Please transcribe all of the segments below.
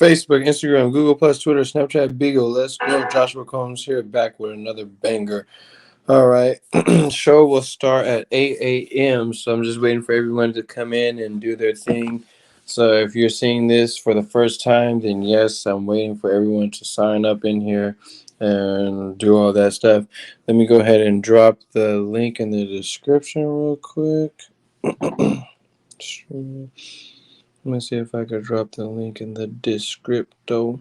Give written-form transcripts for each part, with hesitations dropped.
Facebook, Instagram, Google Plus, Twitter, Snapchat, Beagle. Let's go. Joshua Combs here, back with another banger. All right. Show will start at 8 a.m. So I'm just waiting for everyone to come in and do their thing. So if you're seeing this for the first time, then yes, I'm waiting for everyone to sign up in here and do all that stuff. Let me go ahead and drop the link in the description real quick. Let me see if I could drop the link in the descripto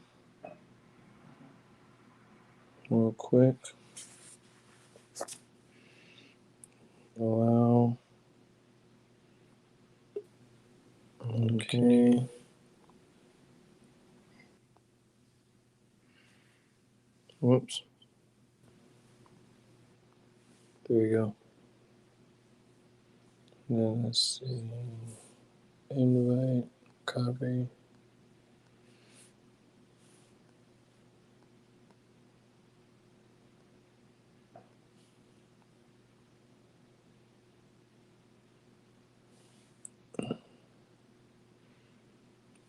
real quick. Allow. Okay. Whoops. There we go. Then let's see. Invite, copy.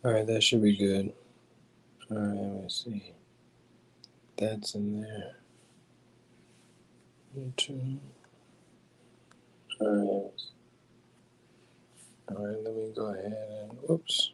All right, that should be good. All right, let me see. That's in there. All right, let me go ahead and whoops.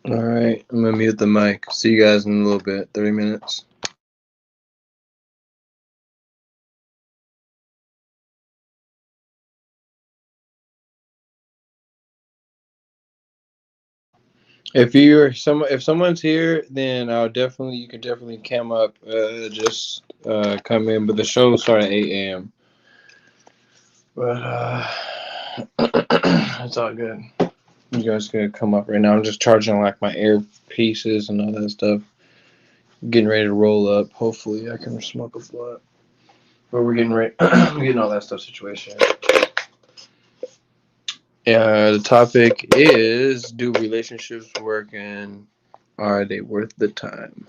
All right, I'm gonna mute the mic. See you guys in a little bit. 30 minutes. If someone's here, then you can definitely come up. Just come in. But the show will start at 8 a.m. But it's all good. You guys could come up right now. I'm just charging like my earpieces and all that stuff. Getting ready to roll up. Hopefully, I can smoke a blunt. But we're getting ready. Getting all that stuff situated. Yeah, the topic is: do relationships work, and are they worth the time?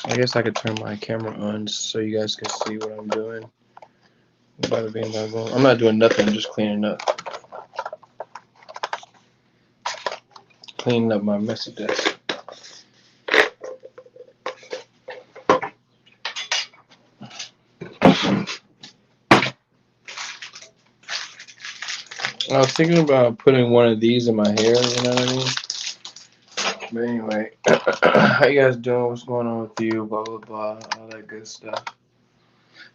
I guess I could turn my camera on so you guys can see what I'm doing. I'm not doing nothing. I'm just cleaning up my messy desk. I was thinking about putting one of these in my hair. You know what I mean? But anyway, how you guys doing? What's going on with you? Blah blah blah, all that good stuff.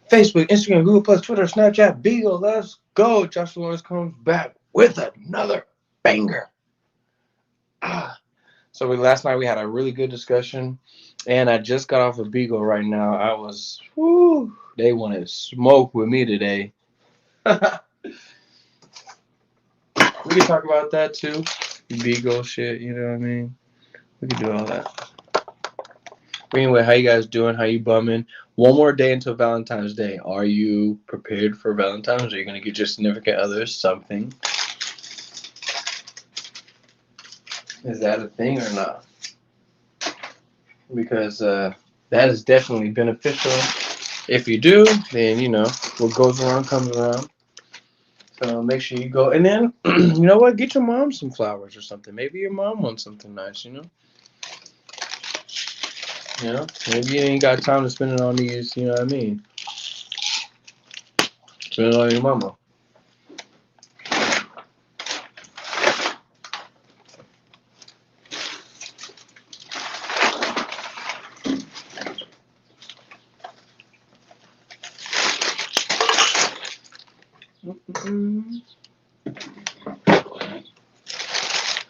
Facebook, Instagram, Google Plus, Twitter, Snapchat, Beagle. Let's go. Joshua Lawrence comes back with another banger. So last night we had a really good discussion, and I just got off of Beagle right now. I was, they wanted to smoke with me today. We can talk about that too. Beagle shit, you know what I mean? We can do all that. But anyway, how you guys doing? How you bumming? One more day until Valentine's Day. Are you prepared for Valentine's? Are you going to get your significant others something? Is that a thing or not? Because that is definitely beneficial. If you do, then you know what goes around comes around. So make sure you go. And then, you know what? Get your mom some flowers or something. Maybe your mom wants something nice, you know? You know? Maybe you ain't got time to spend it on these, you know what I mean? Spend it on your mama.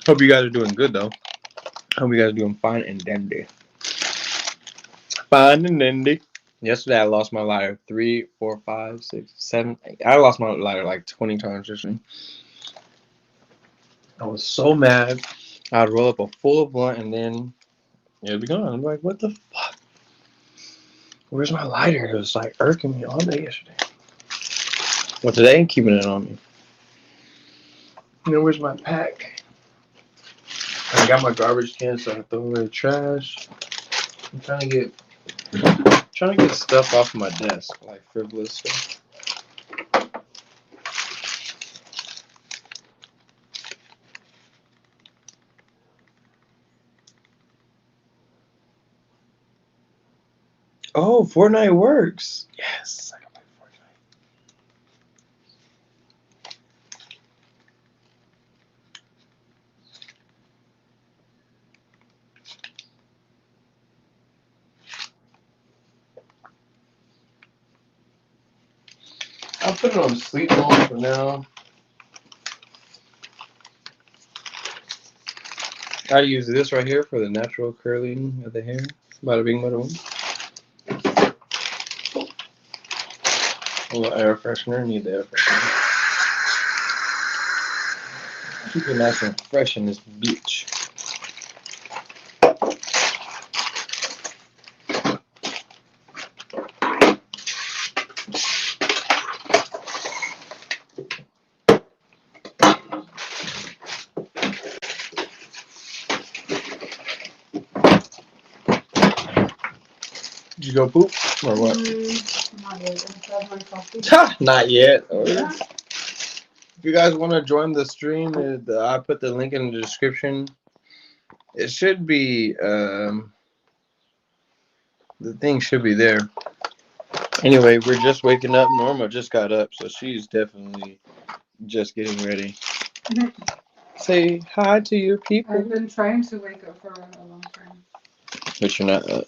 Hope you guys are doing good, though. Hope you guys are doing fine and dandy. Fine and dandy. Yesterday I lost my lighter 3, 4, 5, 6, 7, 8. I lost my lighter like 20 times yesterday. I was so mad. I'd roll up a full blunt and then it'd be gone. I'm like, what the fuck? Where's my lighter? It was like irking me all day yesterday. Well, today I'm keeping it on me. You know, where's my pack? I got my garbage can, so I throw away the trash. I'm trying to get stuff off my desk, like frivolous stuff. Oh, Fortnite works. Yes, I can play Fortnite. I'll put it on sleep mode for now. I use this right here for the natural curling of the hair. Bada bing, bada boom. A little air freshener. Need the air freshener. Keep it nice and fresh in this bitch. Did you go poop or what? Not yet. I have my coffee. Not yet. Yeah. If you guys want to join the stream, I put the link in the description. It should be, the thing should be there. Anyway, we're just waking up. Norma just got up, so she's definitely just getting ready. Say hi to your people. I've been trying to wake up for a long time. But you're not up.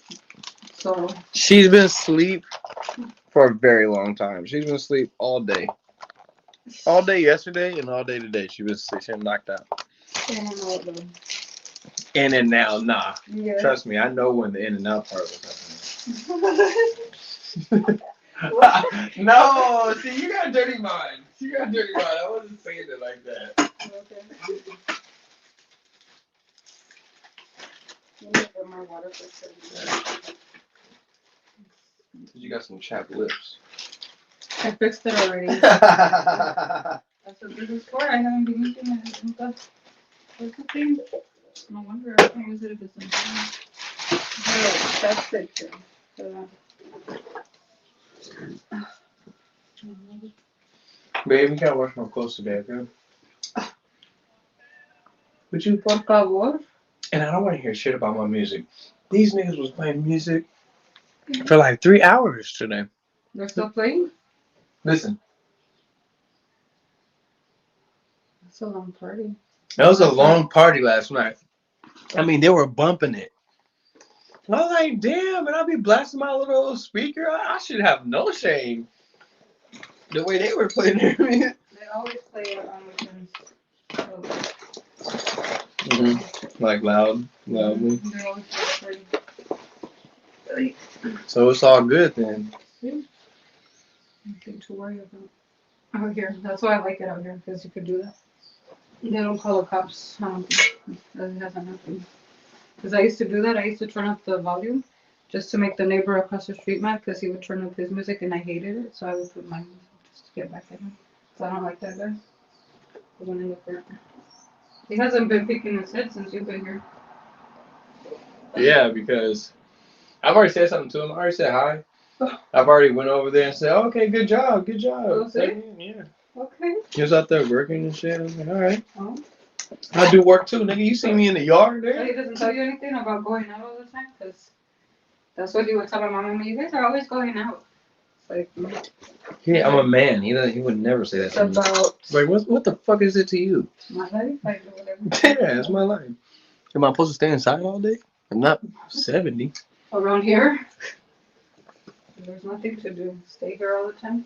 So She's been asleep for a very long time. She's been asleep all day. All day yesterday and all day today. She was knocked out. In and out, nah. Yeah. Trust me, I know when the in and out part was happening. No, see, you got a dirty mind. You got a dirty mind. I wasn't saying it like that. Okay. You got some chapped lips. I fixed it already. That's what this is for. I haven't been using it. That's the thing. No wonder I can't use it if it's in the that's it too. Babe, you gotta wash my clothes today, okay? Would you? Por favor. And I don't want to hear shit about my music. These niggas was playing music for like 3 hours today. They're still playing? Listen. That's a long party. That was a long party last night. I mean, they were bumping it. I was like, damn, and I'll be blasting my little old speaker. I should have no shame. The way they were playing their music. They always play it on weekends. Like loudly. They're always party. So it's all good then. Nothing to worry about. Out here. That's why I like it out here, because you could do that. They don't call the cops. I don't think. That hasn't happened. Because I used to do that. I used to turn up the volume just to make the neighbor across the street mad, because he would turn up his music and I hated it. So I would put my music just to get back at him. So I don't like that guy. He hasn't been picking his head since you've been here. Yeah, because I've already said something to him. I already said hi. I've already went over there and said, okay, good job, good job. Oh, yeah. Okay. He was out there working and shit. I was like, all right. Oh. I do work too, nigga. You see me in the yard there? So he doesn't tell you anything about going out all the time? Because that's what he would tell my mom and me. You guys are always going out. It's like, yeah, I'm a man. He would never say that to me. Like, what the fuck is it to you? My life? I do whatever. Yeah, it's my life. Am I supposed to stay inside all day? I'm not 70. Around here? There's nothing to do. Stay here all the time.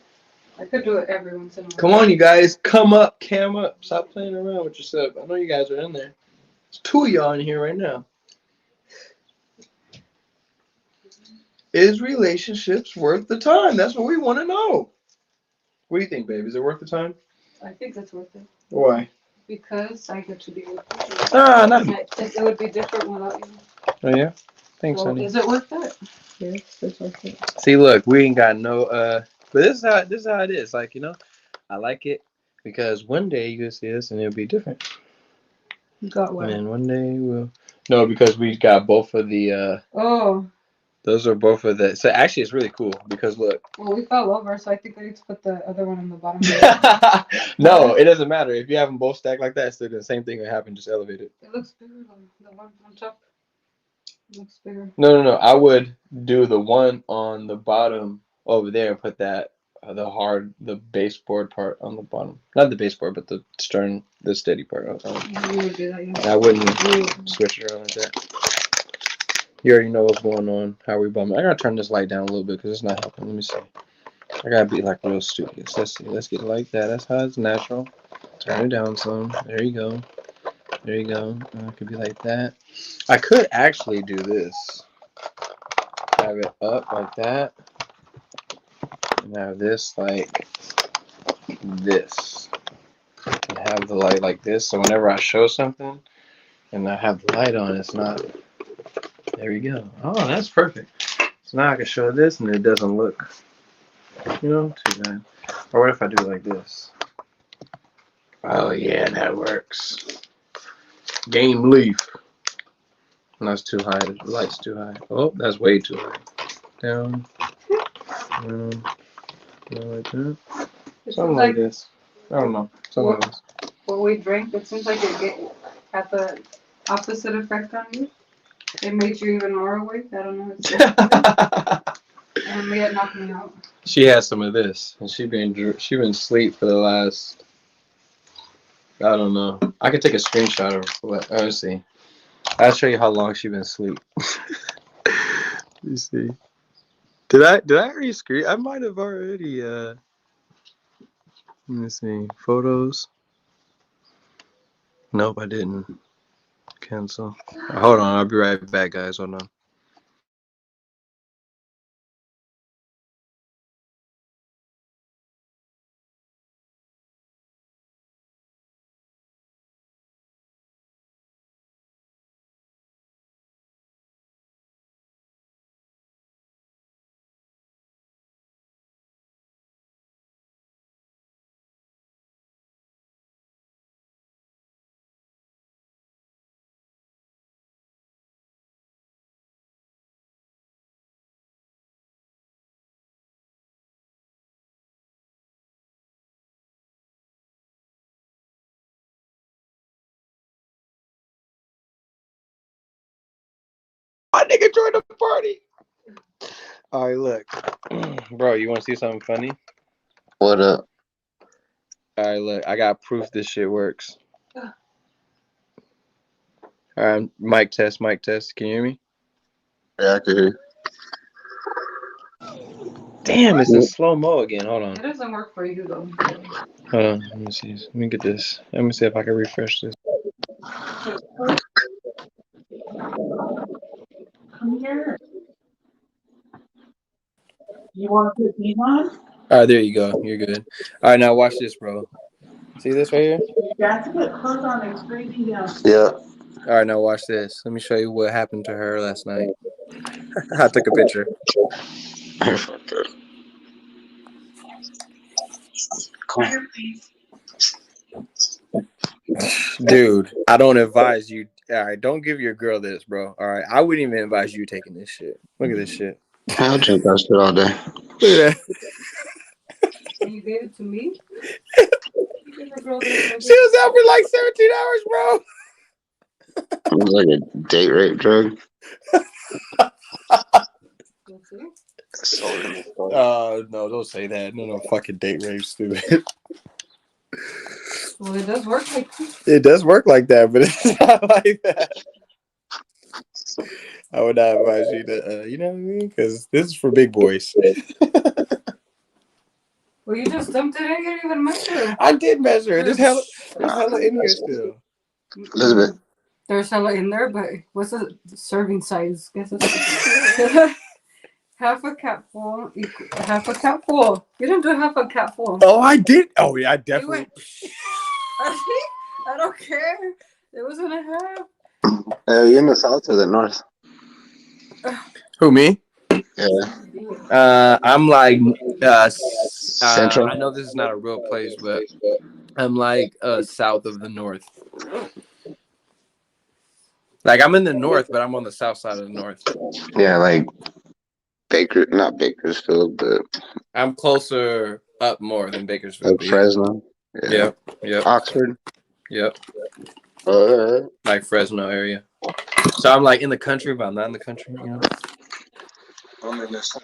I could do it every once in a while. Come on, you guys. Come up. Cam up. Stop playing around with yourself. I know you guys are in there. There's 2 of y'all in here right now. Is relationships worth the time? That's what we want to know. What do you think, babe? Is it worth the time? I think it's worth it. Why? Because I get to be with you. Not. It would be different without you. Oh yeah. Thanks, Well, honey. is it worth it? Yes, it's worth it. See, look, we ain't got no. But this is how it is. Like I like it because one day you see us and it'll be different. Got what? And one day we'll. No, because we got both of the. Oh. Those are both of the. So actually, it's really cool because look. Well, we fell over, so I think I need to put the other one on the bottom. No, it doesn't matter if you have them both stacked like that. Still, the same thing will happen. Just elevate it. It looks bigger though. The one on top. It looks bigger. No. I would do the one on the bottom over there and put that the baseboard part on the bottom. Not the baseboard, but the stern, the steady part. You would do that, yeah. I wouldn't switch it around like that. You already know what's going on. How we bumming. I gotta turn this light down a little bit because it's not helping. Let me see. I gotta be like real studious. Let's see. Let's get it like that. That's how it's natural. Turn it down some. There you go. There you go. It could be like that. I could actually do this. Have it up like that. And have this like this. And have the light like this. So whenever I show something and I have the light on, it's not. There we go. Oh, that's perfect. So now I can show this and it doesn't look, too bad. Or what if I do it like this? Oh, yeah, that works. Game leaf. And that's too high. The light's too high. Oh, that's way too high. Down. Down. Like that. Something like this. I don't know. Something like this. What we drank, it seems like it had the opposite effect on you. It made you even more awake. I don't know. And it knocked me out. She had some of this, and she been asleep for the last. I don't know. I could take a screenshot of what. Let's see. I'll show you how long she been asleep. You see. Did I already screen? I might have already. Let me see. Photos. Nope, I didn't. Cancel. Hold on. I'll be right back, guys. Hold on. My nigga joined the party. All right, look, bro. You want to see something funny? What up? All right, look. I got proof this shit works. All right, mic test. Mic test. Can you hear me? Yeah, I can hear. Damn, it's in slow mo again. Hold on. It doesn't work for you though. Hold on. Let me see. Let me get this. Let me see if I can refresh this. Come here. You want to put these on? All right, there you go. You're good. All right, now watch this, bro. See this right here? You have to put clothes on and scraping down. Yeah. All right, now watch this. Let me show you what happened to her last night. I took a picture. Come here, please. Dude, I don't advise you. All right, don't give your girl this, bro. All right, I wouldn't even advise you taking this shit. Look at this shit. I'll drink that shit all day. Look at that. And you gave it to me? You gave a girl this. She was out for like 17 hours, bro. It was like a date rape drug. No, don't say that. No, fucking date rape, stupid. Well, it does work like that. It does work like that, but it's not like that. I would not advise you to, you know what I mean? Because this is for big boys. Well, you just dumped it in. You didn't even measure. I did measure. There's hella in here still. Elizabeth. There's hella in there, but what's the serving size? Guess it's Half a cat full. Half a cat full. You didn't do half a cat full. Oh, I did. Oh, yeah, I definitely. I don't care. It wasn't a half. You in the south or the north? Who, me? Yeah. I'm like, Central. I know this is not a real place, but I'm like south of the north. Like I'm in the north, but I'm on the south side of the north. Yeah, like not Bakersfield, but I'm closer up more than Bakersfield. like But Fresno. Yeah. Yep. Oxford. Yep. Uh, Like Fresno area. So I'm like in the country, but I'm not in the country, you know. I'm in this.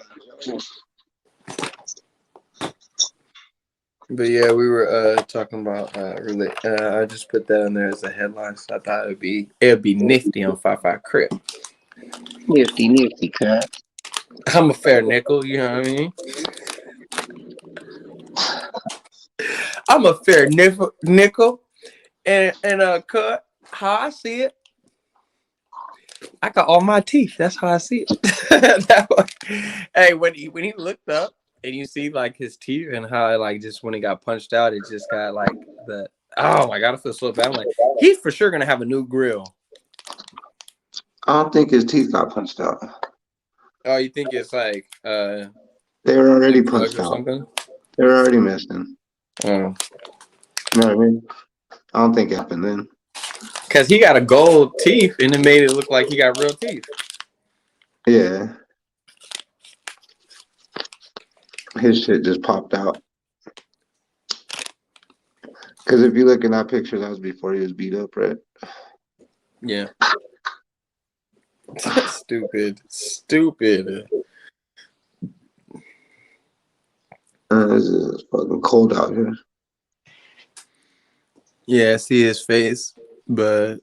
But yeah, we were talking about I just put that in there as a headline, so I thought it'd be nifty on 5-5 Crip. Nifty cat. I'm a fair nickel, you know what I mean? I'm a fair nickel, and cut. How I see it, I got all my teeth. That's how I see it. Hey, when he looked up and you see like his teeth and how like just when he got punched out, it just got like the oh my god, I feel so bad. I'm like, he's for sure gonna have a new grill. I don't think his teeth got punched out. Oh, you think it's like They were already punched or out. something? They were already missing. Oh. You know what I mean? I don't think it happened then. Cause he got a gold teeth and it made it look like he got real teeth. Yeah. His shit just popped out. Because if you look in that picture, that was before he was beat up, right? Yeah. Stupid. This is fucking cold out here. Yeah, I see his face, but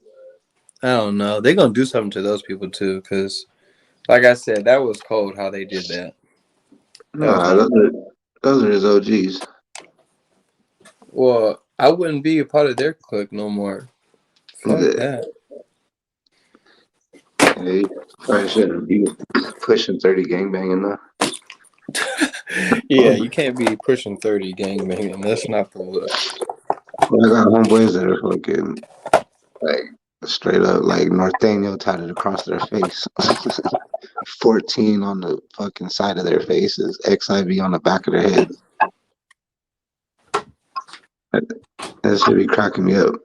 I don't know. They're gonna do something to those people too, because, like I said, that was cold how they did that. Nah, those are his OGs. Well, I wouldn't be a part of their clique no more. Fuck that. Yeah, you probably shouldn't be pushing 30 gangbanging though. Yeah, you can't be pushing 30 gangbanging. That's not the look. Well, I got homeboys that are fucking like straight up like Norteño tatted across their face. 14 on the fucking side of their faces, XIV on the back of their heads. That should be cracking me up.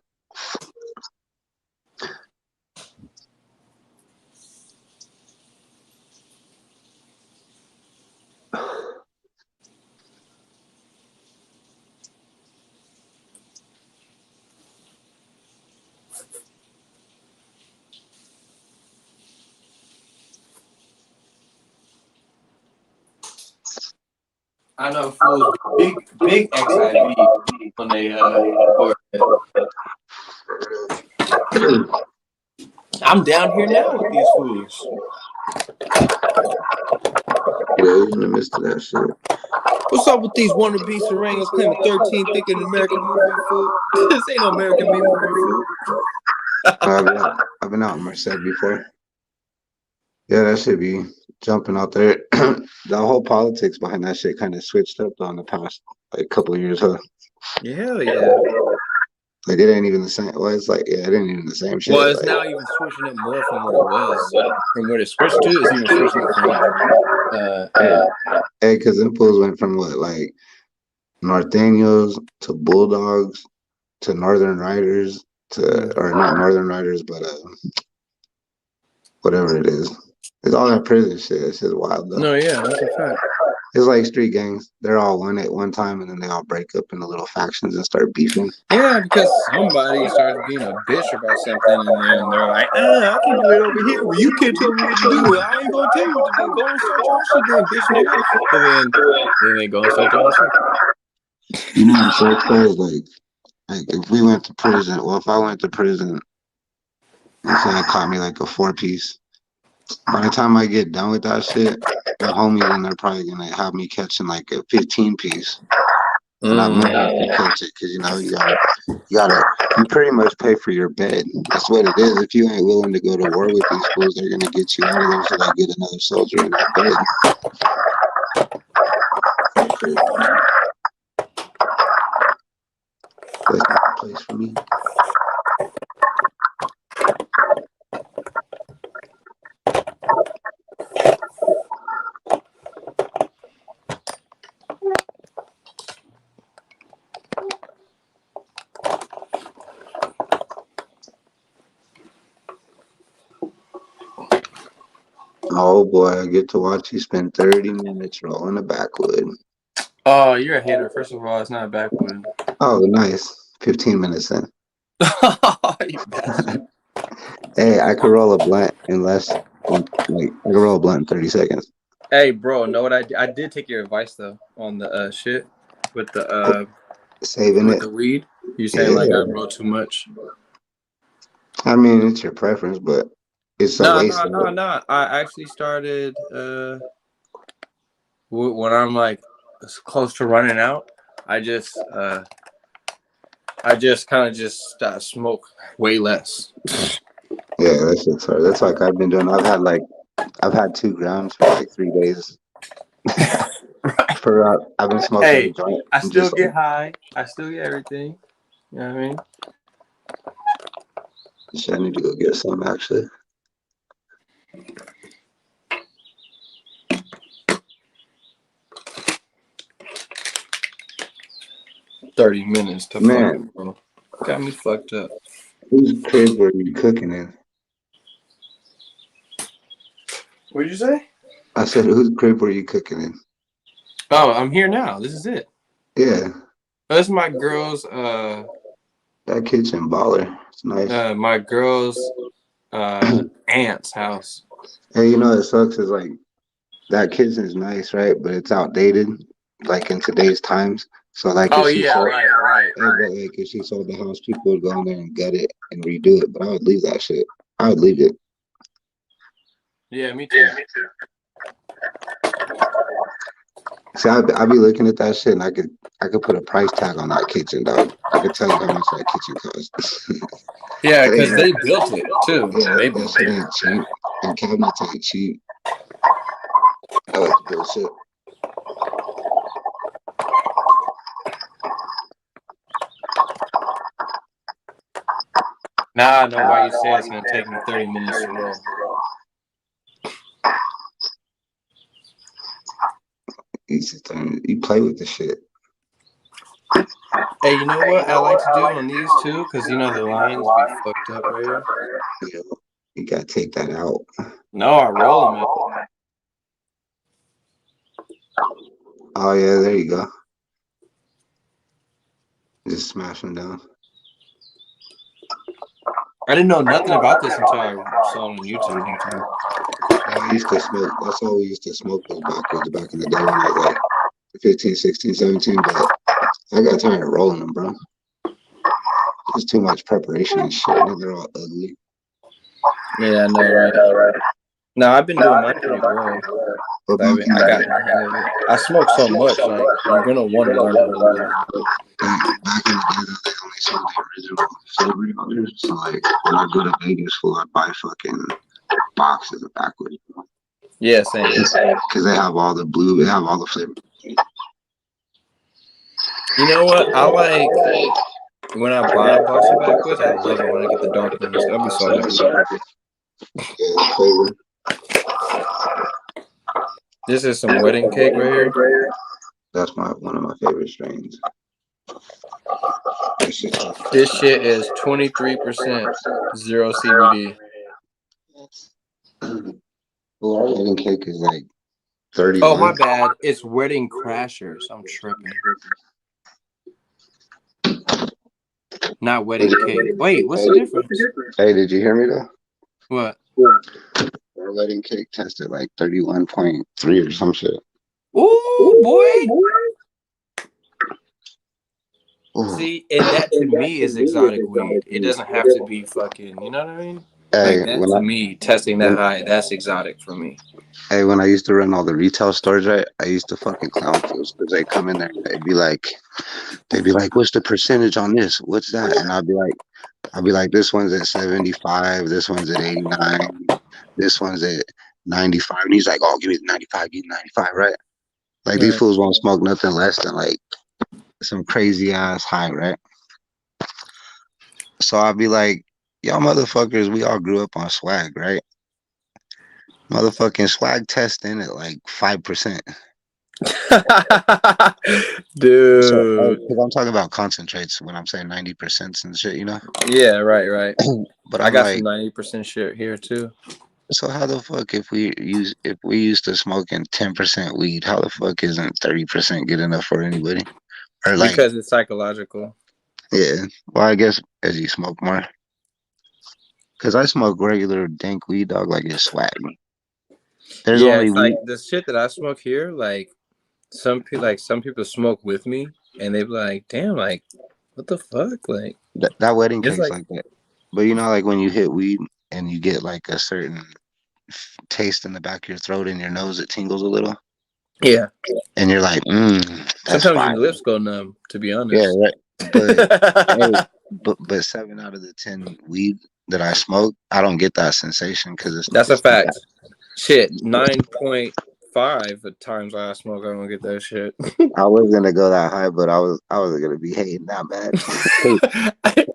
I know fools big XIV when they I'm down here now with these fools. Yeah, in the midst of that shit. What's up with these wannabe Serengos claiming 13 thinking American movement food? This ain't no American movement food. I've been out in Merced before. Yeah, that should be jumping out there. The whole politics behind that shit kind of switched up on the past like couple of years, huh? Yeah, yeah. Like it ain't even the same. Well, it's like it ain't even the same shit. Well, it's like, now even switching it more from what it was. From what it switched to, it's even switching it from hey, because them fools went from what like Norteños to Bulldogs to Northern Riders to or not Northern Riders, but whatever it is. It's all that prison shit. It's just wild though. No, yeah, that's a fact. It's like street gangs. They're all one at one time, and then they all break up into little factions and start beefing. Yeah, because somebody starts being a bitch about something, and then they're like, I can do it over here. Well, you can't tell me what to do. I ain't gonna tell you what to do. Go and start your own shit then, bitch nigga. And then they go and start their own shit. You know what I'm saying? Because like if we went to prison, well, if I went to prison, let's say I caught me like a 4-piece. By the time I get done with that shit, the homies in there probably gonna have me catching like a 15-piece. And I might have to catch it because you pretty much pay for your bed. That's what it is. If you ain't willing to go to war with these fools, they're gonna get you out of there so they get another soldier in that bed. That's not the place for me. Oh boy, I get to watch you spend 30 minutes rolling a backwood. Oh, you're a hater. First of all, it's not a backwood. Oh, nice. 15 minutes in. You bastard. Hey, I could roll a blunt in less than, like, I could roll a blunt in 30 seconds. Hey, bro, know what I did take your advice though on the shit with the Saving with it. the weed. You saying like I roll too much? I mean, it's your preference, but it's a waste. No. I actually started when I'm like close to running out. I just kind of just smoke way less. Yeah, that shit's hard. That's like I've been doing. I've had 2 grams for like 3 days. I've been smoking a Hey, joint. I still get high. I still get everything. You know what I mean? Shit, I need to go get some actually. $30 minutes to fucking bro. Got me fucked up. Whose crib were you cooking in? What'd you say? I said, whose crib were you cooking in? Oh, I'm here now. This is it. Yeah. That's my girl's That kitchen baller. It's nice. my girl's aunt's house. Hey, you know what sucks is like that kitchen is nice, right? But it's outdated, like in today's times. So like Oh if she yeah, sold, right. but like if she sold the house, people would go in there and gut it and redo it. But I would leave that shit. I would leave it. Yeah, me too. See, I'd be looking at that shit, and I could put a price tag on that kitchen, dog. I could tell you how much that kitchen costs. Yeah, because they built it too. Yeah, They that built shit it. ain't cheap, and cabinets ain't cheap. I like to build shit. Now I know why you say it's gonna take me 30 minutes to roll. You play with the shit. Hey, you know what I like to do on these too? Because you know the lines be fucked up right here. You know, you gotta take that out. No, I roll them. Oh yeah, there you go. Just smash them down. I didn't know nothing about this until I saw it on YouTube one time. I used to smoke. That's all we used to smoke was backwards back in the day when I was like 15, 16, 17. But I got tired of rolling them, bro. It's too much preparation and shit. And they're all ugly. Yeah, I know, right? No, I've been doing mine pretty well. But I got the hang of it. I smoke so much, like you're gonna want to learn how to roll. back in the day, they only sold the original flavor on there. So like when I go to Vegas, I'd buy fucking boxes of backwards. Yeah, same. Because they have all the blue, they have all the flavor. You know what? I like when I buy a box of backwoods. I love it when I get the dark ones. I'll be so happy. Yeah, flavor. This is some wedding cake right here. That's one of my favorite strains. This shit is 23% zero CBD. Well, our wedding cake is like 31. Oh, my bad. It's Wedding Crashers. I'm tripping. Not wedding cake. Wait, what's the difference? Hey, did you hear me though? What? Our wedding cake tested like 31.3 or some shit. Ooh, boy. Ooh. See, and that to me is exotic weed. It doesn't have to be fucking, you know what I mean? Hey, Like that to me, testing that high, that's exotic for me. when I used to run all the retail stores, right? I used to fucking clown fools because they come in there and they'd be like, "What's the percentage on this? What's that?" And I'd be like, "This one's at 75. This one's at 89. This one's at 95." And he's like, "Oh, give me the 95. Give me the 95, right?" Like these Right. fools won't smoke nothing less than like some crazy ass high, right? So I'd be like, "Y'all motherfuckers, we all grew up on swag, right? Motherfucking swag testing at like 5%." So, Dude. because I'm talking about concentrates when I'm saying 90% and shit, you know? Yeah, right. But I I'm got some like, 90% shit here too. so how the fuck if we used to smoking 10% weed, how the fuck isn't 30% good enough for anybody? Or like, Because it's psychological. yeah. Well, I guess as you smoke more. Because I smoke regular dank weed, dog, like it's swag. There's Yeah, only it's weed. like the shit that I smoke here, like some people smoke with me and they be like, damn, like, what the fuck? Like That wedding it's cake's like like that. But you know, like when you hit weed and you get like a certain taste in the back of your throat and your nose, it tingles a little. yeah. And you're like, that's Sometimes fire. your lips go numb, to be Yeah, honest. right. But hey, but 7 out of the 10 weed that I smoke, I don't get that sensation because That's a it's not that. fact. Shit, 9.5 at times I smoke, I don't get that shit. I was gonna go that high, but I wasn't gonna be hating that bad.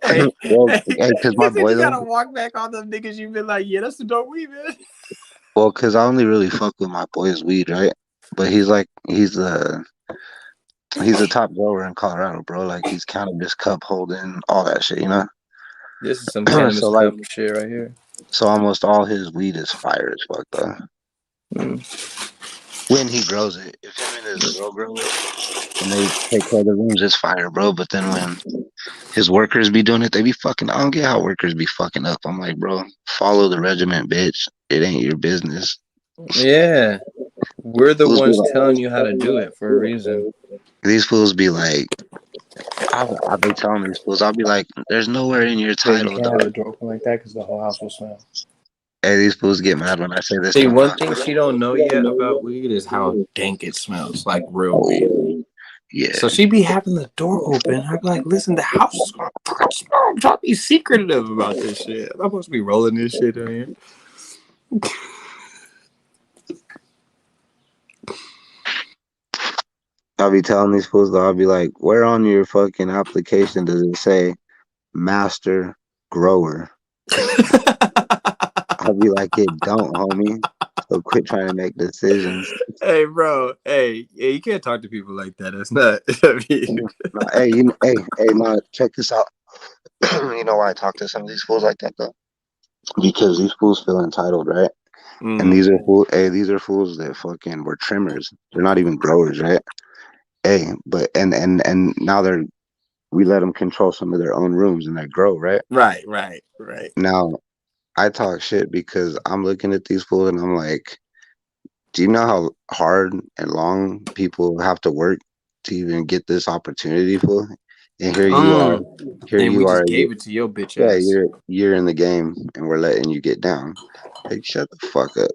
Hey, Well, hey, hey, cause he my said boy you though. gotta walk back on them niggas. You've been like, yeah, that's the dope weed, man. Well, cause I only really fuck with my boy's weed, right? But he's the top grower in Colorado, bro. Like he's cannabis cup holding, all that shit, you know. This is some cannabis So like, cup shit right here. so almost all his weed is fire as fuck though. Mm. When he grows it, if him and his girl grow it and they take care of the rooms, it's fire, bro. But then when his workers be doing it, they be fucking. I don't get how workers be fucking up. I'm like, bro, follow the regiment, bitch. It ain't your business. Yeah, we're the Fools be ones telling like, you how to do it for a reason. these fools be like, I'll be telling these fools, I'll be like, there's nowhere in your Yeah, you title, can't have the dog. door open like that because the whole house will smell. Hey, these fools get mad when I say this See, to one them. thing she don't know yet about weed is how dank it smells, like real weed. Oh, yeah. So she be having the door open. I'd be like, listen, the house is gonna fucking smell. I'm trying to be secretive about this shit. I'm supposed to be rolling this shit in here. I'll be telling these fools, though, I'll be like, where on your fucking application does it say master grower? I'll be like, it don't, homie. So quit trying to make decisions. Hey, bro. Hey, yeah, you can't talk to people like that. That's not. I mean, No, hey, no, check this out. You know why I talk to some of these fools like that though? Because these fools feel entitled, right? And mm, these are fools that fucking were trimmers. They're not even growers, right? Hey, but and now we let them control some of their own rooms and they grow, right? right. Now I talk shit because I'm looking at these fools and I'm like, do you know how hard and long people have to work to even get this opportunity, fool? And Mm. here And we you just are, gave it to your bitch yeah, ass. you're in the game and we're letting you get down. Like, shut the fuck up.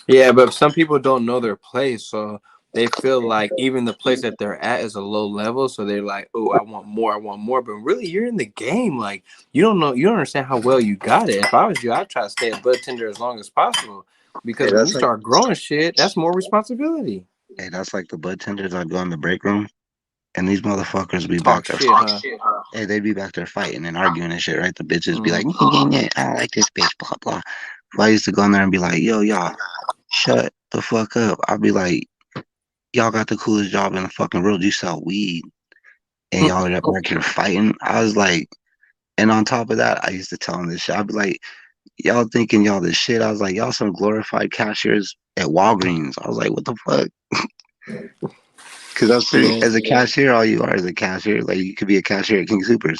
Yeah, but some people don't know their place, so they feel like even the place that they're at is a low level. So they're like, "Oh, I want more, I want more." But really, you're in the game. Like you don't know, you don't understand how well you got it. If I was you, I'd try to stay a bud tender as long as possible Hey, because when you start growing shit, that's more responsibility. that's like the bud tenders. I'd go in the break room and these motherfuckers be back Talk there. shit, huh? Hey, they'd be back there fighting and arguing and shit, right? The bitches be like, Mm. I don't like this bitch, blah blah. So I used to go in there and be like, yo, y'all, shut the fuck up. I'd be like, y'all got the coolest job in the fucking world. You sell weed and y'all are back here fighting. I was like, and on top of that, I used to tell them this shit. I'd be like, y'all thinking y'all this shit. I was like, y'all some glorified cashiers at Walgreens. I was like, what the fuck? Because that's pretty. Yeah. As a cashier, all you are is a cashier. Like you could be a cashier at King Supers,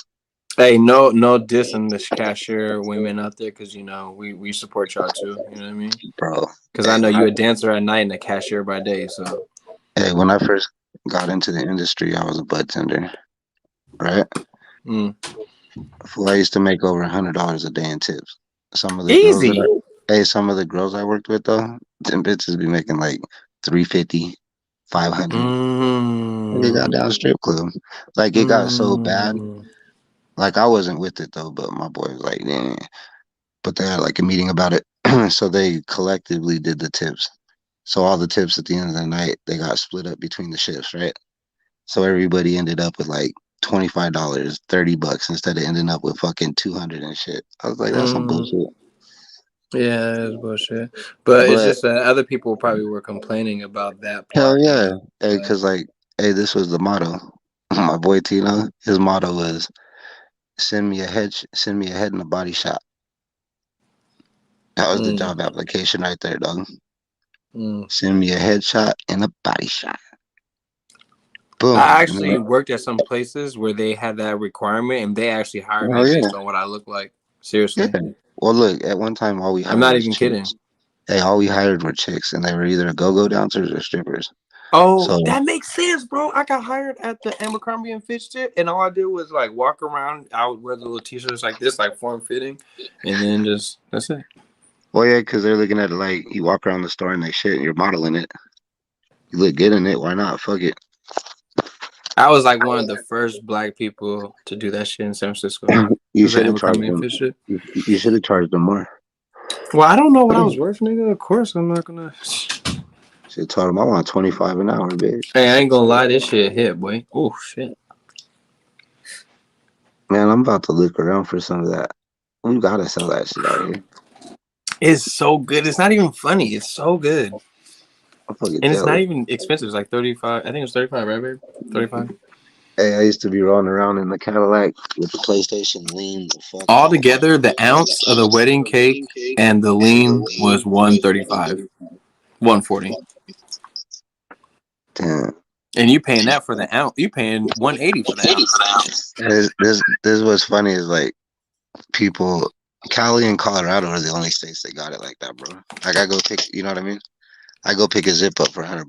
Hey, no dissing the cashier women out there because you know we support y'all too. You know what I mean? bro. Because I Hey, know you a dancer at night and a cashier by day. So when I first got into the industry, I was a bud tender, right? mm. Fool, I used to make over $100 a day in tips. Some of the girls that Easy. some of the girls I worked with though, them bitches be making like 350, 500. Like it got Mm, down strip club. Like it got so bad. mm, Like I wasn't with it though, but my boy was like, "Yeah." But they had like a meeting about it, so they collectively did the tips. So all the tips at the end of the night, they got split up between the shifts, right? So everybody ended up with like $25, $30 instead of ending up with fucking 200 and shit. I was like, that's some mm. bullshit. Yeah, it's bullshit. But it's But just that other people probably were complaining about that hell part, you yeah, know. hey, cause like, hey, this was the motto. My boy Tino, his motto was send me a head and a body shot. That was the Mm, job application right there, dog. mm. Send me a headshot and a body shot. Boom. I And actually then, worked at some places where they had that requirement, and they actually hired me oh yeah, based on what I look like. yeah. Seriously, Well, look, at one time all we I'm hired not was even kidding. chicks. Hey, all we hired were chicks, and they were either go-go dancers or strippers. Oh, So, that makes sense, bro. I got hired at the Abercrombie and Fitch shit, and all I did was like walk around. I would wear the little t-shirts like this, like form fitting, and then just that's it. well, yeah, because they're looking at it like you walk around the store and they shit, and you're modeling it. You look good in it. Why not? Fuck it. I was like one of the first black people to do that shit in San Francisco. It You was the should have charged Abercrombie and them. Fitch shit. You should have charged them more. Well, I don't know what I was worth, nigga. Of course, I'm not gonna. Should told them I want 25 an hour, bitch. Hey, I ain't gonna lie, this shit hit, boy. Oh shit. Man, I'm about to look around for some of that. We gotta sell that shit out here. It's so good. It's not even funny. It's so good. I'm fucking And it's not jealous. even expensive. It's like 35. I think it's 35, right, babe? 35. Hey, I used to be rolling around in the Cadillac with the PlayStation lean the fuck All off. together, the ounce of the wedding cake and the lean was 135, 140. Damn. And you paying that for the ounce. You paying 180 for the ounce. This what's funny is like people, Cali and Colorado are the only states that got it like that, bro. Like I go pick, you know what I mean? I go pick a zip up for $100.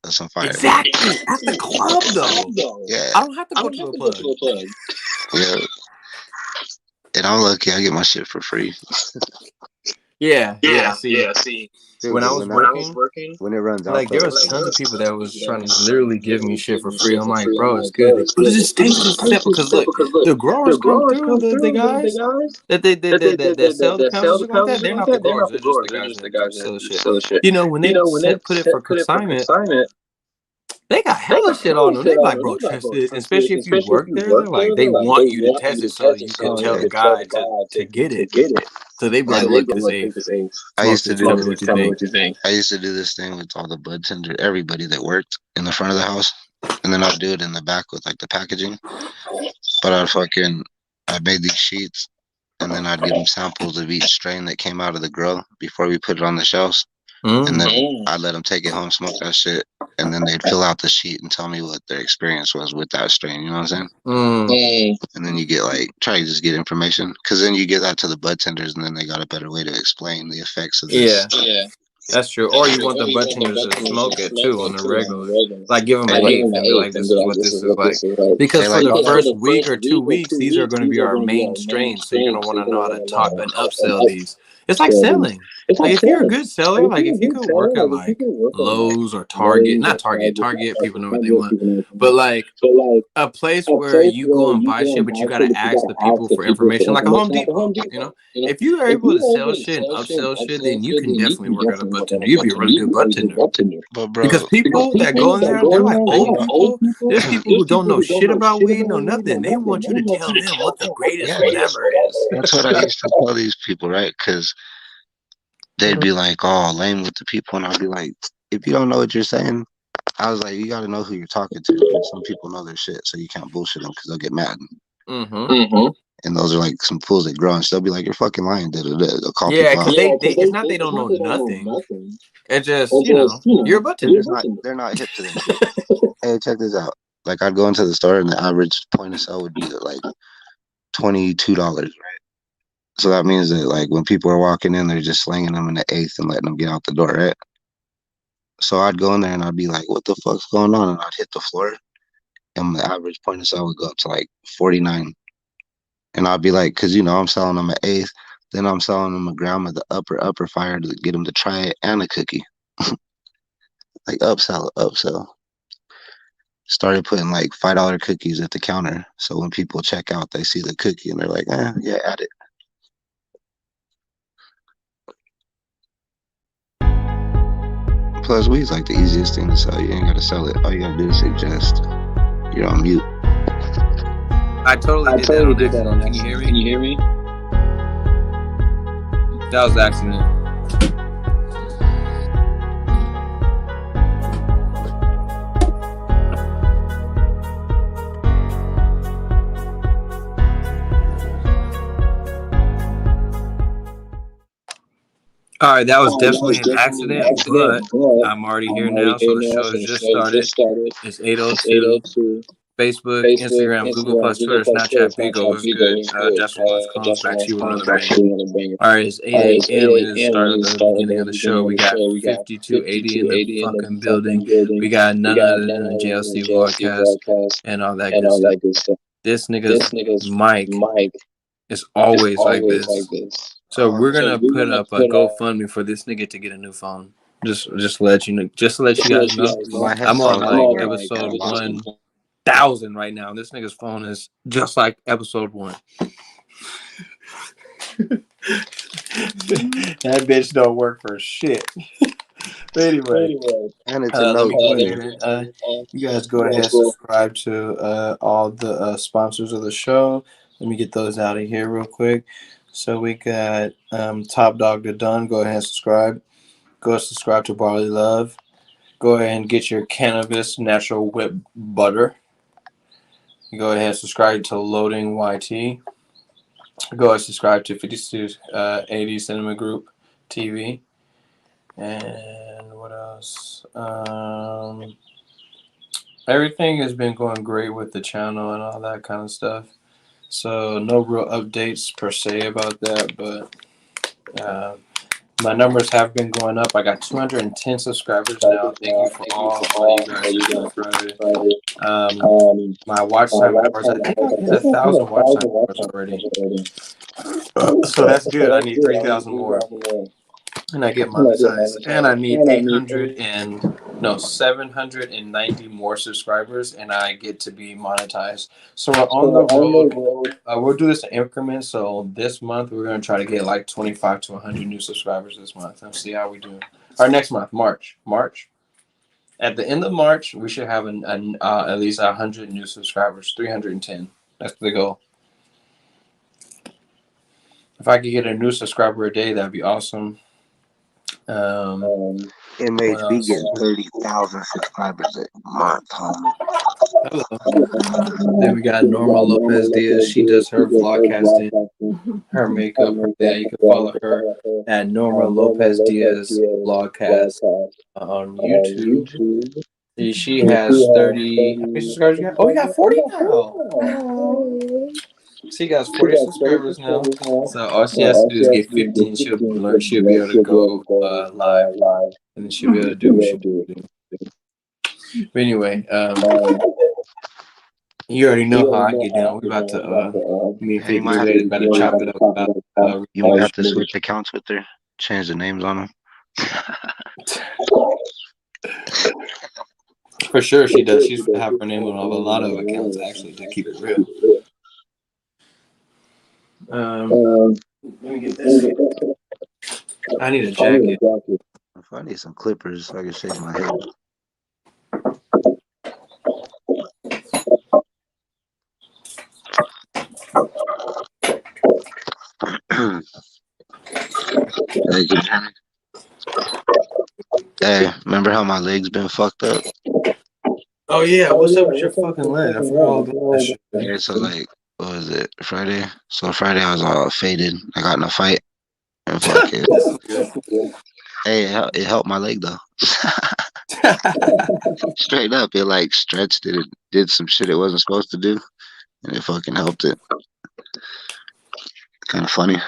That's on fire. Exactly. At the club, though. Yeah, I don't have to go to the plug. yeah. And I'm lucky I get my shit for free. Yeah. See, Dude, when I but was working, when it runs out like there though, was tons of people that was trying to literally give me shit for free. I'm like, bro, it's good. But it just tastes just simple because look, the growers come through, the guys that sell the pounds and shit like that. They're not the growers. They're just the guys that sell the shit. You know, when they put it for consignment, they got hella shit on them. They be like, bro, test this. Especially if you work there, they're like, they want you to test it so that you can oh tell yeah. the guy to get it. So they be like, look, this ain't I smoke used to this. do Tell me this. what you think. I used to do this thing with all the bud tender, everybody that worked in the front of the house, and then I'd do it in the back with like the packaging. But I made these sheets, and then I'd give them samples of each strain that came out of the grow before we put it on the shelves, and then I'd let them take it home, smoke that shit, and then they'd fill out the sheet and tell me what their experience was with that strain. You know what I'm saying? And then you get like try to just get information, because then you get that to the bud tenders, and then they got a better way to explain the effects of this. Yeah. That's true. Or you want the bud tenders to smoke it too on the regular. Like give them an eighth and be like, this is what this is like. Because for the first week or 2 weeks, these are going to be our main strains. So you're going to want to know how to top and upsell these. It's like selling. Like if you're a good seller, like if you could work at like Lowe's or Target, not Target, Target, people know what they want. But like a place where you go and buy shit, but you got to ask the people for information, like a Home Depot, you know? If you are able to sell shit and upsell shit, then you can definitely work at a bud tender. You'd be a really good bud tender. But bro, Because people that go in there, they're like old people. There's people who don't know shit about weed, know nothing. They want you to tell them what the greatest yeah, whatever is. that's what I used to tell these people, right? Because they'd be like, "Oh, lame with the people," and I'd be like, "If you don't know what you're saying," I was like, "You got to know who you're talking to. And some people know their shit, so you can't bullshit them because they'll get mad." Mm-hmm. And those are like some fools that grow and they'll be like, "You're fucking lying." They'll call Yeah, people because out. they it's not they don't know nothing. It's just, you know, you're a bud tender. They're not hip to that shit. Hey, check this out. Like I'd go into the store and the average point of sale would be like $22, right? So that means that like when people are walking in, they're just slinging them in the eighth and letting them get out the door, right? So I'd go in there and I'd be like, "What the fuck's going on?" And I'd hit the floor, and the average point of sale would go up to like 49. And I'll be like, because you know I'm selling them an eighth, then I'm selling them a gram of the upper fire to get them to try it and a cookie. Like upsell. Started putting like $5 cookies at the counter, so when people check out, they see the cookie and they're like, yeah, add it. Plus, weed's like the easiest thing to sell. You ain't gotta sell it. All you gotta do is suggest. You're on mute. I totally did that on accident. Can you hear me? That was accident. All right, that was definitely an accident, but I'm already here now, so the show has just started. It's 8:02. Facebook, Instagram, Google Plus, Twitter, Snapchat, Bigo. What's good? Joshua Lawrence back to you with another banger. All right, it's 8 a.m. It is the start of the beginning of the show. We got 5280 in the fucking building. We got none other than the JLC broadcast and all that good stuff. This nigga's mic is always like this. So we're gonna put up a GoFundMe for this nigga to get a new phone. Just to let you know, just to let you guys know, I'm on like episode 1,000 right now. This nigga's phone is just like episode 1. That bitch don't work for shit. But anyway, And it's let me go ahead you guys go ahead and subscribe to all the sponsors of the show. Let me get those out of here real quick. So we got Top Dog to Done. Go ahead and subscribe. Go subscribe to Barley Love. Go ahead and get your cannabis natural whip butter. Go ahead and subscribe to Loading YT. Go ahead and subscribe to 5280 Cinema Group TV. And what else? Everything has been going great with the channel and all that kind of stuff. So no real updates per se about that, but my numbers have been going up. I got 210 subscribers now. Thank you for all you guys are subscribing. My watch time hours, I think I've hit 1,000 watch time hours already. So that's good. I need 3,000 more. And I get monetized. And I need 790 more subscribers, and I get to be monetized. So we're on the road. We'll do this in increments. So this month, we're going to try to get like 25 to 100 new subscribers this month and see how we do. Or next month, March. At the end of March, we should have at least 100 new subscribers, 310. That's the goal. If I could get a new subscriber a day, that'd be awesome. MHB getting 30,000 subscribers a month, homie. Hello. Then we got Norma Lopez Diaz. She does her vlogcasting, her makeup, her that. You can follow her at Norma Lopez Diaz vlogcast on YouTube. She has 30. How many subscribers you got? Oh, you got 40 now. She got 40 subscribers now. So all she has to do is get 15. She'll be able to go live, and then she'll be able to do what she do. But anyway, you already know how I get down. We're about to me and Fake today is about to chop it up. You might have to switch accounts with her, change the names on them. For sure, she does. She's have her name on a lot of accounts actually, to keep it real. Let me get this. I need a jacket. I need some clippers so I can shave my hair. Hey, can you hear me? Hey, remember how my leg's been fucked up? Oh yeah, what's up with your fucking leg? I forgot all about that shit. Yeah, so like, what was it? Friday? So Friday I was all faded. I got in a fight. And fuck it. Hey, it helped my leg though. Straight up, it like stretched it. It did some shit it wasn't supposed to do, and it fucking helped it. Kind of funny.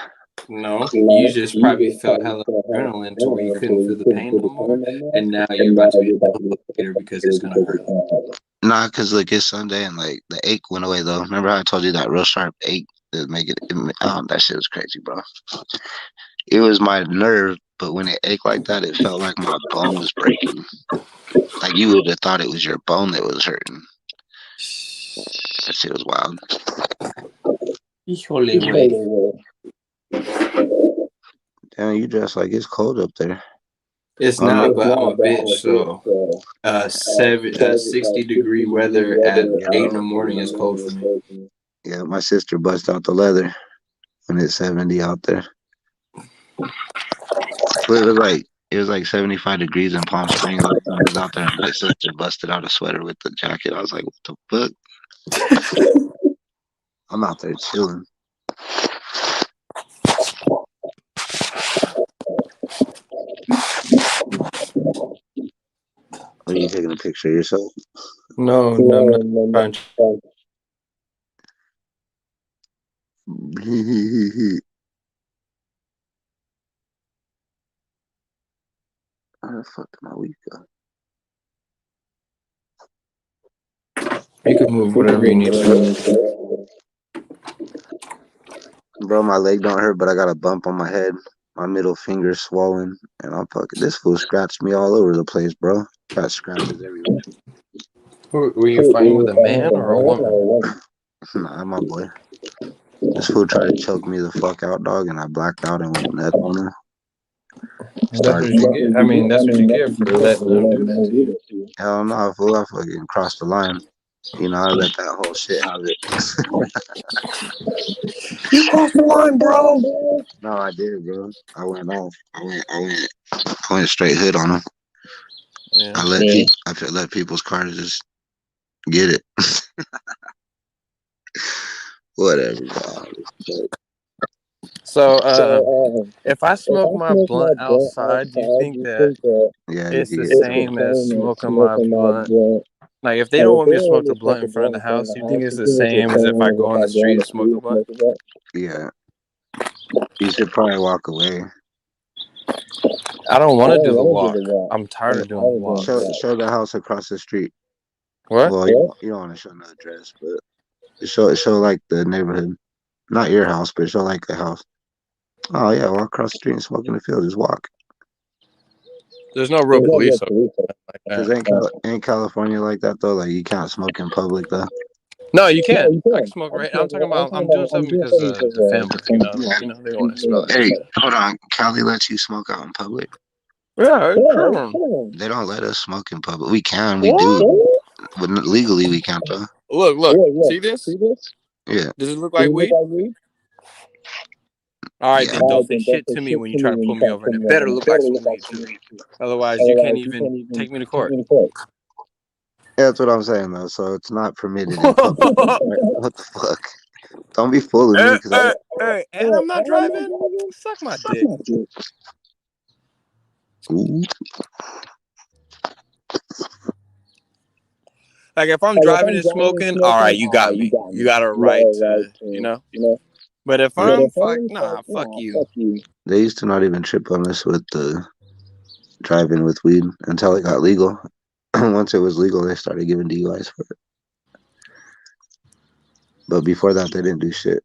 No, you just probably felt hella adrenaline to where you couldn't feel the pain no more, and now you're about to be a later because it's gonna hurt. Nah, cause like it's Sunday and like the ache went away though. Remember how I told you that real sharp ache to make it. That shit was crazy, bro. It was my nerve, but when it ached like that, it felt like my bone was breaking. Like you would have thought it was your bone that was hurting. That shit was wild. Híjole, güey. Damn, you dress like it's cold up there. It's not, but I'm a bitch, so 60-degree weather at 8 in the morning is cold for me. Yeah, my sister bust out the leather when it's 70 out there. But it was like 75 degrees in Palm Springs last time I was out there, and my sister busted out a sweater with the jacket. I was like, what the fuck? I'm out there chilling. Are you taking a picture of yourself? No, I'm not trying. How the fuck did my week go? You can move whatever you need to. Bro, my leg don't hurt, but I got a bump on my head. My middle finger's swollen, and I'm fucking. This fool scratched me all over the place, bro. Got scratches everywhere. Were you fighting with a man or a woman? Nah, my boy. This fool tried to choke me the fuck out, dog, and I blacked out and went nuts on him. That's what you get. I mean, that's what you get for letting them do that to you. Hell no, fool. I fucking crossed the line. You know, I let that whole shit have it. You crossed the line, bro. No, I did, bro. I went off. I went straight hood on him. Yeah. I let people's cars just get it. Whatever, dog. So, if I smoke my blunt outside, do you think that it's the same as smoking my blunt? Like, if they don't want me to smoke the blunt in front of the house, do you think it's the same as if I go on the street and smoke a blunt? Yeah. You should probably walk away. I don't want to do the walk. I'm tired of doing the walk. Show the house across the street. What? Well, you don't want to show no address, but show like the neighborhood. Not your house, but show like the house. Oh yeah, walk across the street and smoke in the field. Just walk. There's no real police like Cause that. ain't California like that though? Like you can't smoke in public though. No, you can't. I can smoke right. I'm talking about. I'm doing something because of the family. You know, they want to smell it. Hey, hold on. Cali lets you smoke out in public? Yeah, sure. They don't let us smoke in public. We can. We do. But legally, we can't though. Look. See this? Yeah. Does it look like weed? All right, then don't say shit to me when you try to pull me over, and it better look like some weed too. Otherwise, you can't even take me to court. Yeah, that's what I'm saying though. So it's not permitted in public. What the fuck? Don't be fooling me. Hey, and I'm not driving. Suck my dick. Ooh. Like if I'm driving and smoking, all right, you got me. You got a right to, you know. But if I'm fuck you. They used to not even trip on us with the driving with weed until it got legal. Once it was legal, they started giving DUIs for it. But before that, they didn't do shit.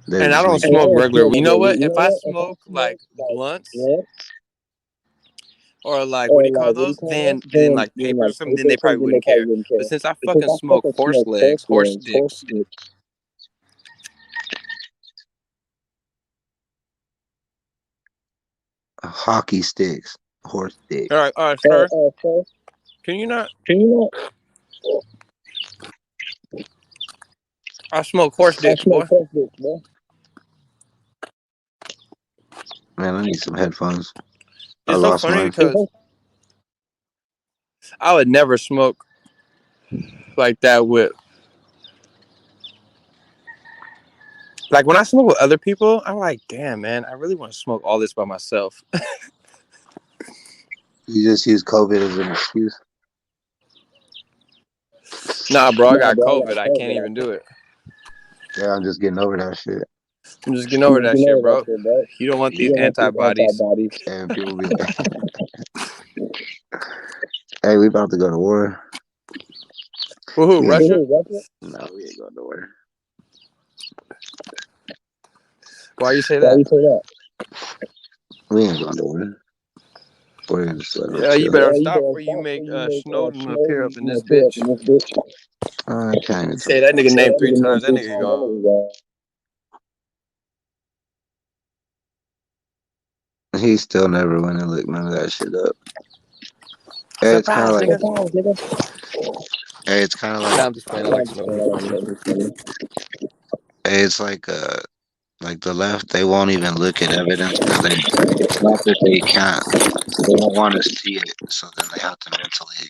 And I don't smoke regular. You know what? If I smoke like blunts or like what do you call those? Then like papers or something, then they probably wouldn't care. But since I fucking smoke horse dicks. Hockey sticks, horse dicks. All right, sir. Can you not? I smoke horse dicks, boy. Man, I need some headphones. It's so funny because I would never smoke like that with. Like when I smoke with other people, I'm like, damn, man, I really want to smoke all this by myself. You just use COVID as an excuse? Nah, bro, I got COVID. I can't even do it. Yeah, I'm just getting over that shit. I'm just getting over that shit, bro. You don't want these antibodies. And people be like, hey, we about to go to war. Woohoo, Russia? No, we ain't going to war. Why you say that? We ain't going nowhere. We're gonna just let him Yeah, you chill. better stop where you make Snowden appear up in this bitch. I can't even Say that nigga name 3 times. That nigga go. He still never went and looked none of that shit up. Hey, it's kind of like. Hey, it's kind of like. I'm just playing. I like Snowden. Hey, it's like the left. They won't even look at evidence because they. It's not that they can't. They don't want to see it, so then they have to mentally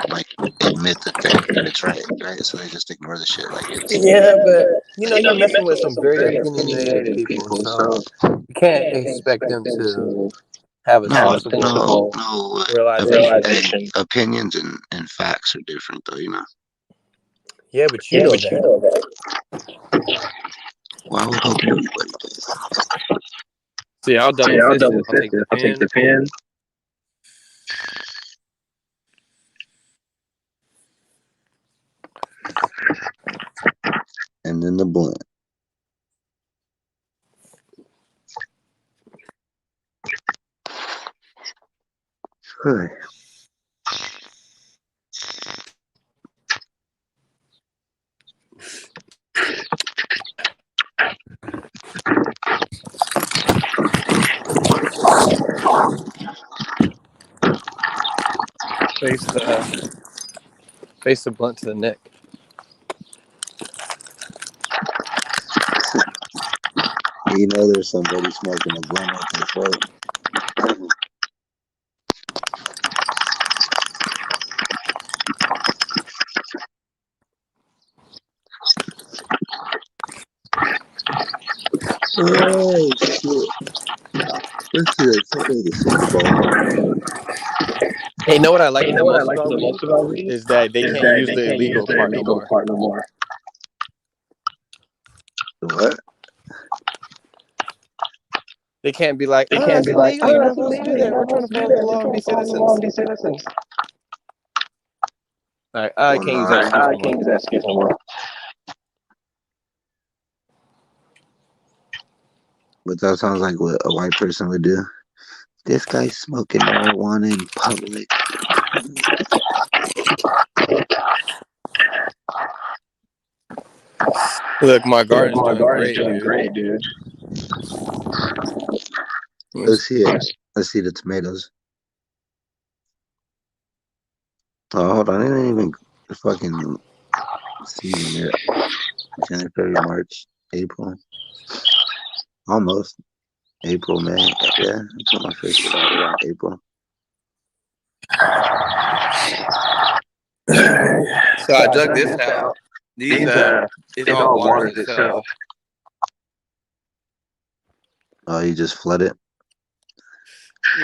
like admit that it's right, right? So they just ignore the shit like it's. Yeah, but you know you're messing with some very opinionated people, so you can't expect them to have a sensible realization. Opinions and facts are different, though, you know. Yeah, but you know that. Well, I would hope everybody does. See, I'll double fist it. I'll take the pen. And then the blunt. Hey. Face the blunt to the neck. You know there's somebody smoking a blunt at this point. Oh, shit. Let's see that Sunday, the Super Bowl. Hey, you know what I like the most about weed? Is that they can't use the illegal part no more. What? They can't be like, it's illegal. You're not supposed to do that. We're trying to follow the law and be citizens. Like, I can't use that excuse no more. But that sounds like what a white person would do. This guy's smoking marijuana in public. Look, my garden's doing great, dude. Let's see it. Let's see the tomatoes. Oh, hold on. It ain't even fucking season yet. January, February, March, April. Almost. April, May. Yeah, I put my first shit out around April. So I dug this out. These it all waters itself. Oh, you just flood it?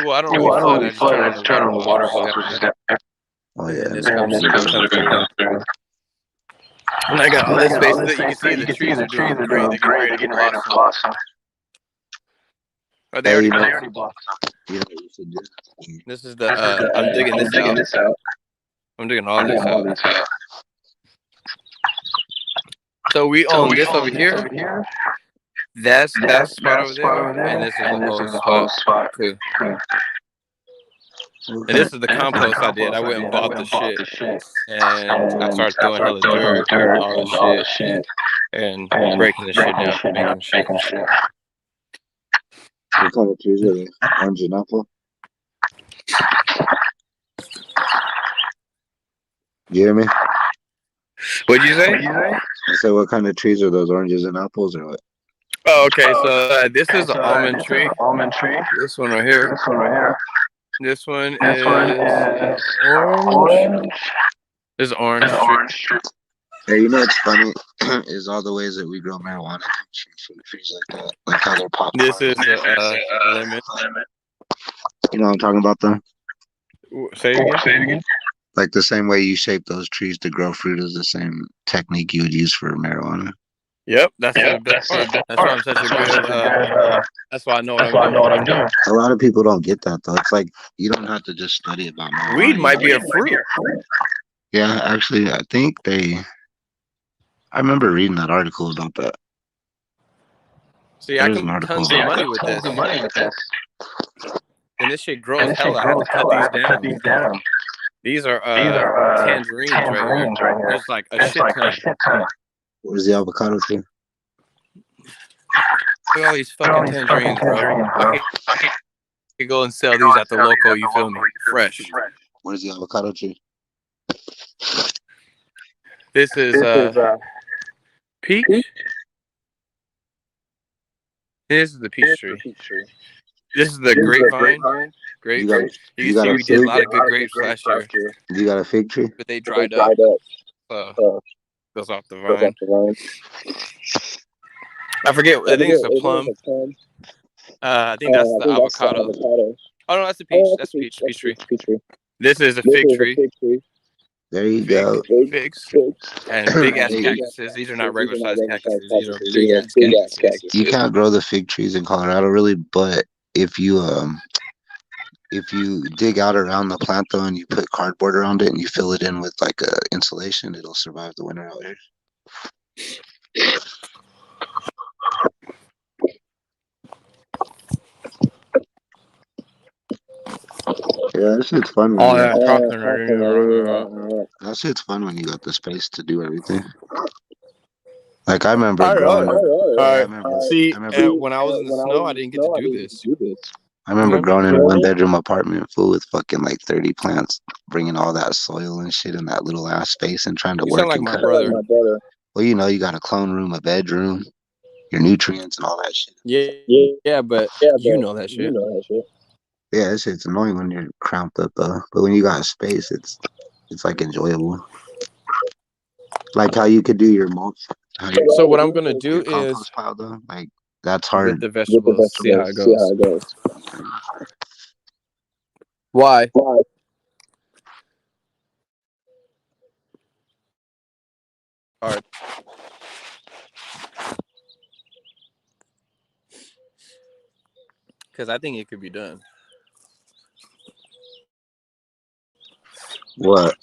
Well, I don't really flood. I just turn on the water hose. Oh, yeah. And this comes through. And I got all this space that you can see the trees are doing great. They're getting ready to blossom. Are they already blossomed? You know what you should do? This is the I'm digging this out. I'm digging all this out. So we own this over here. That's that spot over there, and this is the whole spot too. And this is the compost I did. I went and bought the shit, and I started throwing hella dirt and all this shit, and breaking the shit down, making shit. What kind of trees are they? Orange and apple? You hear me? What'd you say? I said, what kind of trees are those, oranges and apples or what? Oh, okay. So this is an almond tree. This one right here. This one is orange. This is orange tree. Hey, you know what's funny is all the ways that we grow marijuana from trees like that, like how they're popping. This is lemon. You know what I'm talking about, though? Say it again. Like the same way you shape those trees to grow fruit is the same technique you would use for marijuana. Yep, that's the best part. That's why I'm such a good. That's why I know what I'm doing. A lot of people don't get that though. It's like you don't have to just study about marijuana. Weed might be a fruit. Yeah, actually, I think I remember reading that article about that. See, I There's can an make article. tons of money with this. And this shit grows hella. I have to cut these down. These are tangerines right here. There's like a shit ton. Where's the avocado tree? Look at all these fucking tangerines, bro. I could go and sell these at the local, you feel me? Fresh. Where's the avocado tree? This is peach. This is the peach tree. This is the grapevine. Grapes. You can see we did a lot of good grapes last year. You got a fig tree? But they dried up. Goes off the vine. I forget. I think it's a plum. I think that's the avocado. Oh no, that's a peach. That's a peach tree. This is a fig tree. There you go. Figs and big ass cactuses. These are not regular sized cactuses. These are big ass cactuses. You can't grow the fig trees in Colorado really, but if you dig out around the plant though and you put cardboard around it and you fill it in with like insulation, it'll survive the winter out here. Yeah, that shit's fun. That shit's fun when you got the space to do everything. Like I remember growing. When I was in the snow, I didn't get to do this. I remember growing in a 1-bedroom apartment full with fucking like 30 plants, bringing all that soil and shit in that little ass space and trying to work. Sound like my brother. Well, you know, you got a clone room, a bedroom, your nutrients and all that shit. Yeah, but you know that shit. Yeah, that shit's annoying when you're cramped up though. But when you got space, it's like enjoyable. Like how you could do your mulch. So what I'm gonna do is pile though, like that's hard. with the vegetables. See how it goes. Why? Hard. Because I think it could be done. What?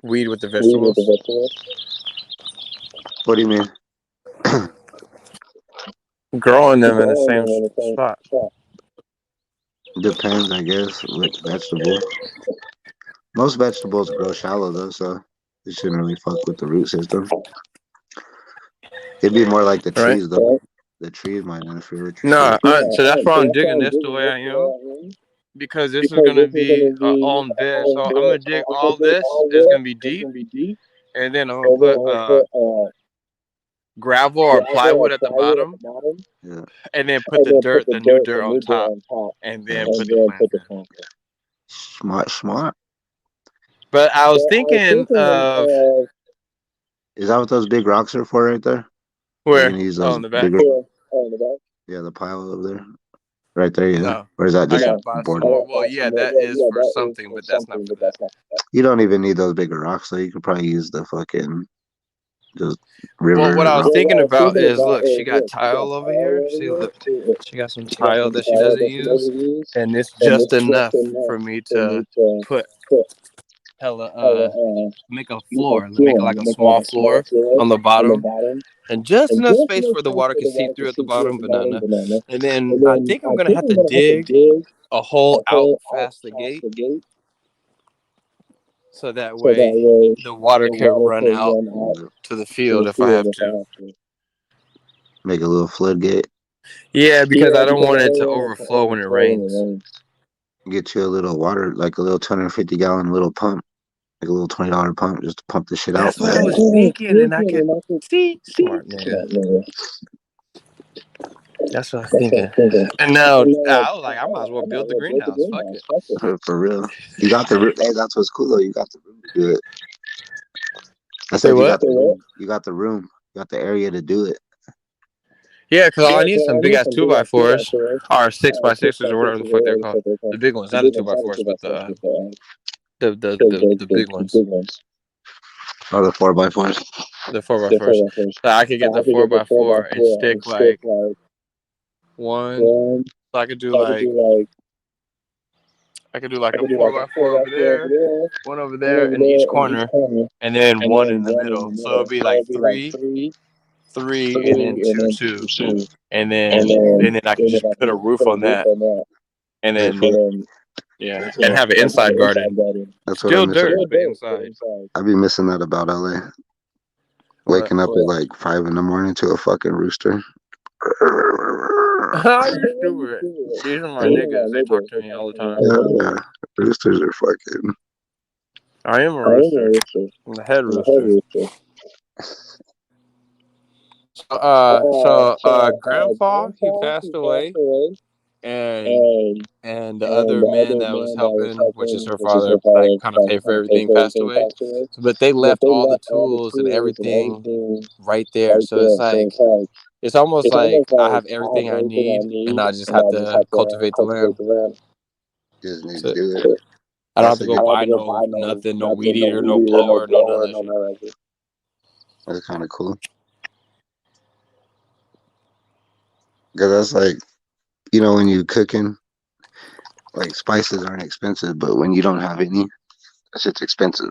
Weed with the vegetables. What do you mean? Growing them in the same spot. Depends, I guess, with vegetable. Most vegetables grow shallow though, so it shouldn't really fuck with the root system. It'd be more like the trees though. The trees might interfere with your so that's why I'm digging this the way I am. Because this is gonna be on this. So I'm gonna dig all this. It's gonna be deep. And then I'm gonna put gravel or plywood at the bottom. Yeah. And then put the new dirt on top. And then put the plants in. Smart. But I was thinking of Is that what those big rocks are for right there? where? On the back. Yeah, the pile over there. Right there, yeah. No. Or is that just board? Well, yeah, that is for something, but that's not for that. You don't even need those bigger rocks, so you could probably use the fucking just river. Well, what I was thinking about is, look, she got tile over here. See, look, she got some tile that she doesn't use, and it's just enough for me to put make a floor, make like a small floor on the bottom, and just enough space where the water can seep through at the bottom, but not enough. And then I think I'm gonna have to dig a hole out past the gate, so that way the water can run out to the field if I have to. Make a little floodgate. Yeah, because I don't want it to overflow when it rains. Get you a little water, like a little 250-gallon little pump. Like a little $20 pump just to pump the shit out. That's what I was thinking, and I could see smart nigga. That's what I was thinking. And now I was like, I might as well build the greenhouse. Fuck it. For real. You got the room. Hey, that's what's cool though. You got the room to do it. I said what? You got the room. You got the area to do it. Yeah, because I need some big ass 2x4s or 6x6s or whatever the fuck they're called. The big ones, not the 2x4s, but the big ones. Or the 4x4s. The 4x4s. So I could get the 4x4 and stick like one. So I could do like a 4x4 over there, one over there in each corner, and then one in the middle. So it'll be like 3 3 and then 2, and then I can just put a roof on that, and then and have an inside garden. That's what I Still miss. dirt, but inside. I be missing that about LA. Waking up at like 5 in the morning to a fucking rooster. You stupid. These are my niggas. They talk to me all the time. Yeah, roosters are fucking. I am a rooster. I'm the head rooster. Grandpa, he passed away, and the other man that was helping, which is her father, like kind of pay for everything, passed away. But they left all the tools and everything right there. So it's like, it's almost like I have everything I need, and I just have to cultivate the land. Just need So to do it. I don't have to go buy no nothing, no weed eater, no blower, no none of that shit. That's kind of cool. Because that's like, you know, when you cooking, like spices aren't expensive, but when you don't have any, that shit's expensive.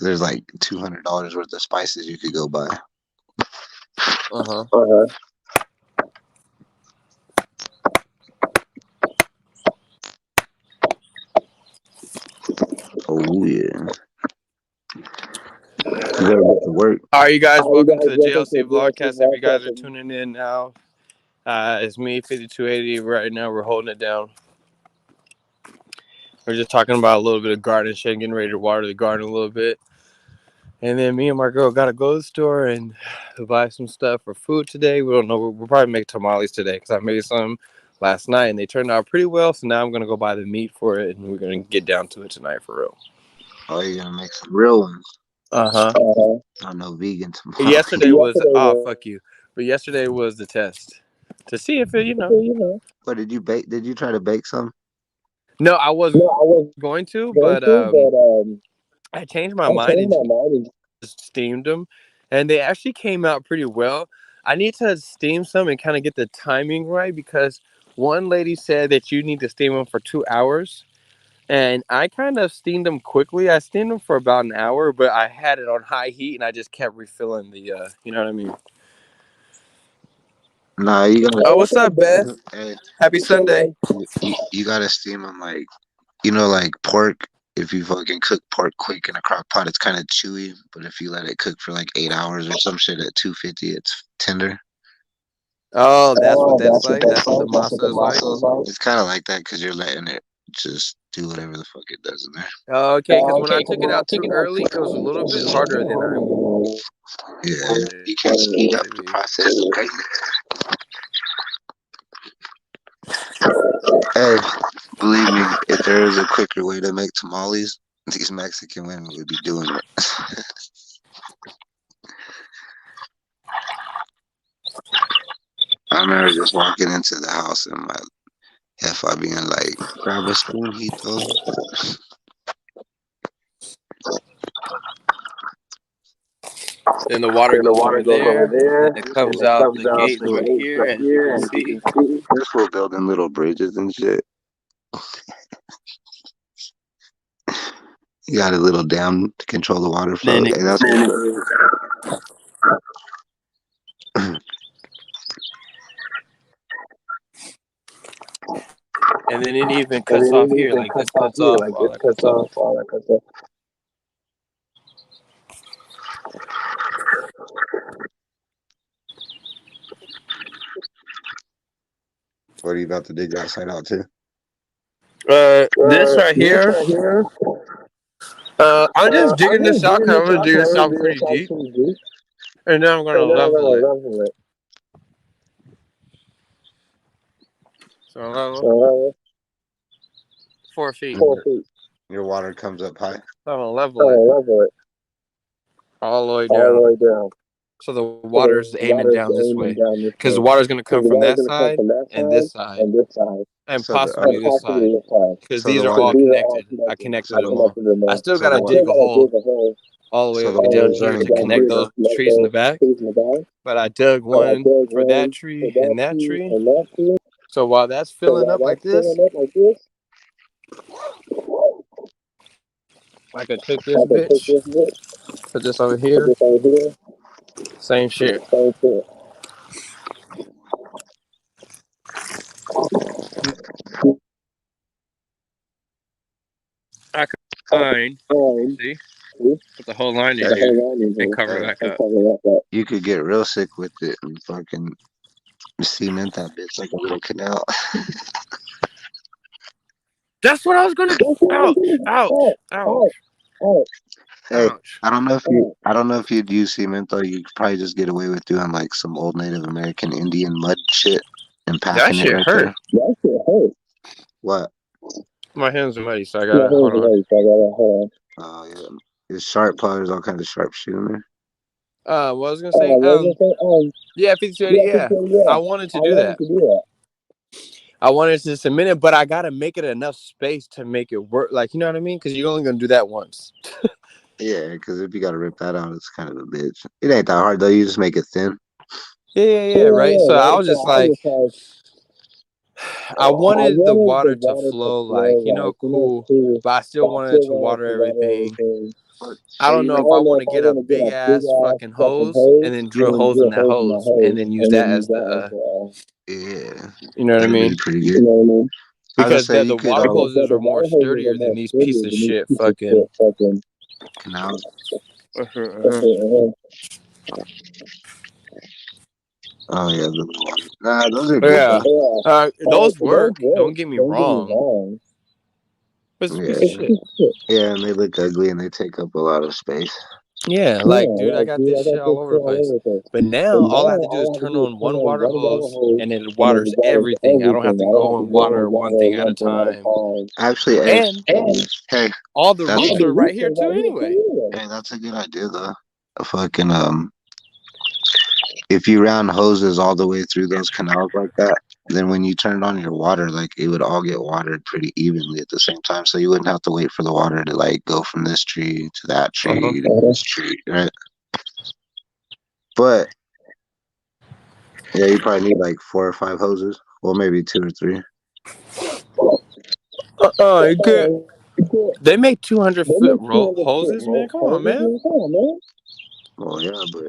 There's like $200 worth of spices you could go buy. Oh yeah. You gotta get to work. All right, you guys, welcome to the JLC Vlogcast. If you guys are tuning in now, it's me, 5280. Right now, we're holding it down. We're just talking about a little bit of garden shit, getting ready to water the garden a little bit. And then me and my girl got to go to the store and buy some stuff for food today. We don't know. We'll probably make tamales today because I made some last night and they turned out pretty well. So now I'm going to go buy the meat for it and we're going to get down to it tonight for real. Oh, you're gonna make some real ones. I know vegan tamales. Yesterday was, fuck you. But yesterday was the test to see if it, What did you bake? Did you try to bake some? No, I was going to, but I changed my mind and just steamed them, and they actually came out pretty well. I need to steam some and kind of get the timing right because one lady said that you need to steam them for 2 hours, and I kind of steamed them quickly. I steamed them for about an hour, but I had it on high heat, and I just kept refilling the, you know what I mean? Nah, you gotta. Oh, what's up, Beth? Hey, Happy Sunday. you gotta steam them like, you know, like pork. If you fucking cook pork quick in a crock pot, it's kind of chewy. But if you let it cook for like 8 hours or some shit at 250, it's tender. Oh, that's what that's like? That's what the masa is like? It's kind of like that because you're letting it just do whatever the fuck it does in there. Oh, okay, because when I took it out too early, it was a little bit harder than I Yeah, you can't speed up the process. Okay. Hey, believe me, if there is a quicker way to make tamales, these Mexican women would be doing it. I remember just walking into the house and my jefa being like, grab a spoon, Hito. Then the water goes over there, and it comes out the gate right here, as you can see. This fool building little bridges and shit. You got a little dam to control the water flow. Then and then it even cuts off here, like this cuts off, all that cuts off. What are you about to dig that side out too? This right here. I'm just digging this out because I'm gonna dig this out pretty deep, and then I'm gonna level it. So level 4 feet. Your water comes up high. So I'm gonna level it all the way down. So the water is aiming down this way because the water is gonna come from that side and this side. And So possibly this side, because these are all connected. I connected them all. I still gotta dig a hole all the way So the down water's here running to connect those trees in the back. But I dug one for that tree and that tree. So while that's filling up like this, I could take this bitch, put this over here, Same shit. I could find, see, put the whole line in here and cover it back up. You could get real sick with it and fucking cement that bitch like a little canal. That's what I was gonna do. Ouch. Hey, I don't know if you'd use cement though. You could probably just get away with doing like some old Native American Indian mud shit and That packing it shit right hurt. there. What? My hands are muddy, so I gotta hold on. Oh yeah, there's sharp powders, all kinds of sharp shit in there. What I was gonna say, yeah, 5280, yeah. I wanted to do that. I wanted to cement it, but I gotta make it enough space to make it work. Like, you know what I mean? Because you're only gonna do that once. Yeah, because if you gotta rip that out, it's kind of a bitch. It ain't that hard though. You just make it thin. Yeah, right. So I was just like, I wanted the water to flow like, cool, but I still wanted to water everything. I don't know if I want to get a big ass fucking hose and then drill holes in that hose and then use that as the Yeah, you know what I mean? Pretty good. Because the water hoses are more sturdier than these pieces of shit fucking canals. Oh yeah, those are good. Yeah, those work. Don't get me wrong. But it's a piece of shit. Yeah, and they look ugly and they take up a lot of space. Yeah, like, dude, I got this shit all over the place. But now all I have to do is turn on one water hose and it waters everything. I don't have to go and water one thing at a time. Actually, hey, all the roots are right here too anyway. Hey, that's a good idea though. A fucking if you round hoses all the way through those canals like that, then when you turn on your water, like it would all get watered pretty evenly at the same time. So you wouldn't have to wait for the water to like go from this tree to that tree to this tree, right? But yeah, you probably need like 4 or 5 hoses. Well, maybe 2 or 3. They make 200-foot hoses, man. Come on, man. Well, yeah, but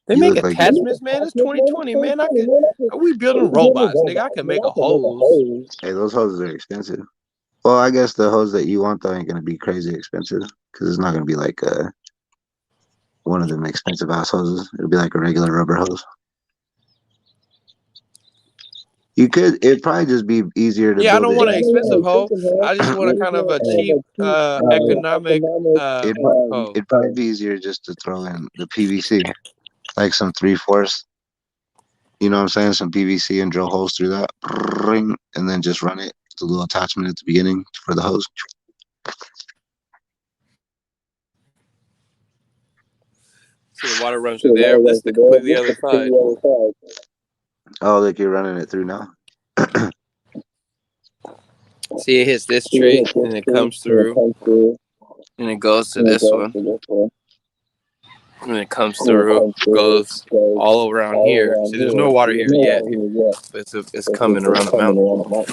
they make attachments, man. It's 2020, man. We building robots, nigga. I can make a hose. Hey, those hoses are expensive. Well, I guess the hose that you want though ain't gonna be crazy expensive because it's not gonna be like one of them expensive ass hoses. It'll be like a regular rubber hose. It'd probably just be easier to build. I don't want an expensive hose. I just want a kind of a cheap, economic hose. It'd probably be easier just to throw in the PVC, like some 3/4. You know what I'm saying? Some PVC and drill holes through that, and then just run it. The little attachment at the beginning for the hose. So the water runs through there. That's the completely other side. Oh, like you're running it through now? See, it hits this tree, and it comes through, and it goes to this one. And it comes through, goes all around here. See, there's no water here yet, but it's coming around the mountain.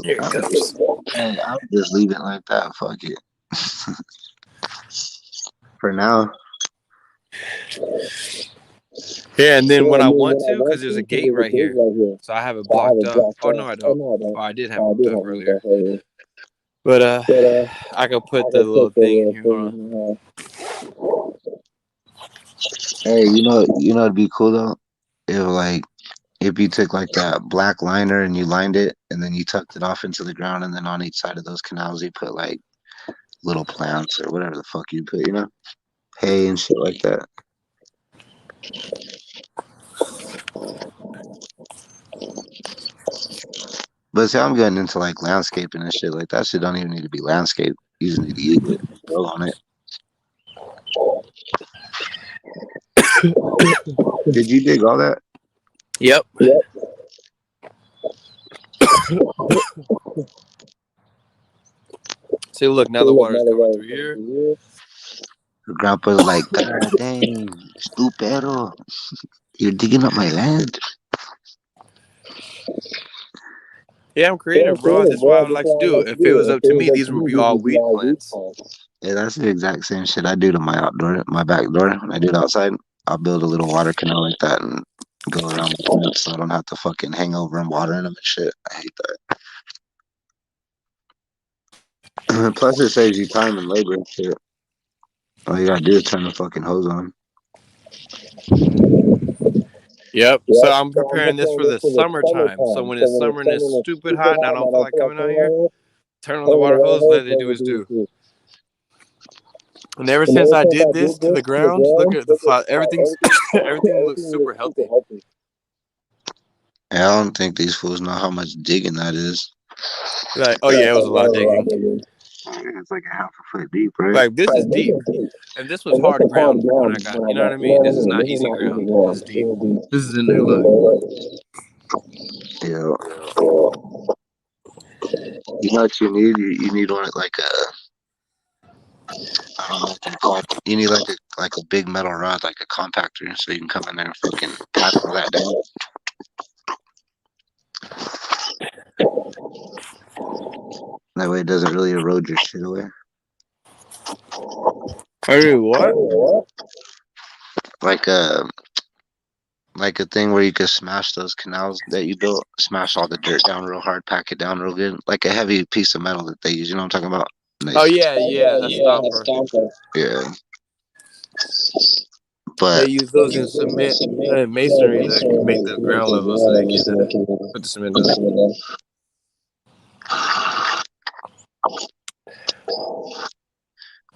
Here it comes. Hey, I would just leave it like that. Fuck it. For now. Yeah, and then when I want to, because there's a gate right here, so I have it blocked up. Oh no, I don't. Oh, I did have it up earlier, but I could put the little thing in here. Hold on. Hey, you know, it'd be cool though, if you took like that black liner and you lined it, and then you tucked it off into the ground, and then on each side of those canals you put like little plants or whatever the fuck you put, hay and shit like that. But see, I'm getting into like landscaping and shit like that. Shit don't even need to be landscape. You just need to eat it, grow on it. Did you dig all that? Yep. See, look, now the water's coming through here. Grandpa's like, God dang, stupero. You're digging up my land. Yeah, I'm creative, bro. This is what I would like to do. If it was up to me, these would be all weed plants. Yeah, that's the exact same shit I do to my back door when I do it outside. I'll build a little water canal like that and go around the plants so I don't have to fucking hang over and watering them and shit. I hate that. Plus, it saves you time and labor and shit. All you gotta do is turn the fucking hose on. Yep. So I'm preparing this for the summertime. So when it's summer and it's stupid hot and I don't feel like coming out here, turn on the water hose, let it do its do. And ever since I did this to the ground, look at the fly. Everything looks super healthy. Yeah, I don't think these fools know how much digging that is. Like, oh yeah, it was a lot of digging. It's like a half a foot deep, right? Like this is deep, and this was hard ground when I got. You know what I mean? This is not easy ground. This is deep. This is in there. Look. Yeah. You know what you need? You need one like a. I don't know what they're called. You need like a big metal rod, like a compactor, so you can come in there and fucking pat all that down. That way it doesn't really erode your shit away. I mean, what? Like a thing where you could smash those canals that you built, smash all the dirt down real hard, pack it down real good, like a heavy piece of metal that they use. You know what I'm talking about? Oh yeah, a stomper. Yeah. They But use those in cement and masonry to make the ground level so they can put the cement down.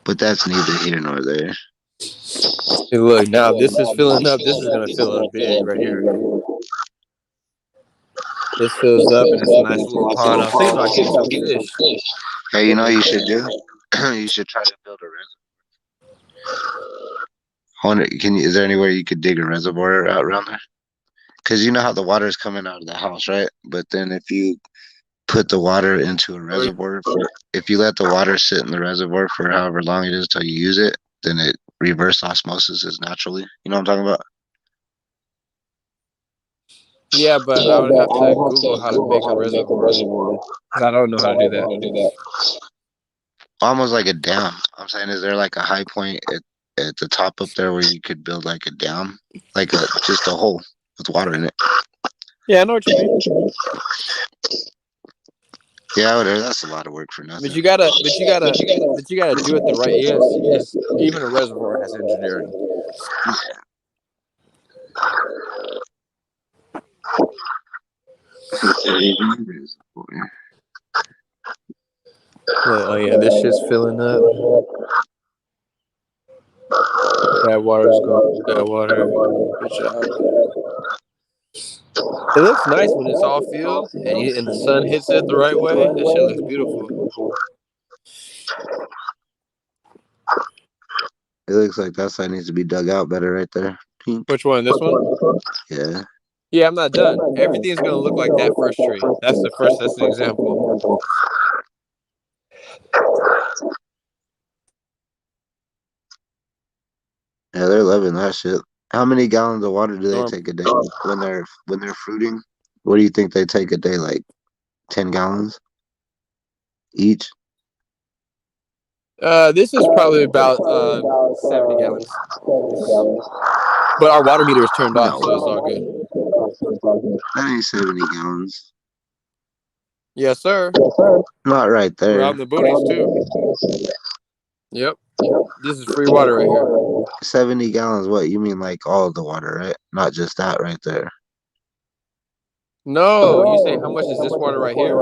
But that's neither here nor there. Hey, look, now this is filling up. This is gonna fill up big right here. This fills up and it's a nice little pond. I was thinking about getting some fish. Hey, you know what you should do? You should try to build a reservoir. Is there anywhere you could dig a reservoir out around there? Because you know how the water is coming out of the house, right? But then if you put the water into a reservoir, if you let the water sit in the reservoir for however long it is till you use it, then it reverse osmosis naturally. You know what I'm talking about? Yeah, but I would have to Google how to make a reservoir because I don't know how to do that. Almost like a dam. I'm saying, is there like a high point at the top up there where you could build like a dam, like just a hole with water in it? Yeah, I know what you mean. Yeah, whatever. That's a lot of work for nothing. But you gotta do it the right. Yes, even a reservoir has engineering. Oh yeah, this shit's filling up. That water's going. That water. Good job. It looks nice when it's all filled and the sun hits it the right way. That shit looks beautiful. It looks like that side needs to be dug out better right there. Which one? This one? Yeah. Yeah, I'm not done. Everything's gonna look like that first tree. That's the example. Yeah, they're loving that shit. How many gallons of water do they take a day when they're fruiting? What do you think they take a day? Like 10 gallons each? This is probably about 70 gallons. But our water meter is turned off, so it's all good. That ain't 70 gallons. Yes, sir. Not right there. Around the boonies too. Yep. This is free water right here. 70 gallons, what? You mean like all of the water, right? Not just that right there. No, you say how much is this water right here?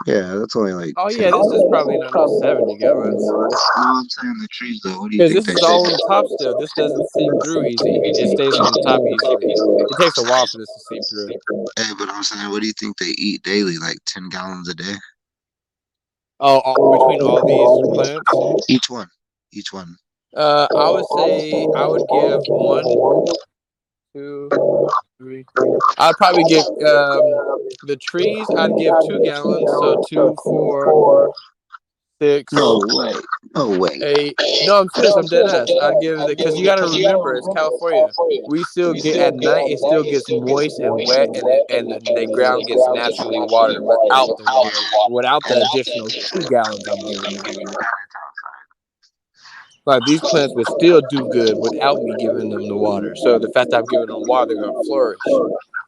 Yeah, that's only like. Oh yeah, this is probably not 70 gallons. No, I'm saying the trees though. What do you think? Because this is all on top still. This doesn't seep through easy. It stays on the top easily. It takes a while for this to seep through. Hey, but I'm saying, what do you think they eat daily? Like 10 gallons a day? Oh, between all these plants? Each one. I would say I would give 1, 2, 3. I'd probably give the trees. I'd give 2 gallons. So 2, 4, 6. No way. 8. No, I'm serious. I'm dead ass. I'd give it because you got to remember it's California. We still get at night. It still gets moist and wet, and the ground gets naturally watered without the additional 2 gallons I'm giving them. Like these plants would still do good without me giving them the water. So the fact that I'm giving them water, they're gonna flourish.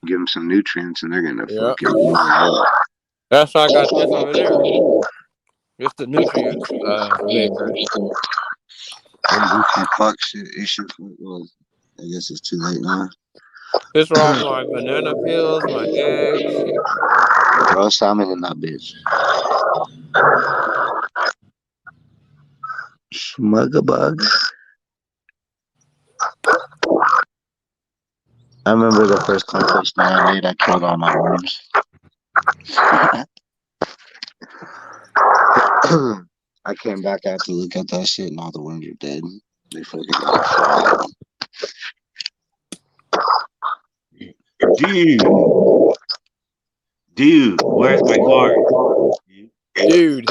Give them some nutrients, and they're gonna Yeah, fucking blow up. that's why I got this over there. It's the nutrient maker. Fuck shit. It should. Well, I guess it's too late now. This is all my banana peels, my eggs. Throw salmon in that bitch. Smugglebug. I remember the first compost that I made. I killed all my worms. I came back out to look at that shit, and all the worms are dead. They fucking got fried. Dude, where's my card? Dude.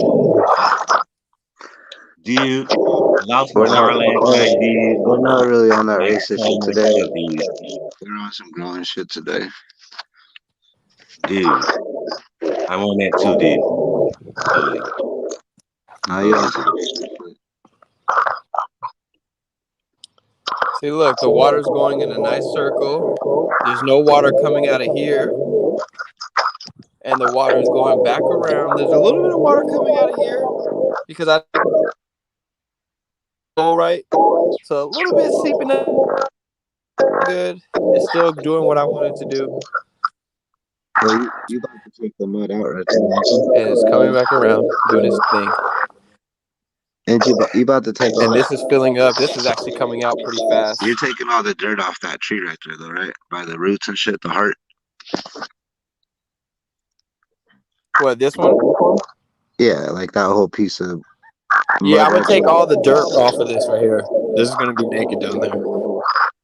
Lost my car last night, dude. We're not really on that racist so shit much today. stuff, dude. We're on some growing shit today. Dude, I'm on that too, dude. Totally. Now you See, look, the water's going in a nice circle. There's no water coming out of here. And the water is going back around. There's a little bit of water coming out of here because I all right. So a little bit seeping out. Good. It's still doing what I wanted to do. well, you about to take the mud out right now. And it's coming back around, doing its thing. And you about to take all And this is filling up. This is actually coming out pretty fast. You're taking all the dirt off that tree right there, though, right? By the roots and shit, the heart. What, this one? Yeah, like that whole piece of. Yeah, I'm gonna take all the dirt off of this right here. This is gonna be naked down there.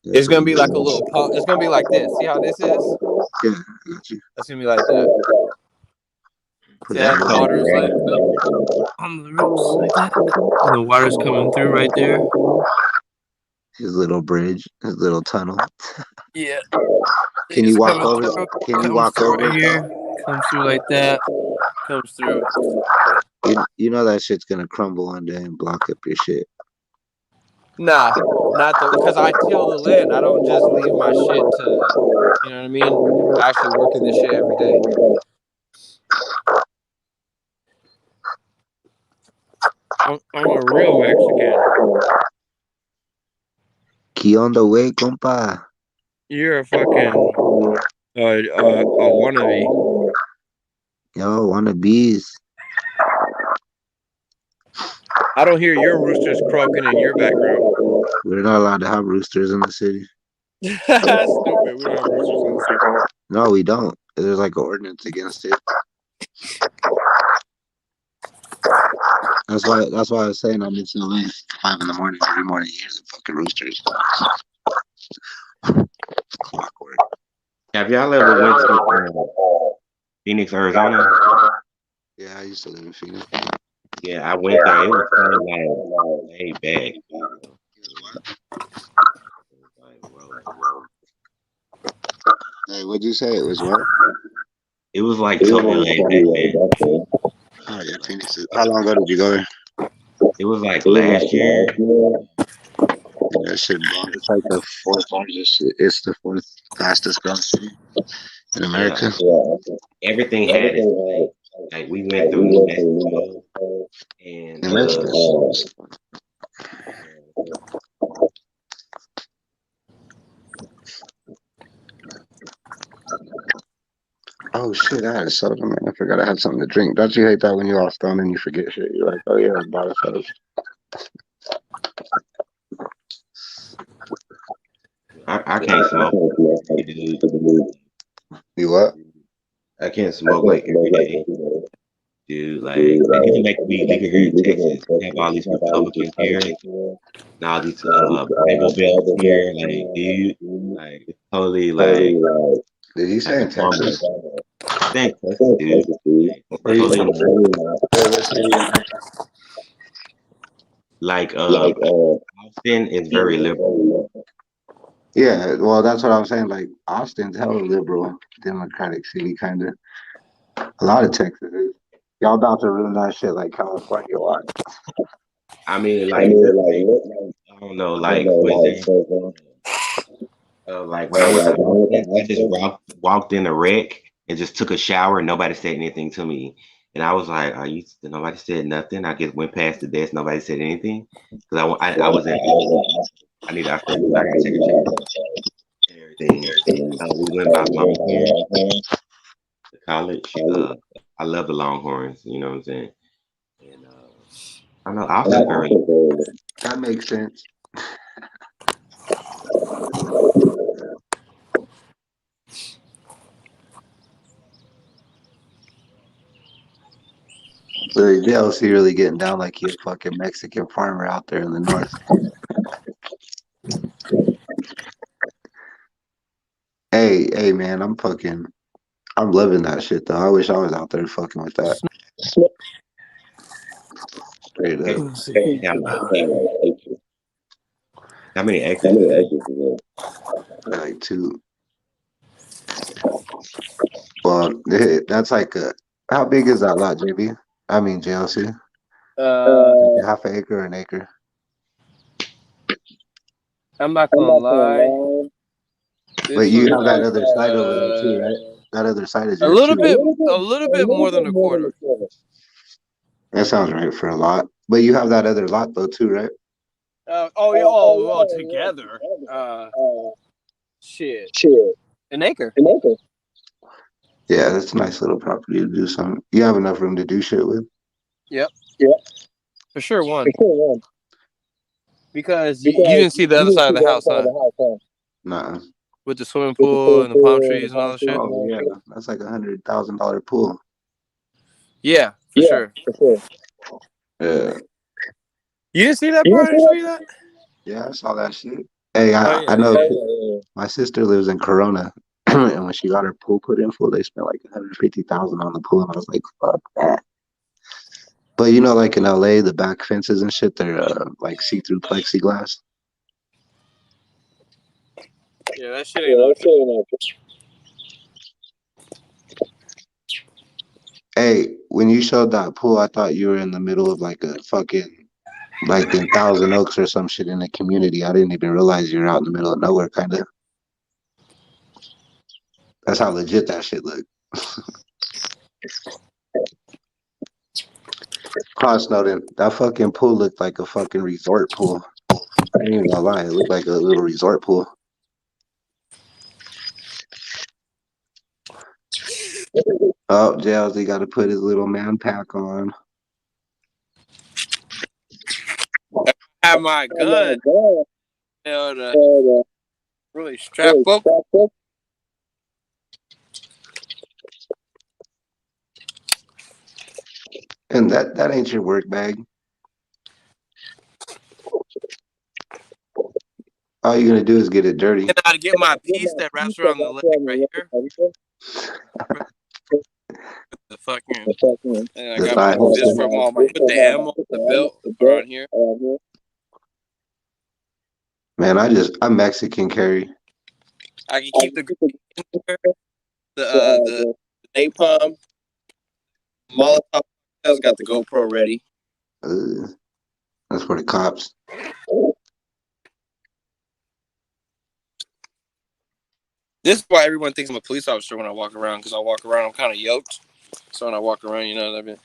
It's gonna be like a little pond. It's gonna be like this. See how this is? Yeah, I got you. That's gonna be like that. See how the water is like on the roots like that? And the water's coming through right there. His little bridge, his little tunnel. Yeah. Can you walk over? Can you walk over right here? Comes through like that. Comes through. You know that shit's gonna crumble one day and block up your shit. Nah, not because I till the land. I don't just leave my shit to, you know what I mean? I actually work in this shit every day. I'm a real Mexican. ¿Qué onda, wey, compa? You're a fucking a wannabe. Yo, wannabes. I don't hear your roosters croaking in your background. We're not allowed to have roosters in the city. That's stupid. We don't have roosters in the city. No, we don't. There's like an ordinance against it. That's why I was saying I'm in LA 5 in the morning every morning. You hear the fucking roosters. Clockwork. Have y'all ever went to Phoenix, Arizona? Yeah, I used to live in Phoenix. Yeah, I went there. It was kind of like laid back. Hey, what'd you say? It was what? It was like totally laid back, man. Oh yeah, Phoenix. How long ago did you go there? It was like last year. That shit bomb. It's like the fourth largest. It's the fourth fastest growing city in America. Everything had it. Like we went through New Mexico and New Mexico. Oh shit, I had a soda, man. I forgot I had something to drink. Don't you hate that when you're all stoned and you forget shit? You're like, oh yeah, I bought a soda. I can't smoke. You what? I can't smoke like every day. Dude, like they need to make weed legal here in Texas. We have all these Republicans here, and all these Bible bills here. Like, dude, like it's totally like. Did he say in Texas? Thank dude. Like Austin is very liberal. Yeah, well, that's what I'm saying. Like, Austin's hella liberal, democratic city, kind of. A lot of Texas is. Y'all about to ruin that shit like California. Why? I mean, like, I don't know, like, for example, like when I went to Austin, I just walked in a wreck and just took a shower and nobody said anything to me. And I was like, "Are you?" Nobody said nothing. I just went past the desk. Nobody said anything because I was in Austin. I said, I gotta take a shower and everything. We went by Longhorn to college. I love the Longhorns. You know what I'm saying? And I know Austin's very. That makes sense. The DLC really getting down like he a fucking Mexican farmer out there in the north. Hey, man, I'm loving that shit though. I wish I was out there fucking with that. Straight up. Let's see. How many acres is that? Like two. Well, that's like how big is that lot, JB? I mean JLC. Like half an acre or an acre. I'm not gonna lie. But you have that other side over there too, right? That other side is a yours little too. bit more than a quarter. That sounds right for a lot. But you have that other lot though too, right? Well, together. Shit. An acre. Yeah, that's a nice little property to do something. You have enough room to do shit with. Yep. For sure, one. Because you didn't see the other side of the house, huh? Nah. With the swimming pool and the palm trees and all that shit. Oh yeah, that's like $100,000 pool. Yeah, for sure. Yeah. You didn't see that part? I didn't show you that? Yeah, I saw that shit. Hey, Oh, yeah, I know yeah. my sister lives in Corona, and when she got her pool put in full, they spent like $150,000 on the pool, and I was like, fuck that. But you know, like in LA, the back fences and shit, they're like see-through plexiglass. Yeah, that shit ain't no. Hey, when you showed that pool, I thought you were in the middle of like a fucking like in Thousand Oaks or some shit in a community. I didn't even realize you were out in the middle of nowhere, kind of. That's how legit that shit looked. Cross Snowden, that fucking pool looked like a fucking resort pool. I ain't even gonna lie, it looked like a little resort pool. Oh, JLZ got to put his little man pack on. I have my gun. Really strap up. And that ain't your work bag. All you're gonna do is get it dirty. And I get my piece that wraps around the leg right here. The fucking. And I got this from all my. Put the ammo, the belt around here. Man, I'm Mexican carry. I can keep the napalm. Molotov has got the GoPro ready. That's for the cops. This is why everyone thinks I'm a police officer when I walk around, because I walk around, I'm kind of yoked. So when I walk around, you know what I mean?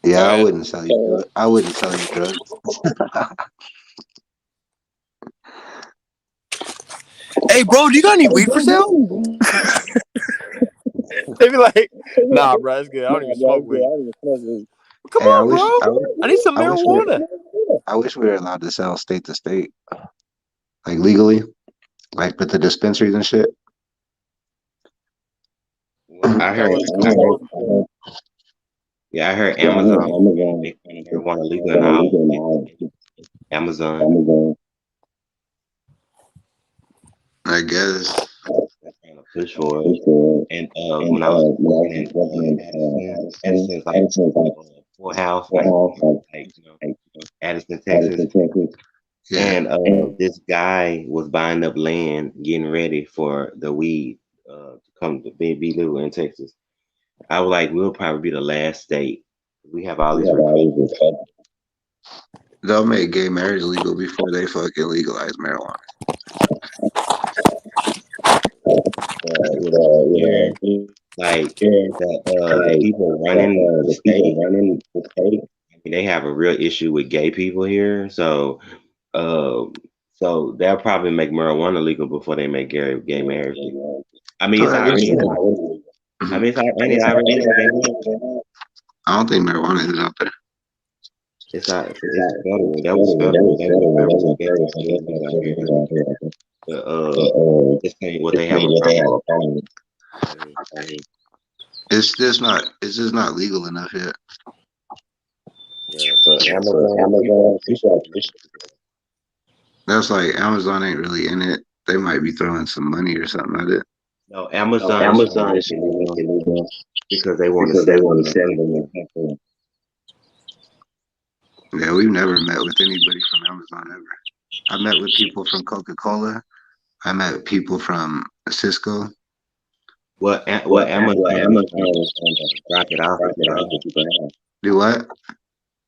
Yeah, I wouldn't sell you. I wouldn't sell you drugs. Hey, bro, do you got any weed for sale? They be like, nah, bro, it's good. I don't even smoke weed. Come on, bro. I need some marijuana. I wish we were allowed to sell state to state, like legally, like with the dispensaries and shit. Well, I heard Amazon. They want to legalize Amazon. I guess. That's trying to push for it. And when I was working in Addison, like Full House, Addison, Texas. Yeah. And this guy was buying up land, getting ready for the weed to come to be legal in Texas. I was like, we'll probably be the last state. We have all these. They'll make gay marriage legal before they fucking legalize marijuana. Here, like the people running the state, I mean, they have a real issue with gay people here. So they'll probably make marijuana legal before they make gay marriage legal. I mean, it's already. I mean, it's already legal. Gay marriage. I don't think marijuana is out there. It's federal. That was federal. That was federal out here. But just saying what they have a problem with. It's just not legal enough yet. Yeah, but Amazon, That's like Amazon ain't really in it. They might be throwing some money or something at it. no, Amazon is illegal because they want to sell them. Yeah, we've never met with anybody from Amazon ever. I met with people from Coca-Cola. I met people from Cisco. What Amazon drop it off. Do what?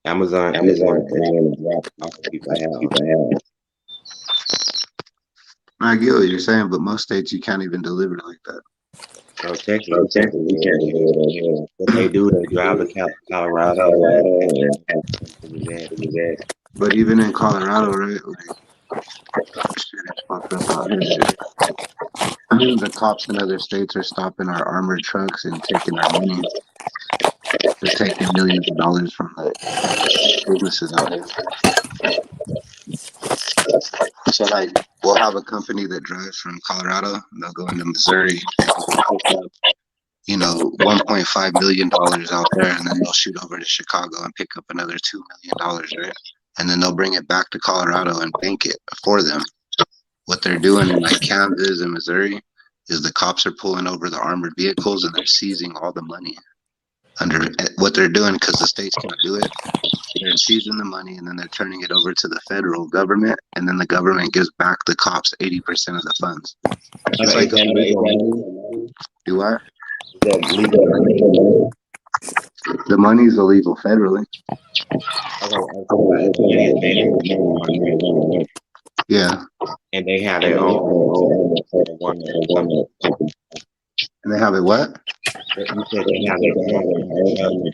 Amazon is going to drop off people. I get what you're saying, but most states you can't even deliver like that. So Texas, we can't do it. What they do, they drive to Colorado. But even in Colorado, right? Like, shit is fucked up out here. The cops in other states are stopping our armored trucks and taking our money. They're taking millions of dollars from the businesses out here. So, like, we'll have a company that drives from Colorado, and they'll go into Missouri, and they'll pick up, $1.5 million out there, and then they'll shoot over to Chicago and pick up another $2 million, right? And then they'll bring it back to Colorado and bank it for them. What they're doing in like Kansas and Missouri is the cops are pulling over the armored vehicles and they're seizing all the money. Under what they're doing, because the states can't do it, they're seizing the money and then they're turning it over to the federal government, and then the government gives back the cops 80% of the funds. It's like do what? The money's illegal federally. Yeah. And they have their own. And they have it what? You said they have their own.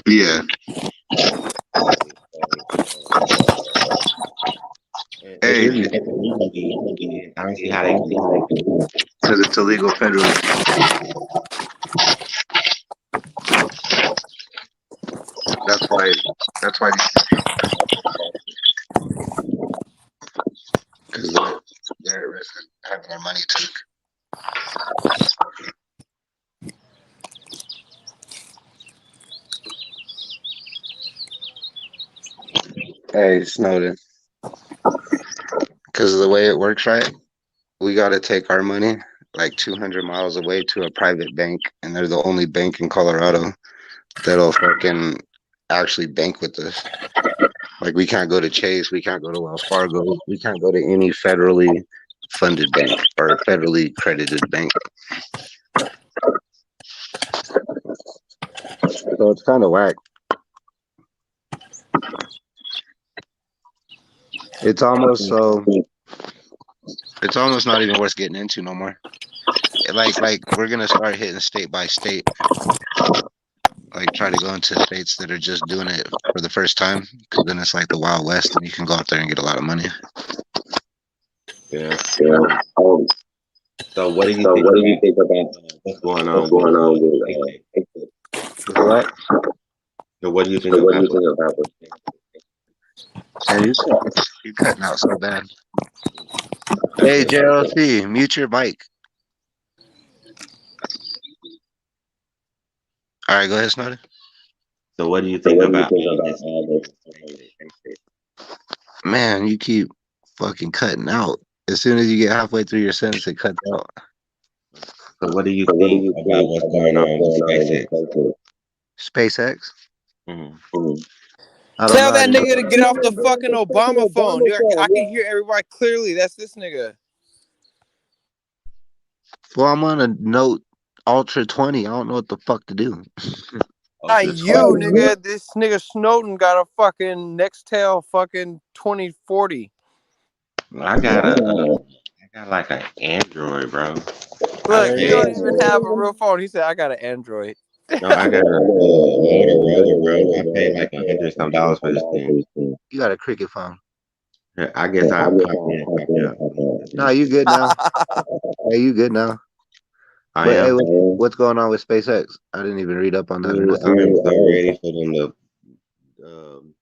Yeah. Hey, I don't see how they can do it. because it's illegal federally. That's why because they're at risk of having their money took. Hey, Snowden. Because of the way it works, right? We got to take our money like 200 miles away to a private bank, and they're the only bank in Colorado that'll fucking actually bank with us. Like, we can't go to Chase, we can't go to Wells Fargo, we can't go to any federally funded bank or federally credited bank. So it's kind of whack. It's almost not even worth getting into no more. Like we're gonna start hitting state by state. Like, try to go into states that are just doing it for the first time, because then it's like the Wild West, and you can go out there and get a lot of money. Yeah. So what do you think about what's going on with What? So what do you think about it? Hey, you're cutting out so bad. Hey, JLC, mute your mic. All right, go ahead, Snowden. So what do you think about Man, you keep fucking cutting out. As soon as you get halfway through your sentence, it cuts out. So what do you think about what's going on with SpaceX? Mm-hmm. Tell that nigga to get off the fucking Obama phone. I can hear everybody clearly. That's this nigga. Well, I'm on a Note Ultra 20. I don't know what the fuck to do. Not to the you, 12. nigga. This nigga Snowden got a fucking Nextel fucking 2040. I got like an Android, bro. I Look, he paid. don't even have a real phone. He said, "I got an Android." No, I got a Motorola, bro. I paid like $100 for this thing. You got a cricket phone. Yeah, I guess I cocked in, cocked out. No, you good now. Hey, you good now. I But hey, am. what's going on with SpaceX? I didn't even read up on that or Dude, nothing. I'm so ready for them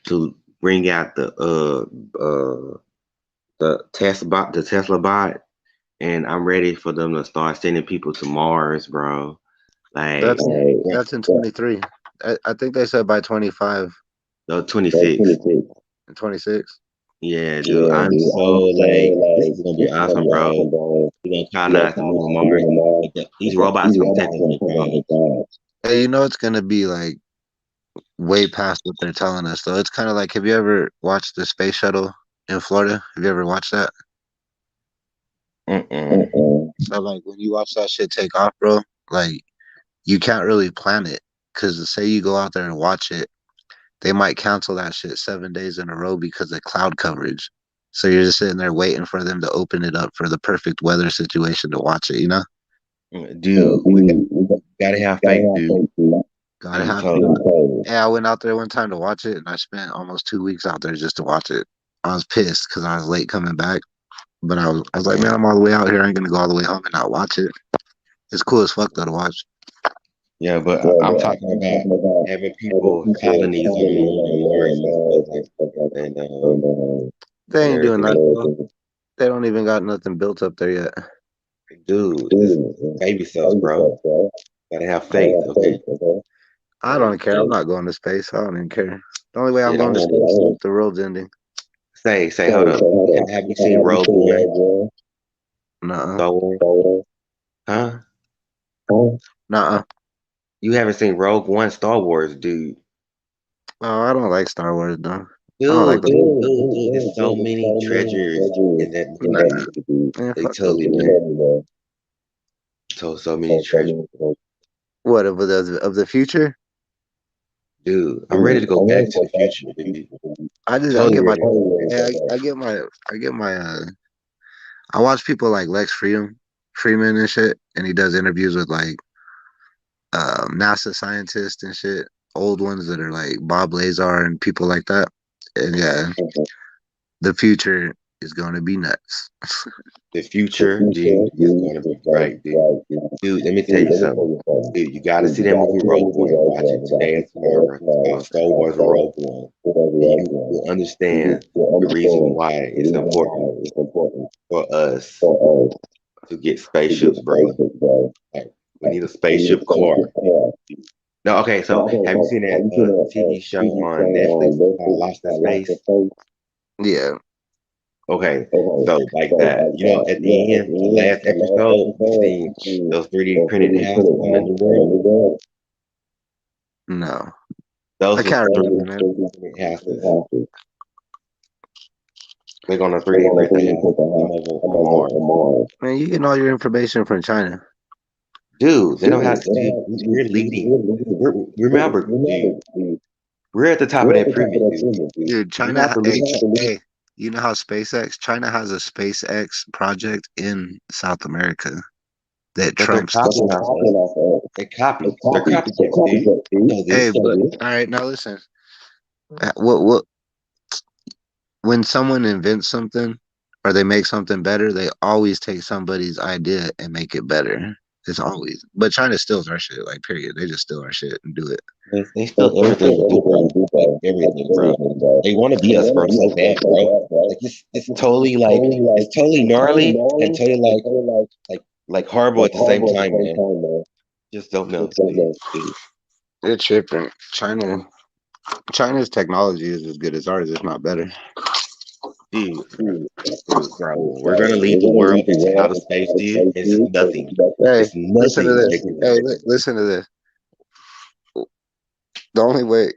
to bring out the Tesla bot, and I'm ready for them to start sending people to Mars, bro. Like That's in 23. I think they said by 25 the 26. and 26. Yeah, dude, I'm so like, this is gonna be awesome, bro. We're gonna colonize the moon and Mars. These robots are gonna take over the jobs. Hey, you know it's gonna be like way past what they're telling us though. It's kind of like, have you ever watched the space shuttle in Florida? Have you ever watched that? So like when you watch that shit take off, bro, like you can't really plan it because say you go out there and watch it, they might cancel that shit 7 days in a row because of cloud coverage. So you're just sitting there waiting for them to open it up for the perfect weather situation to watch it, you know? Dude, we gotta have faith, dude. Gotta I'm have telling faith. you. Yeah, I went out there one time to watch it and I spent almost 2 weeks out there just to watch it. I was pissed because I was late coming back. But I was like, man, I'm all the way out here. I ain't gonna go all the way home and not watch it. It's cool as fuck though to watch. Yeah, but I'm talking about having people colonies on the moon and Mars They ain't doing that. everything. Though. They don't even got nothing built up there yet. Dude, this is baby steps, bro. Gotta have faith, okay? I don't care. I'm not going to space. I don't even care. The only way I'm Yeah, going to space is if the world's ending. say, hold up. Have you seen Rogue One? Nuh-uh. Star Wars? Huh? Nuh-uh. You haven't seen Rogue One Star Wars, dude. Oh, I don't like Star Wars, though. I don't like Dude, there's so many treasures in that movie. Man, They fuck told those. me so many treasures. What of the future? Dude, I'm ready to go back to the future, dude. I Totally get my ready. hey, I get my I watch people like Freeman and shit, and he does interviews with like NASA scientists and shit, old ones that are like Bob Lazar and people like that. And yeah, the future is going to be nuts. The future, dude, is going to be bright, dude. Dude, let me tell you something. Dude, you got to see that movie Rogue One. Watch it today and tomorrow. It's called Star Wars Rogue One. And you will understand the reason why it's important for us to get spaceships, bro. Like, we need a spaceship car. No, okay, so have you seen that TV show on Netflix called Lost in Space? Yeah. Okay, so like that, at the end, the last episode, you see those 3D printed houses on the new world. No. Those I was can't 3D remember, man. printed houses. They're gonna 3D print the house on Mars. Man, you getting all your information from China. Dude, they don't have to do. We're leading. Remember, dude, we're at the top of that pyramid, dude. Dude, We're China, not the lead. hey, you know how China has a SpaceX project in South America that But they're trumps. copying us. They copy. They're copycats, dude. So Hey, this, but all right, now listen. What when someone invents something or they make something better, they always take somebody's idea and make it better. It's always. But China steals our shit, like period. They just steal our shit and do it. they steal everything we do, bro. Like everything, bro. They want to be us, bro, so bad, bro. Like it's totally it's totally gnarly and totally like horrible at the same time, man. Just don't know. Dude. They're tripping. China's technology is as good as ours, if not better. Dude, bro, we're gonna lead the world into outer space, dude. It's just nothing. Hey, It's nothing. listen to this. The only way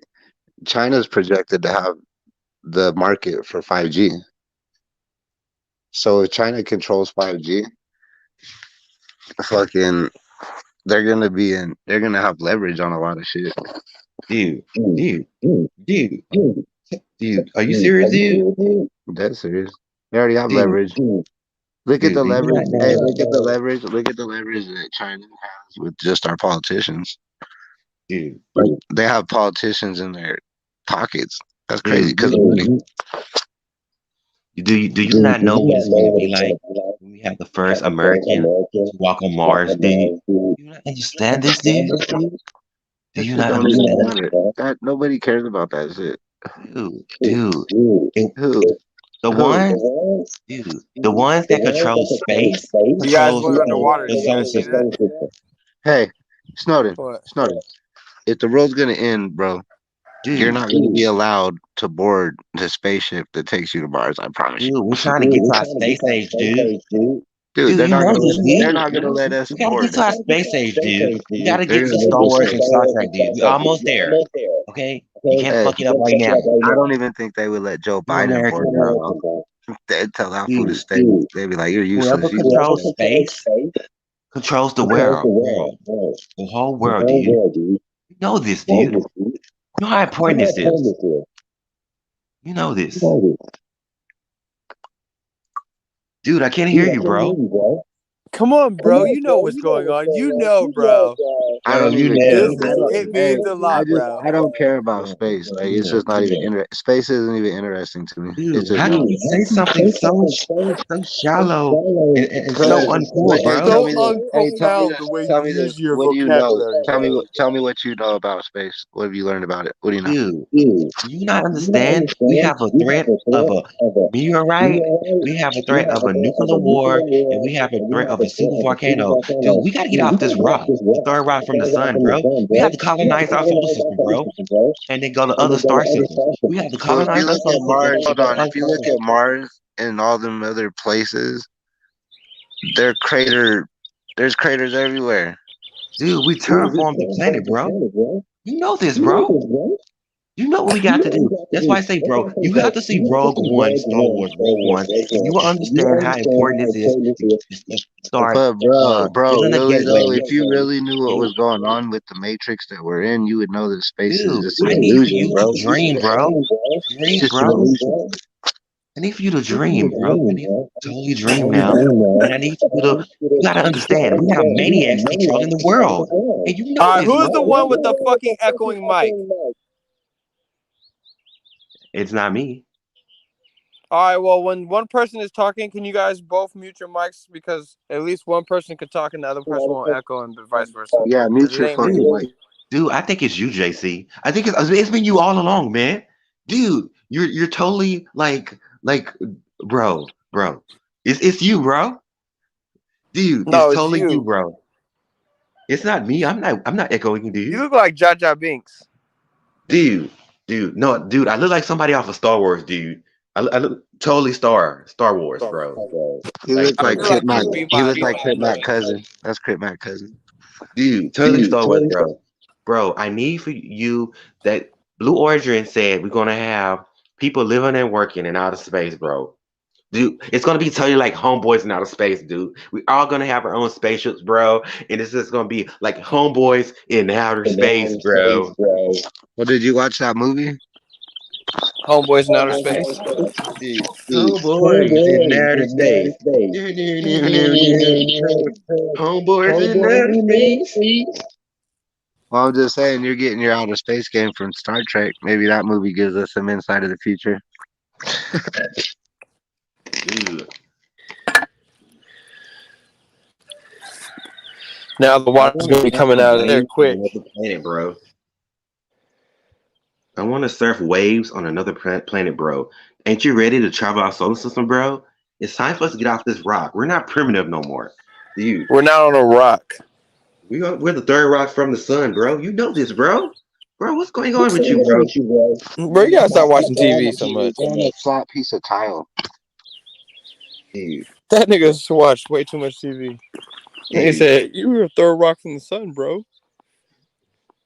China's projected to have the market for 5G. So if China controls 5G, fucking they're gonna have leverage on a lot of shit. Dude, are you serious, dude? That's serious. They already have Dude, leverage. Look at dude, the do you not leverage. Hey, know, look at the leverage. Look at the leverage that China has with just our politicians. dude, Like, they have politicians in their pockets. That's crazy dude, because of money. do you not know what it's going to be like when we have the first American to walk on Mars, dude? Do you not understand this, dude? Do That you shit not don't even understand? matter. That nobody cares about that shit. Dude, Who? the Who? ones, dude, the ones that control space You guys controls went underwater. the Did you solar guys see system. that? Hey, Snowden. What? Snowden. If the world's gonna end, bro, you're Dude, not gonna be allowed to board the spaceship that takes you to Mars. I promise you. we're trying to get to our space age, dude. Dude, Dude, they're you not know gonna. this, dude. They're not gonna let us We gotta get board. to our space age, dude. We gotta They're get to gonna Star make us Wars and say, Star Trek, dude. We almost there. Okay? You can't "Hey, fuck it up right now. I don't even think they would let Joe You're Biden board American, that, bro. bro. They'd tell that fool to Dude, stay. They'd be like, "You're whoever useless. You just controls stay." space controls the world. The whole world, dude. You know this, dude. You know how important this is. You know this. Dude, I can't hear you, bro. Come on, bro. You know what's going on. You know, bro. I Bro, don't you even know. care. It Hey, means a lot, bro. I don't care about space. Like, it's just not even space isn't even interesting to me. It's Dude, just how not. can you say something so shallow and so Cause, uncool, hey, bro? tell So me this. Hey, tell me unprofound the this. way Tell you me this. use your What do you know? vocabulary, bro. Tell me what you know about space. What have you learned about it? What do you know? Dude, do you not understand? We have a threat of a meteorite, we have a threat of a nuclear war, and we have a threat of a super volcano. Dude, we gotta get off this rock, the third rock from the sun, bro. We have to colonize our solar system, bro, and then go to other star systems. We have to So if you colonize our look at solar system Mars, and hold go to on. other If you star look at systems. Mars and all them other places, they're crater. There's craters everywhere. Dude, we terraformed the planet, bro. You know this, bro. You know what we got to do. That's why I say, bro, you have to see Rogue One, Star Wars Rogue One, and you will understand how important this is to start But bro, building a really though, gateway. if you really knew what Dude, was going on with the matrix that we're in, you would know that space is dude, just an I need for illusion, you to bro. dream, bro. It's Dream, just an bro. illusion. I need for you to dream, bro. I need for you to totally dream now. And I need for you to, you gotta understand, we have maniacs controlling the world. And you All know right, this, who's bro. the one with the fucking echoing mic? It's not me. All right, well, when one person is talking, can you guys both mute your mics because at least one person could talk and the other person won't echo, and vice versa. Yeah, Because mute it your ain't me. fucking mic. Dude, I think it's you, JC. I think it's been you all along, man. Dude, you're totally like bro. It's you, bro. Dude, it's No, it's totally you, you. bro. It's not me. I'm not echoing, You dude. look like Jar Jar Binks. Dude, no, dude. I look like somebody off of Star Wars, dude. I look totally Star Wars, bro. He Like looked I like feel totally, Crip like you Mac. could be He my looked like Crip Mac cousin. cousin. That's Crip Mac cousin. dude, totally Star Wars, bro. Bro, I need for you that Blue Origin said we're gonna have people living and working in outer space, bro. Dude, it's gonna be totally like homeboys in outer space, dude. We all gonna have our own spaceships, bro. And it's just gonna be like homeboys in outer space, bro. Well, did you watch that movie? Homeboys in outer space. Dude, homeboys in outer space. Homeboys in outer space. Well, I'm just saying, you're getting your outer space game from Star Trek. Maybe that movie gives us some insight of the future. Dude, Now the I water's want to gonna be surf coming some out of there waves on quick. another planet, bro. I want to surf waves on another planet, bro. Ain't you ready to travel our solar system, bro? It's time for us to get off this rock. We're not primitive no more. Dude, We're not on a rock. we're the third rock from the sun, bro. You know this, bro. Bro, what's going on with you, bro? Bro, you gotta stop watching TV so much. We're on a flat piece of tile. Dude, That nigga's watched way too much TV. And he dude, said, "You were a third rock from the sun, bro."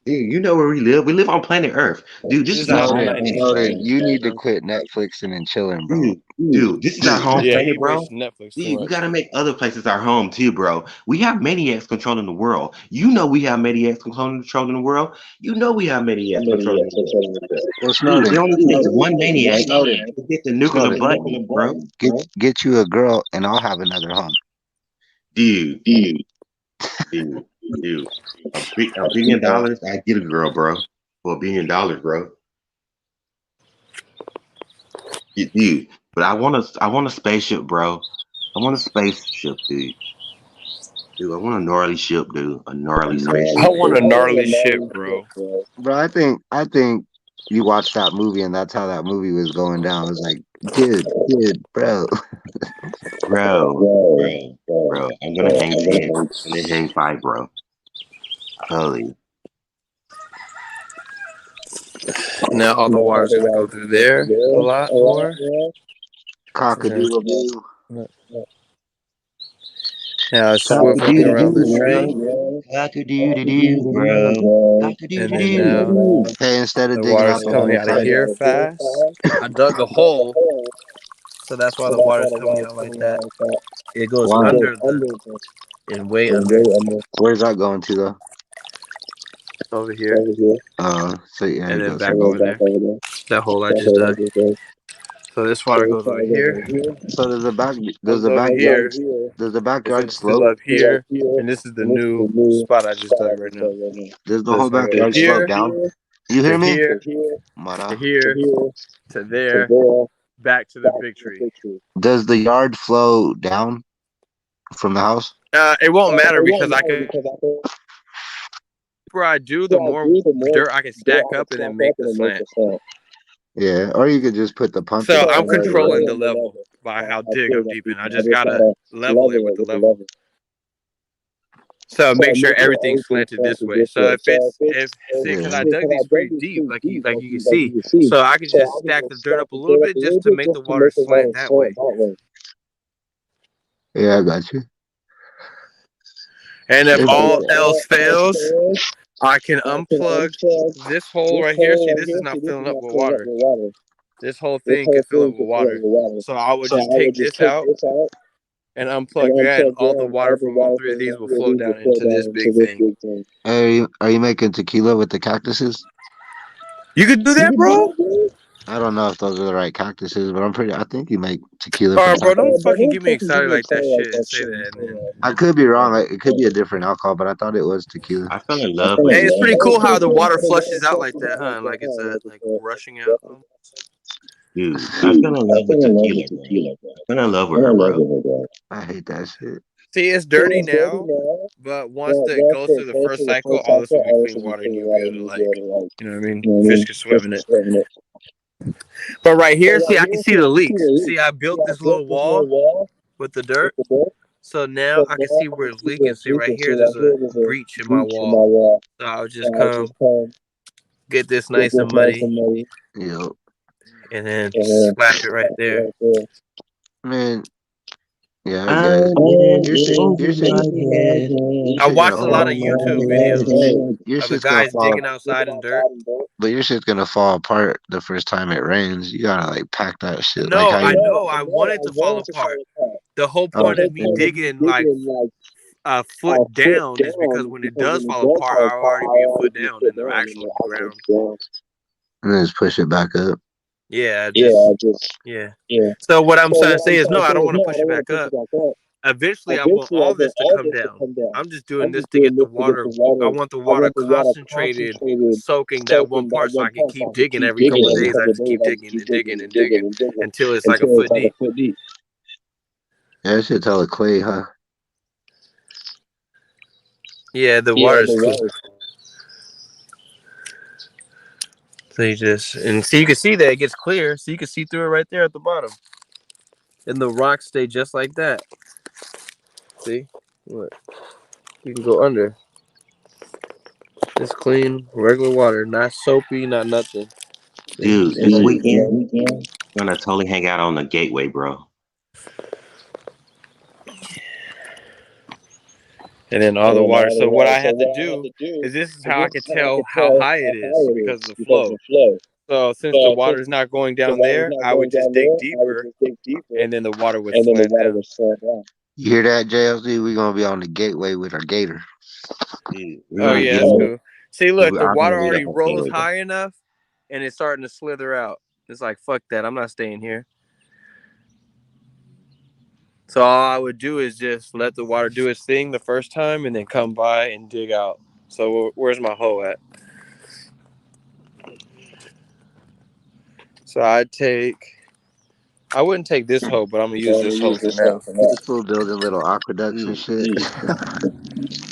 Dude, you know where we live? We live on planet Earth. Dude, this is our home Snowden, planet. Snowden, you need to quit Netflixing and chilling, bro. Dude, this is our home Yeah, he planet, bro. wastes Netflix too Dude, we much. gotta make other places our home too, bro. We have maniacs controlling the world. You know we have maniacs controlling the world. You know we have maniacs controlling the world. Well, Dude, Snowden, it only takes one maniac Snowden, to hit the nuclear Snowden, button, bro. get you a girl, and I'll have another home. Dude, dude, dude. $1 billion, I get a girl, bro. For $1 billion, bro. Dude, but I want a spaceship, bro. I want a spaceship, dude. Dude, I want a gnarly ship, dude. A gnarly spaceship. I want a gnarly ship, bro. Bro, I think you watched that movie, and that's how that movie was going down. It was like, dude, bro. Bro. I'm gonna hang 10 and then hang 5, bro. Holy. Now all the water's gonna go through there a lot more. Cock-a-doodle-doo. Now it's swiveling around the tree, Cock-a-doo-doo-doo, bro. and then now Hey, instead of the digging water's out the coming whole out of pipe, here fast. I dug a hole, so that's why the water's coming out like that. It goes why? under and way under Where's that going to though? over here, So yeah, and it then goes back somewhere. over there. That hole I just dug. So this water goes over here, So does the goes over here. does the It's backyard gonna fill slope? up here, and this is the new spot I just dug right now. Does the So whole it's gonna go backyard slope here down? You hear to me? here Mara. to here to there, back to the big tree. Does the yard flow down from the house? It won't matter because I can. The deeper I do, the more dirt I can stack up and then make the slant. Yeah, or you could just put the pump So in. I'm controlling the level by how I'm deep in. I just gotta level it with the level. So make sure everything's slanted this way. So if see, because I dug these pretty deep, like you can see, so I can just stack the dirt up a little bit just to make the water slant that way. Yeah, I got you. And if It's- all else fails, I can unplug this hole right here. See, this is not filling up with water. This whole thing can fill up with water. So I would just take this out and unplug that, and all the water from all three of these will flow down into this big thing. Are you making tequila with the cactuses? You could do that, bro? I don't know if those are the right cactuses, but I think you make tequila All from right, bro, don't cactus. fucking get me excited like that shit and say that. And then... I could be wrong. It could be a different alcohol, but I thought it was tequila. I fell in love with Hey, it's pretty tequila. cool how the water flushes out like that, huh? Like it's like rushing out. Dude, I fell in love with tequila, bro. I fell in love with her, bro. I hate that shit. See, it's dirty now, but once it goes through the first cycle, all this will be clean water, and you'll be able to like, you know what I mean? Fish can swim in it. But right here, see, I can see the leaks. See, I built this little wall with the dirt. So now I can see where it's leaking. See, right here, there's a breach in my wall. So I'll just come get this nice and muddy. Yep. And then slap it right there. Man, yeah, I guess. I watched a lot of YouTube videos Your of the shit's gonna guys fall, digging outside in dirt. but your shit's gonna fall apart the first time it rains. You gotta like pack that shit. No, like how I you, know. I want it to fall apart. The whole point of me digging like a foot down is because when it does fall apart, I'll already be a foot down in the actual ground. and then just push it back up. Yeah. So what I'm trying to say is, no, I don't want to push it back up. Eventually, I want all this to come down. I'm just doing this to get the water. I want the water concentrated, soaking that one part, so I can keep digging every couple of days. I just keep digging and digging and digging until it's like a foot deep. Yeah, that shit's hella clay, huh? Yeah, the water's cool. So you just, and so you can see that it gets clear. So you can see through it right there at the bottom. And the rocks stay just like that. See? What? You can go under. It's clean, regular water. Not soapy, not nothing. Dude, this weekend, I'm gonna totally hang out on the gateway, bro. and then all the water. So what I have to do is this is how I can tell how high it is because of the flow. So since the water is not going down there, I would just dig deeper, and then the water would slant down. You hear that, JLC? We gonna be on the gateway with our gator. Dude, we're Oh gonna yeah, get that's on. cool. See, look, the I'm gonna water meet up already on rose Gateway. high enough, and it's starting to slither out. It's like fuck that, I'm not staying here. So all I would do is just let the water do its thing the first time, and then come by and dig out. So where's my hoe at? So I wouldn't take this hoe, but I'm gonna use this hoe for now. People building little aqueducts and shit.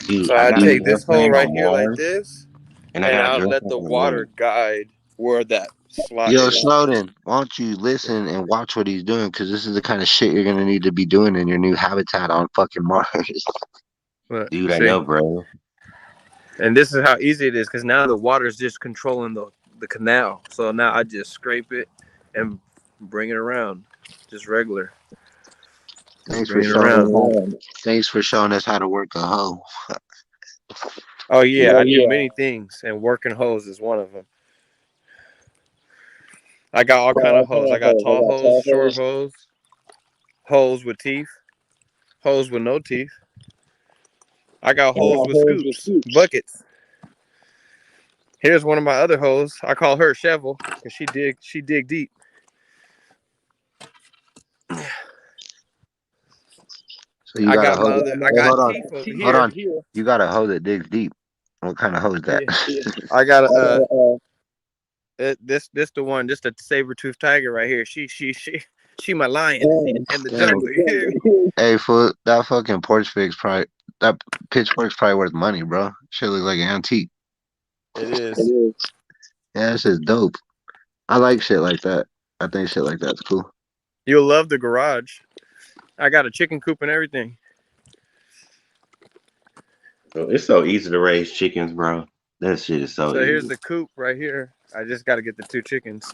Dude, So I I'd got take an this hoe airplane right on here like Mars, this, and I and got a I'll let girlfriend the on the water moon. guide where that slot Yo, is. Snowden, why don't you listen and watch what he's doing? Because this is the kind of shit you're gonna need to be doing in your new habitat on fucking Mars. Look, Dude, I see? know, bro. And this is how easy it is because now the water is just controlling the canal. So now I just scrape it and bring it around, just regular. Thanks for Bring it showing us around. Thanks for showing us how to work a hoe. Oh yeah, I do many things, and working hose is one of them. I got all kind of hose. I got tall hose, short hose, hose with teeth, hose with no teeth. I got hose with scoops, buckets. Here's one of my other hoes. I call her Shovel because she dig deep. So you I got a got my hoe. other. I Hey, got hold on. teeth over Hold here. on. You got a hoe that digs deep. What kind of hoe is that? Yeah. I got a. This the one. This the saber tooth tiger right here. She my lion in the Damn. jungle. You hear me? Hey, fool, that fucking porch fix probably that pitchfork's probably worth money, bro. Shit looks like an antique. It is. Yeah, that shit's dope. I like shit like that. I think shit like that's cool. You'll love the garage. I got a chicken coop and everything. So it's so easy to raise chickens, bro. That shit is so So here's easy. the coop right here. I just got to get the 2 chickens.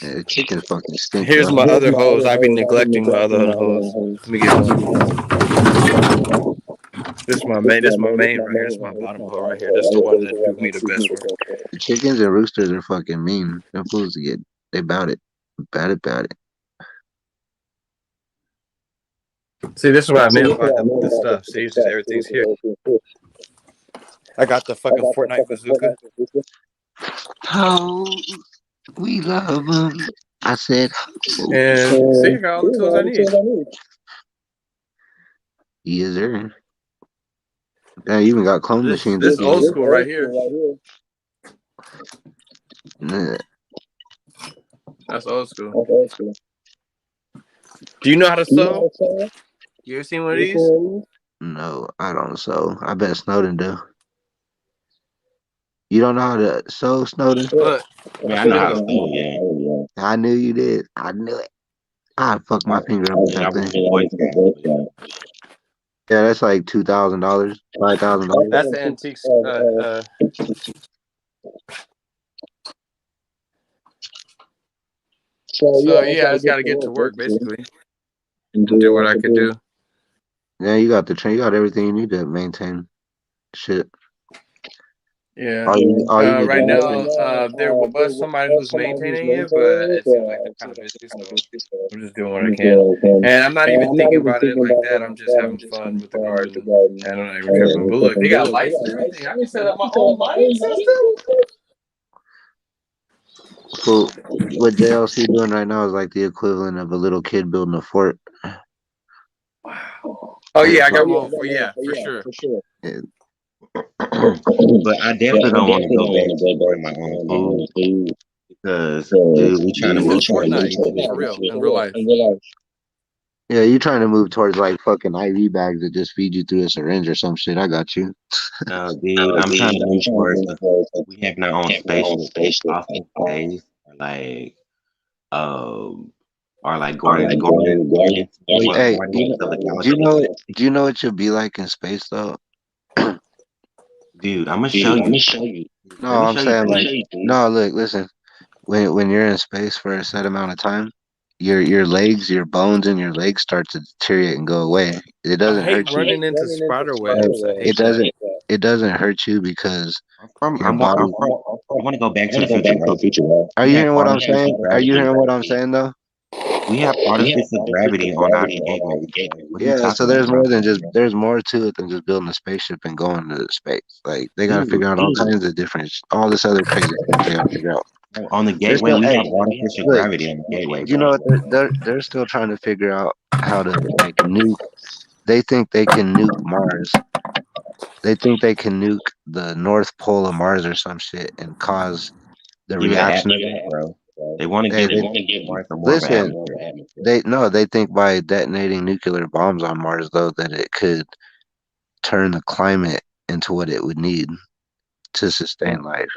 Yeah, chickens fucking stink, Here's bro. my other hose. I be neglecting my other hose. Let me get one. This is my main. This is my main right here. This is my bottom hole right here. This is the one that do me the best work. The chickens and roosters are fucking mean. Them fools get they bout it. Bout it. See, this is what I meant by the stuff. See, it's just everything's here. I got the fucking Fortnite bazooka. Oh, we love them. I said, And see, I got all the tools I need. yes, sir. Yeah, you even got clone machines. This old school right here. Yeah. That's old school. Do you know how to sew? You ever seen one of these? No, I don't sew. I bet Snowden do. You don't know how to sew, Snowden? Look, I mean, I put know it how to up. sew, yeah. I knew you did. I knew it. I fucked my finger up with I that was thing. a Boy Scout. Yeah, that's like $2,000, $5,000. That's the antique. So yeah, I just got to get to work basically and do what I could do. Yeah, you got the train. You got everything you need to maintain shit. Yeah. All you need Right to now, there was somebody who's maintaining it, but it seems like they're kind of busy, so I'm just doing what I can. And I'm not even thinking about it like that. I'm just having fun with the garden, and I'm not even tripping. But look, they got lights and everything. I can set up my own lighting system. So what JLC doing right now is like the equivalent of a little kid building a fort. Oh yeah, I got my own. Yeah, for sure. Yeah. But I definitely don't want to go back to growing my own food because, dude, we trying to This move is towards Fortnite nutrition. for real, in real life. Yeah, you trying to move towards like fucking IV bags that just feed you through a syringe or some shit. I got you. No, dude, I'm trying to move towards we having our own spaceship office space um or like garden Hey, guardians of the do you galaxy. know do you know what you'll be like in space though? Dude, I'm gonna show you. No, Let me I'm show you, saying like dude. no, look, listen. When you're in space for a set amount of time, your legs, your bones in your legs start to deteriorate and go away. It I doesn't hate hurt you. running into spider webs. I hate It that. doesn't. It doesn't hurt you because your body. I want to go back to the future, bro. Are We you have hearing what I'm artificial saying? Are you gravity. hearing what I'm saying though? We have artificial gravity on our gateway. Like, what are you Yeah. So talking about, there's bro? more than just there's more to it than just building a spaceship and going to space. Like they got to Dude, figure out all kinds of different, all this other crazy stuff they got to figure out. bro, on the They're gateway, still, we hey, have artificial look, gravity on the gateway, you know bro. what? They're still trying to figure out how to like nuke. They think they can nuke Mars. They think they can nuke the North Pole of Mars or some shit and cause the Give it an reaction. atmosphere, bro. They want to Hey, give they Mars more of an listen. atmosphere. They no, they think by detonating nuclear bombs on Mars though that it could turn the climate into what it would need to sustain life.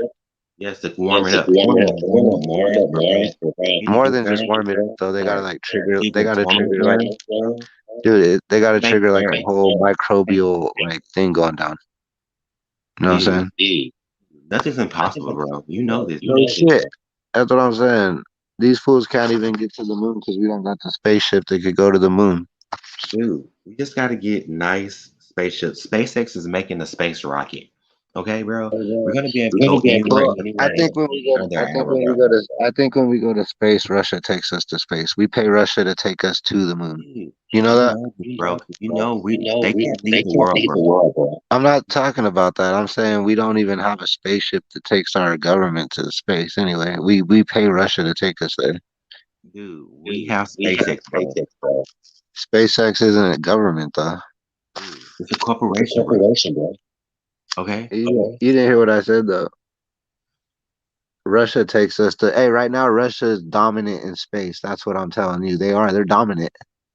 Yes, to warm it up. They want to warm up Mars, bro. We need to More do than just that. warm it up though, they gotta Bro, like that trigger. big They gotta atomic trigger like, bomb, bro. dude, they gotta Make trigger like a Mars. whole microbial like thing going down. You know what I'm Dude, saying? nothing's impossible, bro. You know this, No bro. shit. That's what I'm saying. These fools can't even get to the moon because we don't got the spaceship that could go to the moon. Dude, we just got to get nice spaceships. SpaceX is making a space rocket. Okay, bro? We're going to be able to go anywhere Well, in the I think universe when in we go, under I an think hour, when we bro. go to, I think when we go to space, Russia takes us to space. We pay Russia to take us to the moon. Dude, You know you that? know this, bro. 'Cause you know they can't leave the world, bro. I'm not talking about that. I'm saying we don't even have a spaceship that takes our government to space. Anyway, we pay Russia to take us there. Dude, we have SpaceX, bro. SpaceX isn't a government though. Dude, it's a corporation, bro. Okay? You didn't hear what I said though. Russia takes us to. Hey, right now Russia is dominant in space. That's what I'm telling you. They are. They're dominant.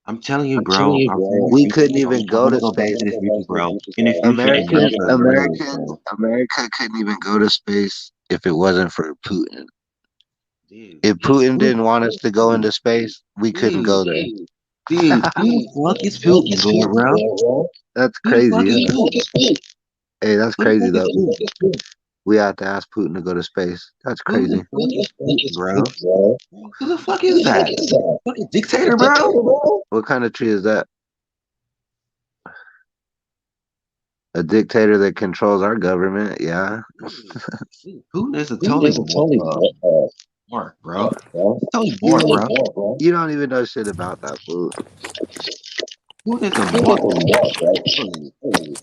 I'm telling you, bro. I'm saying the We future, couldn't bro. even I go want to to go back space. to the future, bro. In the future, Americans, America is ruled, Americans, bro. America couldn't even go to space if it wasn't for Putin. Dude, If Putin who, didn't want us to go into space, we couldn't dude, go there. dude, who the fuck is Putin, bro? That's Who the fuck crazy. is Huh? Putin? Hey, that's Who the crazy fuck is though. Putin? We have to ask Putin to go to space. That's Who the crazy. fuck is Putin, bro? Who the fuck is that? Fucking dictator, bro? What kind of tree is that? A dictator that controls our government. Yeah. Dude, Putin is a totally mark, bro. He's totally bored, bro. You don't even know shit about that food. Putin is a mark, bro. Totally.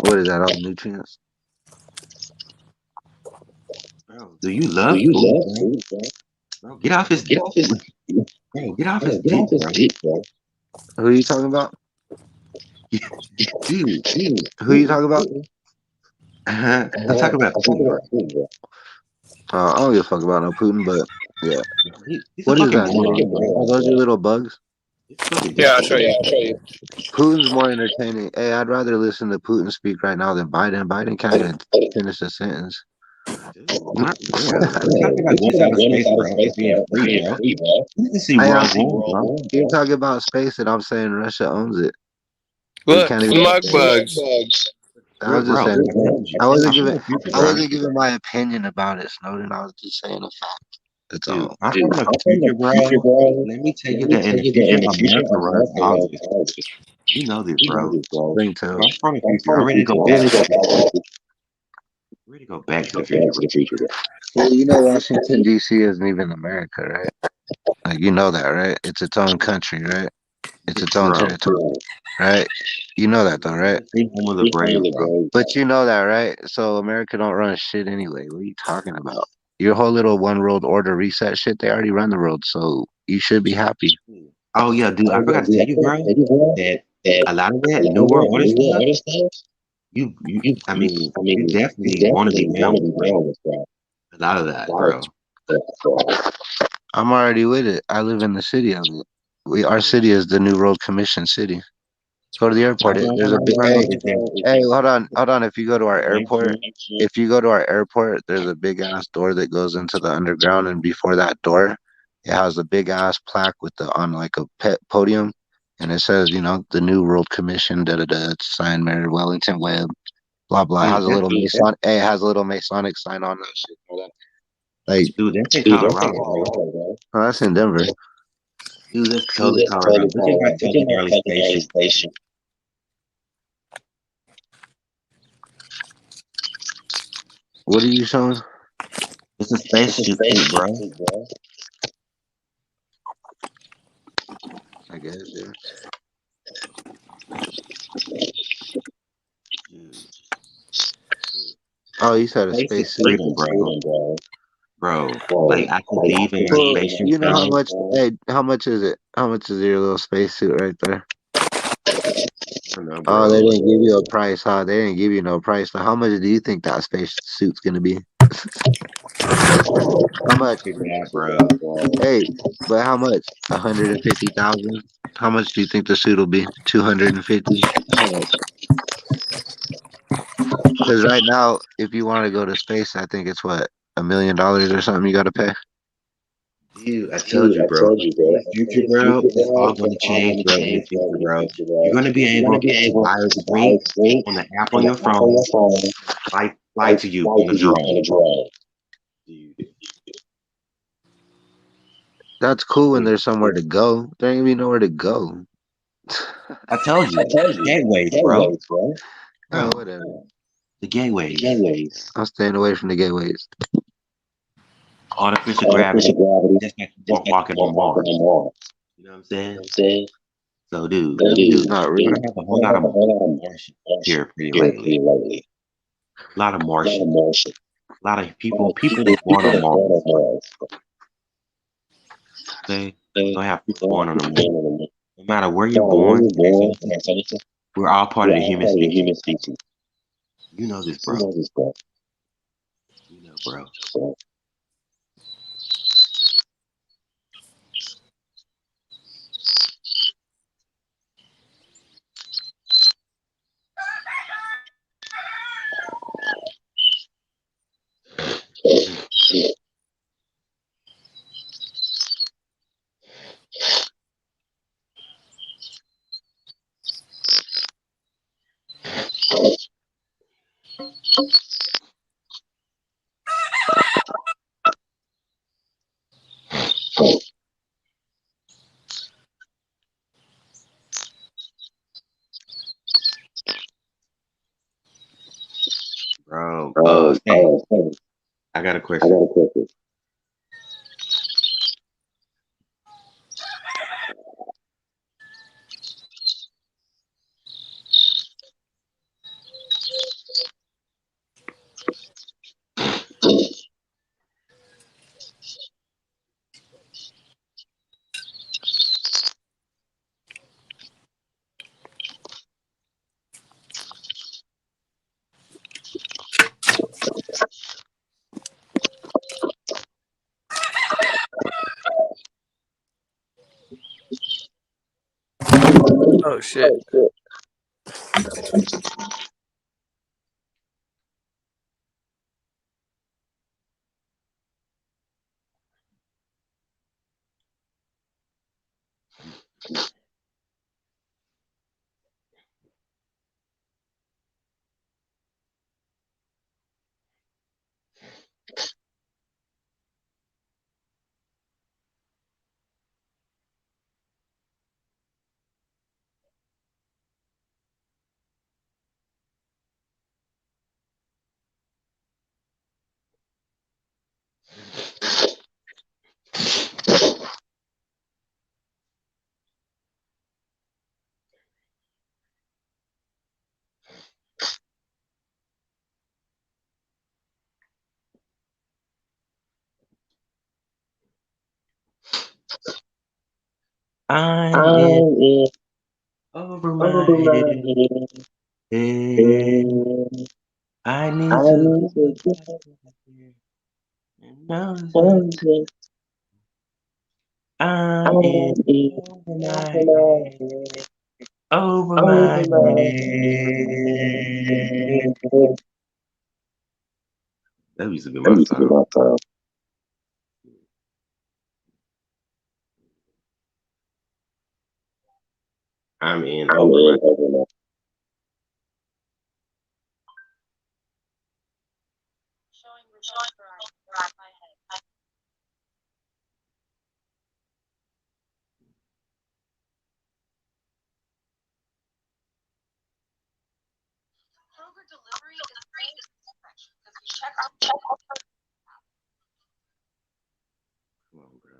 What is that? All nutrients? Bro, do you love Putin, bro? Bro, get off his bro, get off his dick, bro. Who are you talking about? Dude, Who are you talking about? I'm talking about Putin, bro. I don't give a fuck about no Putin, but yeah. He's a What is fucking that? moron, bro. Are those your little bugs? He's a fucking Yeah, I'll dictator, show you. Putin's more entertaining. Hey, I'd rather listen to Putin speak right now than Biden. Biden can't even finish a sentence. dude. We're talking about going to outer space, bro, and being free, bro. You need to see I World am. War, bro. You're talking about space, and I'm saying Russia owns it. We Look, can't even. smug bugs. I was just Bro, saying. I told you. I wasn't I'm from giving. the future, I bro. wasn't giving my opinion about it, Snowden. I was just saying a fact. That's Dude, all. I'm from the future, bro. Let me tell you that in the future, America runs all this. You know this, bro. Ringtail. Bro, I'm from the future. I'm ready to go back to the future. I'm ready to go back to the future, bro. Well, you know Washington D.C. isn't even America, right? Like you know that, right? It's its own country, right? It's its own Bro, territory, right? You know that though, right? free home of the brave, bro. But you know that, right? So America don't run shit anyway. What are you talking about? Your whole little one world order reset shit, they already run the world, so you should be happy. Oh yeah, dude, I forgot to tell you, bro, that a lot of that New World Order stuff, I mean, you definitely want to be down with, bro. A lot of that, bro. I'm already with it. I live in the city of it. Our city is the New World Commission city. Go to the airport. There's a big. Bro, is that Hey, hold on. If you go to our airport, there's a big ass door that goes into the underground, and before that door, it has a big ass plaque with the on like a pet podium, and it says, you know, the New World Commission, da da da. It's signed Mary Wellington Webb, blah blah. It has a little Mason. Hey, it has a little Masonic sign on that shit. Like, Dude, that's in Colorado, bro. oh, that's in Denver. Dude, that's totally Colorado. Look at my Tony Valley Station. What are you showing? It's a spaceship, bro. I guess, yeah. Dude, Oh, you said a basic spacesuit. freedom, bro. Bro, like I can leave in my Well, spaceship, you know how bro. much? Hey, how much is it? How much is your little spacesuit right there? I don't know, Oh, bro. they didn't give you a price, huh? They didn't give you no price. So how much do you think that spacesuit's gonna be? How much? Figure it out, bro. Hey, but how much? 150,000. How much do you think the suit will be? 250. Because right now, if you want to go to space, I think it's what, $1 million or something you got to pay. Dude, I told you, bro. In the future, bro, it's all going to change, bro. In the future, bro, you're going to be able to buy a drink on the app on your phone, fly to you on a drone. Dude, That's cool when there's somewhere to go. There ain't even nowhere to go. I told you, the gateways, bro. Oh, Bro, whatever. the gateways. I'm staying away from the gateways. Artificial gravity. Just like walking on Mars. You know what I'm saying? So, dude, Not we're really. going to have a whole lot of Martians here pretty lately. A lot of Martians. A lot of people that's born on Mars. Okay? Don't have people born on the moon. No matter where you're born, we're all part of the human species. You know this, bro. You know, bro. Bro, hey, I got a question. Oh shit. I'm in over my head. I need to go back here. And now I'm in over my head. Over my head. That used to be my song. I'm in over my Showing results for my head. Come on, bro.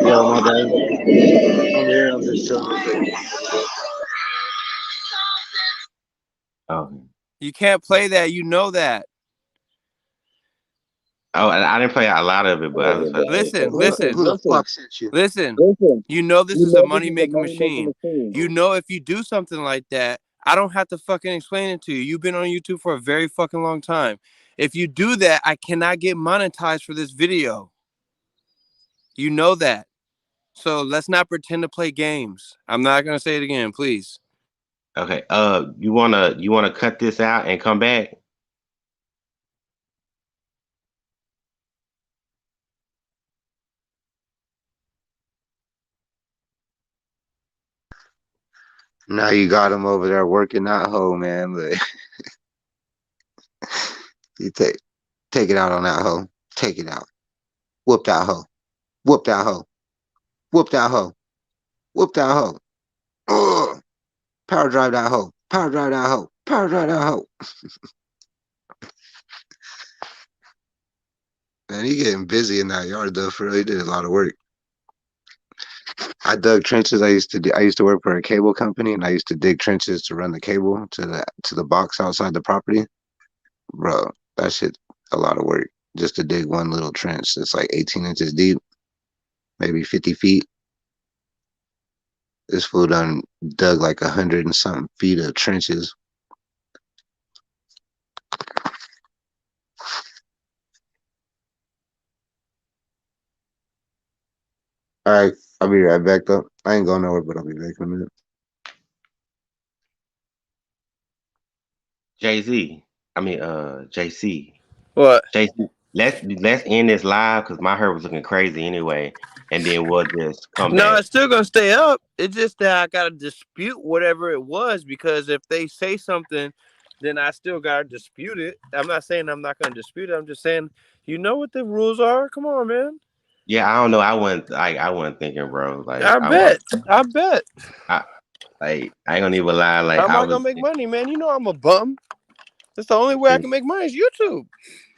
Yo, my bad. I'm here. I'm just chilling. Oh, You can't play that. You know that. oh, and I didn't play a lot of it, but I was like, Listen, Who the fuck sent you? listen. You know this is a money-making machine. You know if you do something like that, I don't have to fucking explain it to you. You've been on YouTube for a very fucking long time. If you do that, I cannot get monetized for this video. You know that. So let's not pretend to play games. I'm not gonna say it again, please. okay, you wanna cut this out and come back? Now you got him over there working that hoe, man. But you take it out on that hoe. Take it out. Whoop that hoe. Whoop that hoe. Whoop that hoe. Whoop that hoe. Ugh. Power drive that hoe. Power drive that hoe. Power drive that hoe. Man, he getting busy in that yard though. For real, he did a lot of work. I dug trenches. I used to work for a cable company, and I used to dig trenches to run the cable to the box outside the property. Bro, that shit a lot of work just to dig one little trench. It's like 18 inches deep, maybe 50 feet. This fool done dug like 100 and something feet of trenches. All right, I'll be right back though. I ain't going nowhere, but I'll be back in a minute. Jay-Z. I mean, JC. What? JC. Let's end this live because my hair was looking crazy anyway, and then we'll just come No, back. it's still gonna stay up. It's just that I gotta dispute whatever it was because if they say something, then I still gotta dispute it. I'm not saying I'm not gonna dispute it. I'm just saying, you know what the rules are. Come on, man. Yeah, I don't know. I wasn't thinking, bro. Like I bet. I bet. I like I ain't gonna even lie. Like How am I I was. gonna make money, man? You know I'm a bum. That's the only way I can make money is YouTube.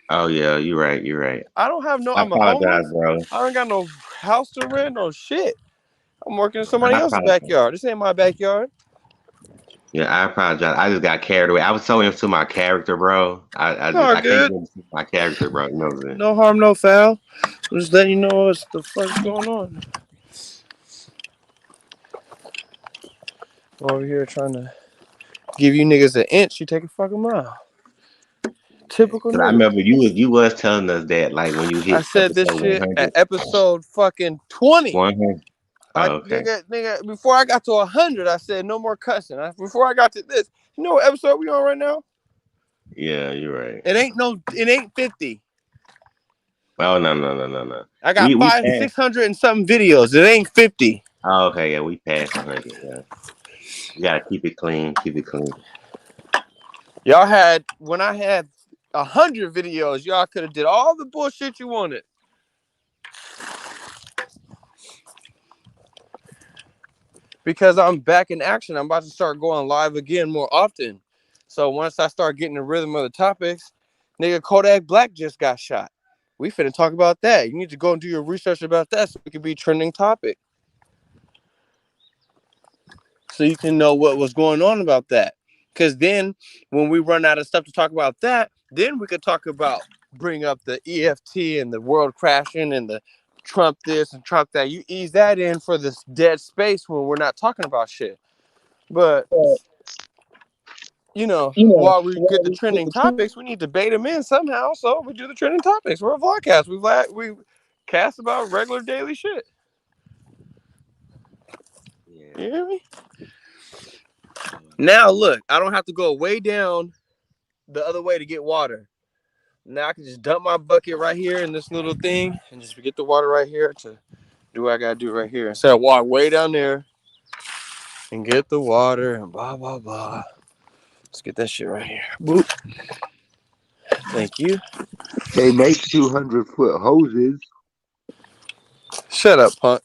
Oh yeah, you're right. You're right. I don't have no. I I'm a homeless. apologize, bro. I don't got no house to rent, no shit. I'm working in somebody I else's apologize. backyard. This ain't my backyard. Yeah, I apologize. I just got carried away. I was so into my character, bro. I It's all can't get good. into my character, bro. You know what I'm saying? No harm, no foul. I'm just letting you know what's the fuck's going on. I'm over here trying to give you niggas an inch. You take a fucking mile. Typical Cause I nigga. remember you was telling us that like when you I hit said this episode shit 100, at episode fucking 20. 100. Oh, okay. Nigga, before I got to 100, I said no more cussing. Before I got to this, you know what episode we on right now? Yeah, you're right. It ain't 50. Oh no. I got We passed. 600 and something videos. It ain't 50. Oh, okay, yeah, we passed 100. Yeah, you gotta keep it clean. Keep it clean. Y'all had when I had 100 videos, y'all could have did all the bullshit you wanted. Because I'm back in action, I'm about to start going live again more often. So once I start getting the rhythm of the topics, nigga, Kodak Black just got shot. We finna talk about that. You need to go and do your research about that so it could be trending topic. So you can know what was going on about that. Because then when we run out of stuff to talk about that, then we could talk about bring up the EFT and the world crashing and the Trump this and Trump that. You ease that in for this dead space when we're not talking about shit. But while we get the trending topics, we need to bait them in somehow. So we do the trending topics. We're a vlogcast. We cast about regular daily shit. Yeah. You hear me? Now look, I don't have to go way down the other way to get water. Now I can just dump my bucket right here in this little thing and just get the water right here to do what I gotta do right here. Instead of walk way down there and get the water and blah blah blah. Let's get that shit right here. Boop. Thank you. They make 200-foot hoses. Shut up, punk.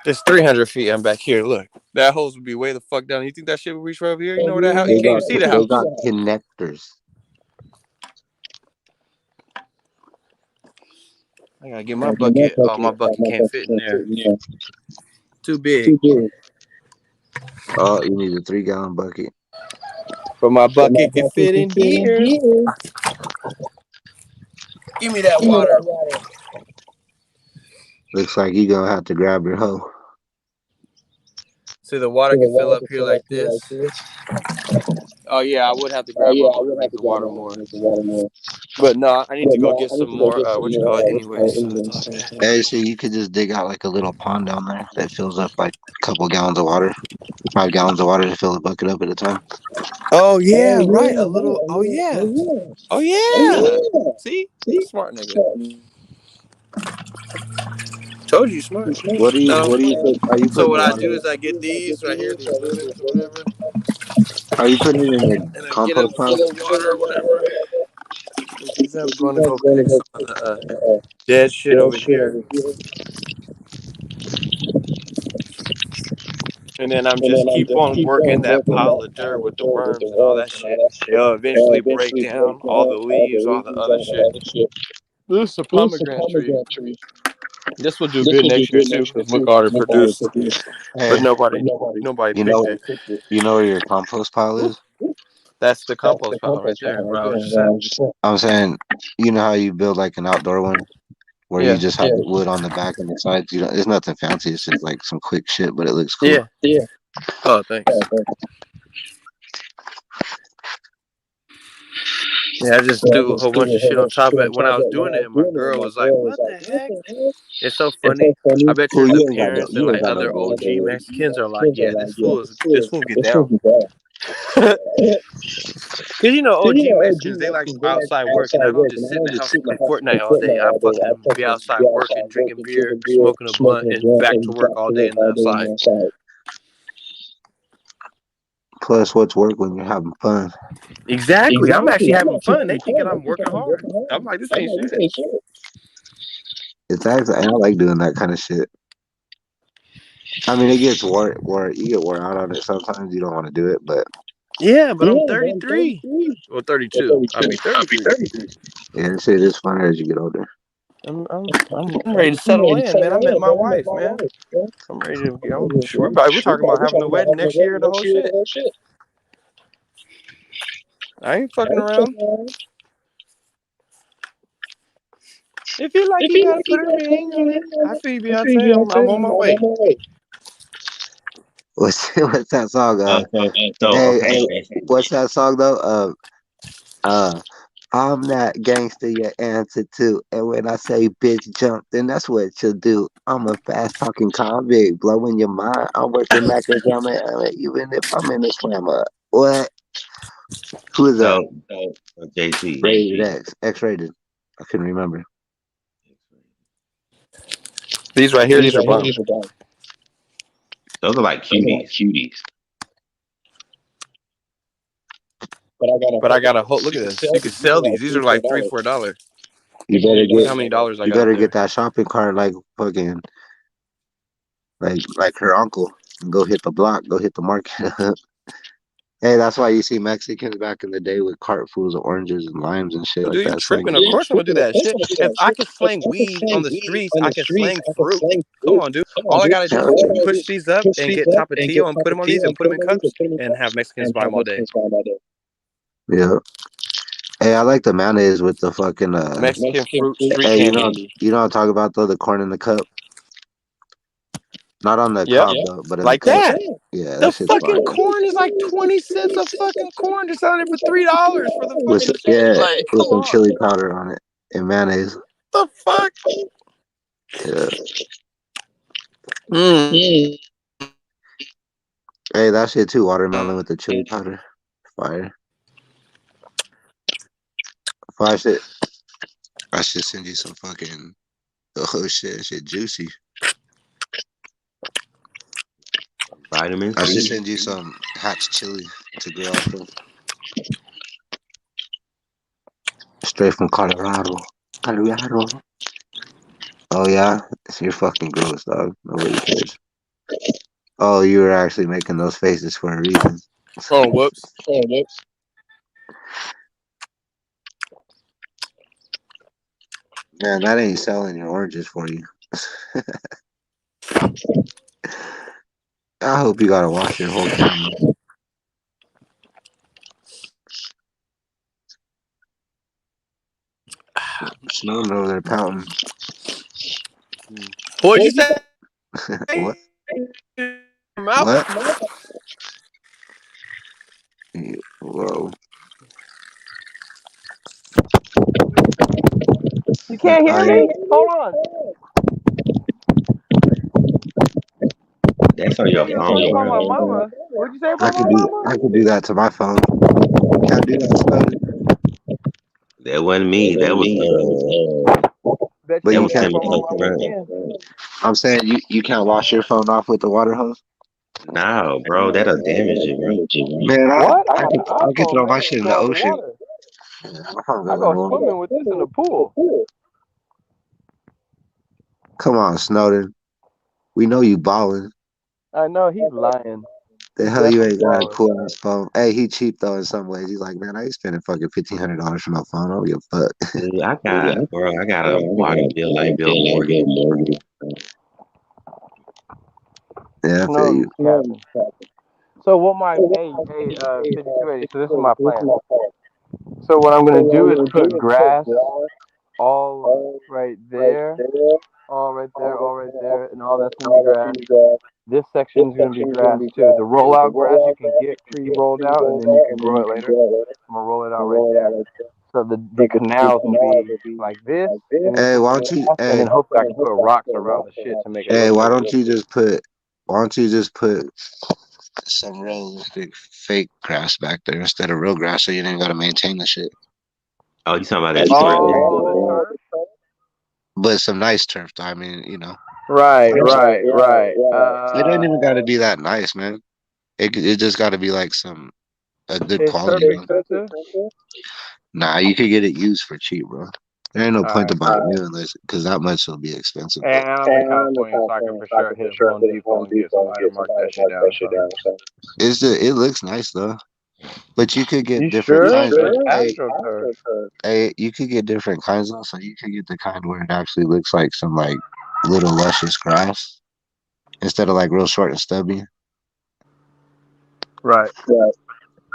It's 300 feet. I'm back here. Look, that hose would be way the fuck down. You think that shit would reach right over here? You know where that house? You can't even see the house. They got connectors. I gotta get my bucket. Oh, my bucket can't fit in there. Too big. Oh, you need a 3-gallon bucket. But my bucket can fit in here. Give me that water. Looks like you're gonna have to grab your hoe. See, the water can fill up here like this. Oh yeah, I would have to grab a hoe to make the water more. But no, I need to go get some more. What you call it, anyways. So that's all good. Hey, so you could just dig out like a little pond down there that fills up like a couple gallons of water, 5 gallons of water to fill the bucket up at a time. Oh yeah, right. A little. Oh yeah. Oh yeah. See, you smart nigga. Told you smart. What do you? No. What do you think? Are you So putting what it I on do is I get these right here, these linens or whatever, Are you putting it in your and I get them compost pile? full of water or whatever. Because I'm going to go pick some of the dead shit over here. And then I'm just keep on working that pile of dirt with the worms and all that shit. They'll eventually break down all the leaves, all the other shit. This is a pomegranate tree. This will do good next year too, because look, already produced. Hey, But nobody you picked know, it. you know where your compost pile is? That's the compost pile right there, where I was just at. I'm saying, you know how you build like an outdoor one where you just have the wood on the back and the sides. You know, it's nothing fancy. It's just like some quick shit, but it looks cool. Yeah. Oh, thanks. Yeah, I just do a whole bunch of shit on top of it. When I was doing it, and my girl was like, "What the heck?" It's so funny. I bet you the parents and like other OG Mexicans are like, "Yeah, this fool get down." Cause you know OG Mexicans, they like outside work, and I don't just sit in the house and play Fortnite all day. I fucking be outside working, drinking beer, smoking a blunt, and back to work all day in the outside. Plus, what's work when you're having fun? Exactly. I'm actually having fun. They thinking I'm working hard. I'm like, this ain't shit. It's actually, I like doing that kind of shit. I mean, it gets wore you get wore out on it sometimes. You don't want to do it, but Yeah, but I'm 33. Well, 32. I'll be 33. yeah, shit is funner as you get older. I'm ready to settle in, man. I met my wife, man. I'm ready to. We're talking about having a wedding next year. The whole shit. I ain't fucking around. If you like, you gotta put a ring on it. I feel you, Beyonce. I'm on my way. What's that song? Okay. What's that song though? I'm that gangster your answer to, and when I say bitch jump, then that's what you'll do. I'm a fast talking convict, blowing your mind. I'm working macadamia, even if I'm in the slammer. What? Who is that? JT. Rated X-rated. I couldn't remember. These right here, these are bomb. Those are like cuties. But I got a whole look at this. You can sell these. These are like $3-4. You better Look how many dollars I got. You better get that shopping cart like fucking like her uncle and go hit the block, go hit the market. Hey, that's why you see Mexicans back in the day with cartfuls of oranges and limes and shit like Dude, you that. tripping? Of course I'm gonna do that shit. If I can slang weed on the streets, I can slang fruit. Come on, dude. All I gotta do is push these up and get Tapatio and put them on these and put them in cups and have Mexicans buy them all day. Yeah. Hey, I like the mayonnaise with the fucking Mexican fruit street hey, candy. you know what I'm talking about though, the corn in the cup. Not on the cob though, but in like the cup. that. Yeah, The that shit's fucking fire. corn is like 20 cents a fucking corn. They're selling it for $3 for the fucking Yeah, like, with come some on. chili powder on it and mayonnaise. The fuck? Yeah. Hey, that shit too. Watermelon with the chili powder. Fire. Well, I should send you some fucking. Oh shit juicy. Vitamin I should C. send you some Hatch chili to grill off of. Straight from Colorado. Colorado. Oh yeah, you're fucking gross, dog. Nobody cares. Oh, you were actually making those faces for a reason. Oh, whoops. Man, that ain't selling your oranges for you. I hope you gotta wash your whole camera. Snowing over there pouting. What'd you say? What? Mouth? What? Whoa. You can't hear me? Hold on. That's on your You were talking phone, about bro. my mama. What'd you say about my mama? I could do that to my phone. Can't do that, Snowden. That wasn't me. That was Bet But you you that want was to talk can't. about my Timothy mama Front. again. I'm saying you can't wash your phone off with the water hose. No, bro, that'll damage it, bro. Man, What? I got an I could iPhone, throw man. my It shit can in go the ocean. underwater. I go swimming with this in the pool. Come on, Snowden. We know you balling. I know he's lying. The He's hell you definitely ain't got a balling. cool ass phone. Hey, he cheap though in some ways. He's like, man, I ain't spending fucking $1,500 for no phone. I don't give a fuck. Dude, I got a water bill like Bill Morgan. Yeah, I feel you. Snowden's capping. So what my 5280. So this is my plan. So what I'm gonna do is put grass all right there, all right there, all right there, and all that's gonna be grass. This section is gonna be grass too. The rollout grass you can get pre-rolled out, and then you can grow it later. I'm gonna roll it out right there. So the canals will be like this, and this Hey, will why be don't you? grass, and Hey, then hopefully I can put rocks around the shit to make it hey, look why pretty. don't you just put? Why don't you just put some realistic fake grass back there instead of real grass, so you ain't gotta maintain the shit. Oh, you talking about that turf? Oh, the turf. But some nice turf, though. I mean, you know, Right. it ain't even gotta be that nice, man. It just gotta be like a good Is turf quality one. expensive? Nah, you could get it used for cheap, bro. There ain't no point to Alright. buy it new unless because that much will be expensive. And I'm in California, so I can for sure hit Home Depot and get somebody to mark that shit down. So. It looks nice though, but you could get You different sure? kinds. It's Hey, AstroTurf. hey, you could get different kinds though. So you could get the kind where it actually looks like some like little luscious grass instead of like real short and stubby. Right.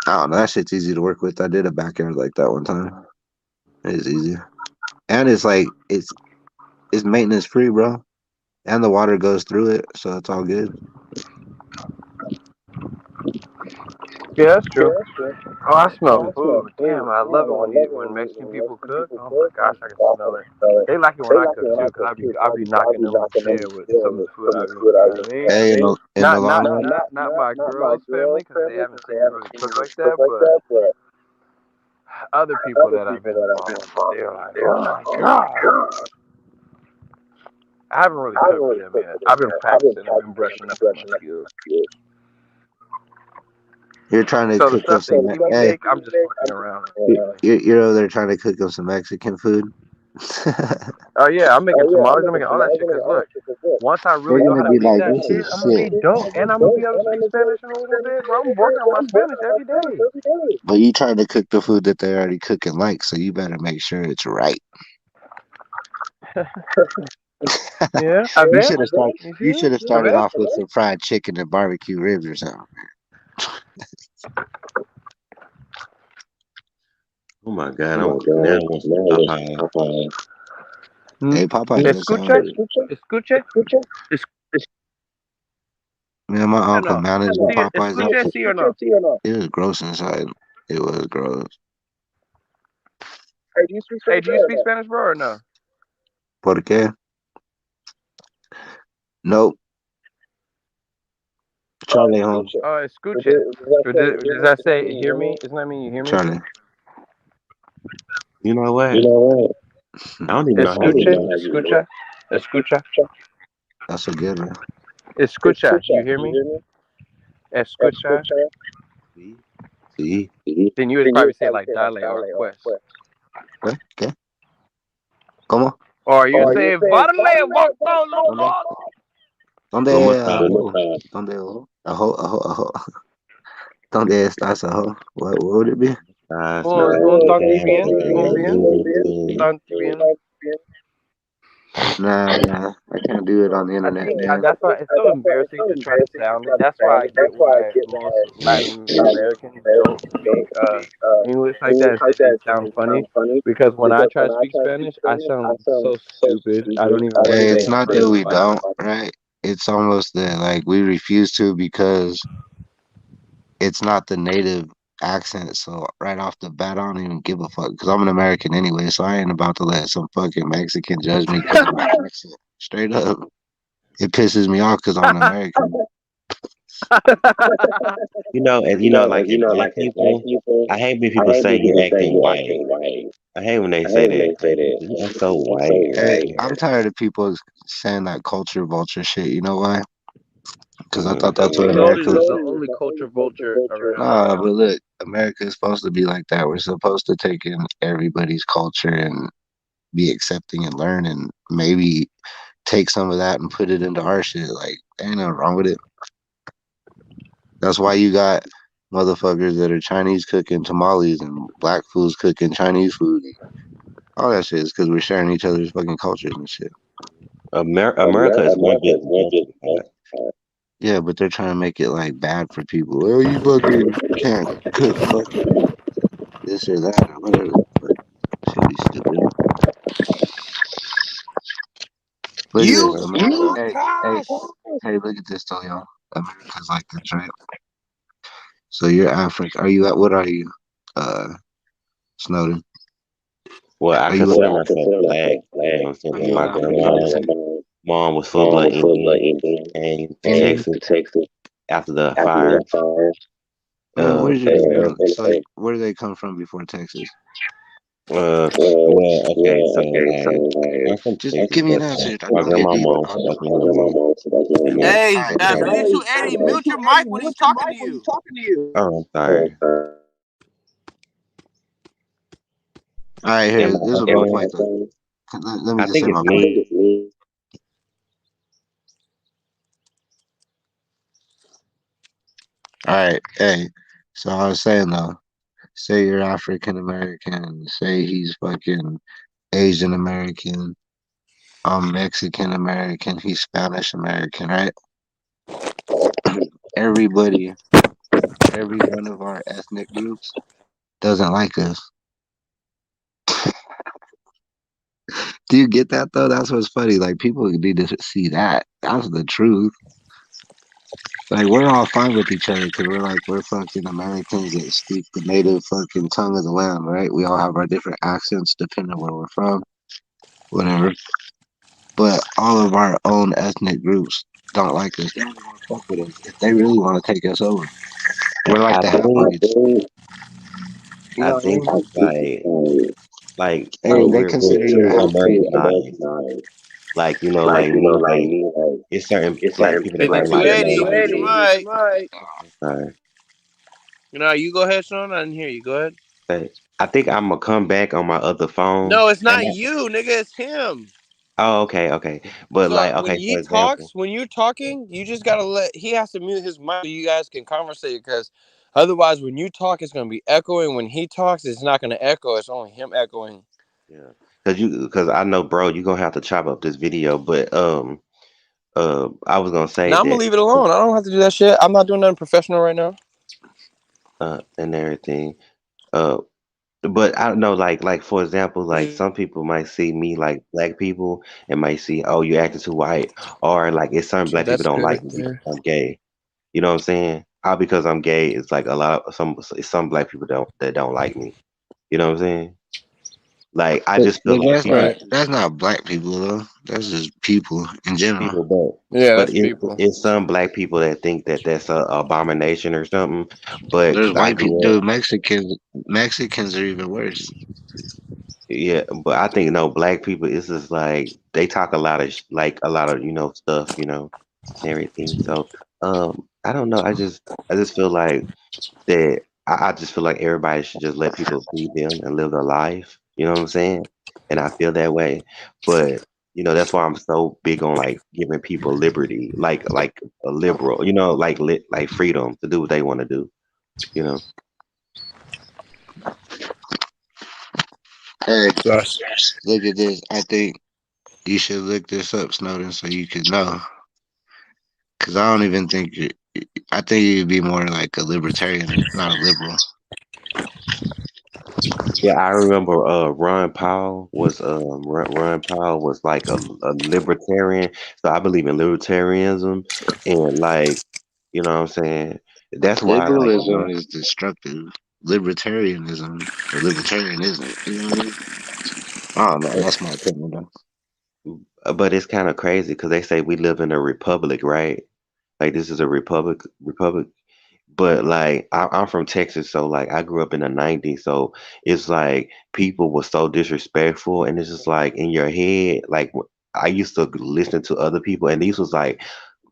I don't know. That shit's easy to work with. I did a backyard like that one time. It's easy, and it's like it's maintenance free, bro. And the water goes through it, so it's all good. Yeah, that's true. Oh, I smell food. Damn, I love it when Mexican people cook. Oh my gosh, I can smell it. They like it when I cook too, cause I be knocking them on the head with some of the food I be. You know what I mean? Hey, in the Not long not run, not not my girl's family, cause they haven't seen me really cook like that. But other people that I've been involved with, they're like, oh my god. I haven't really cooked for them yet. I've been practicing. I've been brushing up on my skills. you're trying to So the cook up stuff they some. see me Hey, make, I'm just fucking around. you're over there trying to cook up some Mexican food. Oh yeah, I'm making tamales. I'm making all that shit. Cause look, once I We're really know how gonna to be make like, that this shit, is I'm gonna be shit. dope, and I'm gonna be able to speak Spanish in a little bit, bro. I'm working on my Spanish every day. But you trying to cook the food that they're already cooking like, so you better make sure it's right. Yeah, a You ver. should have started. You You see? should have A started ver. off with some fried chicken and barbecue ribs or something. Oh my God, now I want some Popeye. Hey, Popeye does sound Escucha, good. escucha, Man, my escucha, uncle no. managed the Sí, Popeyes up. escucha, sí or no? It was gross inside. It was gross. Hey, do you speak Spanish, bro, or no? ¿Por qué? Nope. Charlie Holmes. Oh, escucha. Does that say hear me? Doesn't that mean you hear me? Charlie. You know what? I don't even know how you Escuche, know. escucha, escucha, That's a good one. escucha. Do you hear me? Escucha. See? See? Then you would probably say like dale or pues. ¿Qué? ¿Cómo? Or you say varle vato ¿Dónde? loco. One more ¿Dónde? time. ¿Dónde? Ajo. ¿Dónde estás, ajo? What would it be? Un tanti bien, un bien, tanti bien. Nah. I can't do it on the I internet, think man. that's why it's so embarrassing to try to sound it. That's why I get why most Latin Americans don't speak English like that. Is that they sound funny. Because when I try to speak Spanish, I sound so stupid. I don't even want to Hey, say it's it. not that we don't, right? It's almost that like we refuse to because it's not the native accent. So right off the bat, I don't even give a fuck because I'm an American anyway. So I ain't about to let some fucking Mexican judge me because of my accent. Straight up, it pisses me off because I'm an American. You know, and you know, like in black people, I hate when people say you're acting white. I hate when they say that. Like, you act so white. Hey, I'm tired of people saying that culture vulture shit. You know why? Because I thought that's what Loaded America is was. the only culture vulture around right Nah, now. but look, America is supposed to be like that. We're supposed to take in everybody's culture and be accepting and learn and maybe take some of that and put it into our shit. Like, ain't nothing wrong with it. That's why you got motherfuckers that are Chinese cooking tamales and black fools cooking Chinese food. All that shit is because we're sharing each other's fucking cultures and shit. America is one big melting pot. Yeah, but they're trying to make it like bad for people. Oh, you fucking can't cook fucking this or that or whatever. But should be stupid. Look at this, America. Hey, look at this, though, y'all. America's like this, right? So you're African. Are you at? What are you? Snowden. Well, I Are you? consider myself black. You know what I'm saying? Are But you my African grandma, descent? mom was full blood Indian, came to Indian. Texas after the fire. And Uh, where's your so like, where do they come from before Texas? well, okay, so like, I'm from Just Texas, give me but an answer. my Don't get grandma, deep. mom was from Oklahoma, and then Hey, All right, Mute Eddie, mute your mic when he's talking to you. oh, I'm sorry. all right. Here, Am I this will be echoing? quick though. Let me I just say think my it's point. me. All right. Hey, so I was saying though, say you're African American, say he's fucking Asian American, I'm Mexican American, he's Spanish American, right? Everybody, every one of our ethnic groups doesn't like us. Do you get that though? That's what's funny. Like people need to see that. That's the truth. Like we're all fine with each other because we're fucking Americans that speak the native fucking tongue of the land, right? We all have our different accents depending on where we're from, whatever. But all of our own ethnic groups don't like us. They don't want to fuck with us. If they really want to take us over, we're like I the half think breeds. You I know what I think mean? it's like Hey, they we're consider you a too half breed. Americanized. Like like me, like it's certain black people that don't like 5280, me. mute your mic. Sorry. You know, you go ahead, Sean. I didn't hear you. Go ahead. But I think I'm gonna come back on my other phone. No, it's And not you, nigga. It's him. oh, okay. But So like, when okay, he for example, talks, when you're talking, you just gotta he has to mute his mic so you guys can conversate. Because otherwise, when you talk, it's gonna be echoing. When he talks, it's not gonna echo. It's only him echoing. yeah, because I know, bro, you're gonna have to chop up this video. But I was gonna say Now I'm gonna that leave it alone. I don't have to do that shit. I'm not doing nothing professional right now. and everything. Uh, but I don't know, like for example, like some people might see me like black people and might see, oh, you acting too white, or like it's some black people That's don't good like right me because there. I'm gay. You know what I'm saying? All because I'm gay, it's like a lot of some black people don't like me. You know what I'm saying? Like I just feel But like people that's not black people though. That's just people in general. people Yeah, but that's people. it's some black people that think that that's a abomination or something. But There's I white people, grew up. dude. Mexicans are even worse. Yeah, but I think black people is just like they talk a lot of like a lot of stuff, and everything. So I don't know. I just feel like that. I just feel like everybody should just let people be them and live their life. You know what I'm saying? And I feel that way. But that's why I'm so big on like giving people liberty, like a liberal, like freedom to do what they want to do. You know. Hey, Josh. look at this. I think you should look this up, Snowden, so you could know. Because I don't even think you. I think you'd be more like a libertarian, not a liberal. Yeah, I remember Ron Paul was like a libertarian. So I believe in libertarianism and like what I'm saying? That's why I like Liberalism is destructive. Libertarianism or libertarianism. You know what I mean? I don't know. That's my opinion, though. but it's kind of crazy because they say we live in a republic, right? Like this is a republic. But like I'm from Texas, so like I grew up in the '90s, so it's like people were so disrespectful, and it's just like in your head. Like I used to listen to other people, and these was like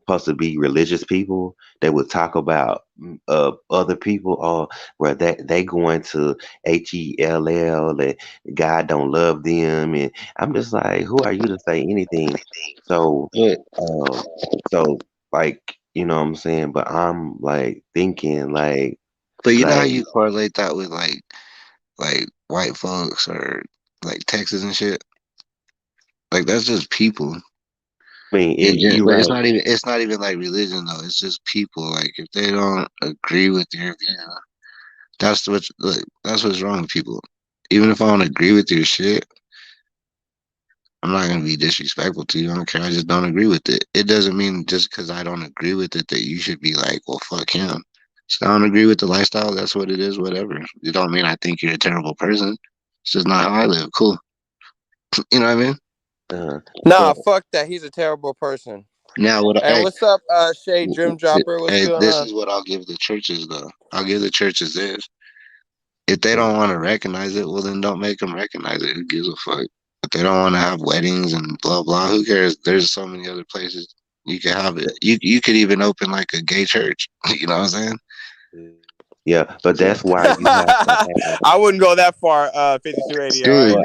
supposed to be religious people that would talk about other people or where they going to hell and God don't love them, and I'm just like, who are you to say anything? So But um so like what I'm saying, but I'm like thinking but you know how like you correlate that with like white folks or like Texas and shit. Like that's just people. I mean And you but right. it's not even like religion though. It's just people. Like if they don't agree with your view, that's what's wrong with people. Even if I don't agree with your shit, I'm not gonna be disrespectful to you. I don't care. I just don't agree with it. It doesn't mean just because I don't agree with it that you should be like, well, fuck him. So I don't agree with the lifestyle. That's what it is. Whatever. It don't mean I think you're a terrible person. It's just not how I live. Cool. You know what I mean? Nah, But fuck that. He's a terrible person. Now, And what's up, Shay Dream Dropper? What's hey, going this on? is what I'll give the churches though. I'll give the churches this. If they uh, don't want to recognize it, well, then don't make them recognize it. Who gives a fuck? If they don't want to have weddings and blah blah, who cares? There's so many other places you could have it. You could even open like a gay church. You know what I'm saying? yeah, but that's why you have to have. I wouldn't go that far, 5280. All right, Dude, But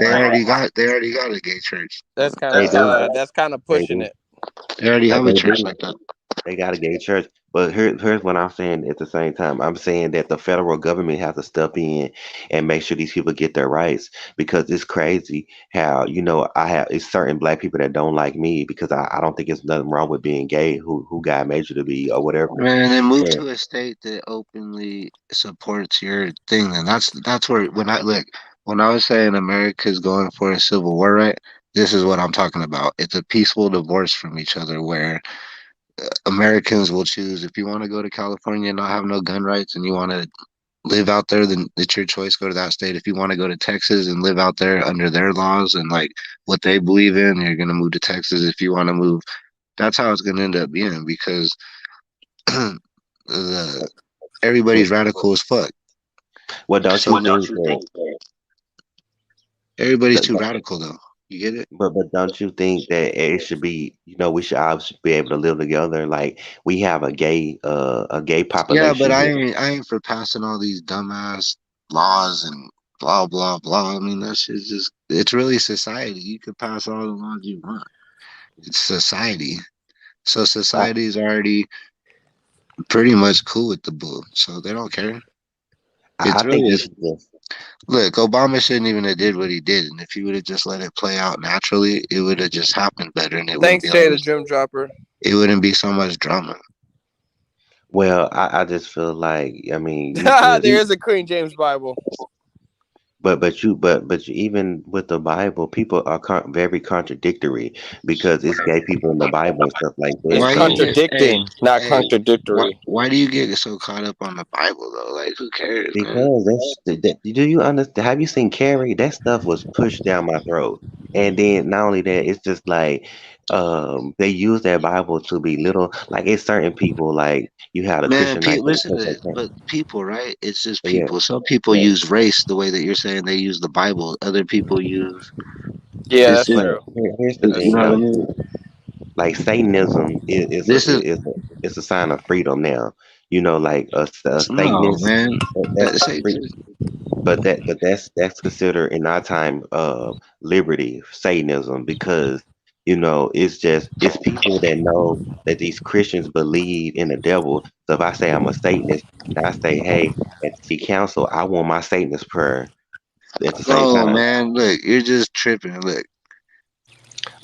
they already got a gay church. they do, that's kind of they pushing do, it. They already have a they church do. like that. They got a gay church. But here's what I'm saying at the same time. I'm saying that the federal government has to step in and make sure these people get their rights because it's crazy how, I have it's certain black people that don't like me because I don't think it's nothing wrong with being gay, who God made you to be or whatever. Man, then move Yeah. to a state that openly supports your thing. Then that's where when I was saying America's going for a civil war, right? This is what I'm talking about. It's a peaceful divorce from each other where Americans will choose if you want to go to California and not have no gun rights and you want to live out there, then it's your choice. Go to that state. If you want to go to Texas and live out there under their laws and like what they believe in, you're gonna move to Texas. If you want to move, that's how it's gonna end up being because the everybody's radical as fuck. Well, don't So you think that? everybody's too radical though. You get it? But don't you think that it should be, we should all should be able to live together? Like we have a gay Yeah, but population here. I ain't for passing all these dumbass laws and blah blah blah. I mean that shit's just it's really society. You could pass all the laws you want. It's society. So I, society's already pretty much cool with the bull. So they don't care. I It's I think really we just should just. look, Obama shouldn't even have did what he did. And if he would have just let it play out naturally, it would have just happened better and it wouldn't Thanks, be all Shay the this Dream Dropper. it wouldn't be so much drama. Well, I just feel like I mean you There just is a Queen James Bible. but you, even with the Bible, people are very contradictory because it's gay people in the Bible and stuff like that. It's Why you So get contradicting, not hey contradictory. why do you get so caught up on the Bible though? Like who cares, man? because do you understand? Have you seen Carrie? That stuff was pushed down my throat. And then not only that, it's just like they use that Bible to be little. Like it's certain people, like you have the Man, Christianites that listen to take it. that time. But people, right? It's just But yeah, people. Some people yeah. use race the way that you're saying they use the Bible. Other people use Yeah, this that's is But true. here's the That's you thing know what I true. though. mean? Like Satanism This is it's a sign of freedom now. You know, like a no Satanist, man. that's Say free. But that's considered in our time liberty, Satanism, because it's just it's people that know that these Christians believe in the devil. So if I say I'm a Satanist and I say, hey, at city council, I want my Satanist prayer at the same no time. man. Look, you're just tripping. Look,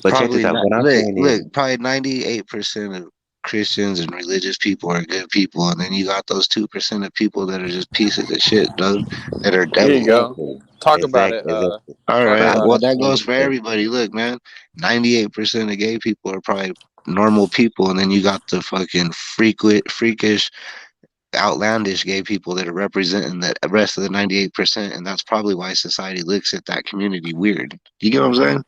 But check this probably out. not. What I'm Look, saying is, look. Probably 98% of Christians and religious people are good people, and then you got those 2% of people that are just pieces of shit, dog. That are There you devils. go. exactly, Talk about it. exactly. All Talk But right. I'm about Well, it. just that goes saying for that. everybody. Look, man, 98% of gay people are probably normal people, and then you got the fucking freakish, outlandish gay people that are representing the rest of the 98%, and that's probably why society looks at that community weird. You get what I'm saying?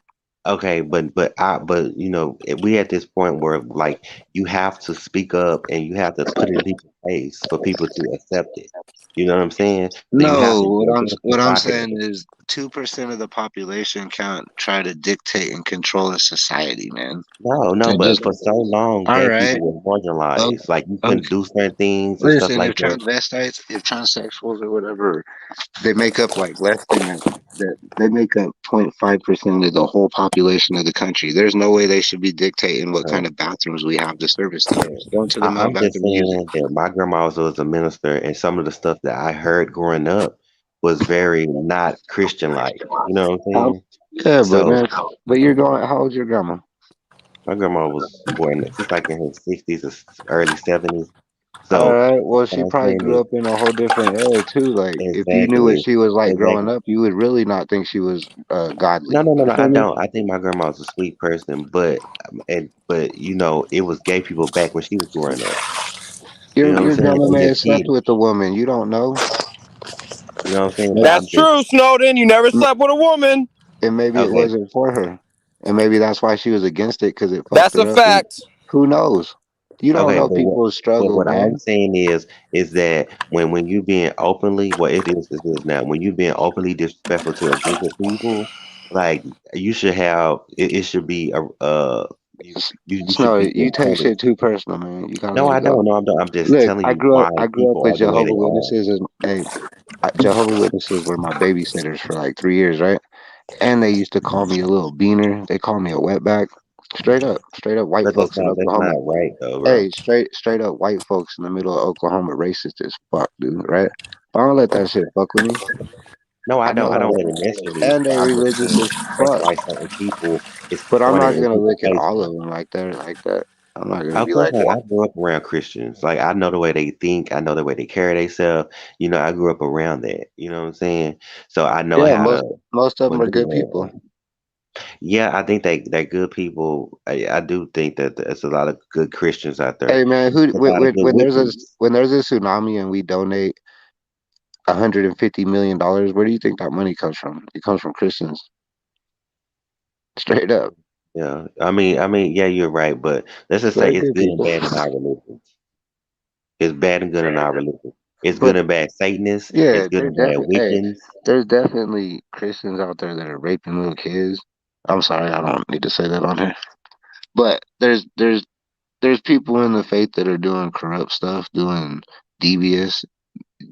Okay, but we at this point where like you have to speak up and you have to put it in people's face for people to accept it. You know what I'm saying? So you have No, to be a what voice I'm out here. saying is 2% of the population can't try to dictate and control a society, man. No, no, They but just for so long, all gay right. people were marginalized. Like you Okay. couldn't do certain things and stuff Listen, like that. if transsexuals or whatever, they make up like less than that. They make up 0.5% of the whole population of the country. There's no way they should be dictating what kind So, of bathrooms we have to service them. yeah. Going to the male I'm just bathroom, use it. saying that my grandma was a minister, and some of the stuff that I heard growing up was very not Christian-like. You know what I'm How? saying? Yeah, but So. man, but you're going. How old's your grandma? My grandma was born, she's like in her 60s or early 70s. All So right. Well, what she I'm probably saying grew is up in a whole different era too. Like, if you knew what exactly, she was like growing exactly. up, you would really not think she was No, godly. no, no, You no, feel I me? don't. I think my grandma was a sweet person, but it was gay people back when she was growing up. You know what I'm Your saying? grandma They may have just slept hid it. with a woman. You don't know. You know what I'm saying? But May- That's I'm just true, Snowden. You never slept with a woman. And maybe it okay. wasn't for her. And maybe that's why she was against it because it fucked That's a her up. And fact. who knows? You don't Okay, know but people's struggle, what I'm man. saying is that when you being openly, what it is now, when you being openly disrespectful to a group of people, like you should have it should be a you should Snow, be you take reported. shit too personal, man. You gotta No, let I it go. don't. No, I'm just Look, telling you why I grew up people with are the way Jehovah they are. Witnesses. And hey, Jehovah Witnesses were my babysitters for like 3 years, right? And they used to call me a little beaner. They called me a wetback. Straight up white But folks in that's Oklahoma. not right though, bro. Hey, straight up white folks in the middle of Oklahoma, racist as fuck, dude. Right? I don't let that shit fuck with me. No, I I'm don't. not, I don't let it mess with me. and they I'm just religious saying as that's fuck. why certain people is But I'm pointed not in gonna people's look at all faces. of them like that. Like that. I'm not gonna Of be course like not. that. I grew up around Christians. Like I know the way they think. I know the way they carry themselves. I grew up around that. You know what I'm saying? So I know Yeah, how to most of them are maneuver good people. that. Yeah, I think they're good people. I do think that there's a lot of good Christians out there. Hey man, There's a lot of good wickedness. when there's a tsunami and we donate $150 million, where do you think that money comes from? It comes from Christians, straight up. Yeah, I mean, yeah, you're right. But let's just say They're it's good good and people. bad in our religion. It's bad and good in our religion. It's good But and bad Satanists. It's yeah, good and bad Wiccans. there's definitely Christians out there that are raping little kids. I'm sorry, I don't need to say that on here. But there's people in the faith that are doing corrupt stuff, doing devious,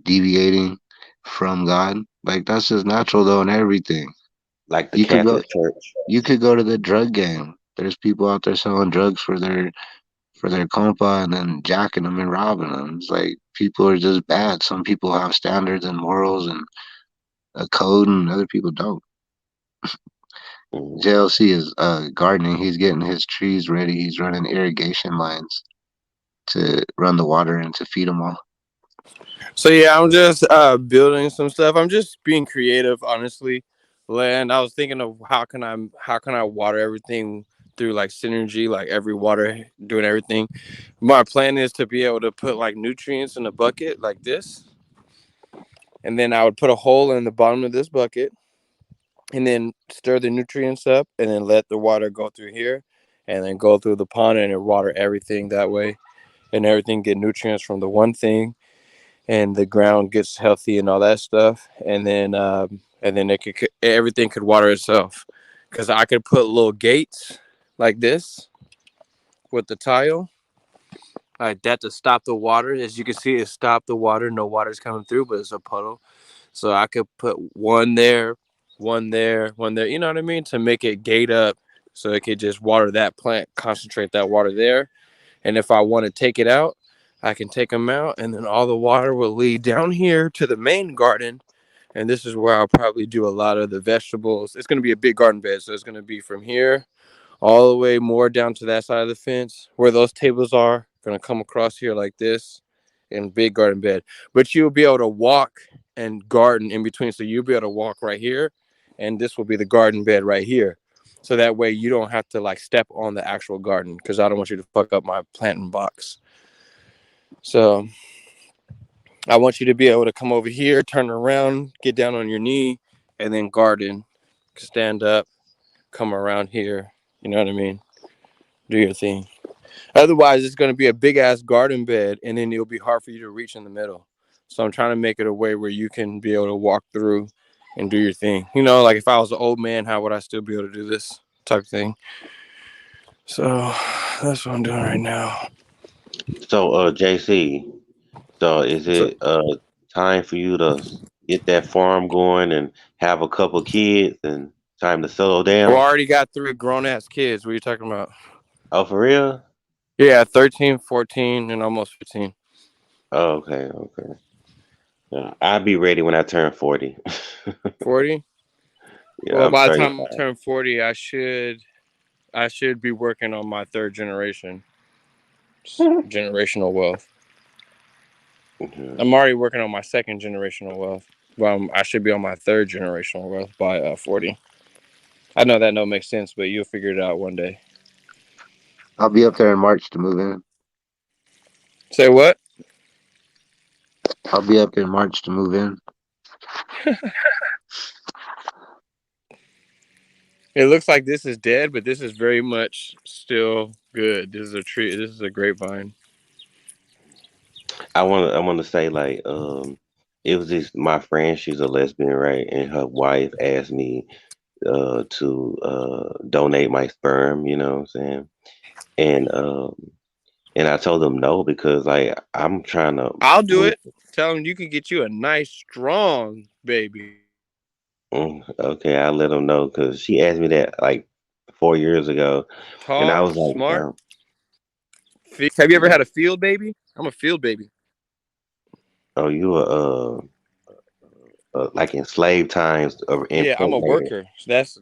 deviating from God. Like that's just natural though in everything. Like the You could go Catholic Church. you could go to the drug game. There's people out there selling drugs for their compa and then jacking them and robbing them. It's like people are just bad. Some people have standards and morals and a code, and other people don't. Mhm. JLC is gardening. He's getting his trees ready. He's running irrigation lines to run the water and to feed them all. So yeah, I'm just building some stuff. I'm just being creative, honestly. And I was thinking of how can I water everything through like synergy, like every water doing everything. My plan is to be able to put like nutrients in a bucket like this, and then I would put a hole in the bottom of this bucket, and then stir the nutrients up, and then let the water go through here, and then go through the pond and water everything that way, and everything get nutrients from the one thing, and the ground gets healthy and all that stuff, and then everything could water itself, because I could put little gates like this with the tile like that to stop the water. As you can see, it stopped the water. No water's coming through, but it's a puddle. So I could put one there, one there, one there. You know what I mean? To make it gate up, so it could just water that plant, concentrate that water there. And if I want to take it out, I can take them out, and then all the water will lead down here to the main garden. And this is where I'll probably do a lot of the vegetables. It's going to be a big garden bed, so it's going to be from here all the way more down to that side of the fence where those tables are. Going to come across here like this in big garden bed. But you'll be able to walk and garden in between. So you'll be able to walk right here, and this will be the garden bed right here. So that way you don't have to like step on the actual garden, because I don't want you to fuck up my planting box. So I want you to be able to come over here, turn around, get down on your knee, and then garden. Stand up, come around here. You know what I mean? Do your thing. Otherwise, it's going to be a big ass garden bed, and then it'll be hard for you to reach in the middle. So I'm trying to make it a way where you can be able to walk through and do your thing. You know, like if I was an old man, how would I still be able to do this type of thing? So that's what I'm doing right now. So, JC, so is So it time for you to get that farm going and have a couple kids and time to settle I down? already got 3 grown ass kids. What are you talking about? Oh, for real? Yeah, 13, 14, and almost 15. Oh, okay, okay. Yeah, I'll be ready when I turn 40. 40? Yeah, Well, I'm by the 35. time I turn 40, I should be working on my third generation. Generational wealth. Mhm. I'm already working on my second generational wealth. Well, I should be on my third generational wealth by 40. I know that don't make sense, but you'll figure it out one day. I'll be up there in March to move in. Say what? I'll be up in March to move in. It looks like this is dead, but this is very much still good. This is a tree. This is a grapevine. I want to say like it was just my friend. She's a lesbian, right? And her wife asked me to donate my sperm. You know what I'm saying? And I told them no because like I'm trying to I'll do move. it. Tell them you can get you a nice, strong baby. Okay, I'll let them know because she asked me that like 4 years ago, and I Tall, was like, smart. Have you ever had a field baby? I'm a field baby. "Oh, you are like in slave times or Yeah, I'm a impregnated." worker. That's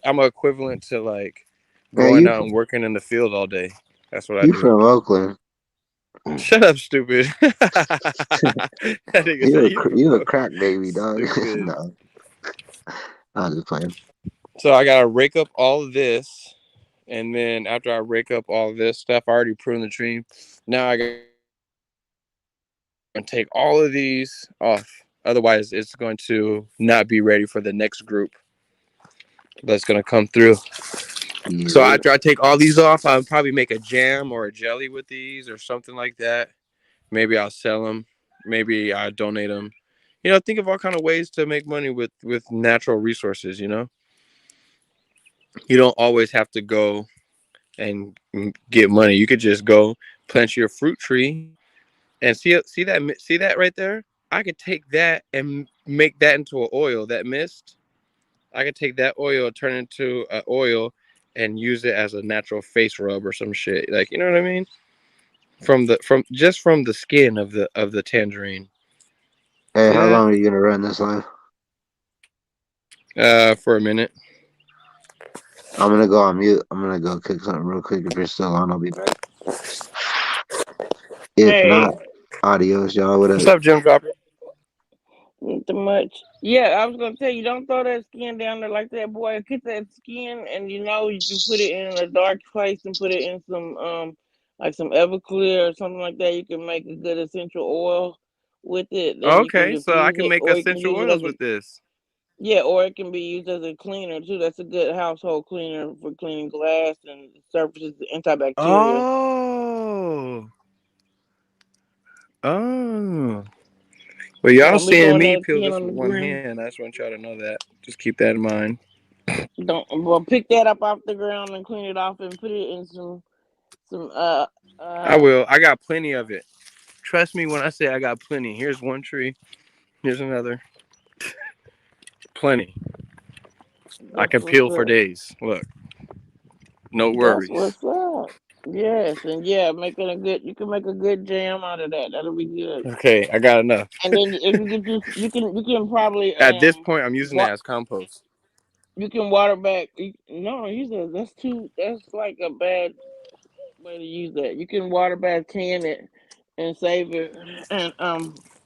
I'm equivalent to like Man, going out and working in the field all day. That's what I you do. from Oakland? Shut up, stupid. That nigga said you You a from crack baby, dog. stupid. No, I'm just playing. So I gotta rake up all of this, and then after I rake up all of this stuff, I already pruned the tree. Now I gotta take all of these off. Otherwise, it's going to not be ready for the next group that's gonna come through. So Yeah. after I take all these off, I'll probably make a jam or a jelly with these or something like that. Maybe I'll sell them. Maybe I donate them. You know, think of all kind of ways to make money with natural resources. You know, you don't always have to go and get money. You could just go plant your fruit tree and see that right there. I could take that and make that into an oil. That mist, I could take that oil, turn it into an oil, and use it as a natural face rub or some shit. Like, you know what I mean? From the skin of the tangerine. Hey, See how that? long are you gonna run this live? For a minute. I'm gonna go on mute. I'm gonna go cook something real quick. If you're still on, I'll be back. If Hey, not, adios, y'all. What What's up? up, Jim Dropper? not too much. Yeah, I was gonna tell you, don't throw that skin down there like that, boy. Get that skin, and you can put it in a dark place and put it in some like some Everclear or something like that. You can make a good essential oil with it. Then you can Okay, so I diffuse can it, make or you can essential use it oils as a with this. Yeah, or it can be used as a cleaner too. That's a good household cleaner for cleaning glass and surfaces, antibacterial. Oh. Oh. Well, Yeah, y'all I'm be seeing throwing me that peel skin this on the with one ground. hand. I just want y'all to know that. Just keep that in mind. Don't well pick that up off the ground and clean it off and put it in some I uh will. I got plenty of it. Trust me when I say I got plenty. Here's one tree. Here's another. Plenty. I that's can what's peel for up. days. Look, no That's worries. what's up. Yes, and yeah, making a good you can make a good jam out of that. That'll be good. Okay, I got enough. And then if you get you can probably At this point, I'm using it what as compost. you can water back no, use that that's like a bad way to use that. You can water bath can it and save it. And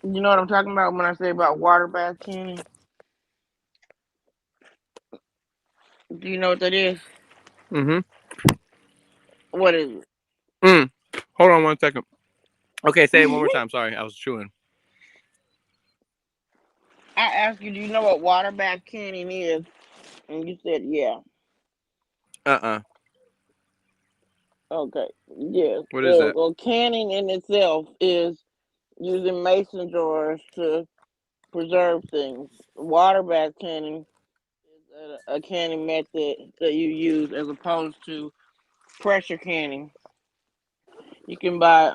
you know what I'm talking about when I say about water bath canning? Do you know what that is? Mm-hmm. What is Hold on one second. Okay, say it one more it? time. Sorry, I was chewing. I asked you, do you know what water bath canning is? And you said yeah. Uh-uh. Okay. Yes. What is that? Well, canning in itself is using mason jars to preserve things. Water bath canning is a canning method that you use as opposed to pressure canning. You can buy.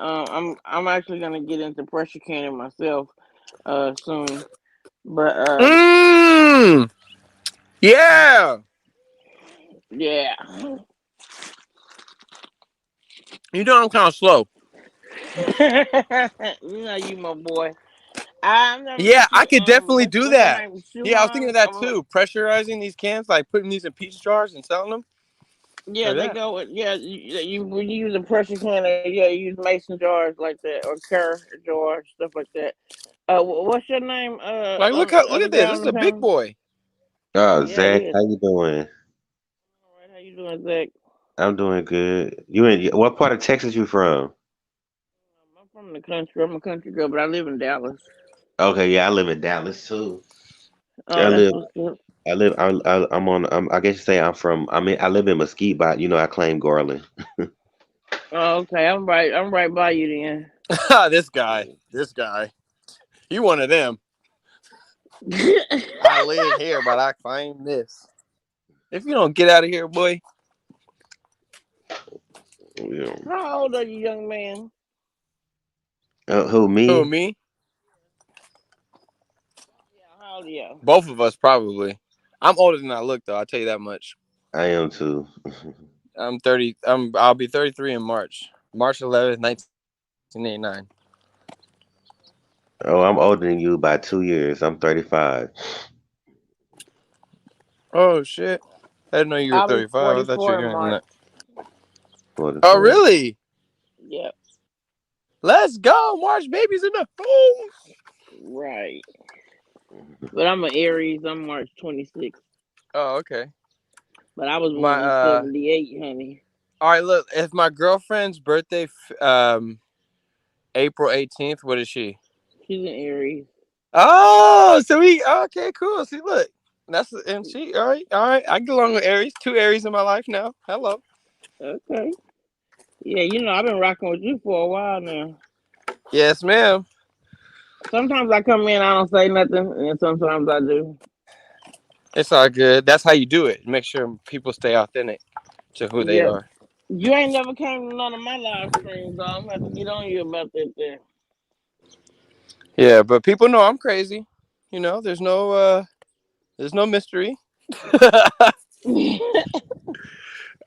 I'm actually gonna get into pressure canning myself soon, but Mmm. Yeah. yeah. You know I'm kind of slow. You know you my boy. I've never Yeah, met I you. could definitely do What's your that. name? Yeah, I was thinking Shuan. of that too. Pressurizing these cans, like putting these in peach jars and selling them Yeah, like they that. go with yeah. When you use a pressure canner, yeah, you use mason jars like that or Kerr jars, stuff like that. What's your name? Like, On look the at this. This ground is and a big pound. boy. Oh, Yeah, it Zach, is. how you doing? All right, how you doing, Zach? I'm doing good. You in what part of Texas you from? I'm from the country. I'm a country girl, but I live in Dallas. Okay, yeah, I live in Dallas too. I Oh, that's live, what's up. I'm on. I guess you say I'm from. I live in Mesquite, but I claim Garland. Oh, okay, I'm right. I'm right by you then. This guy. This guy. You one of them. I live here, but I claim this. If you don't get out of here, boy. Yeah. How old are you, young man? Who Who, me? me? Yeah, how old are you? Both of us, probably. I'm older than I look, though. I'll tell you that much. I am too. I'm 30. I'll be 33 in March. March 11th, 1989. Oh, I'm older than you by 2 years. I'm 35. Oh, shit. I didn't know you were I'll be 35. I thought you 44 were in younger than March. that. 44. Oh, really? Yep, Let's go. March babies in the home. right. But I'm an Aries. I'm March 26th. Oh, okay. But I was My born in '78, honey. All right. Look, if my girlfriend's birthday, April 18th. What is she? She's an Aries. Oh, so we okay. Cool. See, look, that's and she. All right, all right. I get along with Aries. Two Aries in my life now. Hello. Okay. Yeah, I've been rocking with you for a while now. Yes, ma'am. Sometimes I come in, I don't say nothing, and sometimes I do. It's all good. That's how you do it. Make sure people stay authentic to who they Yep. are. You ain't never came to none of my live streams, though. I'm gonna have to get on you about that there. Yeah, but people know I'm crazy. There's no mystery.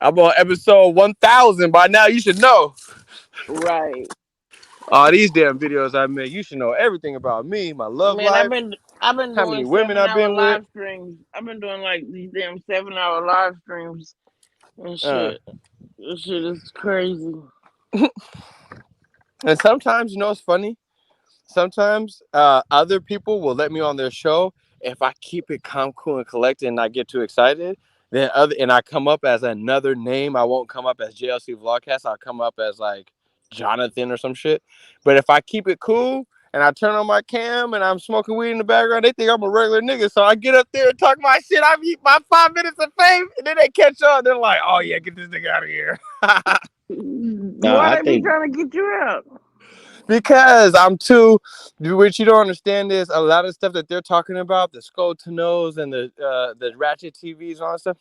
I'm on episode 1000 by now. You should know. Right. All these damn videos I make, you should know everything about me, my love Man, I've life, been I've been how many doing women seven I've hour been with. live streams. I've been doing like these damn 7 hour live streams and Uh, shit. This shit is crazy. and sometimes, it's funny. Sometimes other people will let me on their show if I keep it calm, cool, and collected, and I get too excited. And I come up as another name. I won't come up as JLC Vlogcast. I'll come up as like Jonathan or some shit. But if I keep it cool and I turn on my cam and I'm smoking weed in the background, they think I'm a regular nigga. So I get up there and talk my shit. I eat my 5 minutes of fame, and then they catch on. They're like, "Oh yeah, get this nigga out of here." No, Why I they be think trying to get you out? Because I'm too. What you don't understand is a lot of stuff that they're talking about, the skull to nose and the ratchet TVs and all that stuff.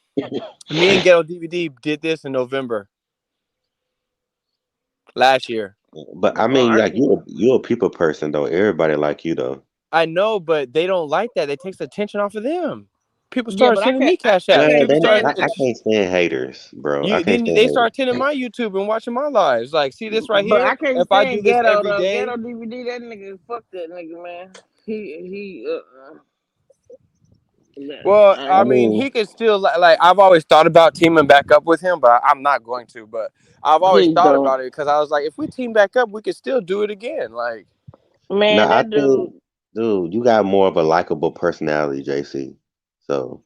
Me and Ghetto DVD did this in November last year. but I Oh, mean, I like can. you're a people person though. Everybody like you though. I know, but they don't like that. It takes the attention off of them. People Yeah, started but I sending can't. me cash I apps. Well, can't People started. stand. I can't stand haters, bro. I You can't then stand they haters. start attending my YouTube and watching my lives. Like, see this right But here. I can't If I do stand this Ghetto every though. day, Ghetto DVD. That nigga. Fuck that nigga, man. He. well, I I mean, mean, he could still like. I've always thought about teaming back up with him, but I'm not going to. But I've always Please thought don't. about it because I was like, if we team back up, we could still do it again. Like, no, Man, I that think, dude. dude, you got more of a likable personality, JC. So,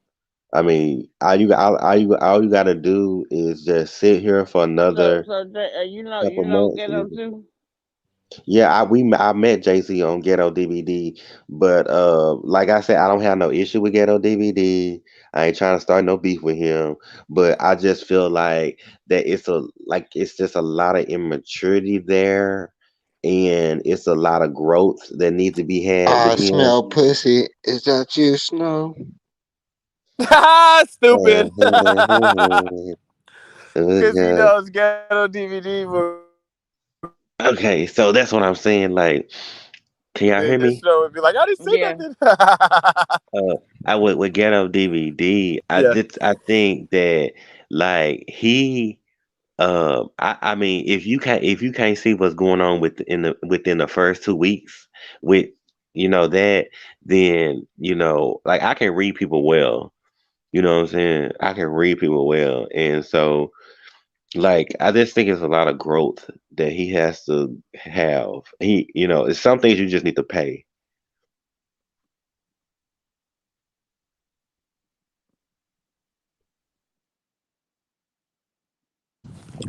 I mean, all you got to do is just sit here for So another so couple you know months. Ghetto too. Yeah, I met JC on Ghetto DVD, but like I said, I don't have no issue with Ghetto DVD. I ain't trying to start no beef with him, but I just feel like that it's just a lot of immaturity there, and it's a lot of growth that needs to be had I with him. smell pussy. Is that you, Snow? stupid. Because he knows Ghetto DVD will Okay, so that's what I'm saying. Like, can y'all hear this me? show would be like, I didn't say Yeah. nothing. I would with Ghetto DVD. Yeah. I think that like he I mean if you can't see what's going on within the first 2 weeks with that, then like I can read people well. You know what I'm saying? I can read people well, and so like I just think it's a lot of growth that he has to have. It's some things you just need to pay.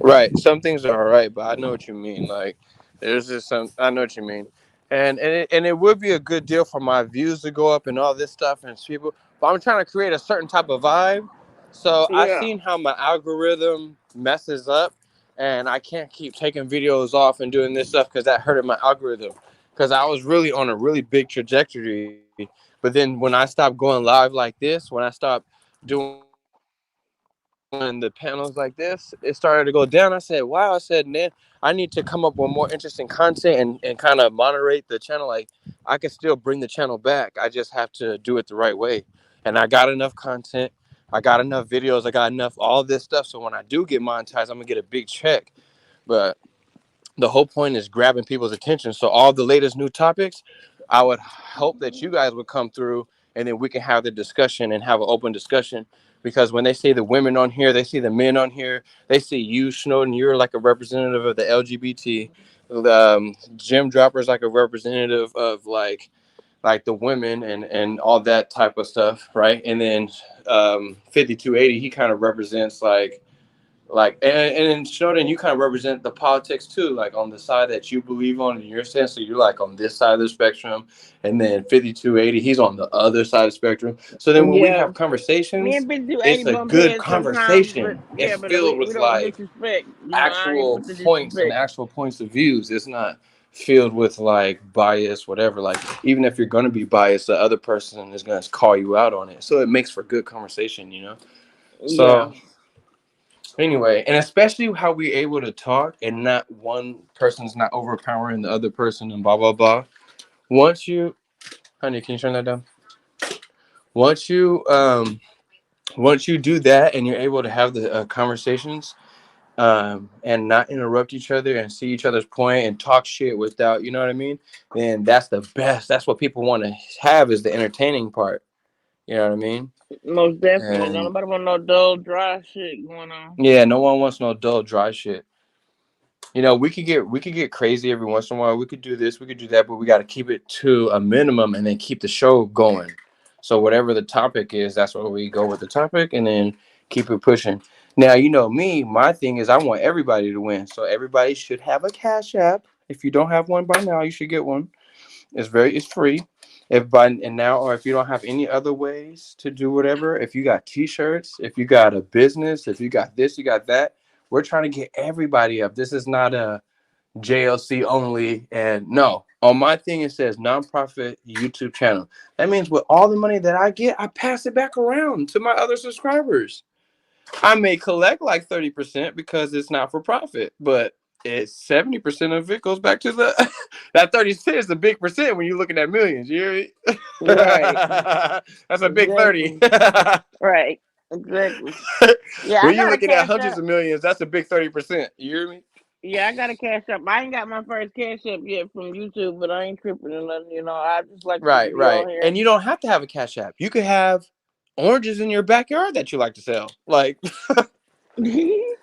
Right. Some things are all right, but I know what you mean. Like, there's just some. I know what you mean, and it would be a good deal for my views to go up and all this stuff and people. But I'm trying to create a certain type of vibe. So I've Yeah. seen how my algorithm messes up, and I can't keep taking videos off and doing this stuff because that hurted my algorithm. Because I was really on a really big trajectory, but then when I stopped going live like this, when I stopped doing the panels like this, it started to go down. I said, wow. I said, man, I need to come up with more interesting content and kind of moderate the channel. Like, I can still bring the channel back. I just have to do it the right way. And I got enough content. I got enough videos. I got enough all this stuff. So when I do get monetized, I'm gonna get a big check. But the whole point is grabbing people's attention. So all the latest new topics, I would hope that you guys would come through, and then we can have the discussion and have an open discussion. Because when they see the women on here, they see the men on here, they see you, Snowden. You're like a representative of the LGBT. Jim Dropper's like a representative of like the women and all that type of stuff, right? And then 5280, he kind of represents like and then Snowden, you kind of represent the politics too, like on the side that you believe on in your sense. So you're like on this side of the spectrum, and then 5280, he's on the other side of the spectrum. So then when we Yeah. have Me conversations, and Big Dude 80 it's a bump good heads sometimes, but conversation. yeah, It's but filled we with don't like disrespect. I ain't actual with the points and disrespect. actual points of views. It's not filled with like bias, whatever. Like even if you're gonna be biased, the other person is gonna call you out on it. So it makes for good conversation. Yeah. So anyway, and especially how we able to talk and not one person's not overpowering the other person and blah blah blah. Once you, honey, can you turn that down? Once you once you do that and you're able to have the conversations and not interrupt each other and see each other's point and talk shit without, you know what I mean? Then that's the best. That's what people want to have is the entertaining part. You know what I mean? Most definitely. Don't And nobody want no dull, dry shit going on. yeah, no one wants no dull, dry shit. We could get crazy every once in a while. We could do this, we could do that, but we got to keep it to a minimum and then keep the show going. So whatever the topic is, that's where we go with the topic and then keep it pushing. Now, me, my thing is I want everybody to win. So everybody should have a Cash App. If you don't have one by now, you should get one. It's free. If by and now, or if you don't have any other ways to do whatever, if you got T-shirts, if you got a business, if you got this, you got that, we're trying to get everybody up. This is not a JLC only. And no, on my thing it says nonprofit YouTube channel. That means with all the money that I get, I pass it back around to my other subscribers. I may collect like 30% because it's not for profit, but it's 70% of it goes back to the that 30% is a big percent when you're looking at millions. You hear me? Right. That's a big 30. Exactly. Right. Exactly. Yeah, I When you're got a looking at cash hundreds up. of millions, that's a big 30%. You hear me? Yeah, I got a cash up. I ain't got my first cash up yet from YouTube, but I ain't tripping or nothing. You know, I just like to Right, be on right. here. And you don't have to have a cash app. You could have oranges in your backyard that you like to sell. Like, and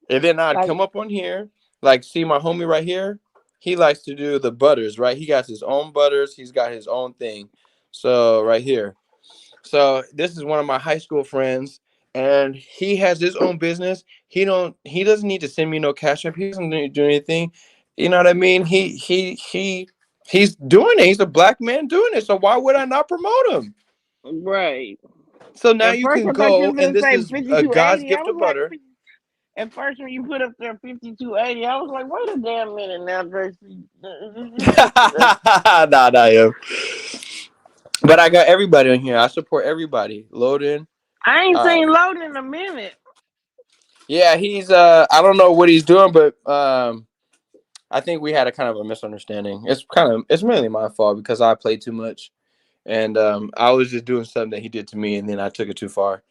then I'd Like, come up on here, like, see my homie right here. He likes to do the butters, right? He got his own butters. He's got his own thing. So right here. So this is one of my high school friends, and he has his own business. He doesn't need to send me no cash app. He doesn't need to do anything. You know what I mean? He's doing it. He's a black man doing it. So why would I not promote him? right. So now At you first, can I thought you go, was and gonna this say is a God's 5280. I gift was of like, butter. at first when you put up there 5280, I was like, wait a damn minute now, Tracy. Nah, yeah. But I got everybody on here. I support everybody. Loading. I ain't seen Loading in a minute. Yeah, he's I don't know what he's doing, but I think we had a kind of a misunderstanding. It's mainly my fault because I played too much, and I was just doing something that he did to me, and then I took it too far.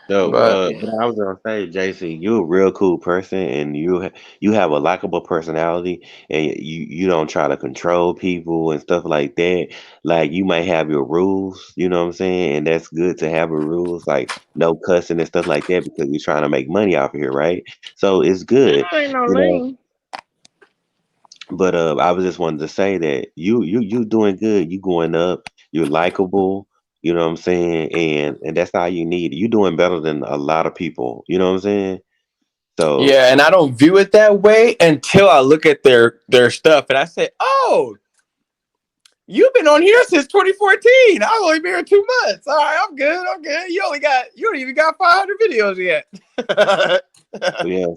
So, But but I was gonna say, JC, you're a real cool person, and you have a likable personality, and you don't try to control people and stuff like that. Like you might have your rules, you know what I'm saying, and that's good to have a rules like no cussing and stuff like that because you're trying to make money off of here, right? So it's good, I ain't no you know. lame. But I was just wanted to say that you doing good. You going up. You're likable. You know what I'm saying, and that's all you need. You doing better than a lot of people. You know what I'm saying. So yeah, and I don't view it that way until I look at their stuff, and I say, "Oh, you've been on here since 2014. I've only been here 2 months. All right, I'm good. I'm good. You don't even got 500 videos yet." yeah,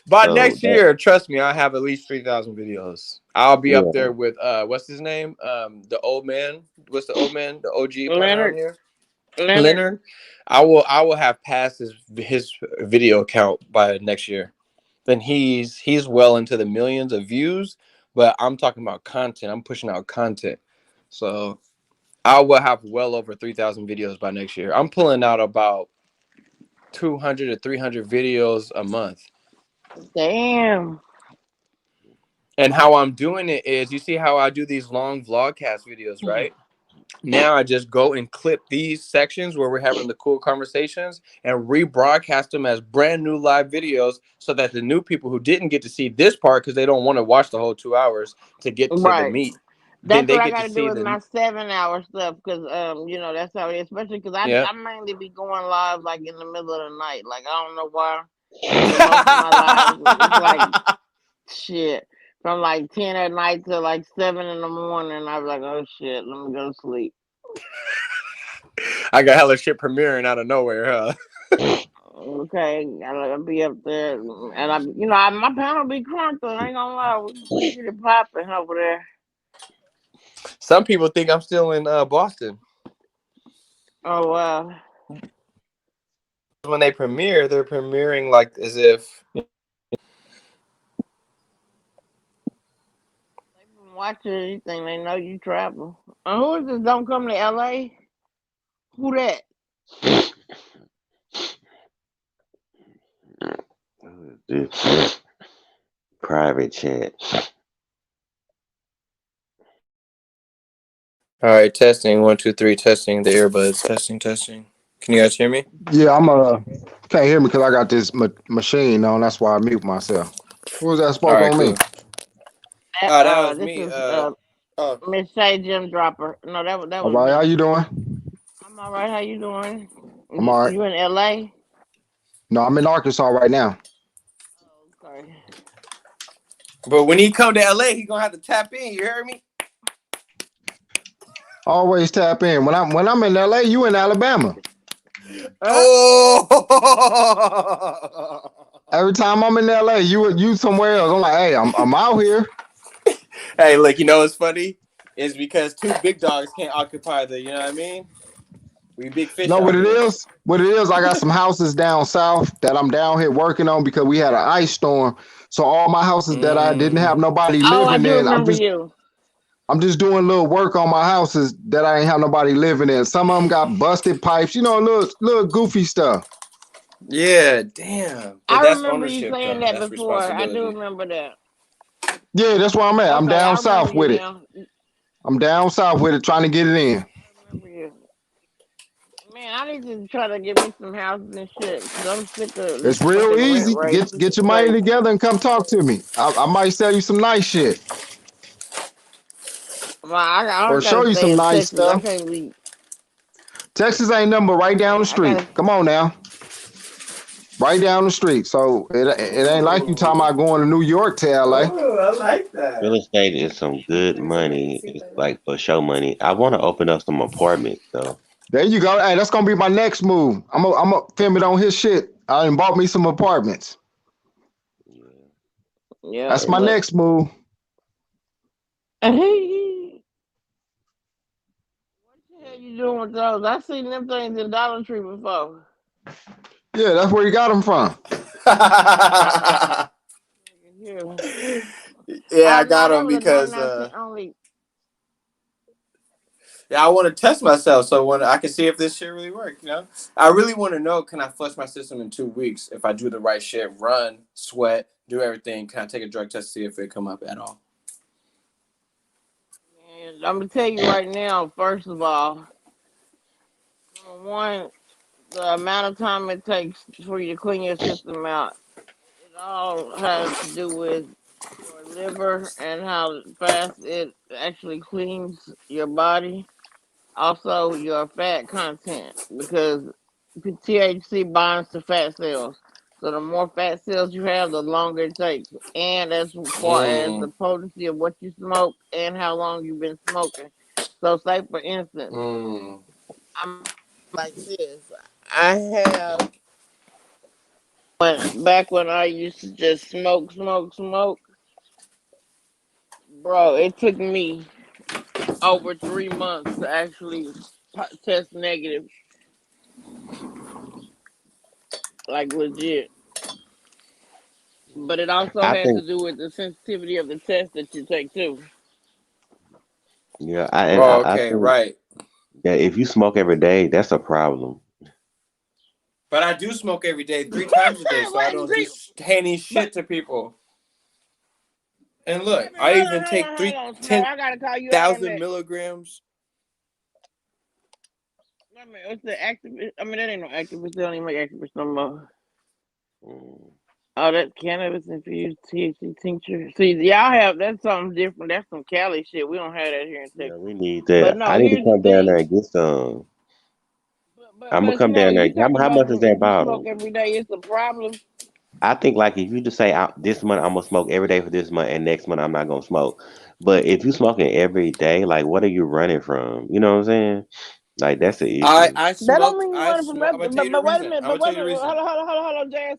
By so next that year, trust me, I'll have at least 3,000 videos. I'll be up yeah, there with what's his name? The old man. What's the old man? The OG partner on Leonard. here, Leonard. Leonard. I will have passed his video count by next year. Then he's well into the millions of views, but I'm talking about content. I'm pushing out content, so I will have well over 3,000 videos by next year. I'm pulling out about 200 to 300 videos a month. Damn. And how I'm doing it is, you see how I do these long vlogcast videos, right? Now I just go and clip these sections where we're having the cool conversations and rebroadcast them as brand new live videos so that the new people who didn't get to see this part because they don't want to watch the whole 2 hours to get to the Right. meat, then That's they what I get got to to do see with the my 7 hour stuff because you know that's how it is. Especially because yeah. I mainly be going live like in the middle of the night. Like I don't know why, but most of my lives it's like shit from like 10 at night to like 7 in the morning. I was like, oh shit, let me go to sleep. I got hella shit premiering out of nowhere, huh? Okay, I'll be up there, and my panel be crunked. I ain't gonna lie, we get it popping over there. Some people think I'm still in Boston. Oh wow. When they premiere, they're premiering like as if Watch anything, they know you travel. Who is this? Don't come to LA? Who that? this private chat. all right, testing 1 2 3, testing the earbuds, testing. Can you guys hear me? Yeah, can't hear me because I got this machine on. That's why I mute myself. Who was that All spoke right, on me? cool. That was This me. is Oh, Miss Shay Jim Dropper. No, that All was right, how me. you doing? I'm all right. How you doing? I'm all right. You in LA? No, I'm in Arkansas right now. Oh, okay. But when he come to LA, he gonna have to tap in. You heard me? Always tap in. When I'm in LA, you in Alabama. Oh. Every time I'm in LA, you somewhere else. I'm like, hey, I'm out here. Hey, look, you know what's funny? It's because two big dogs can't occupy the, you know what I mean? We big fish Know what out it here. is? What it is? I got some houses down south that I'm down here working on because we had an ice storm. So all my houses that I didn't have nobody Oh, I living do in, remember you. I'm just doing a little work on my houses that I ain't have nobody living in. Some of them got busted pipes, little goofy stuff. Yeah, damn. But I that's remember you ownership, saying though. that That's before. I do responsibility. remember that. Yeah, that's where I'm at. I'm Okay, I down remember south you with it. now. I'm down south with it, trying to get it in. I remember you. Man, I need to try to get me some houses and shit because I'm sick of this It's real fucking rent easy. rate. This Get is your money crazy. together and come talk to me. I might sell you some nice shit Well, I or show gotta you stay some in nice Texas. I stuff. can't leave. Texas ain't nothing but right down the I street. gotta. Come on now, right down the street. So it ain't like you talking about going to New York to LA. Oh, I like Real that. estate is some good money. It's like for show money. I want to open up some apartments though. There you go. Hey, that's gonna be my next move. I'm gonna film it on his shit. I done bought me some apartments. Yeah. Yeah, That's my look. next move. What the hell you doing with those? I seen them things in Dollar Tree before. Yeah, that's where you got them from. Yeah. Yeah, I No, got that them was a because 99 cent only. yeah, I want to test myself so when I can see if this shit really works. You know, I really want to know: can I flush my system in 2 weeks if I do the right shit, run, sweat, do everything? Can I take a drug test to see if it come up at all? And I'm gonna tell you right now. First of all, number one, the amount of time it takes for you to clean your system out. It all has to do with your liver and how fast it actually cleans your body. Also, your fat content because THC binds to fat cells. So the more fat cells you have, the longer it takes. And as far as the Mm, potency of what you smoke and how long you've been smoking. So, say for instance, mm. I'm like this. I have back when I used to just smoke. Bro, it took me over 3 months to actually test negative, like legit. But it also I has to think do with the sensitivity of the test that you take too. yeah, I and Oh, I okay, think right. that if you smoke every day, that's a problem. But I do smoke every day, 3 times a day, so I Wait, don't do see, any but shit to people. And wait look, a minute, I even take hold three on, Snow. ten I gotta call you out on thousand that. milligrams. Wait a minute, what's the activist? I mean, that ain't no activist. They don't even make activists no more. Mm. Oh, that's cannabis infused THC tincture. See, y'all have that's something different. That's some Cali shit. We don't have that here in Yeah, Texas. we need But that. no, I need to here's the come down there thing. and get some. But I'm gonna but come Snow, down there. you talk How about much is that if you smoke bottle? every day, it's a problem. I think like if you just say this month I'm gonna smoke every day for this month and next month I'm not gonna smoke. But if you smoking every day, like what are you running from? You know what I'm saying? Like that's the I issue. I That don't smoke. mean you I running from smoke. I'm gonna nothing. tell you the But wait a reason. minute. I'm gonna But tell wait you a the minute. reason. Hold on, JC.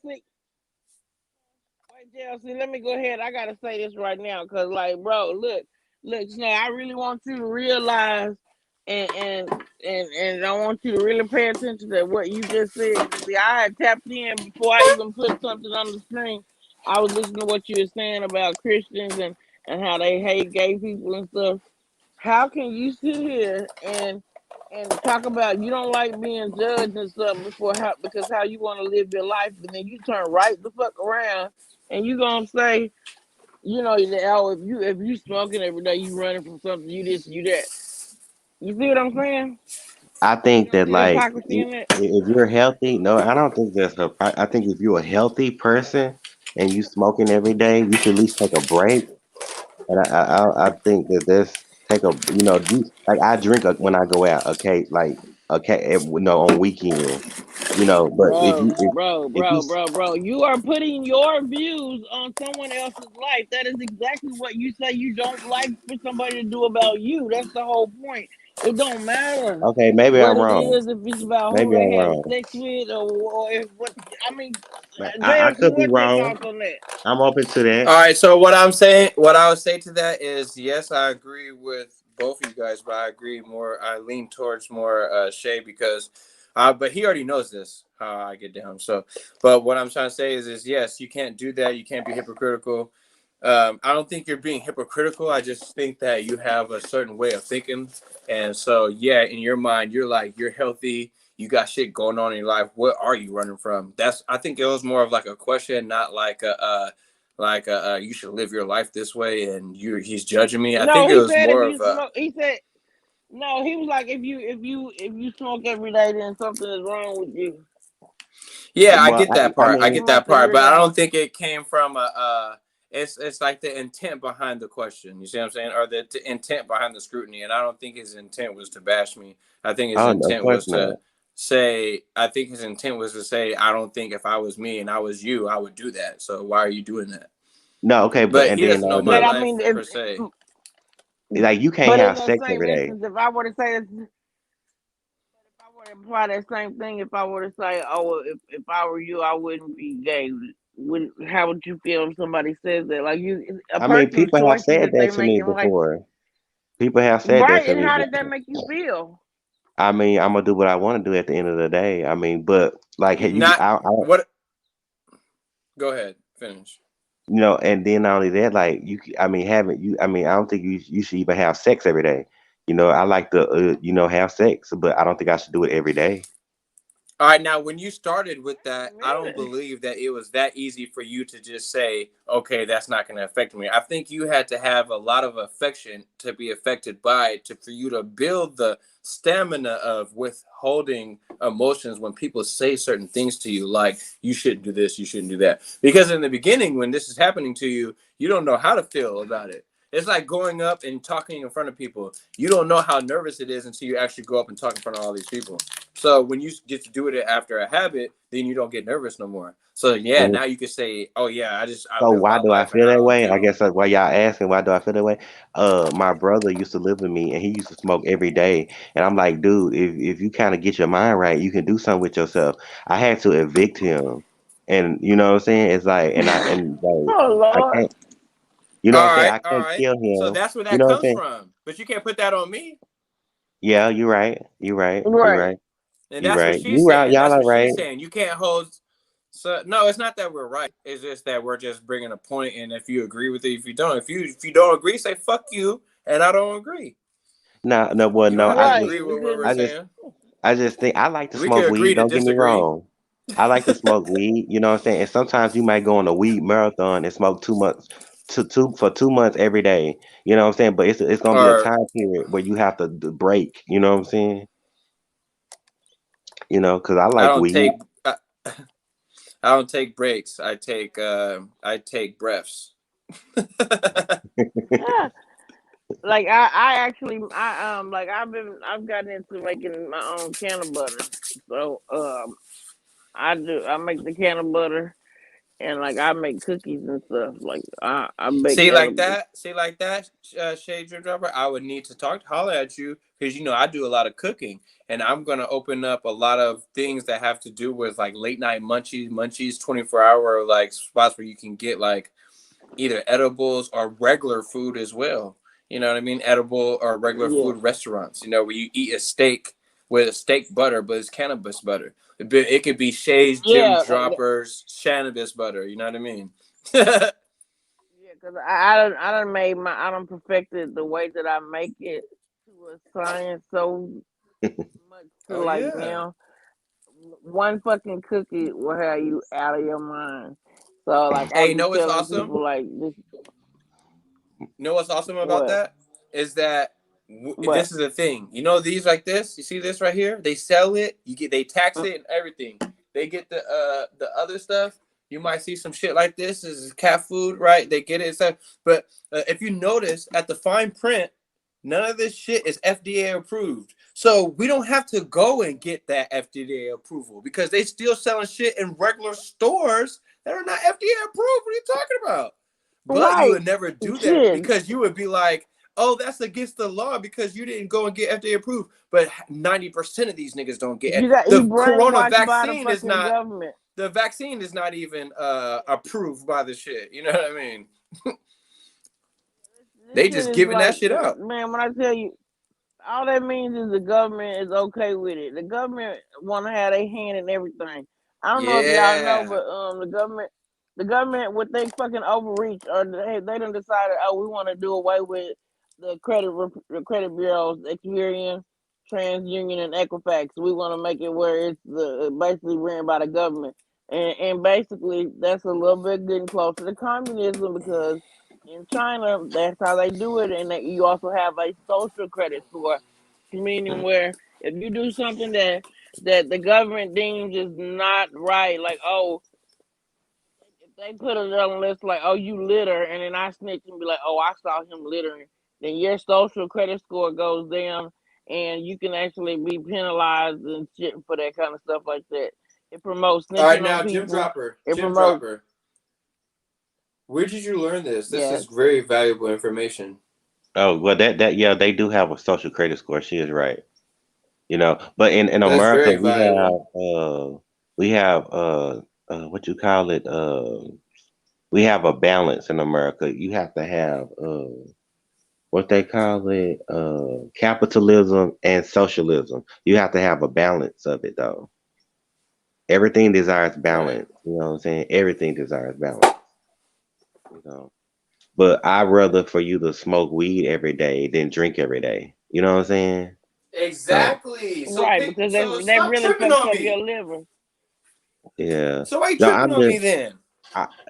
Wait, JC. Let me go ahead. I gotta say this right now, cause like, bro, look, Snow. I really want you to realize, and and I want you to really pay attention to what you just said. See, I had tapped in before I even put something on the screen. I was listening to what you were saying about Christians and how they hate gay people and stuff. How can you sit here and talk about you don't like being judged and stuff before how because how you want to live your life, and then you turn right the fuck around and you gonna say, that, oh, if you smoking every day, you running from something, you this, you that. You see what I'm saying? I You think don't that see the like hypocrisy in that? if you're healthy, no, I don't think that's a. I think if you're a healthy person and you smoking every day, you should at least take a break. And I think that this take a like I drink when I go out. Okay, like okay, no on weekends. you know. But Bro, you are putting your views on someone else's life. That is exactly what you say you don't like for somebody to do about you. That's the whole point. It don't matter okay, maybe what I'm it wrong. is, if it's about who Maybe I'm they have wrong. sex with or if what. I mean, I JS, could be what's your wrong. thoughts on that? I'm open to that. All right. So what I'm saying, what I would say to that is, yes, I agree with both of you guys, but I agree more. I lean towards more Shay because, but he already knows this how I get down. So, but what I'm trying to say is yes, you can't do that. You can't be hypocritical. I don't think you're being hypocritical. I just think that you have a certain way of thinking, and so yeah, in your mind, you're like you're healthy. You got shit going on in your life. What are you running from? That's. I think it was more of like a question, not like a you should live your life this way, and he's judging me. I No, think it he was said if more you of a smoke. He said no. He was like if you smoke every day, then something is wrong with you. yeah. I Well, get that I part. I You mean, get must that have part, heard but I that. don't think it came from a. It's like the intent behind the question. You see what I'm saying, or the intent behind the scrutiny. And I don't think his intent was to bash me. I think his oh, of intent course was not. to say. I think his intent was to say, I don't think if I was me and I was you, I would do that. So why are you doing that? No, okay, but But and he then doesn't know all my But this, I life mean, per se. like you can't but in have that sex same every day. instance, if I were to say this, if I were to apply that same thing, if I were to say, oh, well, if I were you, I wouldn't be gay. How would you feel if somebody says that? Like a I mean, person's people have choices said that that they to make me in life, before. People have said that right? to And me how did that before. make you feel? I mean, I'm gonna do what I want to do at the end of the day. I mean, but like Not what. Go ahead. Finish. you know, and then not only that, like I mean, having you, I mean, I don't think you should even have sex every day. You know, I like to, have sex, but I don't think I should do it every day. All right, now when you started with Wait a that, I don't minute. believe that it was that easy for you to just say, "Okay, that's not going to affect me." I think you had to have a lot of affection to be affected by it, for you to build the stamina of withholding emotions when people say certain things to you, like you shouldn't do this, you shouldn't do that. Because in the beginning, when this is happening to you, you don't know how to feel about it. It's like going up and talking in front of people. You don't know how nervous it is until you actually go up and talk in front of all these people. So when you get to do it after a habit, then you don't get nervous no more. So yeah, Mhm. now you can say, "Oh yeah, I So live why my do I life and feel I that don't way? I do." guess that's why y'all asking why do I feel that way. My brother used to live with me, and he used to smoke every day. And I'm like, dude, if you kind of get your mind right, you can do something with yourself. I had to evict him, and you know what I'm saying? It's like, and like, Oh I Lord. can't, you know what I'm saying? I All can't right. kill So him. that's where You that know what I'm comes saying? from. But you can't put that on me. Yeah, you're right. You're right. You're Right. right. And You're that's what right. she's You right. saying. Y'all That's are what right. she's saying. You can't hold. So no, it's not that we're right. It's just that we're just bringing a point. And if you agree with it, if you don't, if you don't agree, say fuck you, and I don't agree. No, no, well, You don't no. have to Right. agree with what Because we're I just, saying. I just think I like to We could smoke agree weed. to Don't get me disagree. wrong. I like to smoke weed. You know what I'm saying? And sometimes you might go on a weed marathon and smoke 2 months for 2 months every day. You know what I'm saying? But it's gonna be a Or time period where you have to break. You know what I'm saying? You know, because I I like don't weed. take. I don't take breaks. I take breaths. yeah, like I actually like I've gotten into making my own can of butter. So I make the can of butter and like I make cookies and stuff. Like I bake See like edibles. that. See like that. Shade Drip Dropper. I would need to holler at you because I do a lot of cooking, and I'm gonna open up a lot of things that have to do with like late night munchies, 24-hour like spots where you can get like either edibles or regular food as well. You know what I mean? Edible or regular Yeah. food restaurants. Where you eat a steak with a steak butter, but it's cannabis butter. It could be Shay's Gym Yeah, like Droppers cannabis butter. You know what I mean? yeah, cause I done made I done perfected the way that I make it to a science so much to Oh like yeah. now one fucking cookie will have you out of your mind. So like I'll Hey, be what's telling awesome? people like this What's awesome about what that is that what this is the thing. These like this. You see this right here? They sell it. They tax it and everything. They get the other stuff. You might see some shit like this. This is cat food, right? They get it. So, but if you notice at the fine print, none of this shit is FDA approved. So we don't have to go and get that FDA approval because they still selling shit in regular stores that are not FDA approved. What are you talking about? But you Right. would never do that Shit. because you would be like, oh, that's against the law because you didn't go and get FDA approved. But 90% of these niggas don't get it. You The corona brainwashed by the vaccine is fucking not. government. The vaccine is not even approved by the shit. You know what I mean? They just giving that shit out. Man, when I tell you, all that means is the government is okay with it. The government want to have their hand in everything. I don't know if y'all know, but the government with they fucking overreach, or they done decided, oh, we want to do away with the credit bureaus, Experian, TransUnion, and Equifax. We want to make it where it's basically ran by the government, and basically that's a little bit getting closer to communism because in China, that's how they do it, and you also have a social credit score, meaning where if you do something that the government deems is not right, like if they put it on a list like, oh, you litter, and then I snitch and be like, oh, I saw him littering, then your social credit score goes down, and you can actually be penalized and shit for that kind of stuff like that. It promotes snitching All right, on now, people. Jim Dropper. Where did you learn this? This is very valuable information. Oh, well, yeah, they do have a social credit score. She is right. You know, but in That's America, very valuable. we have what you call it? We have a balance in America. You have to have what they call it, capitalism and socialism. You have to have a balance of it, though. Everything desires balance. You know what I'm saying? Everything desires balance. You know, but I'd rather for you to smoke weed every day than drink every day. You know what I'm saying? Exactly. So, right, because so that stop really tripping fucks on up me. your liver. Yeah. So why you No, tripping on me then?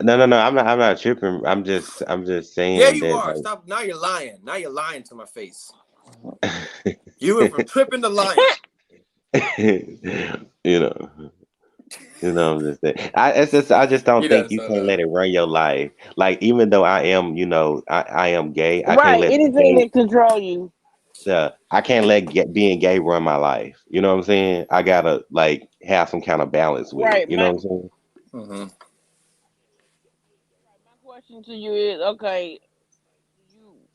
No. I'm not tripping. I'm just saying Yeah, you that. are. Stop. Now you're lying. Now you're lying to my face. You went from tripping to lying. you know. I'm just saying. I just don't think you can let it run your life. Like even though I am, I am gay. I can't Right, let anything that control you. I can't let being gay run my life. You know what I'm saying? I gotta like have some kind of balance with it. You know what I'm saying? Mm-hmm. My question to you is, okay,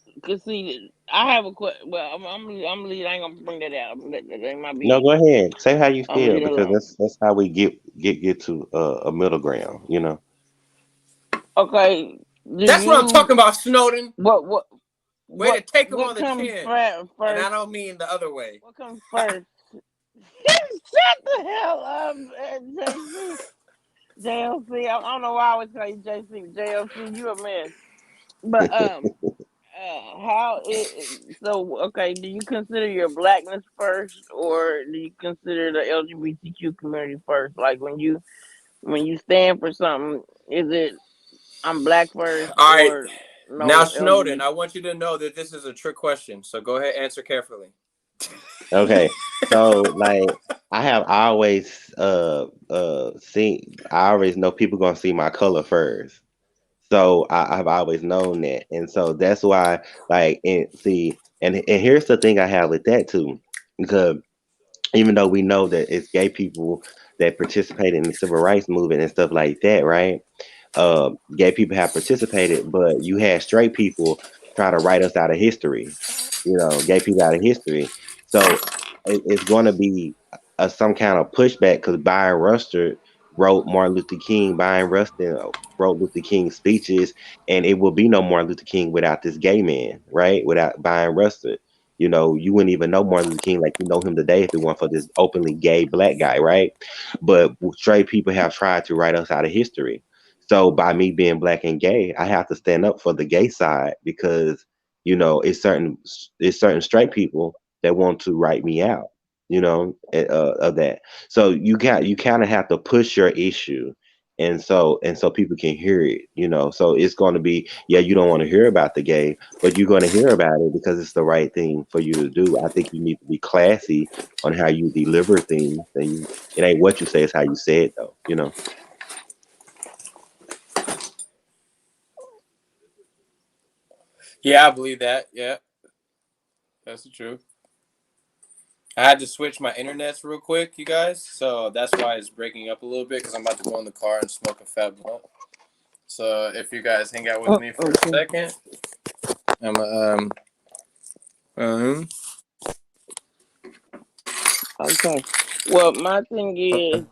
you can see. I have a question. Well, I'm lead. I ain't gonna bring that out. That might No, be. go ahead. Say how you I'm gonna feel leave it because alone. that's how we get to a middle ground. You know. Okay. That's what I'm talking about, Snowden. Way to take him on the comes chin. first? And I don't mean the other way. What comes first? Shut the hell up, JC. JLC. I don't know why I always call you JC. JLC, you a mess. But so okay, do you consider your blackness first, or do you consider the LGBTQ community first? Like when you stand for something, is it I'm black first, All right. or Now, no Snowden, LGBT? I want you to know that this is a trick question. So go ahead, answer carefully. Okay. So like I always seen. I always know people gonna see my color first. So I've always known that, and so that's why, like, and here's the thing I have with that too, because even though we know that it's gay people that participate in the civil rights movement and stuff like that, right? Gay people have participated, but you had straight people try to write us out of history, gay people out of history. So it's going to be some kind of pushback because Byron Ruster wrote Martin Luther King. Byron Rustin wrote Luther King's speeches, and it will be no Martin Luther King without this gay man, right? Without Byron Rustin. You wouldn't even know Martin Luther King like you know him today if it weren't for this openly gay black guy, right? But straight people have tried to write us out of history. So by me being black and gay, I have to stand up for the gay side because it's certain straight people that want to write me out, of that. So you kind of have to push your issue, and so people can hear it, So it's going to be, yeah, you don't want to hear about the gay, but you're going to hear about it because it's the right thing for you to do. I think you need to be classy on how you deliver things, and it ain't what you say, it's how you say it, though. Yeah, I believe that. Yeah. That's the truth. I had to switch my internets real quick, you guys. So that's why it's breaking up a little bit because I'm about to go in the car and smoke a fat blunt. So if you guys hang out with me for a Okay. second, I'm Okay. Well, my thing is,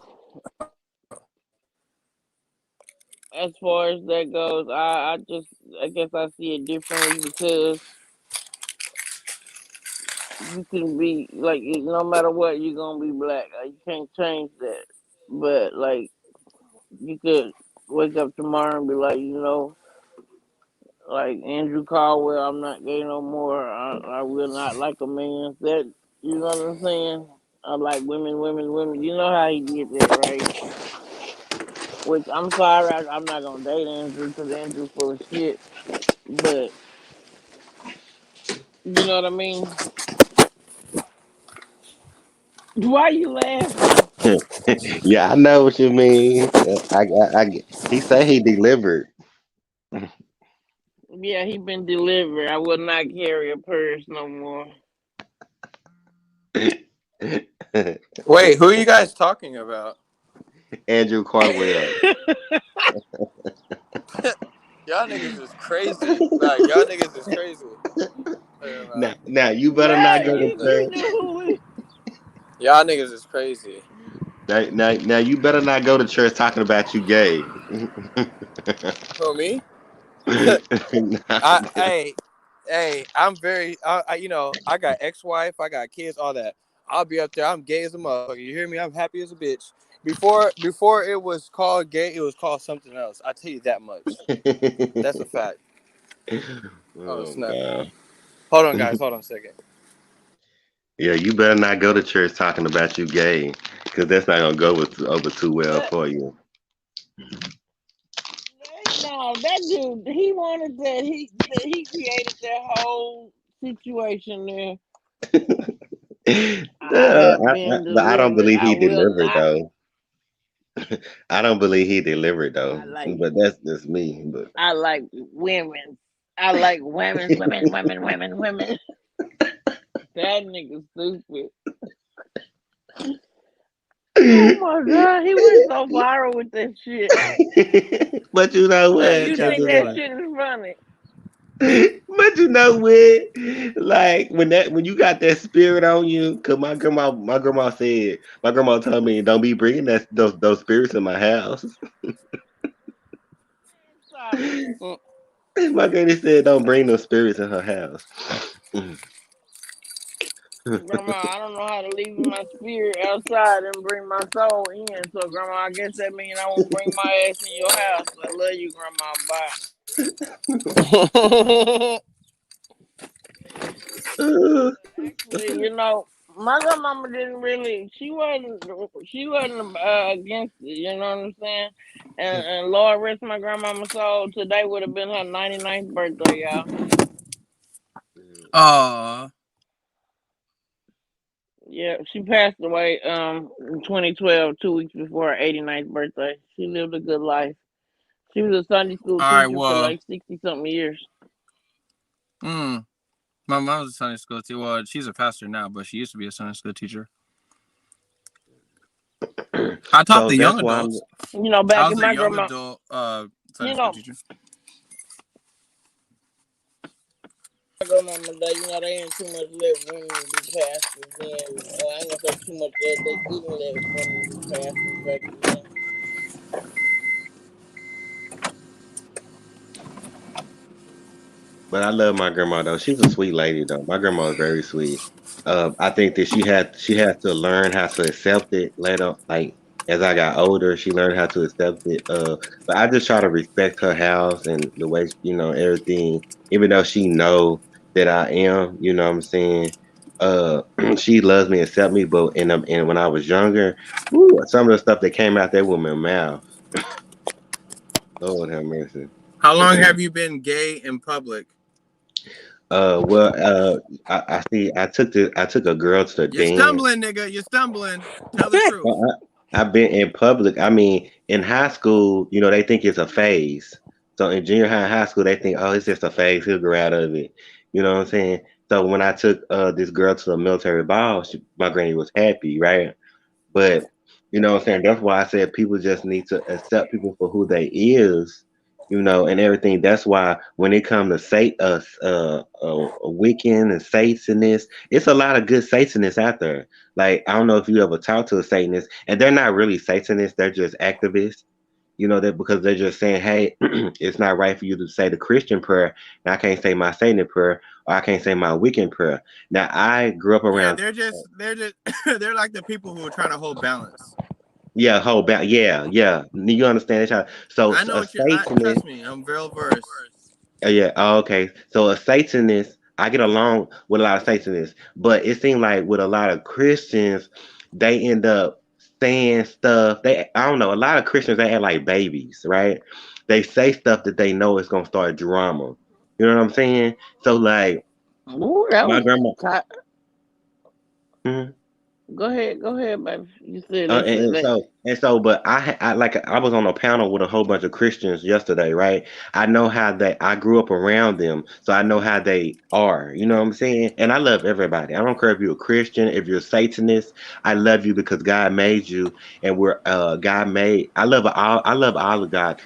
as far as that goes, I guess I see it differently because you can be like, no matter what, you're gonna be black. You can't change that. But like, you could wake up tomorrow and be like, like Andrew Caldwell, I'm not gay no more. I will not like a man. That, you know what I'm saying? I like women, women, women. You know how he did that, right? Which I'm sorry, I'm not gonna date Andrew because Andrew full of shit. But you know what I mean? Why you laughing? Yeah, I know what you mean. He say he delivered. Yeah, he been delivered. I will not carry a purse no more. wait, who are you guys talking about? Andrew Cardwell. Y'all niggas is crazy. Like y'all niggas is crazy. Now you better not What? go to You church. know who we? Y'all niggas is crazy. Now you better not go to church talking about you gay. Who me? Nah. I'm very, I got ex-wife, I got kids, all that. I'll be up there. I'm gay as a motherfucker. You hear me? I'm happy as a bitch. Before it was called gay, it was called something else. I tell you that much. That's a fact. Oh Oh snap! God. Hold on, guys. Hold on a second. Yeah, you better not go to church talking about you gay, because that's not gonna go over too well That, for you. no, that dude. He wanted that. He created that whole situation there. I have been But I don't delivered. believe I he will delivered not. though. I don't believe he delivered I though. like. But that's just me. But I like women. I like women, women, women, women, women. That nigga stupid. Oh my god, he went so viral with that shit. but you know Man, what? you You got think this that one. shit is funny? But you know what? Like when you got that spirit on you, cause my grandma told me don't be bringing those spirits in my house. Stop it. Mm. My granny said don't bring those spirits in her house. Grandma, I don't know how to leave my spirit outside and bring my soul in. So, Grandma, I guess that means I won't bring my ass in your house. I love you, Grandma. Bye. Actually, my grandmama didn't really. She wasn't against it. You know what I'm saying? And Lord rest my grandmama's soul. Today would have been her 99th birthday, y'all. Aw. Yeah, she passed away in 2012, 2 weeks before her 89th birthday. She lived a good life. She was a Sunday school All right. teacher for Well, like 60 something years. my mom was a Sunday school teacher. Well, she's a pastor now, but she used to be a Sunday school teacher. I taught So the young that's why I'm adults. I Back was in a my young grandma, adult Sunday you school know, teacher. my grandmama, they ain't too much let women be pastors then. I ain't gonna say too much that they didn't let women be pastors back then. But I love my grandma though. She's a sweet lady though. My grandma is very sweet. I think that she had to learn how to accept it later. Like as I got older, she learned how to accept it. But I just try to respect her house and the way everything. Even though she know that I am, you know what I'm saying. She loves me, accept me. But and when I was younger, woo, some of the stuff that came out that woman's mouth. Lord have mercy. How long have you been gay in public? Well, I see. I took a girl to the You're dance. stumbling, nigga. You're stumbling. Tell the truth. I've been in public. I mean, in high school, they think it's a phase. So in junior high and high school, they think, oh, it's just a phase. He'll grow out of it. You know what I'm saying? So when I took this girl to a military ball, my granny was happy, right? But you know what I'm saying? That's why I said people just need to accept people for who they is, and everything. That's why when it comes to say us Wiccan and Satanists, it's a lot of good Satanists out there. Like I don't know if you ever talked to a Satanist, and they're not really Satanists, they're just activists. That because they're just saying, hey, it's not right for you to say the Christian prayer, and I can't say my Satan prayer, or I can't say my Wiccan prayer. Now I grew up Yeah, around. they're just they're like the people who are trying to hold balance. Yeah, whole back. Yeah, yeah. You understand that, child? So I know a what I Satanist. trust me, I'm well versed. Yeah. Oh, okay. So a Satanist. I get along with a lot of Satanists, but it seems like with a lot of Christians, they end up saying stuff. I don't know. A lot of Christians they act like babies, right? They say stuff that they know is gonna start drama. You know what I'm saying? So like Ooh, that my was. grandma. ti- Mhm. Go ahead, baby. You said Uh, they and, said and that. so and so, but I was on a panel with a whole bunch of Christians yesterday, right? I know how I grew up around them, so I know how they are. You know what I'm saying? And I love everybody. I don't care if you're a Christian, if you're a Satanist. I love you because God made you, and we're God made. I love all of God.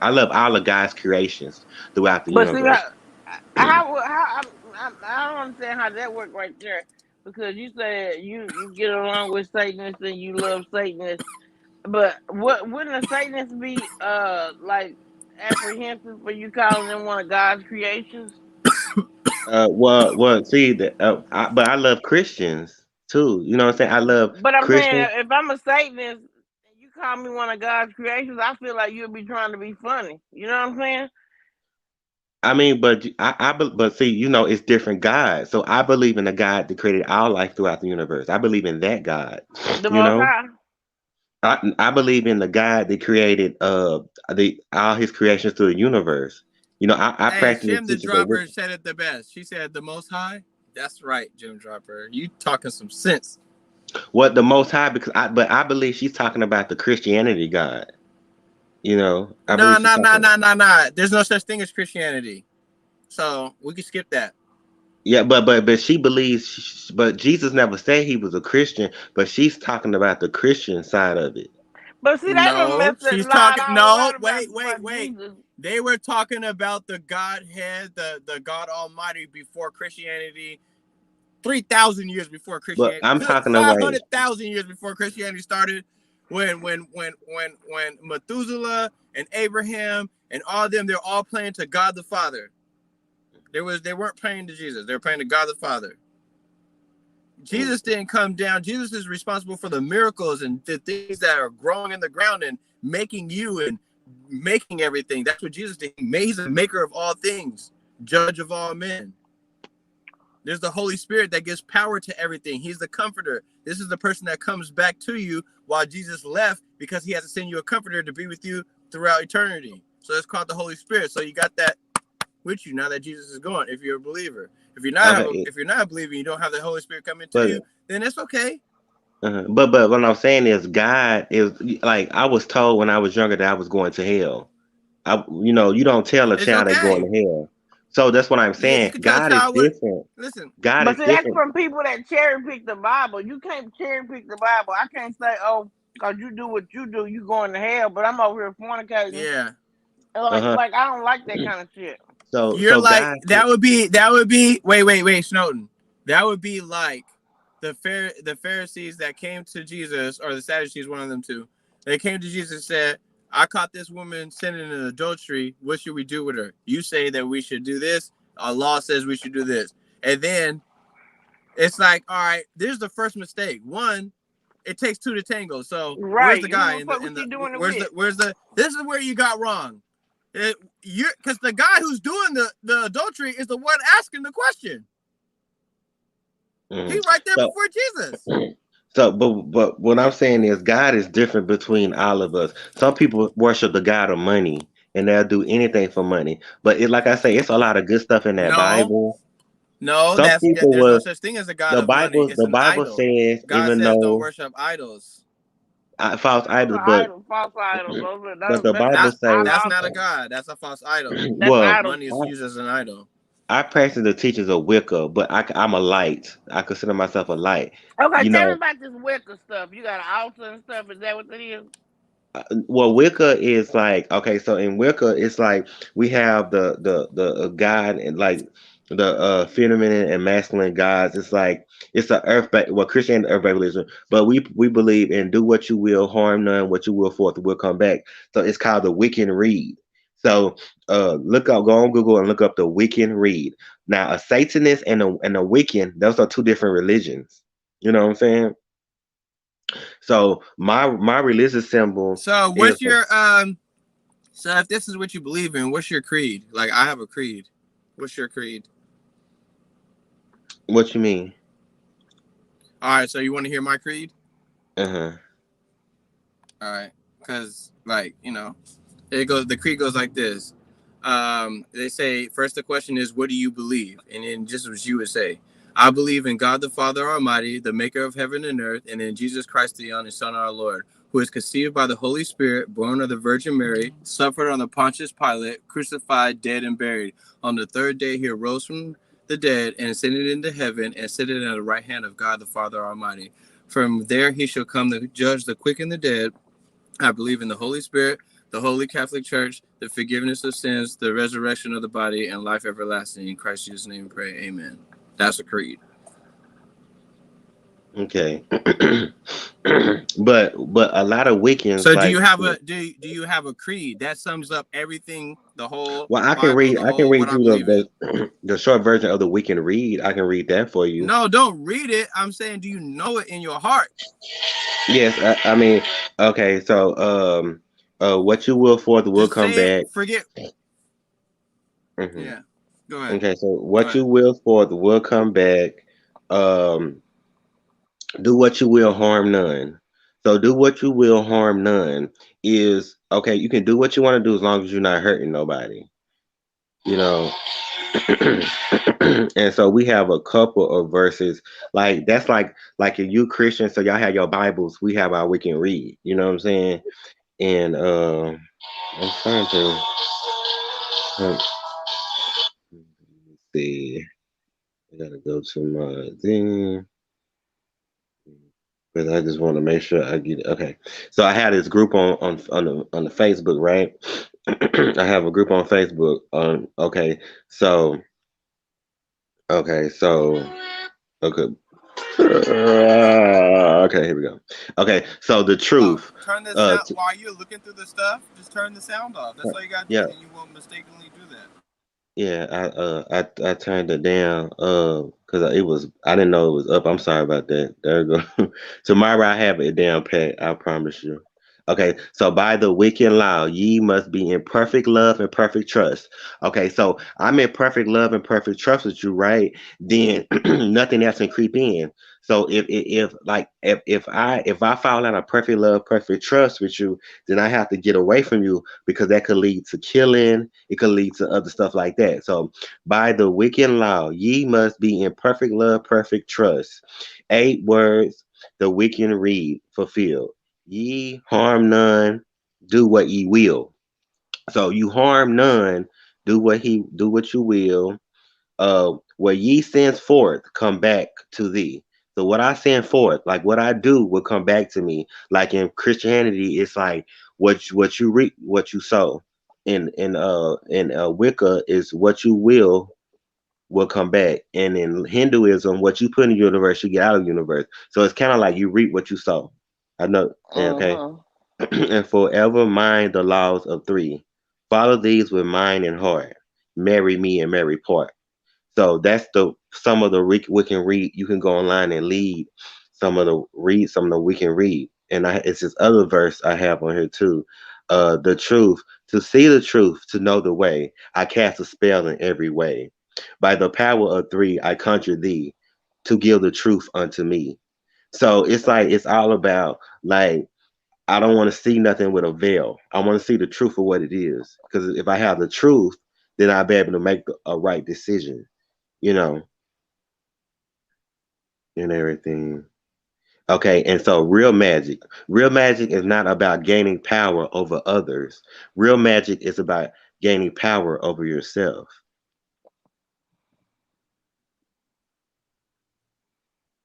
I love all of God's creations throughout the But see, universe. I don't understand how that worked right there. Because you said you get along with Satanists and you love Satanists, but wouldn't a Satanist be like apprehensive for you calling them one of God's creations? See that, but I love Christians too. You know what I'm saying? I love But I'm saying Christians. if I'm a Satanist and you call me one of God's creations, I feel like you'll be trying to be funny. You know what I'm saying? I mean, but but see, it's different gods. So I believe in the God that created all life throughout the universe. I believe in that God. The You Most know, High. I believe in the God that created the all His creations through the universe. I Hey, practice the Jim the teachings of Dropper wisdom. said it the best. She said the most high. That's right, Jim Dropper. You talking some sense. What the Most High? But I believe she's talking about the Christianity God. I Nah, believe she's nah, nah, talking. nah, nah, nah. There's no such thing as Christianity. So we can skip that. Yeah, but she believes. But Jesus never said he was a Christian. But she's talking about the Christian side of it. But see, they done No, messed that she's lie talking. all No, around wait. about Jesus. They were talking about the Godhead, the God Almighty before Christianity. 3,000 years before But Christianity, I'm talking five away. hundred thousand years before Christianity started, when Methuselah and Abraham and all of them, they're all praying to God the Father. They weren't praying to Jesus. They were praying to God the Father. Jesus didn't come down. Jesus is responsible for the miracles and the things that are growing in the ground and making you and making everything. That's what Jesus did. He's the maker of all things, judge of all men. There's the Holy Spirit that gives power to everything. He's the comforter. This is the person that comes back to you while Jesus left because he has to send you a comforter to be with you throughout eternity. So it's called the Holy Spirit. So you got that with you now that Jesus is gone. If you're a believer, Okay, if you're not a believer, you don't have the Holy Spirit coming to but you, then it's okay. but what I'm saying is God is like I was told when I was younger that I was going to hell. You don't tell a It's child they're going okay. to hell. So that's what I'm Yeah, you saying. can tell a God is child what. different. Listen, God But is see, that's different. from people that cherry pick the Bible. You can't cherry pick the Bible. I can't say, oh, because you do what you do, you going to hell. But I'm over here fornicating. yeah. Uh-huh. Like I don't like that kind of shit. You're So like God, that would be wait, Snowden. That would be like the Pharisees that came to Jesus, or the Sadducees, one of them two. They came to Jesus and said, I caught this woman sinning in adultery. What should we do with her? You say that we should do this. Our law says we should do this. And then it's like, all right, there's the first mistake. One, it takes two to tango. So where's Right. the Who guy the in fuck the was in the she doing it where's with? the where's the this is where you got wrong. You're because the guy who's doing the adultery is the one asking the question. He mhm. right there so before Jesus. but what I'm saying is God is different between all of us. Some people worship the God of money and they'll do anything for money. But like I say, it's a lot of good stuff in that No, Bible. no, Some people there's no will. such thing as a god The of money. Bible It's the an Bible idol. says God even says don't though worship idols. false What's idols, an idol? False idol. Those but the that's Bible That say that's not a idolatry. god. That's a false idol. That's well Money is idolatry. used as an idol. I practice the teachings of Wicca, but I'm a light. I consider myself a light. Okay, You tell me know, about this Wicca stuff. You got an altar and stuff. Is that what it is? well, Wicca is like, okay, so in Wicca it's like we have the god and like the feminine and masculine gods. It's like it's a well, Christianity earth religion, but we believe in do what you will, harm none, what you will forth will come back. So it's called the Wiccan Reed. So look up, go on Google and look up the Wiccan Reed. Now a Satanist and a Wiccan, those are two different religions. You know what I'm saying? So my religious symbol So is what's your so if this is what you believe in, what's your creed? Like I have a creed. What's your creed? what you mean? All right, so you want to hear my creed? Uh-huh. All right, because like it goes. The creed goes like this. They say first the question is, what do you believe? And then just as you would say, I believe in God the Father Almighty, the Maker of heaven and earth, and in Jesus Christ, the only Son, our Lord, who is conceived by the Holy Spirit, born of the Virgin Mary, suffered on the Pontius Pilate, crucified, dead, and buried. On the third day, he arose from the dead and ascended into heaven and sitteth at the right hand of God the Father Almighty. From there, he shall come to judge the quick and the dead. I believe in the Holy Spirit, the Holy Catholic Church, the forgiveness of sins, the resurrection of the body, and life everlasting. In Christ Jesus' name we pray. Amen. That's a creed. Okay. but a lot of Wiccans So do you like, have a do you have a creed that sums up everything, the whole well, Bible, the I can whole read what I through believe in? the short version of the Wiccan Reed. I can read that for you. No, don't read it. I'm saying, do you know it in your heart? Yes, I mean, okay, so what you will forth will Just come say it. back. Forget. Hmm. Yeah. Go ahead. Okay, so Go what ahead. you will forth will come back. Um, do what you will, harm none. So do what you will, harm none is okay. You can do what you want to do as long as you're not hurting nobody. You know, and so we have a couple of verses like that's like if you Christian, so y'all have your Bibles, we have our we can read. You know what I'm saying? And I'm trying to let me see. I gotta go to my thing. Because I just want to make sure I get it. Okay, so I had this group on the Facebook, right? I have a group on Facebook. Okay, so okay, so okay, okay, here we go. Okay, so the truth. Turn the Uh, sound while you're looking through the stuff. Just turn the sound off. That's all you gotta do, yeah, and then you won't mistakenly do that. yeah. I turned it down. Because it was I didn't know it was up. I'm sorry about that. There you go. Tomorrow I have it down pat. I promise you. Okay, so by the wicked law, ye must be in perfect love and perfect trust. Okay, so I'm in perfect love and perfect trust with you, right? Then nothing else can creep in. So if I fall out of perfect love, perfect trust with you, then I have to get away from you because that could lead to killing. It could lead to other stuff like that. So by the wicked law, ye must be in perfect love, perfect trust. 8 words, the wicked read fulfilled. Ye harm none, do what ye will. So you harm none, do what you will. What ye sends forth come back to thee. So what I send forth, like what I do, will come back to me. Like in Christianity, it's like what you reap, what you sow. In Wicca is what you will come back. And in Hinduism, what you put in the universe, you get out of the universe. So it's kind of like you reap what you sow. I know. Okay. Uh-huh. And forever mind the laws of three. Follow these with mind and heart. Marry me and marry part. So that's the some of the we can read. You can go online and read some of the we can read. And it's this other verse I have on here too. The truth, to see the truth, to know the way. I cast a spell in every way. By the power of three, I conjure thee to give the truth unto me. So it's like it's all about like I don't want to see nothing with a veil. I want to see the truth of what it is. Because if I have the truth, then I'll be able to make a right decision, you know, and everything. Okay, and so real magic. Real magic is not about gaining power over others. Real magic is about gaining power over yourself.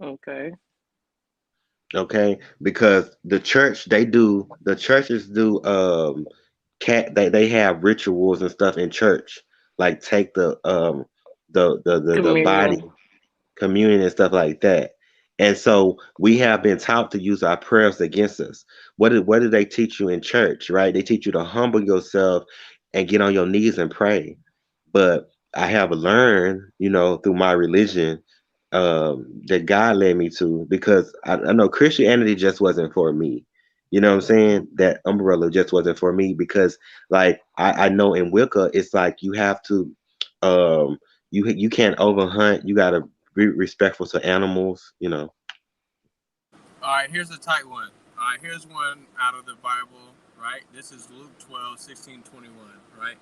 Okay. Okay, because the churches do they have rituals and stuff in church, like take the body Communion. communion and stuff like that. And so we have been taught to use our prayers against us. What did they teach you in church, right? They teach you to humble yourself and get on your knees and pray. But I have learned, through my religion, that God led me to, because I know Christianity just wasn't for me. You know what I'm saying? That umbrella just wasn't for me, because like I know in Wicca it's like you have to you can't overhunt. You gotta be respectful to animals. All right, here's a tight one. All right, here's one out of the Bible, right? This is Luke 12:16-21, right?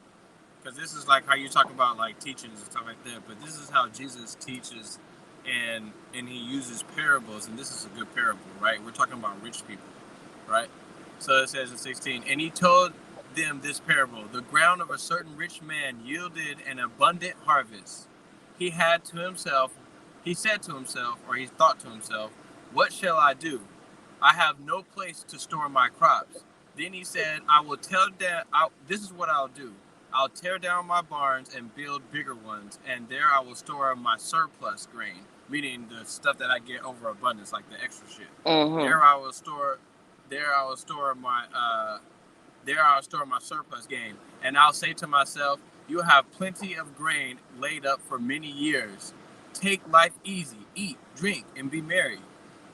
Because this is like how you talk about like teachings and stuff like that, but this is how Jesus teaches, and he uses parables, and this is a good parable, right? We're talking about rich people, right? So it says in 16, and he told them this parable: the ground of a certain rich man yielded an abundant harvest. He had to himself, he said to himself, or he thought to himself, what shall I do? I have no place to store my crops. Then he said, I will tell that this is what I'll do. I'll tear down my barns and build bigger ones, and there I will store my surplus grain, meaning the stuff that I get over abundance, like the extra shit. Mm-hmm. There I will store my surplus gain, and I'll say to myself, you have plenty of grain laid up for many years. Take life easy, eat, drink, and be merry.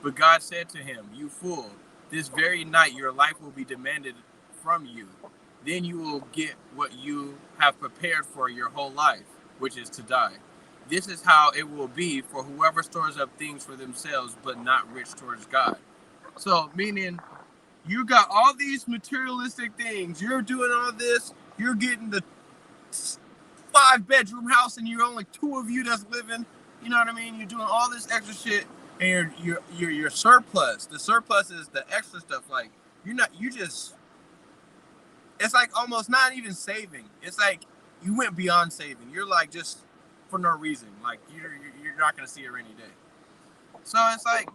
But God said to him, you fool, this very night your life will be demanded from you. Then you will get what you have prepared for your whole life, which is to die. This is how it will be for whoever stores up things for themselves, but not rich towards God. So, meaning, you got all these materialistic things. You're doing all this. You're getting the 5-bedroom house, and you're only 2 of you that's living. You know what I mean? You're doing all this extra shit, and you're surplus. The surplus is the extra stuff. Like you just. It's like almost not even saving. It's like you went beyond saving. You're like just for no reason. Like you're not gonna see a rainy day. So it's like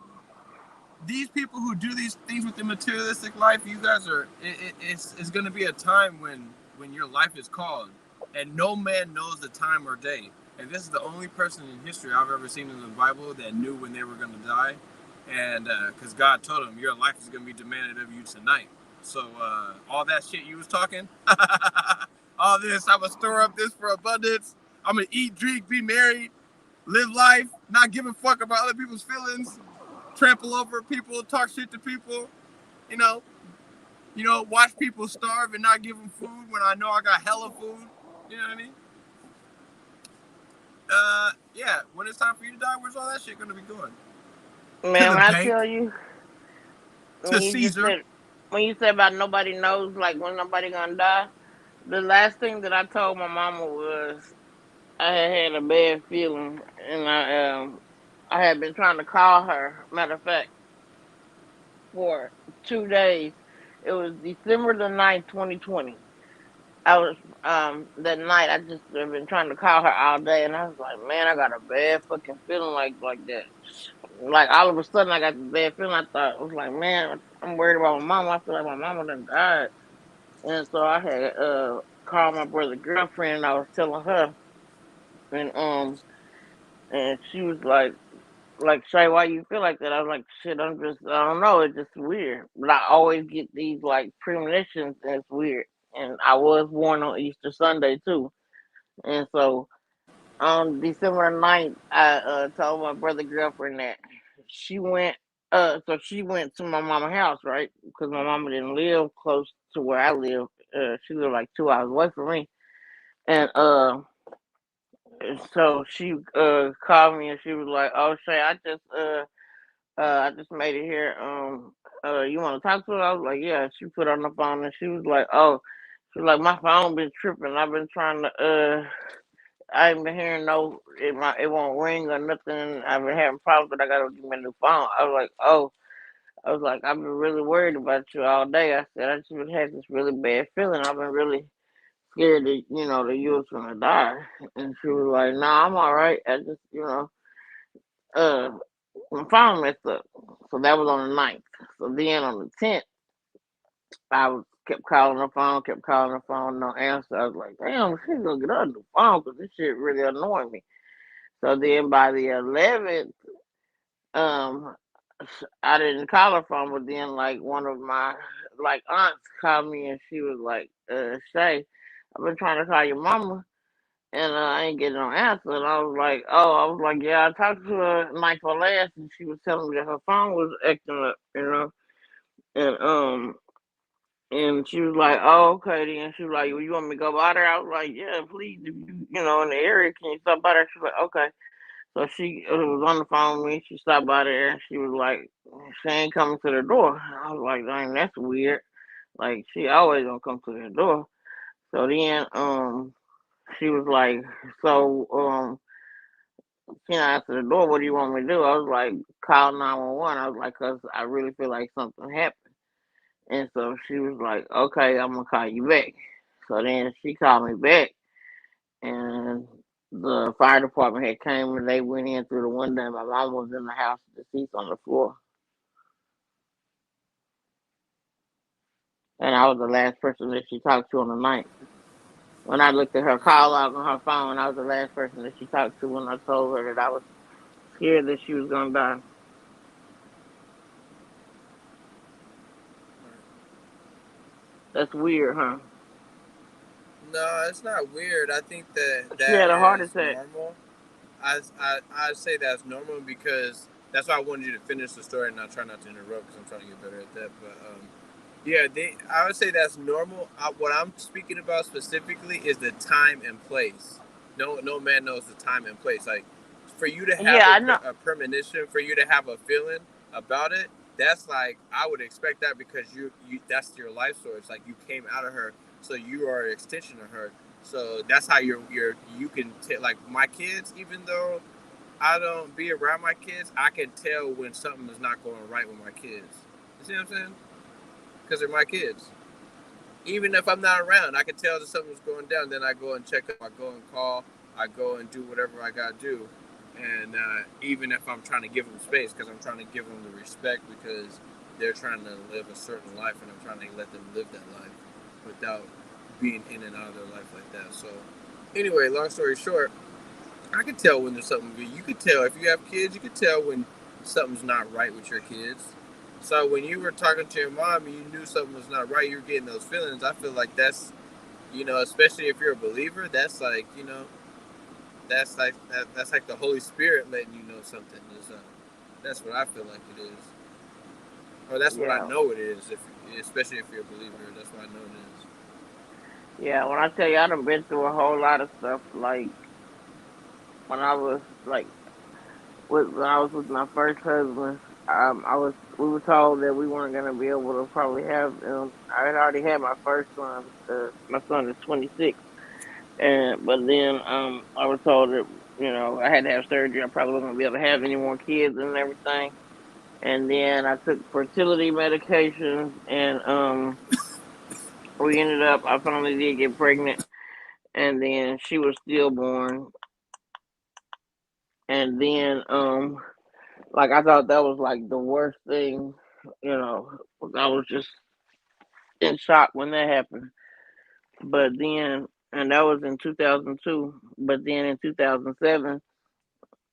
these people who do these things with the materialistic life, you guys are. It's gonna be a time when your life is called, and no man knows the time or day. And this is the only person in history I've ever seen in the Bible that knew when they were gonna die, and because God told them your life is gonna be demanded of you tonight. So all that shit you was talking, all this, I'm gonna store up this for abundance. I'm gonna eat, drink, be married, live life, not give a fuck about other people's feelings, trample over people, talk shit to people, you know, watch people starve and not give them food when I know I got hella food. You know what I mean? Yeah. When it's time for you to die, where's all that shit gonna be going? To Man, the when I bank, tell you, to when you just Caesar. said when you said about nobody knows, like when nobody gonna die, the last thing that I told my mama was I had a bad feeling, and I had been trying to call her. Matter of fact, for 2 days. It was December the 9th, 2020. I was that night I just have been trying to call her all day, and I was like, man, I got a bad fucking feeling like that. Like all of a sudden I got the bad feeling. I thought I was like, man, I'm worried about my mama. I feel like my mama done died. And so I had called my brother's girlfriend and I was telling her, and she was like, Shay, why you feel like that? I was like, shit, I don't know, it's just weird. But I always get these like premonitions, and it's weird. And I was born on Easter Sunday too. And so on December 9th, I told my brother girlfriend that she went. So she went to my mama's house, right? Because my mama didn't live close to where I live. She lived like 2 hours away from me, and so she called me and she was like, "Oh, Shay, I just made it here. You want to talk to her?" I was like, "Yeah." She put on the phone and she was like, "Oh, she was like, my phone been tripping. I've been trying to I ain't been hearing it won't ring or nothing. I've been having problems, but I gotta get me a new phone." I was like, "Oh," I was like, "I've been really worried about you all day." I said, "I just had this really bad feeling. I've been really scared that that you was gonna die." And she was like, "Nah, I'm all right. I just uh." my phone messed up. So that was on the 9th. So then on the 10th, I was kept calling her phone, no answer. I was like, damn, she's gonna get her a new phone because this shit really annoying me. So then by the 11th, um, I didn't call her phone, but then like one of my like aunts called me and she was like, Shay, I've been trying to call your mama and I ain't getting no answer. And I was like, yeah, I talked to her night for last and she was telling me that her phone was acting up, and and she was like, oh, okay then. She was like, well, you want me to go by there? I was like, yeah, please, if you in the area, can you stop by there? She was like, okay. So she was on the phone with me. She stopped by there and she was like, she ain't coming to the door. I was like, dang, that's weird. Like, she always gonna come to the door. So then, she was like, so, she answered the door. What do you want me to do? I was like, call 911. I was like, cause I really feel like something happened. And so she was like, okay, I'm gonna call you back. So then she called me back, and the fire department had came and they went in through the window. And my mom was in the house, deceased on the floor, and I was the last person that she talked to on the night. When I looked at her call log on her phone, I was the last person that she talked to when I told her that I was scared that she was gonna die. That's weird, huh? No, it's not weird. I think that She that had a heart is attack. normal. I say that's normal because that's why I wanted you to finish the story and not try not to interrupt because I'm trying to get better at that. But yeah, I would say that's normal. What I'm speaking about specifically is the time and place. No man knows the time and place. Like for you to have Yeah, I know. a premonition, for you to have a feeling about it, that's like I would expect that because you that's your life story. It's like you came out of her, so you are an extension of her. So that's how you can like my kids, even though I don't be around my kids, I can tell when something is not going right with my kids. You see what I'm saying? Because they're my kids. Even if I'm not around, I can tell that something's going down. Then I go and check up. I go and call. I go and do whatever I gotta do. And even if I'm trying to give them space, because I'm trying to give them the respect, because they're trying to live a certain life, and I'm trying to let them live that life without being in and out of their life like that. So, anyway, long story short, I can tell when there's something good. You could tell if you have kids. You could tell when something's not right with your kids. So when you were talking to your mom and you knew something was not right, you were getting those feelings. I feel like that's, especially if you're a believer, that's like, that's like the Holy Spirit letting you know something is. That's what I feel like it is, or that's what I Yeah, know it is. Especially if you're a believer, that's what I know it is. yeah. When I tell you, I done been through a whole lot of stuff. Like when I was like when I was with my first husband, we were told that we weren't gonna be able to probably have. I had already had my first son. My son is 26, and but then I was told that I had to have surgery. I probably wasn't gonna be able to have any more kids and everything. And then I took fertility medications, and we ended up. I finally did get pregnant, and then she was stillborn, and then like I thought that was like the worst thing, you know. I was just in shock when that happened. But then, and that was in 2002. But then in 2007,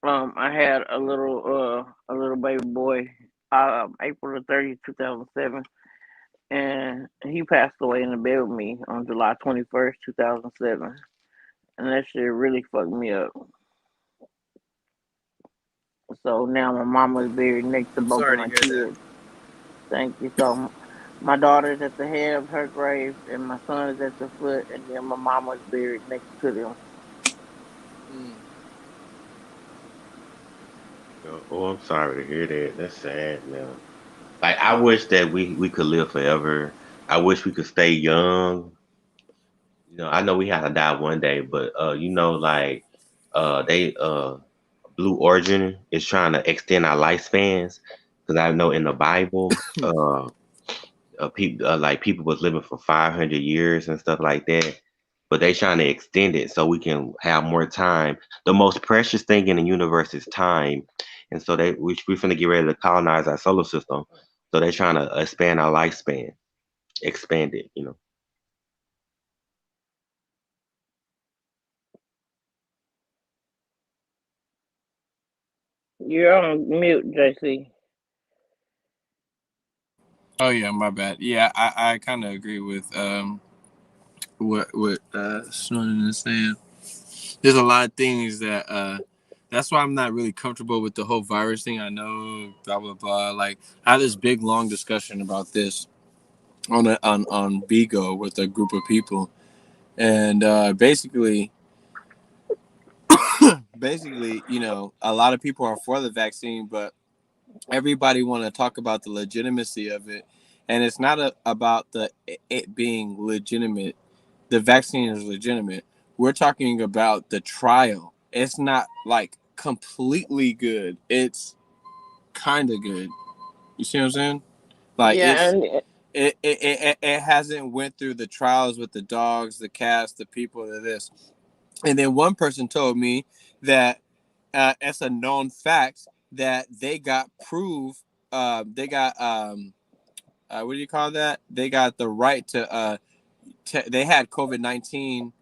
I had a little baby boy, April the 30th, 2007, and he passed away in the bed with me on July 21st, 2007, and that shit really fucked me up. So now my mama is buried next to I'm both of sorry to my hear that. kids. Thank you. So my daughter is at the head of her grave, and my son is at the foot, and then my mama is buried next to them. Mm. Oh, I'm sorry to hear that. That's sad, man. Like I wish that we could live forever. I wish we could stay young. I know we had to die one day, but like they Blue Origin is trying to extend our lifespans because I know in the Bible, people like people was living for 500 years and stuff like that, but they trying to extend it so we can have more time. The most precious thing in the universe is time, and so we finna get ready to colonize our solar system. So they're trying to expand our lifespan, expand it. You know. You're on mute, JC. Oh yeah, my bad. Yeah, I kind of agree with what Snowden is saying. There's a lot of things that that's why I'm not really comfortable with the whole virus thing. I know blah blah blah. Like I had this big long discussion about this on Bigo with a group of people, and basically, you know, a lot of people are for the vaccine, but everybody want to talk about the legitimacy of it, and it's not about it being legitimate. The vaccine is legitimate. We're talking about the trial. It's not like completely good. It's kind of good. You see what I'm saying? Like Yeah, and it hasn't went through the trials with the dogs, the cats, the people, the this. And then one person told me that it's a known fact that they got proof. They got what do you call that? They got the right to they had COVID-19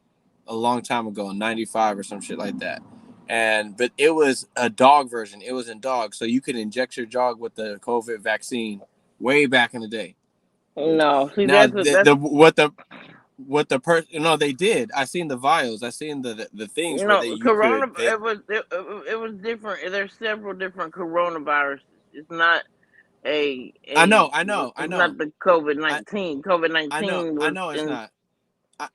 a long time ago, in '95 or some shit like that. And but it was a dog version. It was in dogs, so you could inject your dog with the COVID vaccine way back in the day. no, see Now that's what the person no they did. I seen the vials. I seen the things where no they you corona. could they It was different. There's several different coronaviruses. It's not I know, I it's know. not the COVID I 19. COVID I 19 know it's was not. I,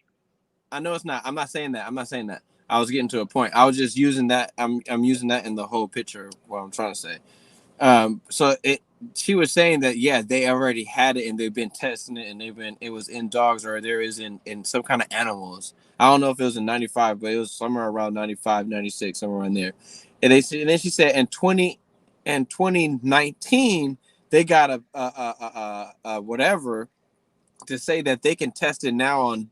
I know it's not. I'm not saying that. I'm not saying that. I was getting to a point. I was just using that. I'm using that in the whole picture of what I'm trying to say. So she was saying that yeah, they already had it and they've been testing it and it was in dogs or there is in some kind of animals. I don't know if it was in 95, but it was somewhere around 95, 96, somewhere around there. And then she said in 2019 they got a whatever to say that they can test it now on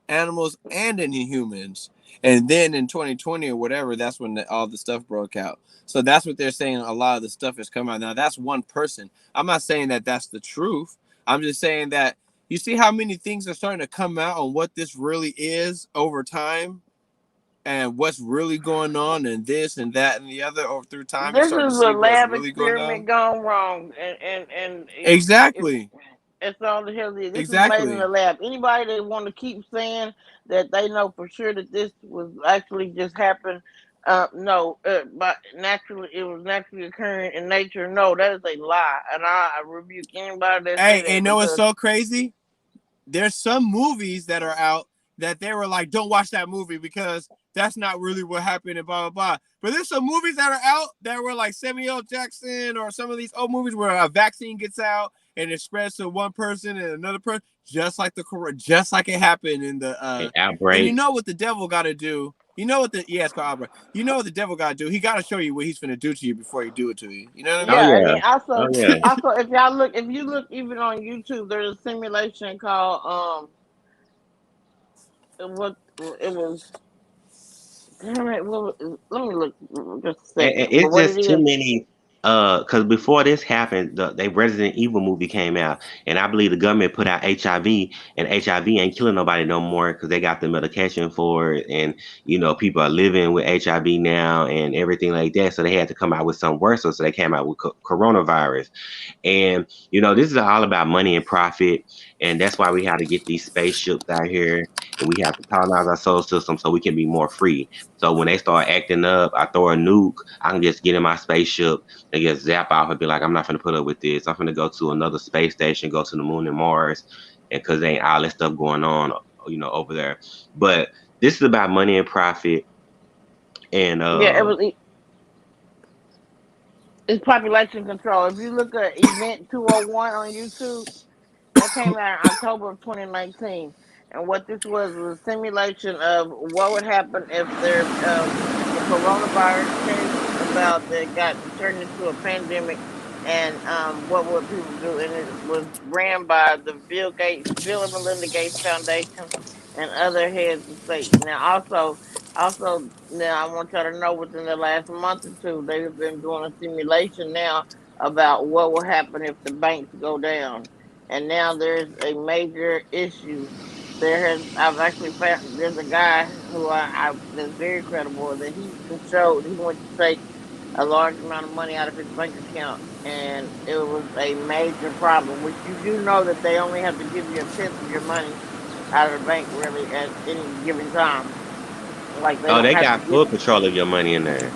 animals and in humans. And then in 2020 or whatever, that's when all the stuff broke out. So that's what they're saying. A lot of the stuff is coming out now. That's one person. I'm not saying that that's the truth. I'm just saying that you see how many things are starting to come out on what this really is over time and what's really going on and this and that and the other over through time. You this is start to a see what's lab really going experiment on. gone wrong, and Exactly. it's all the hell. This is made in the Exactly. lab. Anybody that want to keep saying that they know for sure that this was actually just happened, no, but naturally it was naturally occurring in nature. No, that is a lie, and I rebuke anybody that say Hey, that and know what's because so crazy? There's some movies that are out that they were like, don't watch that movie because that's not really what happened and blah, blah, blah. But there's some movies that are out that were like Samuel L. Jackson or some of these old movies where a vaccine gets out and it spreads to one person and another person, just like it happened in the An and you outbreak. know what the devil got to do. You know what it's called outbreak. You know what the devil got to do. He got to show you what he's gonna do to you before he do it to you. You know what I Oh mean? yeah, and yeah. then Oh also yeah. also if you look even on YouTube, there's a simulation called what it was. Damn it, let me look just a And second. But it's what it just too is, many. Because before this happened, the Resident Evil movie came out, and I believe the government put out HIV, and HIV ain't killing nobody no more because they got the medication for it, and people are living with HIV now and everything like that. So they had to come out with something worse, so they came out with coronavirus. And this is all about money and profit, and that's why we have to get these spaceships out here, and we have to colonize our solar system so we can be more free. So when they start acting up, I throw a nuke, I can just get in my spaceship and just zap off and be like, I'm not gonna put up with this. I'm gonna go to another space station, go to the moon and Mars, and because there ain't all that stuff going on, over there. But this is about money and profit, and yeah, it's population control. If you look at Event 201 on YouTube, that came out in October of 2019. And what this was a simulation of what would happen if the coronavirus came about that got turned into a pandemic, and what would people do? And it was ran by the Bill and Melinda Gates Foundation and other heads of state. Now, also, Also, now I want y'all to know within the last month or two, they've been doing a simulation now about what will happen if the banks go down. And now there's a major issue. I've actually found there's a guy who I that's very credible that he went to take a large amount of money out of his bank account, and it was a major problem. Which you do know that they only have to give you a tenth of your money out of the bank really at any given time. Like they Oh, don't they have to got give full you. control of your money in there.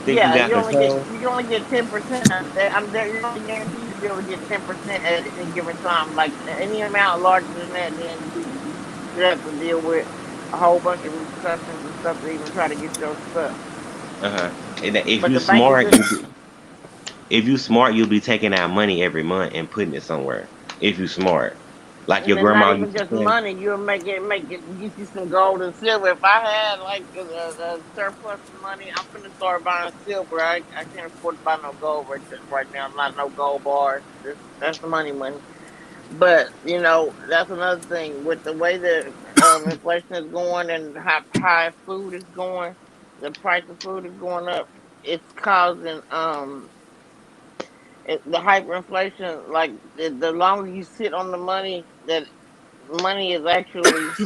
Think you Yeah, got control? you can only get 10% of it. You're only guaranteed to be able to get 10% at any given time. Like any amount larger than that, then you could have to deal with a whole bunch of repercussions and stuff to even try to get your stuff. Uh-huh. And that if But you the bank is smart, just if you smart, you'll be taking out money every month and putting it somewhere. If you smart, like your and then not grandma used even to just say. money. You'll make it get you some gold and silver. If I had like a surplus of money, I'm finna start buying silver. I can't afford to buy no gold right now. Not no gold bars. That's the money. But that's another thing with the way that inflation is going and how high food is going. The price of food is going up. It's causing the hyperinflation. Like the longer you sit on the money, that money is actually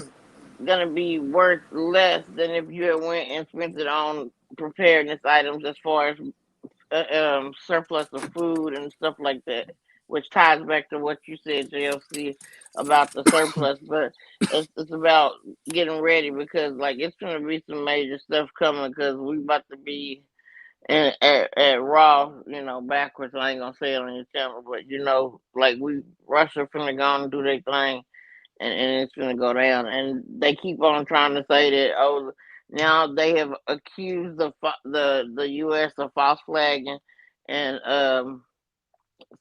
gonna be worth less than if you had went and spent it on preparedness items, as far as surplus of food and stuff like that, which ties back to what you said, JLC, about the surplus. But it's about getting ready, because like it's gonna be some major stuff coming, because we about to be at Raw, backwards. I ain't gonna say it on your channel, but like Russia finna go on and do their thing, and it's gonna go down. And they keep on trying to say that, oh, now they have accused the U.S. of false flagging, and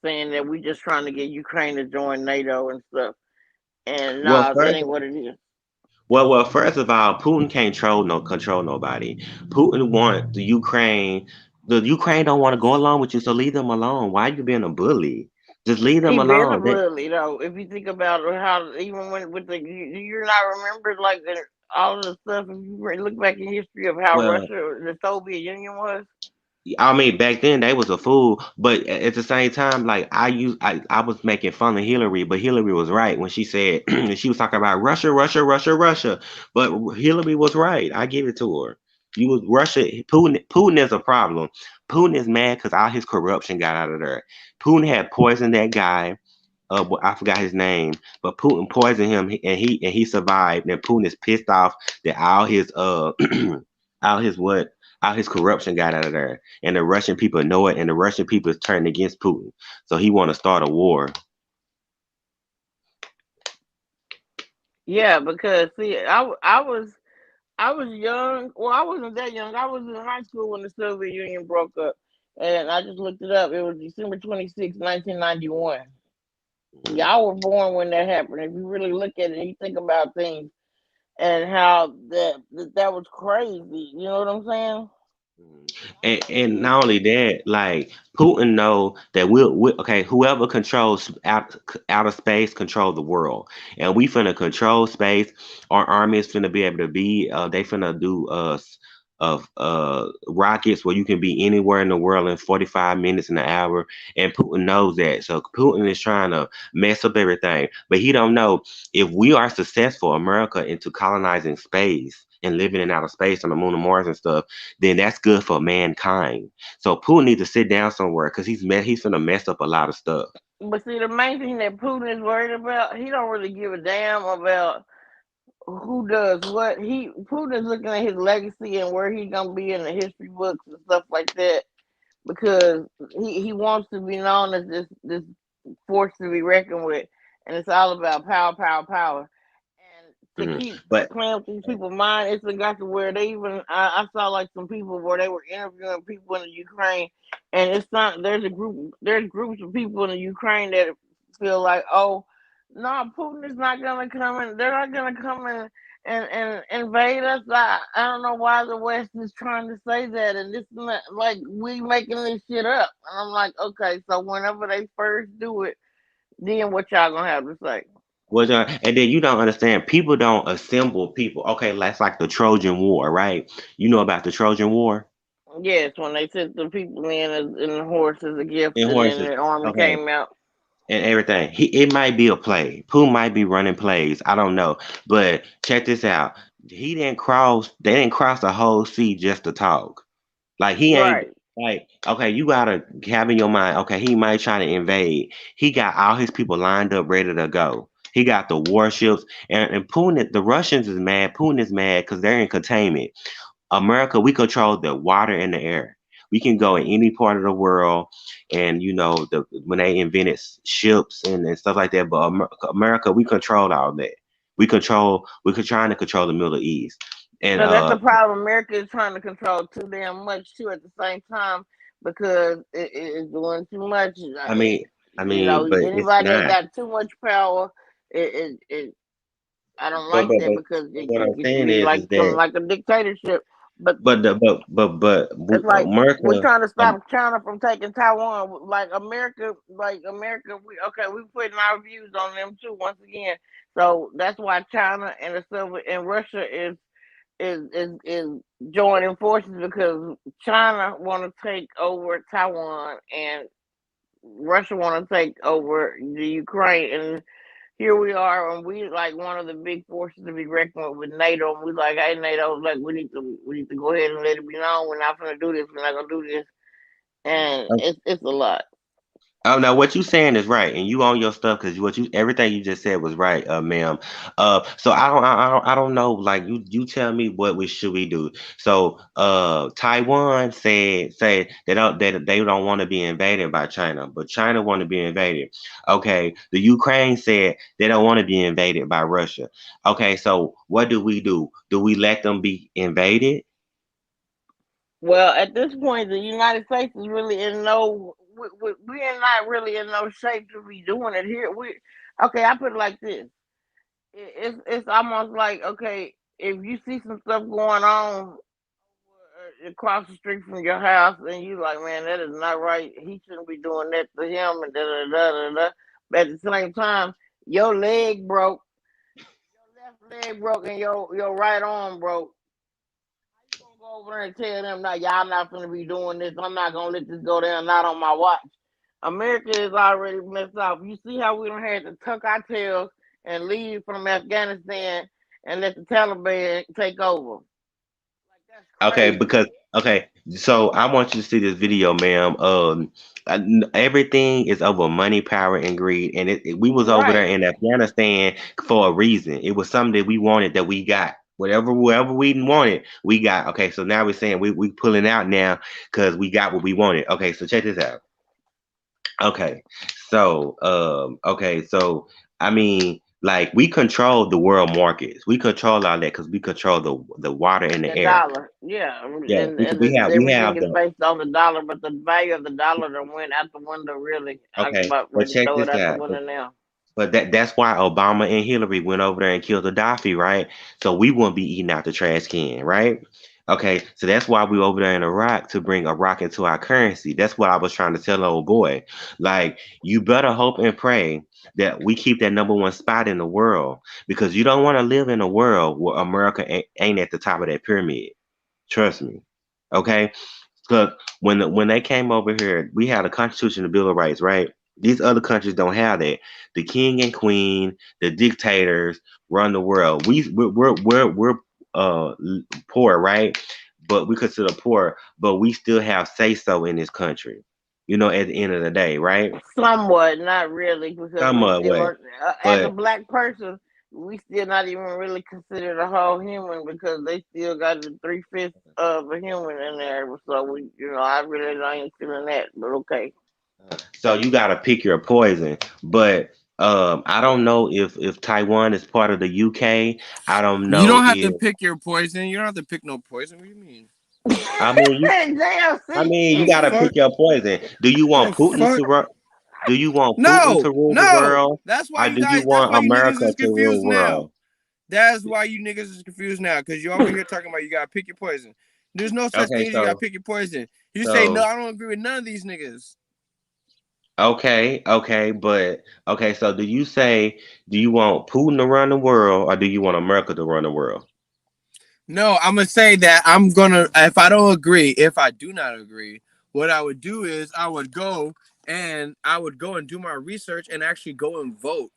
saying that we just trying to get Ukraine to join NATO and stuff. And Well, nah, that first, ain't what it is. first of all, Putin can't control nobody. Putin want the Ukraine. The Ukraine don't want to go along with you, so leave them alone. Why you being a bully? Just leave them He been a alone. bully though. If you think about how, even when with you're not remembered like all of the stuff. If you look back in history of how Well, Russia, the Soviet Union was. I mean, back then they was a fool, but at the same time, like I was making fun of Hillary, but Hillary was right when she said she was talking about Russia, Russia, Russia, Russia. But Hillary was right. I give it to her. You was Russia. Putin is a problem. Putin is mad because all his corruption got out of there. Putin had poisoned that guy. I forgot his name, but Putin poisoned him, and he survived. And Putin is pissed off that all his all his what all his corruption got out of there, and the Russian people know it, and the Russian people is turning against Putin. So he want to start a war. Yeah, because see, I was young. Well, I wasn't that young. I was in high school when the Soviet Union broke up, and I just looked it up. It was December 26, 1991. Mhm. Y'all were born when that happened. If you really look at it and you think about things and how that was crazy. You know what I'm saying? And not only that, like Putin know that we okay, whoever controls outer space control the world, and we finna control space. Our army is finna be able to be. They finna do of rockets where you can be anywhere in the world in 45 minutes in an hour, and Putin knows that. So Putin is trying to mess up everything, but he don't know if we are successful, America, into colonizing space and living in outer space on the moon and Mars and stuff, then that's good for mankind. So Putin needs to sit down somewhere because he's gonna mess up a lot of stuff. But see, the main thing that Putin is worried about, he don't really give a damn about who does what. Putin is looking at his legacy and where he's gonna be in the history books and stuff like that, because he wants to be known as this force to be reckoned with, and it's all about power, power, power. And to Mhm. keep But playing with these people's mind, it's got to where they even I saw like some people where they were interviewing people in the Ukraine, and it's not there's groups of people in the Ukraine that feel like, oh no, Putin is not gonna come in, they're not gonna come in and invade us. I don't know why the West is trying to say that, and this is not, like we making this shit up. And I'm like, okay, so whenever they first do it, then what y'all gonna have to say? Well, and then you don't understand. People don't assemble people. Okay, that's like the Trojan War, right? You know about the Trojan War Yes, when they sent the people in the horse as a gift, in and then horses. the army Okay, came out. and everything. It might be a play. Pooh might be running plays. I don't know. But check this out. He didn't cross. They didn't cross the whole sea just to talk. Like he ain't Right. like okay. You gotta have in your mind. Okay, he might try to invade. He got all his people lined up, ready to go. He got the warships, and Putin. The Russians is mad. Putin is mad because they're in containment. America, we control the water and the air. We can go in any part of the world, and when they invented ships and stuff like that. But America, we control all that. We're trying to control the Middle East, and So that's the problem. America is trying to control too damn much too at the same time because it is doing too much. I mean, but it's Anybody that not. got too much power, it I don't But like but that but, because but it, what it I'm gets to saying be is like something that like a dictatorship. But but it's like we're America. trying to Um, stop China from taking Taiwan. Like America, we putting our views on them too once again. So that's why China and the Soviet and Russia is joining forces because China want to take over Taiwan and Russia want to take over the Ukraine. And here we are, and we like one of the big forces to be reckoned with NATO. And we like, hey, NATO, like we need to go ahead and let it be known we're not gonna do this. We're not gonna do this, and it's a lot. Oh no, what you saying is right, and you own your stuff because what you everything you just said was right, ma'am. So I don't know. Like you tell me what we should we do. So Taiwan say they don't want to be invaded by China, but China want to be invaded. Okay, the Ukraine said they don't want to be invaded by Russia. Okay, so what do we do? Do we let them be invaded? Well, at this point, the United States is really in no. We are not really in no shape to be doing it here. Okay. I put it like this. It's almost like okay, if you see some stuff going on across the street from your house, and you like, man, that is not right. He shouldn't be doing that to him, and da da da da da. But at the same time, your leg broke, your left leg broke, and your right arm broke. How you gonna go over there and tell them, "No, y'all not gonna be doing this. I'm not gonna let this go down. Not on my watch." America is already messed up. You see how we don't have to tuck our tails and leave from Afghanistan and let the Taliban take over. Like that's Okay, crazy. because okay, so I want you to see this video, ma'am. Everything is over money, power, and greed, and we was over there Right. in Afghanistan for a reason. It was something that we wanted that we got. Whatever we wanted, we got. Okay, so now we're saying we pulling out now because we got what we wanted. Okay, so check this out. Okay, so I mean, like we control the world markets. We control all that because we control the water and the The air. dollar, yeah, Yeah, and we everything have is the based on the dollar, but the value of the dollar done went out the window. Really, I'm okay, about but ready to check throw it this out the out. window now. But that's why Obama and Hillary went over there and killed Gaddafi, right? So we wouldn't be eating out the trash can, right? Okay, so that's why we over there in Iraq to bring Iraq into our currency. That's what I was trying to tell the old boy. Like, you better hope and pray that we keep that number one spot in the world because you don't want to live in a world where America ain't at the top of that pyramid. Trust me. Okay? Look, when they came over here, we had a constitution, a bill of rights, right? These other countries don't have that. The king and queen, the dictators run the world. We're poor, right? But we consider poor, but we still have say so in this country. At the end of the day, right? Somewhat, not really, because we Somewhat still way, are. As a but black person, we still not even really considered a whole human because they still got the 3/5 of a human in there. So I really don't even feeling that. But okay. so you gotta pick your poison. But I don't know if Taiwan is part of the UK. I don't You know don't have to if pick your poison. You don't have to pick no poison. What do you mean? I mean you. Damn, I see, mean, you The gotta fuck? pick your poison. Do you The want Putin fuck? to run? Do you want Putin No, to rule the no. world, That's why or you do you guys. That's want why you niggas America is to rule confused the now. world? That's why you niggas is confused now, because you over here talking about you gotta pick your poison. There's no such Okay, thing as you gotta so pick your poison. You say no, so I don't agree with none of these niggas. Okay, okay, but okay. So, do you want Putin to run the world, or do you want America to run the world? No, I'm gonna say that I'm gonna. If I don't agree, if I do not agree, what I would do is I would go and do my research and actually go and vote.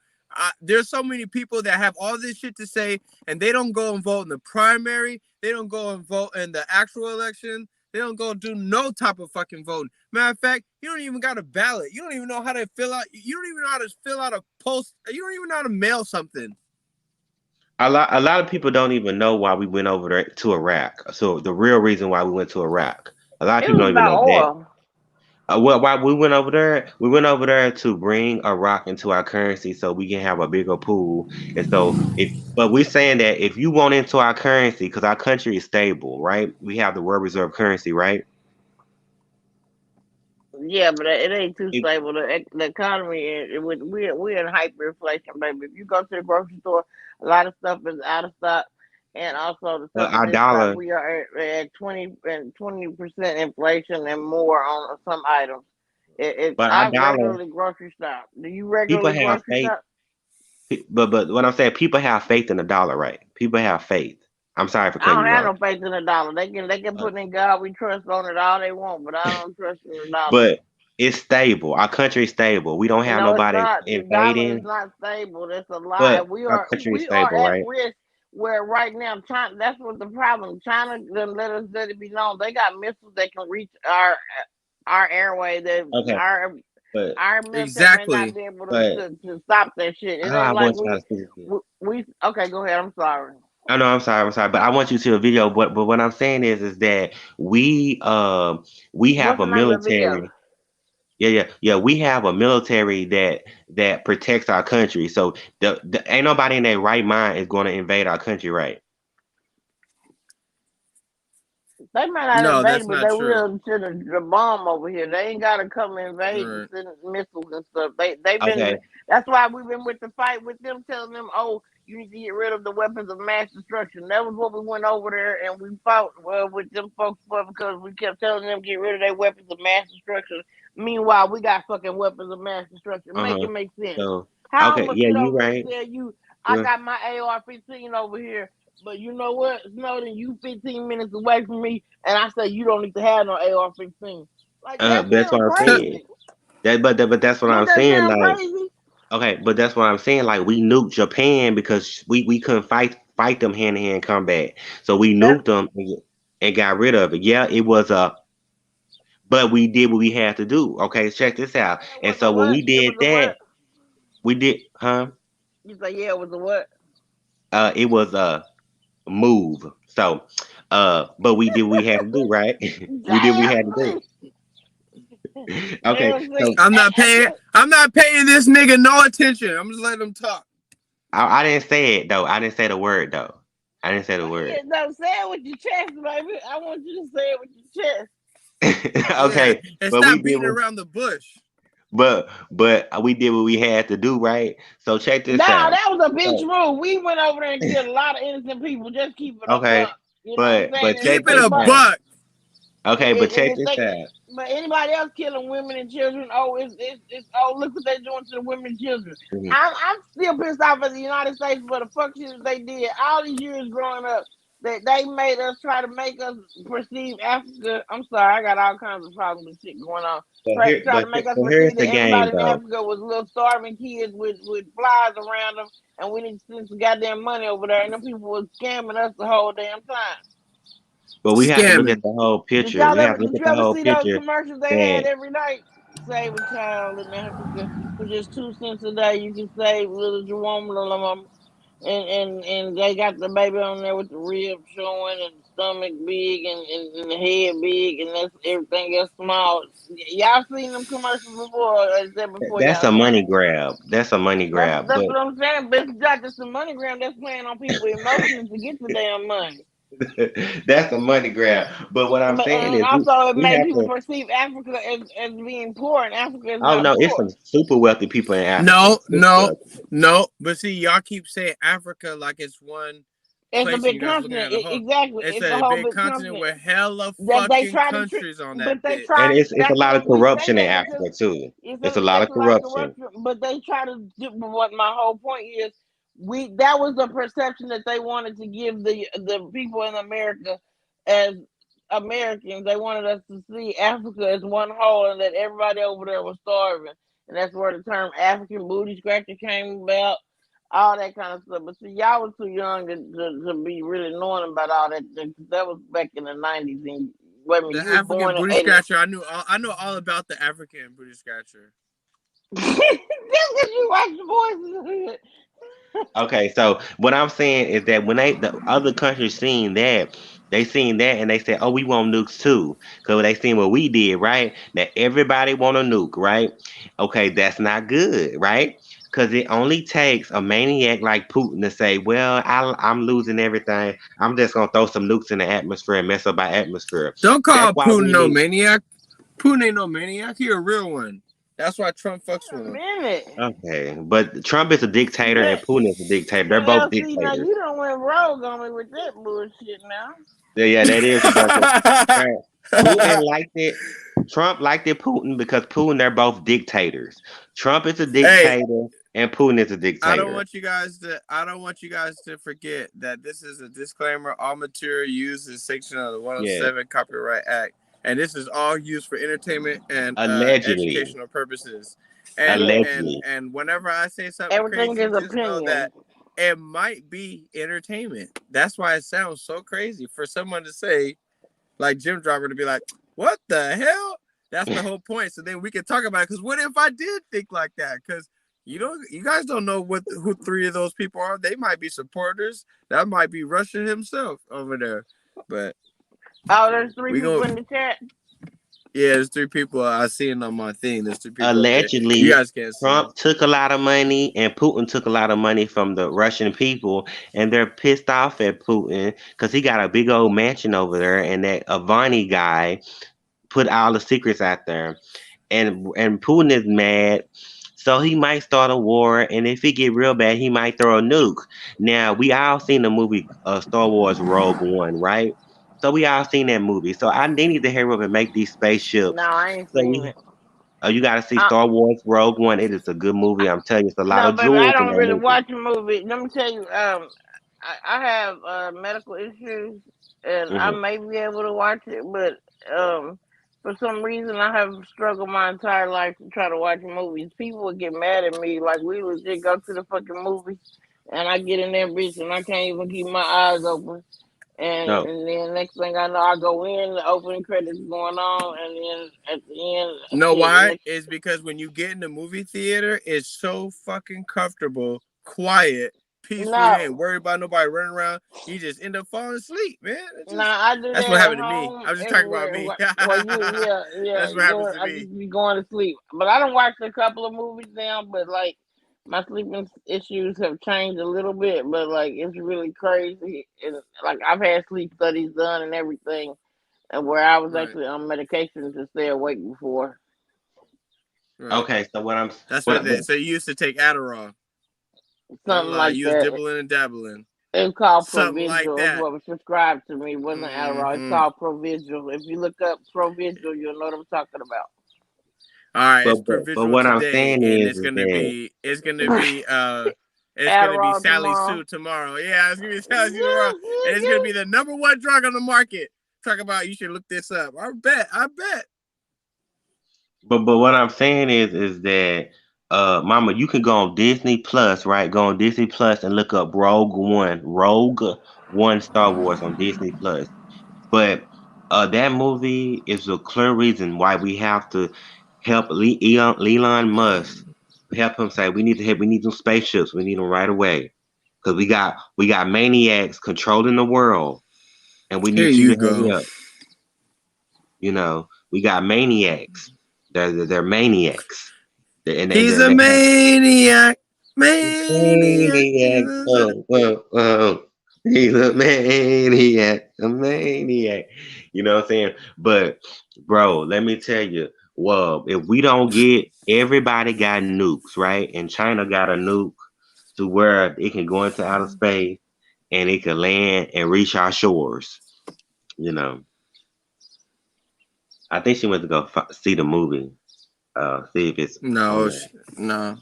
There's so many people that have all this shit to say, and they don't go and vote in the primary. They don't go and vote in the actual election. They don't go and do no type of fucking voting. Matter of fact, you don't even got a ballot. You don't even know how to fill out. You don't even know how to fill out a post. You don't even know how to mail something. A lot of people don't even know why we went over there to Iraq. So the real reason why we went to Iraq, a lot of It people was don't even about know that. oil. Well, why we went over there? We went over there to bring Iraq into our currency so we can have a bigger pool. And so, but we're saying that if you want into our currency, because our country is stable, right? We have the world reserve currency, right? Yeah, but it ain't too If, stable. The economy, we're in hyperinflation, baby. If you go to the grocery store, a lot of stuff is out of stock, and also the stuff is our in stock. dollar, We are at 20% inflation and more on some items. but our I dollar, regularly grocery shop. Do you people regularly have grocery faith. shop? But what I'm saying, people have faith in the dollar, right? People have faith. I'm sorry for I cutting don't you have off. no faith in the dollar. They can Uh, put in God we trust on it all they want, but I don't trust in the dollar. But it's stable. Our country is stable. We don't have No, it's nobody not. The dollar is invading, not stable. That's a lie. but We our are country is we are stable, at right? risk. Where right now, China. That's what the problem. China done let it be known. They got missiles that can reach our airway. That Okay, our but our military may not Exactly. be able but to stop that shit. It I ain't like want y'all to see this. we. Okay, go ahead. I'm sorry. I know, I'm sorry, but I want you to see a video. But what I'm saying is that we have What's a the name of the video? military. Yeah. We have a military that protects our country. So the ain't nobody in their right mind is going to invade our country, right? They might not No, invade, that's but not they true. will send a bomb over here. They ain't gotta come invade and Right. send missiles and stuff. They've been. Okay, That's why we've been with the fight with them, telling them, oh, you need to get rid of the weapons of mass destruction. That was what we went over there and we fought with them folks for because we kept telling them get rid of their weapons of mass destruction. Meanwhile, we got fucking weapons of mass destruction. Make uh-huh. it make sense. So How I'm okay, gonna yeah, sit you over there and right. tell you I Yeah. got my AR-15 over here, but you know what, Snowden, you 15 minutes away from me, and I say you don't need to have no AR-15. Like that That's what sounds I'm saying. crazy. But that's what Don't I'm that saying. sound Like, crazy? okay, but that's what I'm saying. Like, we nuked Japan because we couldn't fight them hand to hand combat. So we That nuked them and got rid of it. Yeah, it was but we did what we had to do. Okay, check this out. it And was a so when what? we It did was a what? that, we did, huh? You say yeah, it was a what? It was a move. So, but we did what we had to do, right? We did what we had to do. Damn, Okay, damn, see, so I'm not paying this nigga no attention. I'm just letting him talk. I didn't say it though. I didn't say the word though. I didn't say the word. yeah, no, say it with your chest, baby. I want you to say it with your chest. Yeah, Okay, and but we stop did beating what, around the bush. but we did what we had to do, right? So check No, this out. that was a bitch So, move. We went over there and killed a lot of innocent people. Just keep it a okay, buck. You know what I'm saying? but And check Keep it this a out. buck. Okay, but and check if this they, out. but anybody else killing women and children, oh, it's oh, look what they're doing to the women and children. Mhm. I'm still pissed off at the United States for the fuck shit that they did all these years growing up. That they made us try to make us perceive Africa. I'm sorry, I got all kinds of problems with shit going on. Try to make us So here's perceive the that game everybody in though. Africa was little starving kids with flies around them, and we need to send some goddamn money over there, and them people was scamming us the whole damn time. But we have to look at Scamming. the whole picture. We have to look Did at you the ever whole see those picture commercials they had that every night? Save a child in Africa for just 2 cents a day. You can save little Jerome, and they got the baby on there with the ribs showing and the stomach big and the head big and that's everything else small. Y'all seen them commercials before? Or is that before that's y'all a time? money grab. That's a money grab. That's what I'm saying. But it's not just the money gram that's playing on people's emotions to get the damn money. That's a money grab. But what I'm But saying and is also it we made have people to. perceive Africa as being poor, and Africa is Oh not no, it's poor. some super wealthy people in Africa. No, Super no, wealthy. no. But see, y'all keep saying Africa like it's one It's a place and big you guys looking continent. at a whole. Exactly. It's It's a a whole big big continent continent with hella that they fucking try to treat, countries on but that they bitch. try. And it's a That's lot of what we say corruption in that because Africa too. it's It's a lot it's of a lot of corruption. corruption. But they try to do. What my whole point is, that was the perception that they wanted to give the people in America as Americans. They wanted us to see Africa as one whole, and that everybody over there was starving, and that's where the term African booty scratcher came about. All that kind of stuff. But see, y'all was too young to be really knowing about all that. That was back in the 90s. And wait a minute, The you was African born in booty 80. scratcher. I know all about the African booty scratcher. Just because you watch the Boys in the Hood. Okay, so what I'm saying is that when the other countries they seen that and they said, "Oh, we want nukes too," because they seen what we did, right? That everybody want a nuke, right? Okay, that's not good, right? Because it only takes a maniac like Putin to say, "Well, I'm losing everything. I'm just gonna throw some nukes in the atmosphere and mess up our atmosphere." Don't That's call why Putin we no need. maniac. Putin ain't no maniac. He a real one. That's why Trump fucks Wait with a him. minute. Okay, but Trump is a dictator and But Putin is a dictator. They're both well, see now dictators. you don't went rogue on me with that bullshit now. Yeah, that is a bunch of. Right. Putin liked it. Trump liked it. Putin because Putin, they're both dictators. Trump is a Hey, dictator and Putin is a I don't dictator. want you guys to. I don't want you guys to forget that this is a disclaimer. All material used is section of the Yes, 107 Copyright Act, and this is all used for entertainment and allegedly, educational purposes. Yes, allegedly. And whenever I say something everything crazy, is just know opinion. that it might be entertainment. That's why it sounds so crazy for someone to say, like Jim Driver, to be like, "What the hell?" That's the whole point. So then we can talk about it. Because what if I did think like that? Because you guys don't know who three of those people are. They might be supporters. That might be Russia himself over there. But Oh, there's three we people go. in the chat. Yeah, there's three people I seen on my thing. There's three people up there. You Allegedly, guys can't see them. Trump took a lot of money and Putin took a lot of money from the Russian people, and they're pissed off at Putin because he got a big old mansion over there, and that Avani guy put all the secrets out there. And Putin is mad, so he might start a war. And if it get real bad, he might throw a nuke. Now we all seen the movie Star Wars Rogue One, right? So we all seen that movie. So they need to hurry up and make these No, spaceships. I ain't So seen we it. you got to see Uh, Star Wars Rogue One. It is a good movie. I'm telling you, it's a lot no, of baby, I jewels in don't that really movie. watch a movie. Let me tell you, I have medical issues, and I Hmm. may be able to watch it, but for some reason, I have struggled my entire life to try to watch movies. People would get mad at me, like we legit go to the fucking movie, and I get in there, bitch, and I can't even keep my eyes open. No, And then next thing I know, I go in, the opening credits going on, and then at the end, Know shit. why? It's because when you get in the movie theater, it's so fucking comfortable, quiet, peaceful. You ain't No, worried about nobody running around. You just end up falling asleep, man. nah, I do That's what that at happened to me. home, I'm just talking about everywhere. me. Well, yeah, That's yeah, what happens go. to I me. just be going to sleep. But I don't watch a couple of movies now. But like, my sleeping issues have changed a little bit. But like, it's really crazy. And like, I've had sleep studies done and everything, and where I was Right, actually on medication to stay awake before. right. okay. So what I'm That's what what they. So you used to take Adderall. Don't Something lie. like You was that. dibbling and dabbling. It's called Something like Provigil. It's that. what was prescribed to me. It wasn't Adderall. It's Mm-hmm. called Provigil. If you look up Provigil, you'll know what I'm talking about. All right, it's but provisional what I'm today, saying and is that it's gonna be Adderall Sally tomorrow. Sue tomorrow. Yeah, it's gonna be Sally Sue tomorrow, and it's gonna be the number one drug on the market. Talk about you should look this up. I bet. but what I'm saying is that Mama, you can go on Disney Plus, right? Go on Disney Plus and look up Rogue One Star Wars on Disney Plus. But that movie is a clear reason why we have to help Elon Musk help him say we need some spaceships. We need them right away because we got maniacs controlling the world, and we Here need you to you hurry go. up. We got maniacs. They're maniacs. And He's they're a they have maniac, maniac. maniac. Oh, oh, oh. He's a maniac, a maniac. You know what I'm saying? But, bro, let me tell you, well, if we don't get everybody got nukes, right? And China got a nuke to where it can go into outer space. and it could land and reach our shores. You know, I think she went to go see the movie. See if it's on No, there. no.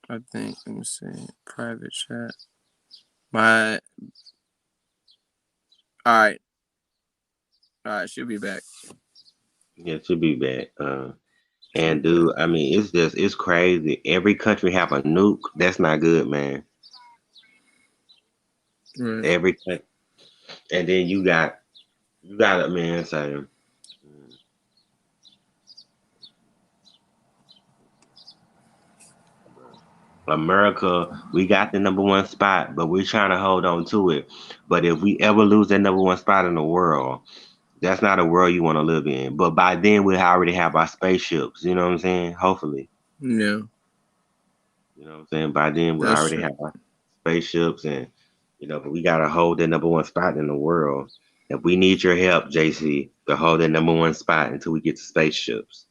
I think. Let me see. Private chat. My. All right. All right. She'll be back. Yeah, she'll be back. And dude, I mean, it's crazy. Every country have a nuke. That's not good, man. Right. Every country. And then you got it, man. So America, we got the #1 spot, but we're trying to hold on to it. But if we ever lose that #1 spot in the world, that's not a world you want to live in. But by then we'll already have our spaceships. You know what I'm saying? Hopefully. Yeah. You know what I'm saying? By then we'll That's already true. have our spaceships, and but we gotta hold that #1 spot in the world. If we need your help, JC, to hold that #1 spot until we get to spaceships.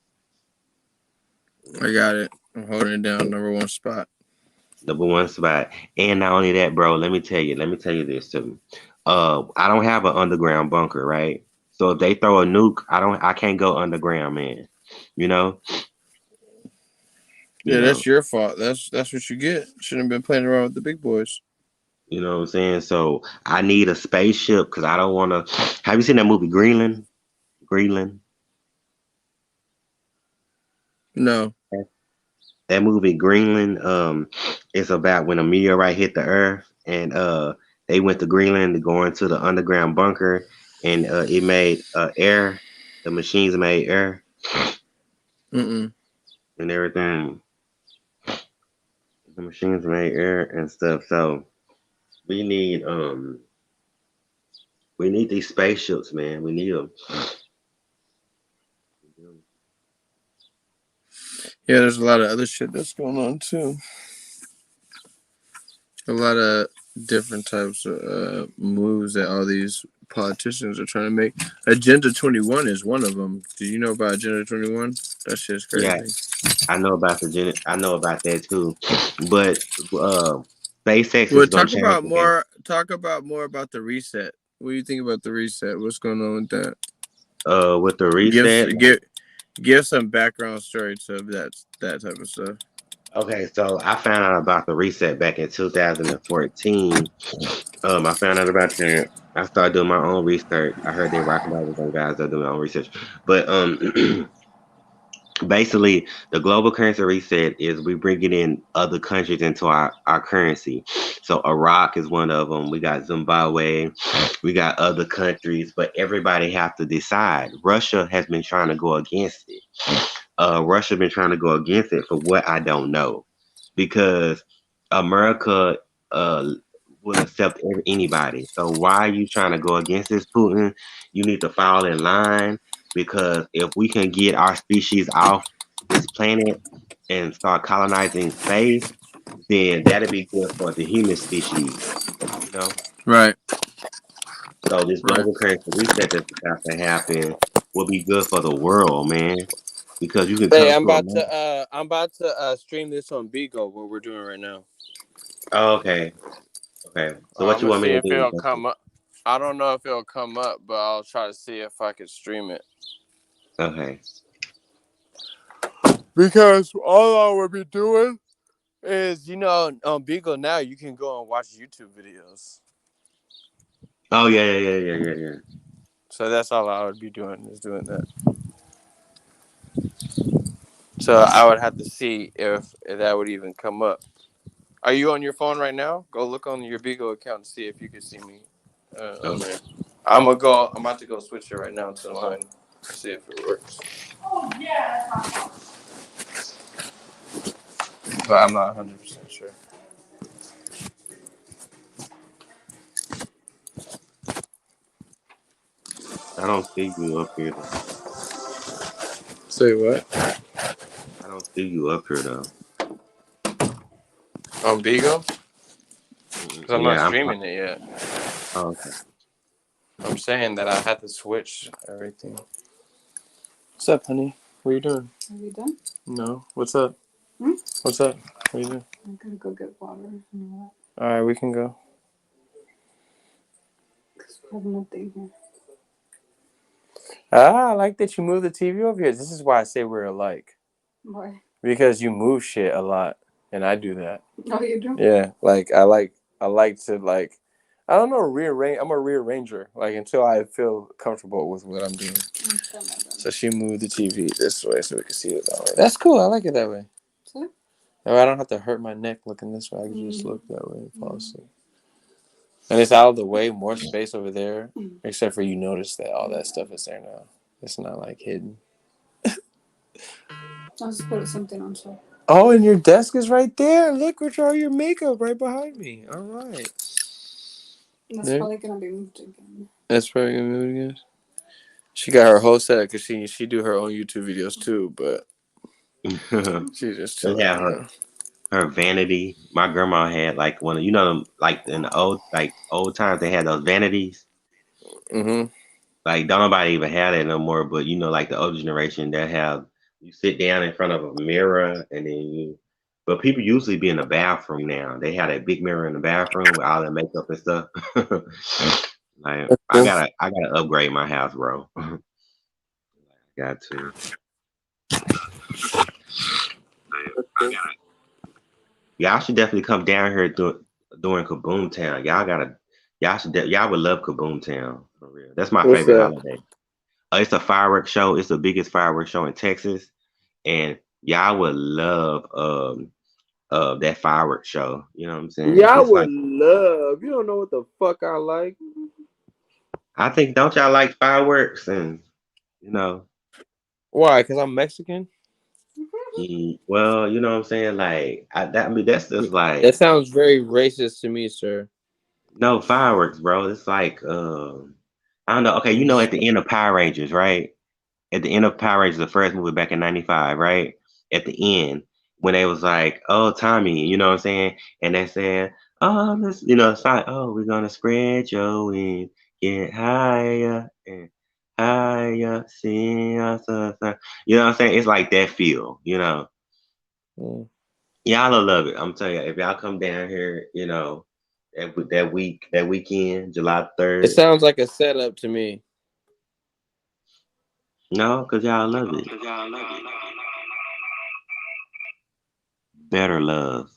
I got it. I'm holding it down. #1 spot. #1 spot. And not only that, bro, let me tell you this too. I don't have an underground bunker, right? So if they throw a nuke, I can't go underground, man. You know? You Yeah, know. that's your fault. That's what you get. Shouldn't have been playing around with the big boys. You know what I'm saying? So I need a spaceship because I don't wanna have you seen that movie Greenland? Greenland? No. That movie Greenland, it's about when a meteorite hit the earth and they went to Greenland to go into the underground bunker and it made air. The machines made air Mm-mm. and everything. The machines made air and stuff. So we need these spaceships, man. We need them. Yeah, there's a lot of other shit that's going on too. A lot of different types of moves that all these politicians are trying to make. Agenda 21 is one of them. Do you know about Agenda 21? That shit's crazy. Yeah, I know about I know about that too. But SpaceX Well, is gonna change the game. talk about more about the reset. What do you think about the reset? What's going on with that? With the Give reset. give some background story to that type of stuff. Okay, so I found out about the reset back in 2014. I found out about that. I started doing my own research. I heard they rock about with some guys that do their own research. But basically, the global currency reset is we bringing in other countries into our currency. So Iraq is one of them. We got Zimbabwe. We got other countries, but everybody have to decide. Russia has been trying to go against it. Russia been trying to go against it for what I don't know, because America will accept anybody. So why are you trying to go against this, Putin? You need to fall in line, because if we can get our species off this planet and start colonizing space, then that'll be good for the human species. You know. Right. So this Right. global currency reset that's about to happen will be good for the world, man, because you can Hey, come to a I'm about to stream this on Bigo, what we're doing right now. Oh, okay. Okay. So what I'm you gonna want me see to if do? it'll come up. I don't know if it'll come up, but I'll try to see if I can stream it. Okay. Because all I would be doing is, on Bigo now you can go and watch YouTube videos. Oh yeah. So that's all I would be doing, is doing that. So I would have to see if that would even come up. Are you on your phone right now? Go look on your Bigo account and see if you can see me on there. I'm about to go switch it right now to mine. See if it works. Oh, yeah, that's my fault. But I'm not 100% sure. I don't see you up here though. Say what? I don't see you up here though. On Bigo? Because I'm not Yeah, streaming it yet. oh, okay. I'm saying that I had to switch everything. What's up, honey? What are you doing? Are you done? No. What's up? Hmm? What's up? What are you doing? I'm gonna go get water and all All right, we can go. I have nothing here. I like that you move the TV over here. This is why I say we're alike. Why? Because you move shit a lot, and I do that. Oh, you do? Yeah, like I like to like. I don't know, rearrange. I'm a rearranger, like until I feel comfortable with what I'm doing. So she moved the TV this way so we can see it that way. That's cool. I like it that way. See? I don't have to hurt my neck looking this way. I can just look that way and fall asleep. And it's out of the way, more space over there, except for you notice that all that stuff is there now. It's not like hidden. I'll just put something on top. Oh, and your desk is right there. Look, with all your makeup right behind me. All right. That's probably gonna be moved again. That's probably gonna be moved again. She got her whole set because she do her own YouTube videos too, but she's just chilling. Yeah, her vanity. My grandma had like one of them, like in the old times they had those vanities. Mm-hmm. Like don't nobody even have that no more. But like the older generation that have you sit down in front of a mirror and then you. But people usually be in the bathroom now. They have that big mirror in the bathroom with all the makeup and stuff. Like I gotta upgrade my house, bro. Got to. Y'all should definitely come down here during Kaboom Town. Y'all would love Kaboom Town for real. That's my What's favorite that? holiday. It's a fireworks show. It's the biggest fireworks show in Texas, and y'all would love that fireworks show. You know what I'm saying? Y'all It's would like love. You don't know what the fuck I like. I think don't y'all like fireworks and Why? Because I'm Mexican. well, you know what I'm saying? Like that's just That like sounds very racist to me, sir. no fireworks, bro. It's like I don't know. Okay, at the end of Power Rangers, right? At the end of Power Rangers, the first movie back in '95, right? At the end, when they was like, "Oh, Tommy," you know what I'm saying? And they said, "Oh, let's," it's like, "Oh, we're gonna spread your wings, get higher and higher, see us." You know what I'm saying? It's like that feel. Mm. Y'all love it. I'm telling you, if y'all come down here, that weekend, July It 3rd. sounds like a setup to me. No, because y'all love it. Better love.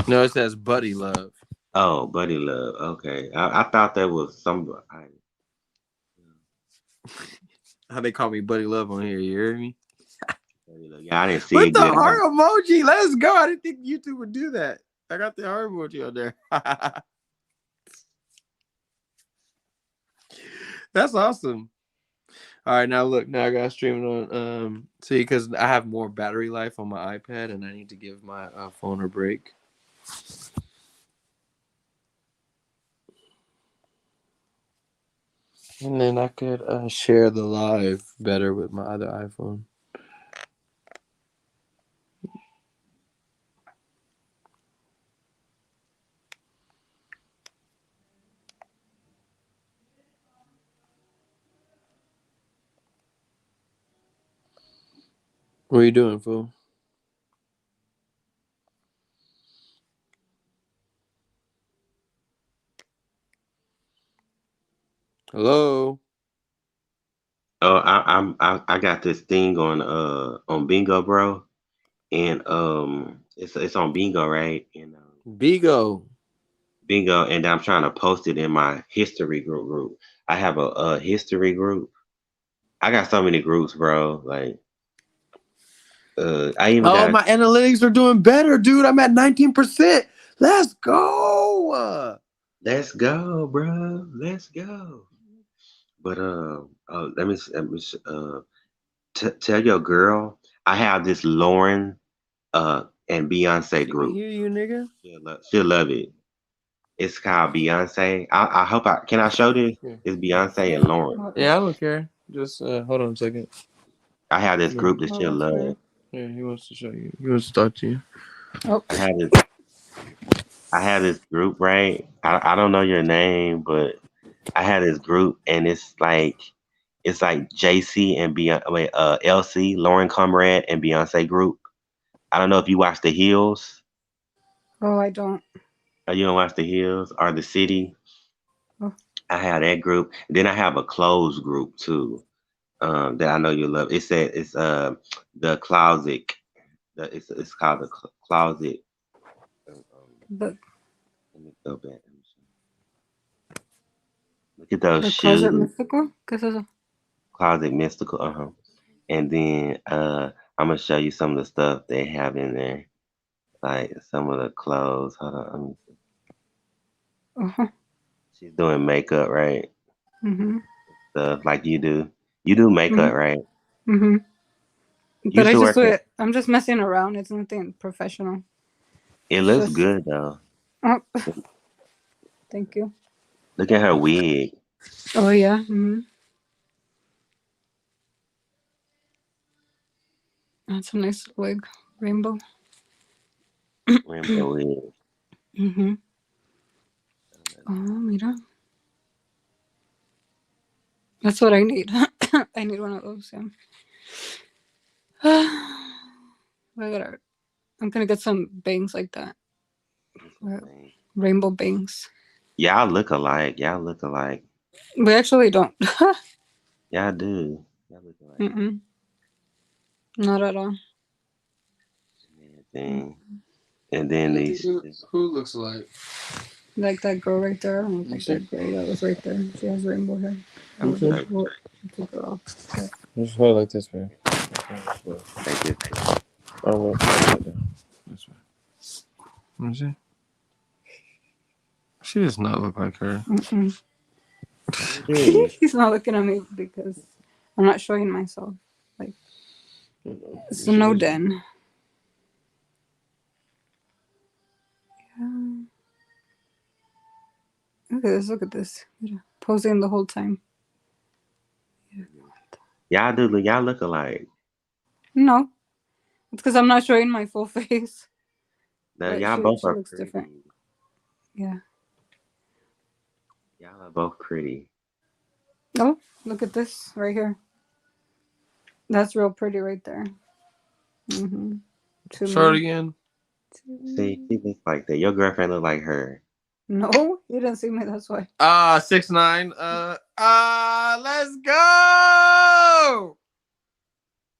No, it says buddy love. Oh, buddy love. Okay. I thought that was some. How they call me buddy love on here? You hear me? Yeah, I didn't see With it the good. heart emoji. Let's go. I didn't think YouTube would do that. I got the heart emoji on there. That's awesome. All right, now look. Now I got to stream it on. See, because I have more battery life on my iPad, and I need to give my phone a break. And then I could share the live better with my other iPhone. What are you doing, fool? Hello? Oh, I got this thing on Bingo, bro, and it's on Bingo, right? And Bigo. Bingo, and I'm trying to post it in my history group. I have a history group. I got so many groups, bro. Like, I even Oh, got. my analytics are doing better, dude. I'm at 19%. Let's go. Let's go, bro. Let's go. But tell your girl I have this Lauren and Beyonce She can group. hear you, nigga. She'll love it. It's called Beyonce. I hope can I show this? Yeah. It's Beyonce and Lauren. Yeah, I don't care. Just hold on a second. I have this Yeah. group that she'll love. Yeah, he wants to show you. He wants to talk to you. Oh. I have this group, right? I don't know your name, but I have this group and it's like JC and Beyonce, wait, LC, Lauren Comrade and Beyonce group. I don't know if you watch The Hills. Oh, I don't. Or you don't watch The Hills or The City. Oh. I have that group. Then I have a closed group too. That I know you love. It said it's the closet. It's called the closet. But Let me go back. Look at those the shoes. Closet Mystical? ¿Qué es eso? Closet Mystical. And then I'm gonna show you some of the stuff they have in there, like some of the clothes. Hold on, let me see. Uh-huh. She's doing makeup, right? Mm-hmm. Stuff like you do. You do makeup, right? Mm-hmm. You But used I to just work do at. it. I'm just messing around. It's nothing professional. It It's looks just. good though. Oh, thank you. Look at her wig. Oh yeah. Mm-hmm. That's a nice wig, rainbow. Rainbow wig. Mm-hmm. Oh, mira. That's what I need. I need one of those. Yeah. I'm gonna get some bangs like that. Rainbow bangs. Y'all look alike. Y'all look alike. We actually don't. Y'all do. Y'all look alike. Mm-mm. Not at all. And then these. Who looks like? Like that girl right there. I don't think that girl that was right there. She has rainbow hair. I'm sorry. It's a girl. Just hold like this, man. Like this. Oh, wait. This way. Let me see. She does not look like her. Mm-mm. Yeah. He's not looking at me because I'm not showing myself. Like, so no den. Yeah. Look at this. Look at this. Posing the whole time. Y'all do. Y'all look alike. No, it's because I'm not showing my full face. No, But y'all she both are looks pretty. different. Yeah. Y'all are both pretty. Oh, look at this right here. That's real pretty right there. Mm-hmm. Show it again. See, she looks like that. Your girlfriend look like her. No, you didn't see me. That's why. 6'9". Let's go.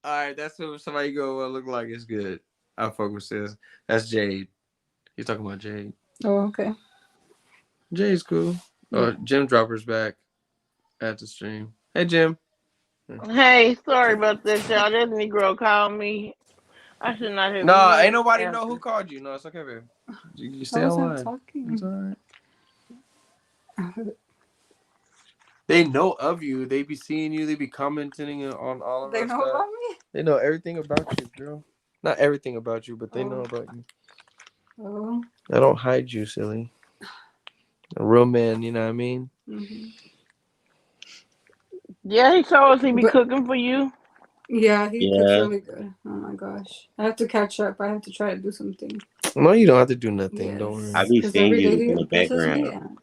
All right, that's what somebody go look like. It's good. I fuck with this. That's Jade. He's talking about Jade. Oh, okay. Jade's cool. Oh, Jim Dropper's back at the stream. Hey, Jim. Hey, sorry about that, y'all. That Negro called me. I should not have. No, ain't nobody know who called you. No, it's okay, babe. You stay I wasn't online. talking. It's all right. They know of you. They be seeing you. They be commenting on all of They our know stuff. about me? They know everything about you, girl. Not everything about you, but they know about you. Oh. I don't hide you, silly. A real man, you know what I mean? Mm-hmm. Yeah, he told us he be cooking for you. Yeah, he cooks really good. Oh my gosh. I have to catch up. I have to try to do something. No, you don't have to do nothing. Yes. Don't worry. I be Because seeing every day you he in the impresses me. background.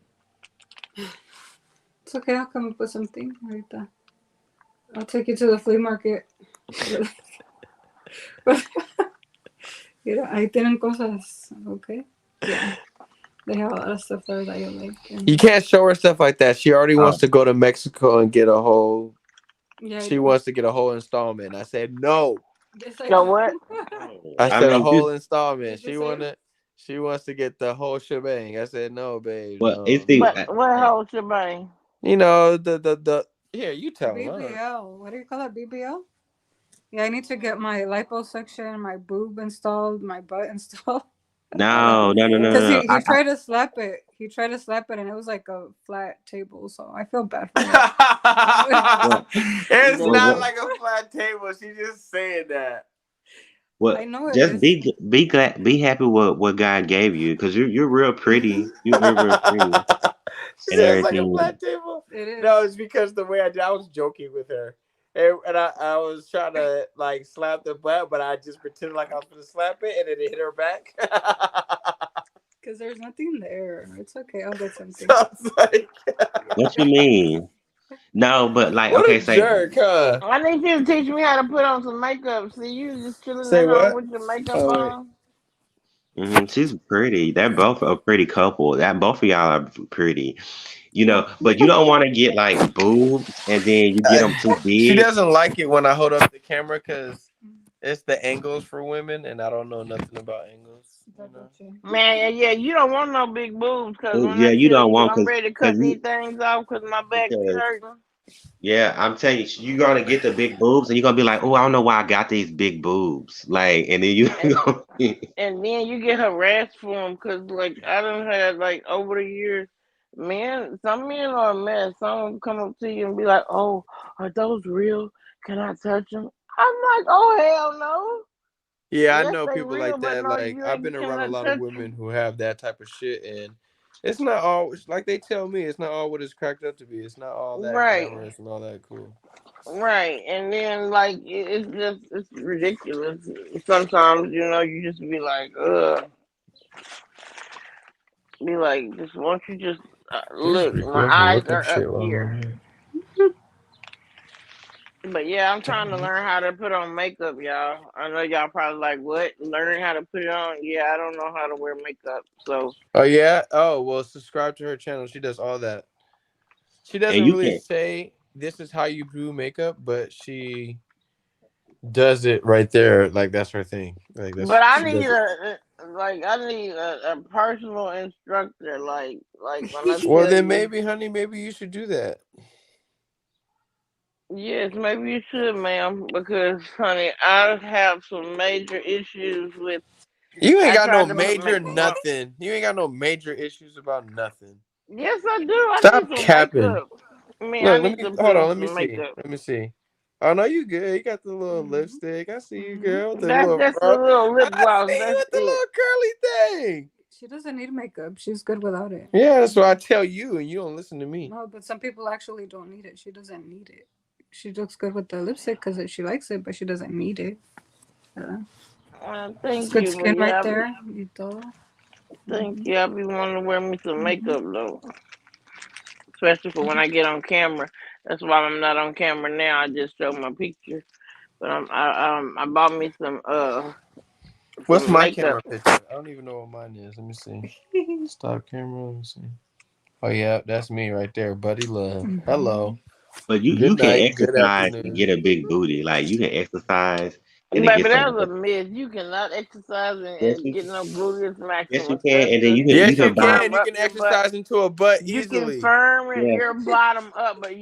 It's okay. I'll come up with something right there. I'll take you to the flea market. Mira, ahí tienen cosas, okay? Yeah. They have a lot of stuff there that you like. And... You can't show her stuff like that. She already wants to go to Mexico and get a whole... Yeah, she wants to get a whole installment. I said, no. So what? I said a whole you, installment. She wants to get the whole shebang. I said, no, babe. well, No. it's the. But what whole shebang? You know, the here, you tell me. BBL. What do you call it? BBL? Yeah, I need to get my liposuction, my boob installed, my butt installed. No. Because he tried to slap it. He tried to slap it, and it was like a flat table. So I feel bad for him. It's not like a flat table. She's just saying that. Well, I know it just is. be glad, be happy with what God gave you, because you're real pretty. You're real pretty. She And said it's like everything. a flat table. It is. No, it's because the way I was joking with her. And I was trying to like slap the butt, but I just pretended like I was going to slap it, and then it hit her back. Because there's nothing there. It's okay. I'll get something. Sounds like... What you mean? No, but like, what okay, a jerk, huh? I need you to teach me how to put on some makeup. See, you just chilling Say at home what? with your makeup on. She's pretty. They're both a pretty couple. That both of y'all are pretty. Yeah. But you don't want to get like boobs and then you get them too She big. doesn't like it when I hold up the camera because it's the angles for women, and I don't know nothing about angles. Man, yeah, you don't want no big boobs because when Yeah, I you tell don't you want I'm ready to because cut these things off because my back be because hurting. yeah, I'm telling you, you're gonna get the big boobs and you're gonna be like, oh, I don't know why I got these big boobs. Like, and then you And gonna be, and then you get harassed for them because like I done had like over the years, some men are a mess. Some of them come up to you and be like, "Oh, are those real? Can I touch them?" I'm like, "Oh hell no! Yeah, I Yes, know they people real, like but that. no, Like you I've ain't been you around a cannot lot of touch women them." who have that type of shit, and it's not all like they tell me. It's not all what it's cracked up to be. It's not all that Right, glamorous and all that cool. right, and then like it's ridiculous. Sometimes you just be like, ugh, be like, just won't you just Just look? be My careful. eyes Look up are up shit while I'm here. on here. But yeah, I'm trying to Damn. learn how to put on makeup, y'all. I know y'all probably like, what? Learn how to put it on? Yeah, I don't know how to wear makeup. So, Oh yeah. Oh well, subscribe to her channel. She does all that. She and doesn't you really can say this is how you do makeup, but she does it right there. Like that's her thing. Like but that's I she need does it. a personal instructor. Like when I Well tell then you, maybe, honey, maybe you should do that. yes, maybe you should, ma'am, because honey, I have some major issues with. You ain't I got no tried to make major nothing. You ain't got no major issues about nothing. Yes, I do. I need Stop some capping. makeup. I mean, I Look, let need me to put hold on. on Let me some see. makeup. Let me see. Oh no, you good. You got the little lipstick. I see you, girl. With the That's little just a fro. little lip I gloss. see you That's with the it. little curly thing. She doesn't need makeup. She's good without it. Yeah, that's what I tell you, and you don't listen to me. No, but some people actually don't need it. She doesn't need it. She looks good with the lipstick because she likes it, but she doesn't need it. It's Thank good you, but skin yeah, right there. Y todo. thank you. I be wanting to wear me some makeup though, especially for when I get on camera. That's why I'm not on camera now. I just show my picture, but I bought me What's some my makeup. camera picture? I don't even know what mine is. Let me see. Stop camera. Let me see. Oh yeah, that's me right there, buddy. Love. Hello. but you Good can night. Good exercise and afternoon. get a big booty. Like you can exercise and then Baby, get some. that was a myth. You cannot exercise Yes, and you get no gluteus yes you maximus. can, That's and then just you Yes, to you can buy. can. firm You up can your butt. exercise into a butt You can easily. firm it, Yeah, your bottom up, but it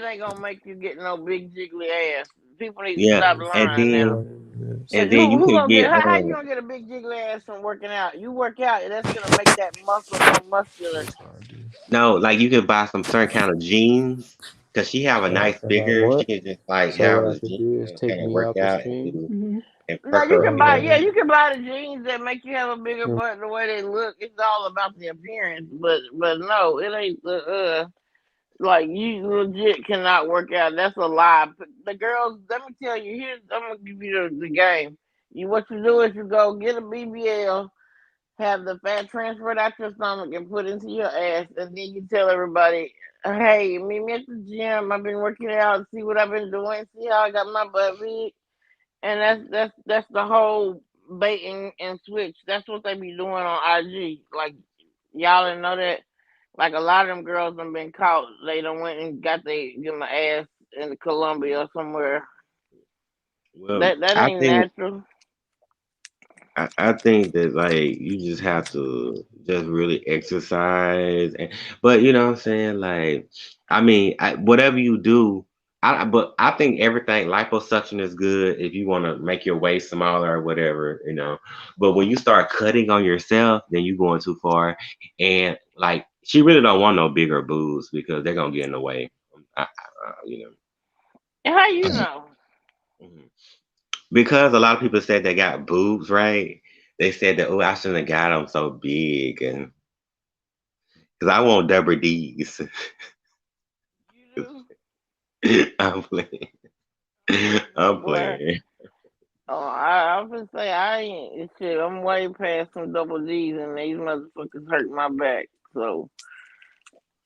ain't gonna make you get no big jiggly ass. People need to yeah, Let stop me see. and I lying don't know now. then what it is. Cause and then you who can gonna get get how you gonna get a big jiggly ass from working out? You work out, that's gonna make that muscle more muscular. That's how I do. no, like you can buy some certain kind of jeans because she have a So nice if I figure. She what? can just like So what have I the could jeans do is and take kind of me work out the out and stream. do and No, perk her hair. you can buy the jeans that make you have a bigger butt the way they look. It's all about the appearance, but no, it ain't the like you legit cannot work out. That's a lie. The girls, let me tell you, here's I'm gonna give you the game. What you do is you go get a BBL, have the fat transferred out your stomach and put into your ass, and then you tell everybody, "Hey, meet me at the gym. I've been working out. See what I've been doing. See how I got my butt big." And that's the whole bait and switch. That's what they be doing on IG. Like y'all didn't know that. Like a lot of them girls have been caught. They done went and got them ass in Colombia or somewhere. Well, That I ain't think natural. I think that like you just have to just really exercise and but you know what I'm saying like I mean whatever you do but I think everything liposuction is good if you want to make your waist smaller or whatever but when you start cutting on yourself then you going too far and like she really don't want no bigger boobs because they're gonna get in the way you know And how you know? Mhm. Because a lot of people said they got boobs, right? They said that, oh, I shouldn't have got them so big, and because I want double D's. You do? I'm playing. I'm Boy. playing. Oh, I was gonna say I ain't shit. I'm way past some double D's, and these motherfuckers hurt my back. So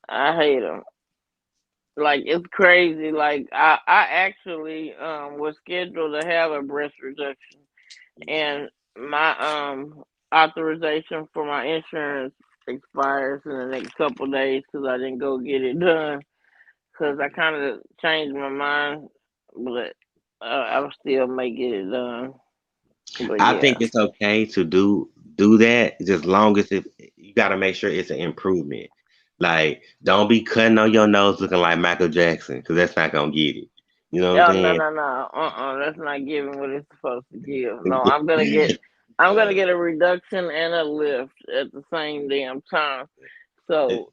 I hate them. Like it's crazy. Like I actually was scheduled to have a breast reduction, and my authorization for my insurance expires in the next couple of days because I didn't go get it done. Because I kind of changed my mind, but I still may get it done. But I yeah, think it's okay to do that, just long as you got to make sure it's an improvement. Like, don't be cutting on your nose looking like Michael Jackson, because that's not gonna get it. You know what I'm oh no saying? no no, that's not giving what it's supposed to give. No, I'm gonna get a reduction and a lift at the same damn time. It- So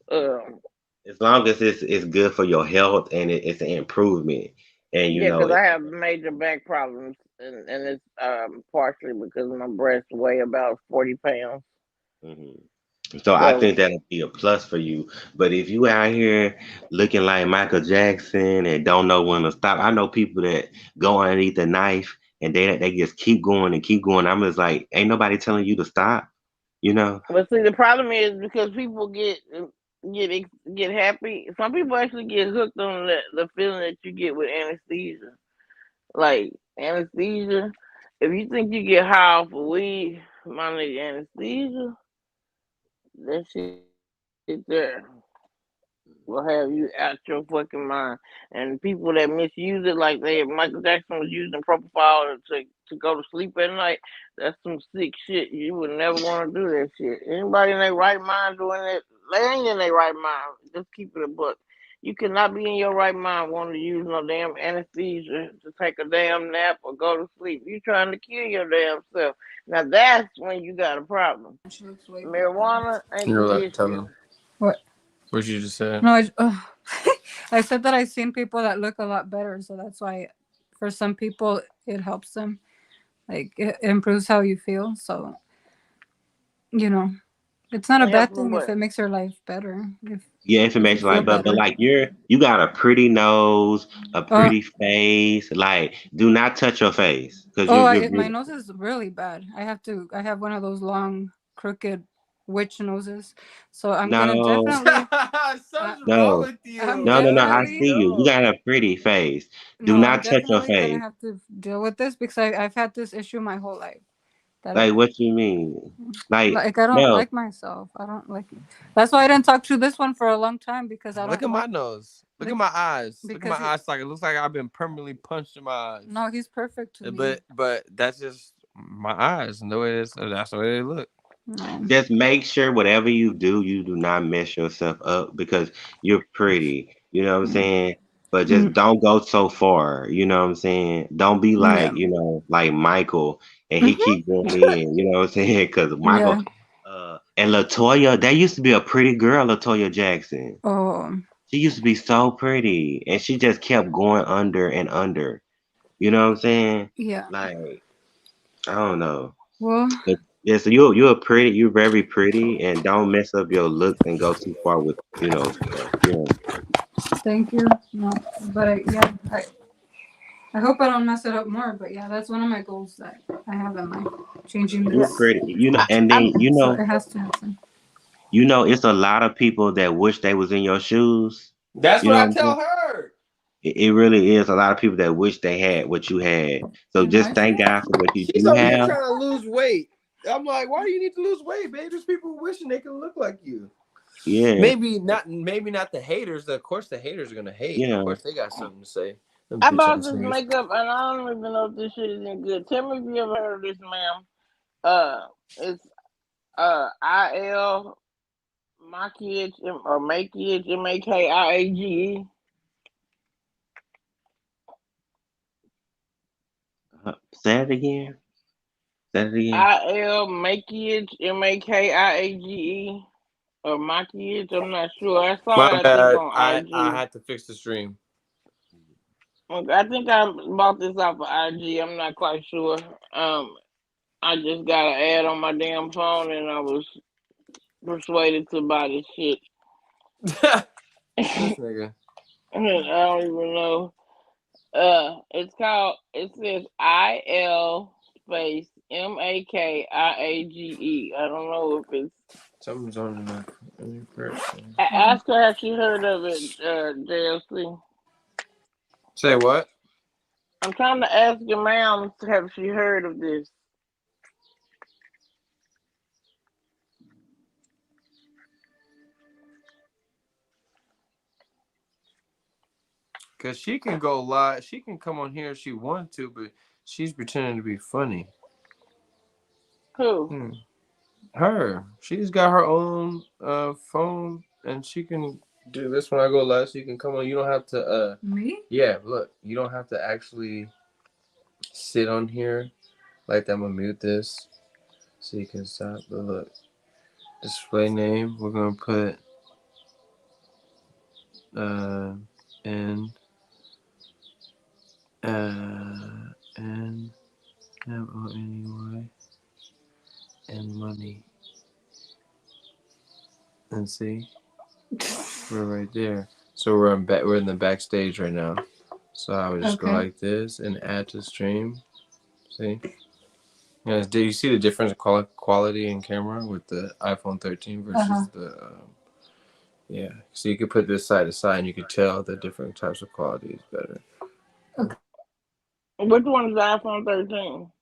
as long as it's good for your health and it's an improvement, and you yeah, know because I it. have major back problems, and it's partially because my breasts weigh about 40 pounds. Mhm. So I So think that'll be a plus for you. But if you out here looking like Michael Jackson and don't know when to stop, I know people that go underneath the knife and they just keep going and keep going. I'm just like, ain't nobody telling you to stop, you know? but see, the problem is because people get happy. Some people actually get hooked on the feeling that you get with anesthesia. Like anesthesia, if you think you get high off of weed, my nigga, anesthesia, that shit there will have you out your fucking mind. And people that misuse it, like Michael Jackson was using propofol to go to sleep at night, that's some sick shit. You would never want to do that shit. Anybody in their right mind doing that, they ain't in their right mind. Just keep it a book. You cannot be in your right mind wanting to use no damn anesthesia to take a damn nap or go to sleep. You trying to kill your damn self. Now that's when you got a problem. She looks way better. Marijuana ain't You know the that? Tell issue. them What? what you just said. No, I said that I've seen people that look a lot better, so that's why for some people it helps them. Like it improves how you feel. So you know, it's not a It helps bad with thing if what? it makes your life better. Yeah, If you information feel like, but better. like you got a pretty nose, a Uh pretty face. Like, do not touch your face because oh, you're my nose is really bad. I have one of those long, crooked witch noses. So I'm gonna no. definitely, uh, Something's wrong No, with I'm you. no. I What? definitely, see you. You got No. a pretty face. Do no, I'm not touch your definitely gonna face. have to deal with this because I've had this issue my whole life. That Like, what you mean? Like, like I don't no, like myself. I don't like. That's why I didn't talk to this one for a long time because I Look don't at my like nose. Look at like my eyes. Look at my because he, eyes. Like it looks like I've been permanently punched in my eyes. no, he's perfect to me. But that's just my eyes and the way it is. That's the way they look. No. just make sure whatever you do not mess yourself up because you're pretty. You know what I'm saying? But just Mm, don't go so far. You know what I'm saying? Don't be yeah. like, like Michael and he Hmm. keep going in. You know what I'm saying? Because Michael Yeah. and Latoya, there used to be a pretty girl, Latoya Jackson. Oh. She used to be so pretty, and she just kept going under and under. You know what I'm saying? Yeah. Like, I don't know. Well, But yeah, so you're very pretty, and don't mess up your looks and go too far with stuff. thank you. No, but I hope I don't mess it up more. But yeah, that's one of my goals that I have in mind. Changing Yeah, You're this, pretty, and then I'm. so it has to happen. it's a lot of people that wish they was in your shoes. That's You what know I what I'm saying? tell her. It really is a lot of people that wish they had what you had. So In just my thank shoes. God for what you She's do over here have. trying to lose weight. I'm like, why do you need to lose weight, babe? There's people wishing they can look like you. Yeah, Maybe not the haters. Of course, the haters are gonna hate. Of yeah. course, they got something to say. Them I bitch bought ass this niggas. makeup, and I don't even know if this shit is any good. Tell me if you ever heard of this, ma'am. It's IL Makiage or Makiage MAKIAGE. Say it again. Say it again. IL Makiage MAKIAGE or Makiage. I'm not sure. I My saw it. I think bad. on I IG. had to fix the stream. Okay, I think I bought this off of IG. I'm not quite sure. Um, I just got an ad on my damn phone, and I was persuaded to buy this shit. This I nigga. don't even know. It says IL space MAKIAGE. I don't know if it's. Something's on the person. Ask her if she heard of it, JLC. Say what? I'm trying to ask your mom have she heard of this. Cause she can go live. She can come on here if she wants to, but she's pretending to be funny. Who? Her. She's got her own phone, and she can do this when I go live. So you can come on. You don't have to. Me? Yeah. Look, you don't have to actually sit on here like that. I'm gonna mute this so you can stop. But look, display name. We're gonna put and MONEY and money. And see, we're right there. So we're in the backstage right now. So I would just go like this and add to stream. See? Yeah, do you see the difference in quality in camera with the iPhone 13 versus the yeah. So you could put this side to side and you could tell the different types of quality is better. Which one is the iPhone 13?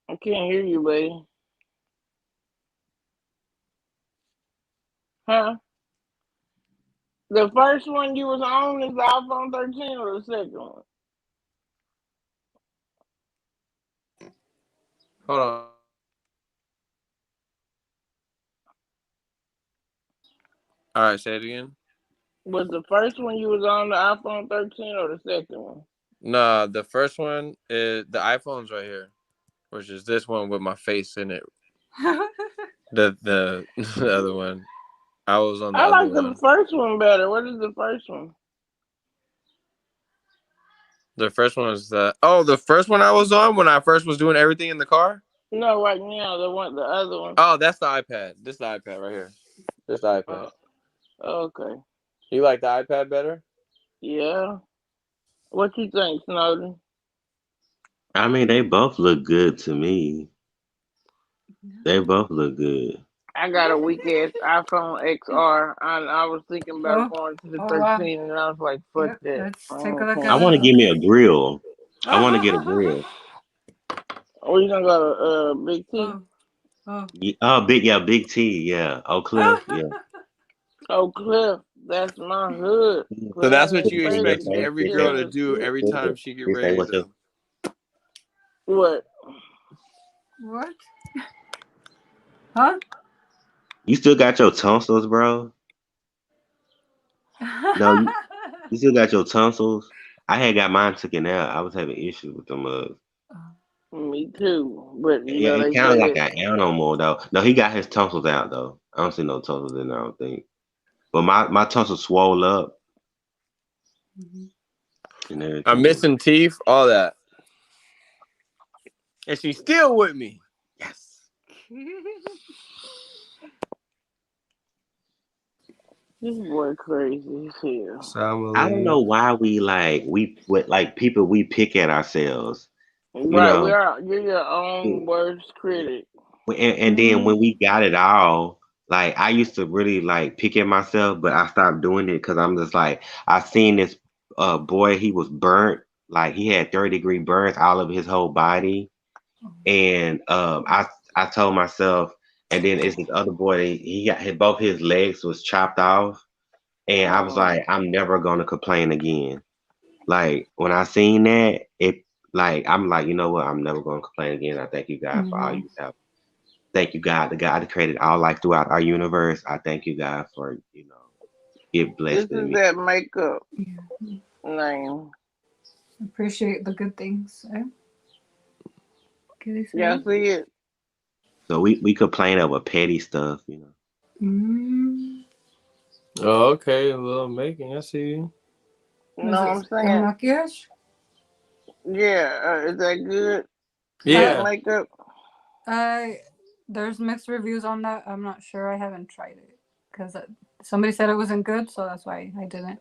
I can't hear you, buddy. Huh? The first one you was on is the iPhone 13 or the second one? Hold on. All right, say it again. Was the first one you was on the iPhone 13 or the second one? No, the first one is the iPhone's right here, which is this one with my face in it. the other one. I was on the I other like one. the first one better. What is the first one? The first one was the first one I was on when I first was doing everything in the car? No, right now, the other one. Oh, that's the iPad. This is the iPad right here. This is the iPad. Okay. You like the iPad better? Yeah. What you think, Snowden? I mean, they both look good to me. They both look good. I got a weak ass iPhone XR, and I was thinking about going to the 13, and I was like, fuck that. Let's take a look I want to give me a grill. I want to get a grill. Oh, you gonna go to Big T? Big T, yeah. Oak Cliff, yeah. Oh, Cliff, that's my hood. So that's what you Cliff expect is every girl to do every time she get ready to. What? What? Huh? You still got your tonsils, bro? No, you still got your tonsils? I had got mine taken out. I was having issues with them. Me too, but you Yeah, know he they kind of say like that. an animal though. No, he got his tonsils out though. I don't see no tonsils in there. I don't think. But my tonsils swole up. And everything. I'm missing teeth, all that. And she's still with me. Yes. This boy crazy as hell. So I don't know why people we pick at ourselves. You Right, know, you're your own worst critic. and then when we got it all, like I used to really like pick at myself, but I stopped doing it because I'm just like I seen this boy, he was burnt, like he had 30-degree burns all over his whole body, and I told myself, and then it's this other boy, he got both his legs was chopped off, and I was like, I'm never gonna complain again. Like when I seen that, I'm like, you know what? I'm never gonna complain again. I thank you, God, for all you have. Thank you, God, the God that created all life throughout our universe. I thank you, God, for it blessed This is me. that makeup name. Appreciate the good things. Eh? Yeah, see it. So we complain over petty stuff, Oh, okay, a little making. I see you. You know what I'm saying? Maquillage? Yeah, is that good? Yeah. Makeup. There's mixed reviews on that. I'm not sure. I haven't tried it because somebody said it wasn't good, so that's why I didn't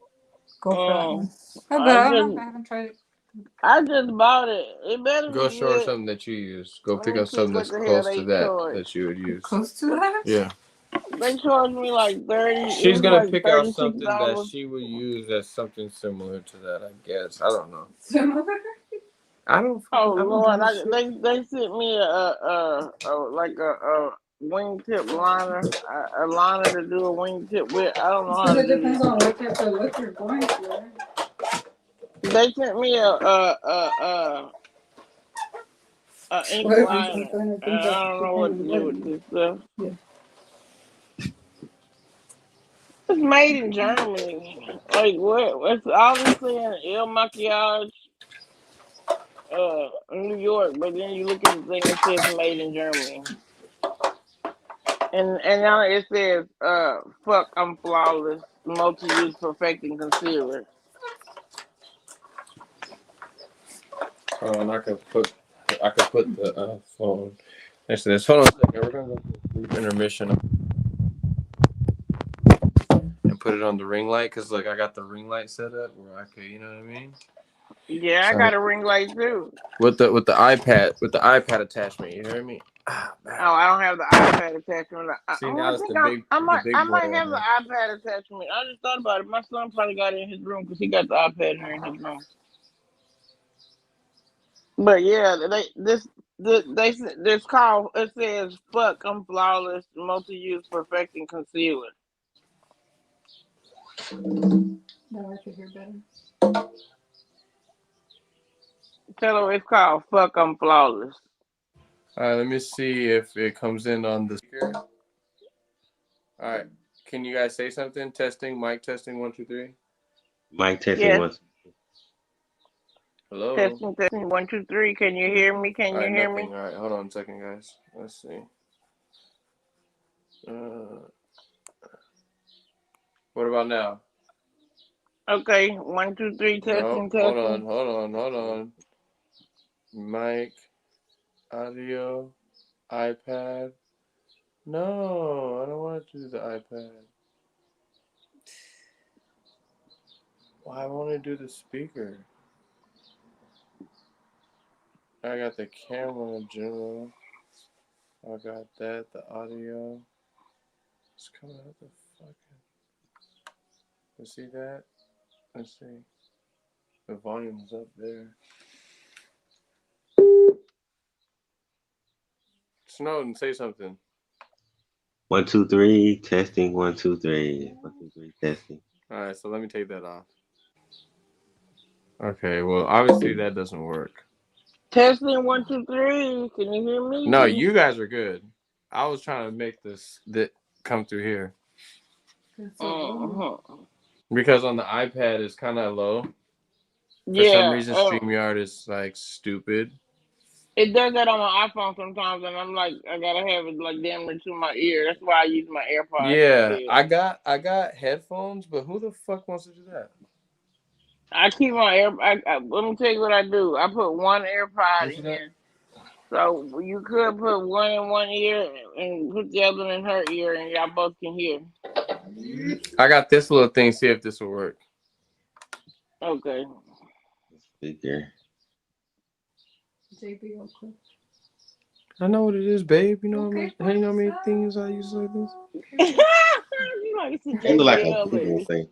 go for that one. Oh, but I don't know. I haven't tried it. I just bought it. It better Go be show her good. something that you use. Go Let pick me up see something what that's the hell close they to that charge. you would use. Close to that? Yeah. They charged me like 30. She's gonna pick out $36. something that she would use that's something similar to that, I guess. I don't know. Similar? I don't. Oh I don't Lord! do shit. They sent me a wingtip liner, a liner to do a wingtip with. I don't know how Because to it do this. depends on what type of look you're going for. They sent me a ink What I'm liner, trying to and think of I don't know what to different do with words. this stuff. Yeah. It's made in Germany. Like what? What's all this saying? El Maquillage, New York, but then you look at the thing, it says made in Germany. And now it says, fuck, I'm flawless, multi-use perfecting concealer. Oh, and I could put the phone next to this. Hold on a second. We're gonna go to a brief intermission and put it on the ring light because like I got the ring light set up where I could, you know what I mean? Yeah, I So got a ring light too. with the iPad attachment, you hear me? Oh, I don't have the iPad attachment. See, now I it's think the I big boy might on have the here. iPad attachment. I just thought about it. My son probably got it in his room because he got the iPad in here in his room. But yeah, this call, it says fuck, I'm flawless, multi-use perfecting concealer. Now I should hear better. Tell her it's called fuck, I'm flawless. All right, let me see if it comes in on the speaker. All right, can you guys say something? Testing, mic testing, 1, 2, 3. Mic testing Yes. once. Hello. Testing, 1, 2, 3. Can you hear me? Can All you right, hear nothing. me? All right, hold on a second, guys. Let's see. What about now? Okay, 1, 2, 3. No, Testing. hold on. Mic, audio, iPad. No, I don't want to do the iPad. Why won't it do the speaker? I got the camera general. I got that, the audio. It's coming out the fucking. Let's see that. Let's see. The volume is up there. Snowden, say something. 1, 2, 3. Testing. 1, 2, 3. 1, 2, 3. Testing. All right, so let me take that off. Okay, well, obviously that doesn't work. Testing, 1, 2, 3. Can you hear me? No, you guys are good. I was trying to make that come through here. Because on the iPad it's kind of low. For some reason, StreamYard is like stupid. It does that on my iPhone sometimes, and I'm like, I gotta have it like damn near to my ear. That's why I use my AirPods. Yeah, I got headphones, but who the fuck wants to do that? I keep my let me tell you what I do. I put one AirPod in. So you could put one in one ear and put the other in her ear, and y'all both can hear. I got this little thing. See if this will work. Okay. Speaker. I know what it is, babe. You know what I mean? Hey, you know how many things I use like this? You like to It look like a JBL, Google baby. thing.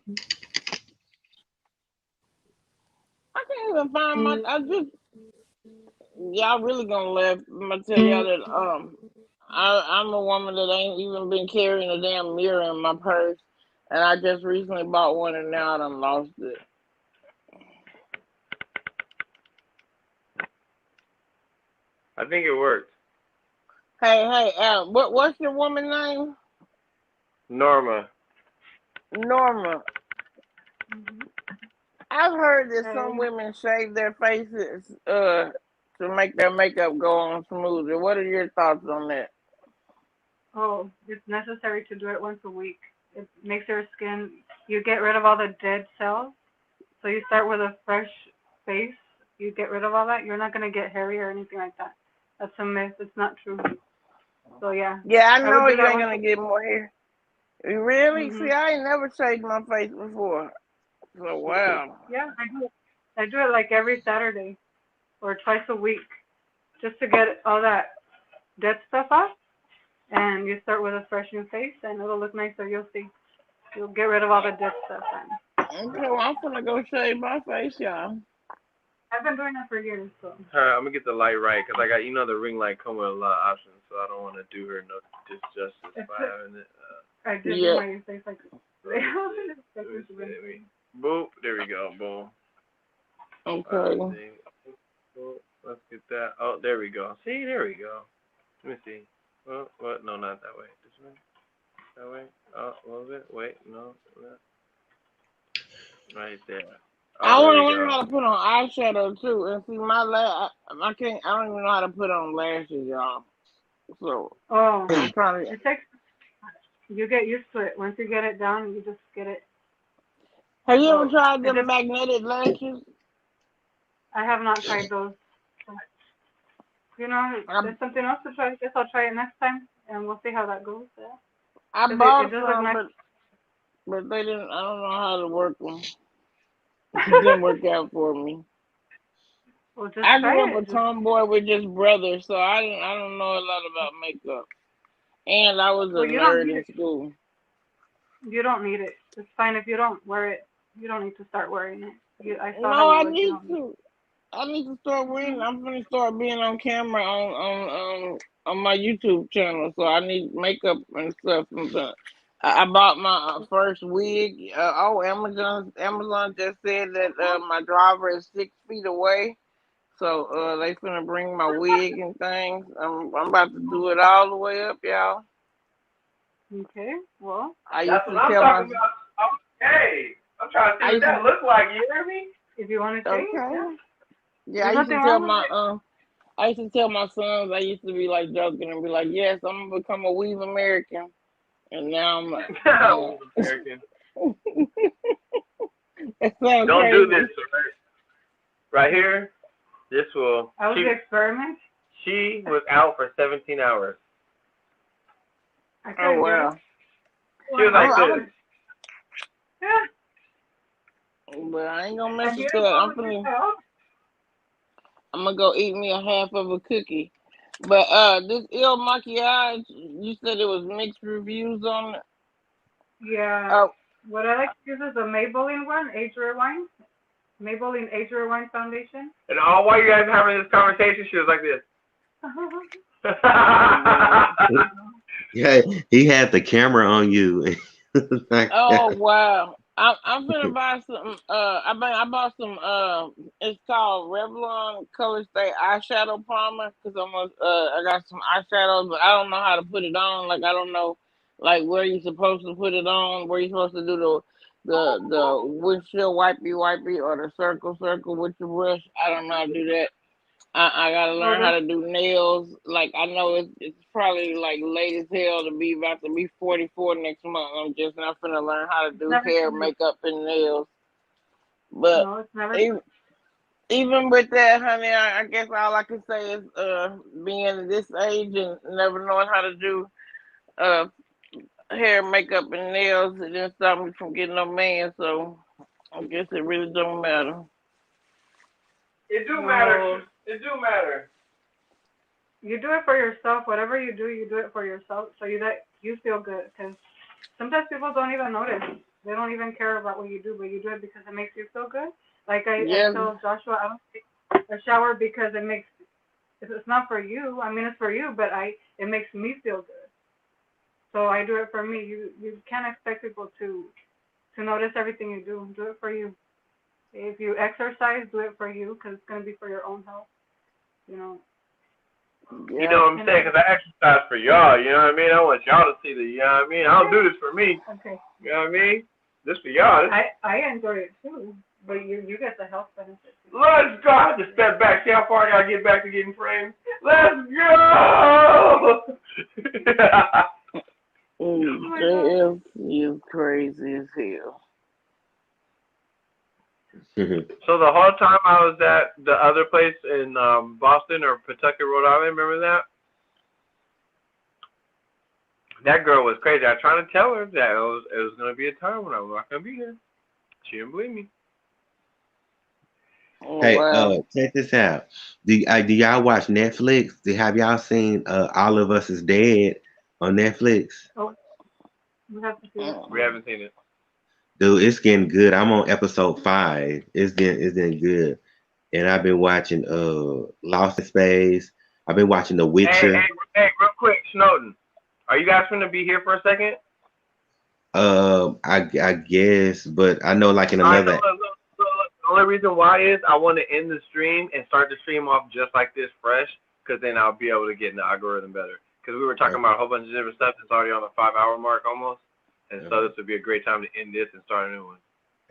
I can't even find my. Y'all really gonna laugh. I'm gonna tell y'all that I'm a woman that ain't even been carrying a damn mirror in my purse, and I just recently bought one, and now I done lost it. I think it worked. Hey, what's your woman name? Norma. I've heard that some women shave their faces to make their makeup go on smoother. What are your thoughts on that? Oh, it's necessary to do it once a week. It makes your skin, you get rid of all the dead cells. So you start with a fresh face. You get rid of all that. You're not going to get hairy or anything like that. That's a myth. It's not true. So yeah. Yeah, I know you ain't going to get more hair. Really? Mm-hmm. See, I ain't never shaved my face before. So, wow. Yeah, I do it. I do it like every Saturday or twice a week just to get all that dead stuff off. And you start with a fresh new face and it'll look nicer. You'll see. You'll get rid of all the dead stuff. Okay, well, I'm going to go shave my face, y'all. I've been doing that for years. So. I'm gonna get the light right because I got the ring light come with a lot of options, so I don't want to do her no disjustice by having it. I did Yeah. my face like. Boop. There we go. Boom. Okay. Let's get that. Oh, there we go. See, there we go. Let me see. Oh, what? No, not that way. This way. That way. Oh, a little bit. Wait, no. Right there. I Oh, want there to we learn go. how to put on eyeshadow too. And see, I can't. I don't even know how to put on lashes, y'all. So Oh, I'm trying to. it takes. You get used to it. Once you get it done, you just get it. Have you ever So, tried the magnetic lashes? I have not tried those. You know, there's something else to try. I guess I'll try it next time, and we'll see how that goes. Yeah. I bought it some, nice. but they didn't. I don't know how to work them. It didn't work out for me. Well, just I grew try up a tomboy with just brothers, so I don't know a lot about makeup. And I was a nerd in school. You don't need it. It's fine if you don't wear it. You don't need to start wearing it. I need to. I need to start wearing. I'm gonna start being on camera on my YouTube channel, so I need makeup and stuff. I bought my first wig. Amazon just said that my driver is 6 feet away, so they finna bring my wig and things. I'm about to do it all the way up, y'all. Okay, well. That's what I'm talking about. Okay, I'm trying to see what that looks like. You hear me? If you want to change, yeah. I used to tell my sons. I used to be like joking and be like, "Yes, I'm gonna become a weave American," and now I'm like, American. Don't crazy. Do this right here. This will. I was experiment. She was out for 17 hours. Oh wow. She was like this. But I ain't gonna mess with that. I'm gonna go eat me a half of a cookie. But this Il Makiage, you said it was mixed reviews on it. Yeah. What I like to use is the Maybelline one, Age Rewind. Maybelline Age Rewind Foundation. And all while you guys are having this conversation, she was like this. Yeah, he had the camera on you. Oh wow! I'm gonna buy some. I bought some. It's called Revlon Color Stay eyeshadow primer because I got some eyeshadows, but I don't know how to put it on. Like I don't know, like where you're supposed to put it on, where you're supposed to do the windshield wipey or the circle with your brush. I don't know how to do that. I gotta learn how to do nails. Like I know it's probably like late as hell to be about to be 44 next month. I'm just not finna learn how to do hair, makeup, and nails. But even with that, honey, I guess all I can say is being this age and never knowing how to do hair, makeup, and nails, it didn't stop me from getting no man. So I guess it really don't matter. It do matter. It do matter. You do it for yourself. Whatever you do it for yourself, so you feel good. Because sometimes people don't even notice. They don't even care about what you do, but you do it because it makes you feel good. Like I told Joshua, I don't take a shower because it's not for you. I mean, it's for you, but it makes me feel good. So I do it for me. You can't expect people to notice everything you do. Do it for you. If you exercise, do it for you because it's going to be for your own health. You know. Yeah. You know what I'm saying? Because I exercise for y'all. You know what I mean? I want y'all to see you know what I mean? I don't do this for me. Okay. You know what I mean? This for y'all. I enjoy it too, but you get the health benefits. Let's go. I have to step back. See how far I got to get back to getting framed? Let's go! JF is crazy as hell. So the whole time I was at the other place in Boston or Pawtucket, Rhode Island, remember that? That girl was crazy. I tried to tell her that it was going to be a time when I was not going to be here. She didn't believe me. Hey, check this out. Do y'all watch Netflix? Have y'all seen All of Us Is Dead on Netflix? Oh, we have to see it. We haven't seen it. Dude, it's getting good. I'm on episode 5. It's getting good. and I've been watching Lost in Space. I've been watching The Witcher. Hey, real quick, Snowden. Are you guys gonna be here for a second? I guess, but I know like in All right, another. look. The only reason why is I want to end the stream and start the stream off just like this, fresh, because then I'll be able to get in the algorithm better. Because we were talking about a whole bunch of different stuff that's already on the 5-hour mark almost, and so this would be a great time to end this and start a new one.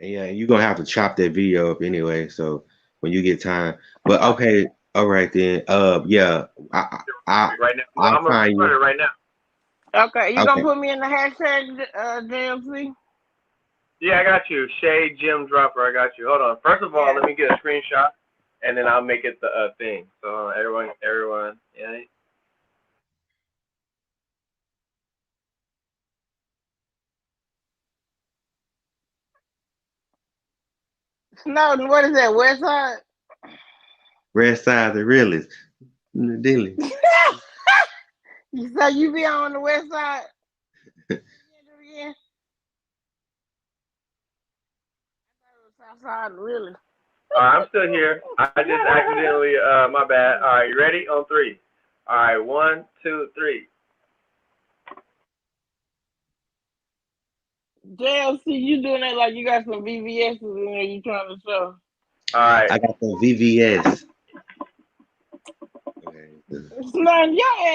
Yeah, you're gonna have to chop that video up anyway. So when you get time, but okay, all right then. Yeah, Right now, I'll I'm gonna find start it you. right now. Okay, you gonna put me in the hashtag, JMC? Yeah, I got you. Shay Jim Dropper, I got you. Hold on. First of all, let me get a screenshot, and then I'll make it the thing. So everyone, yeah. Snowden, what is that, West Side? Red Side, the realest. Dilly. So you be on the West Side? Yeah. South Side, really? I'm still here. I just accidentally, my bad. All right, you ready? On 3. All right, 1, 2, 3. JLC, you doing that like you got some VVS's in there you trying to show. All right. I got the VVS. Okay. Snowden, your ass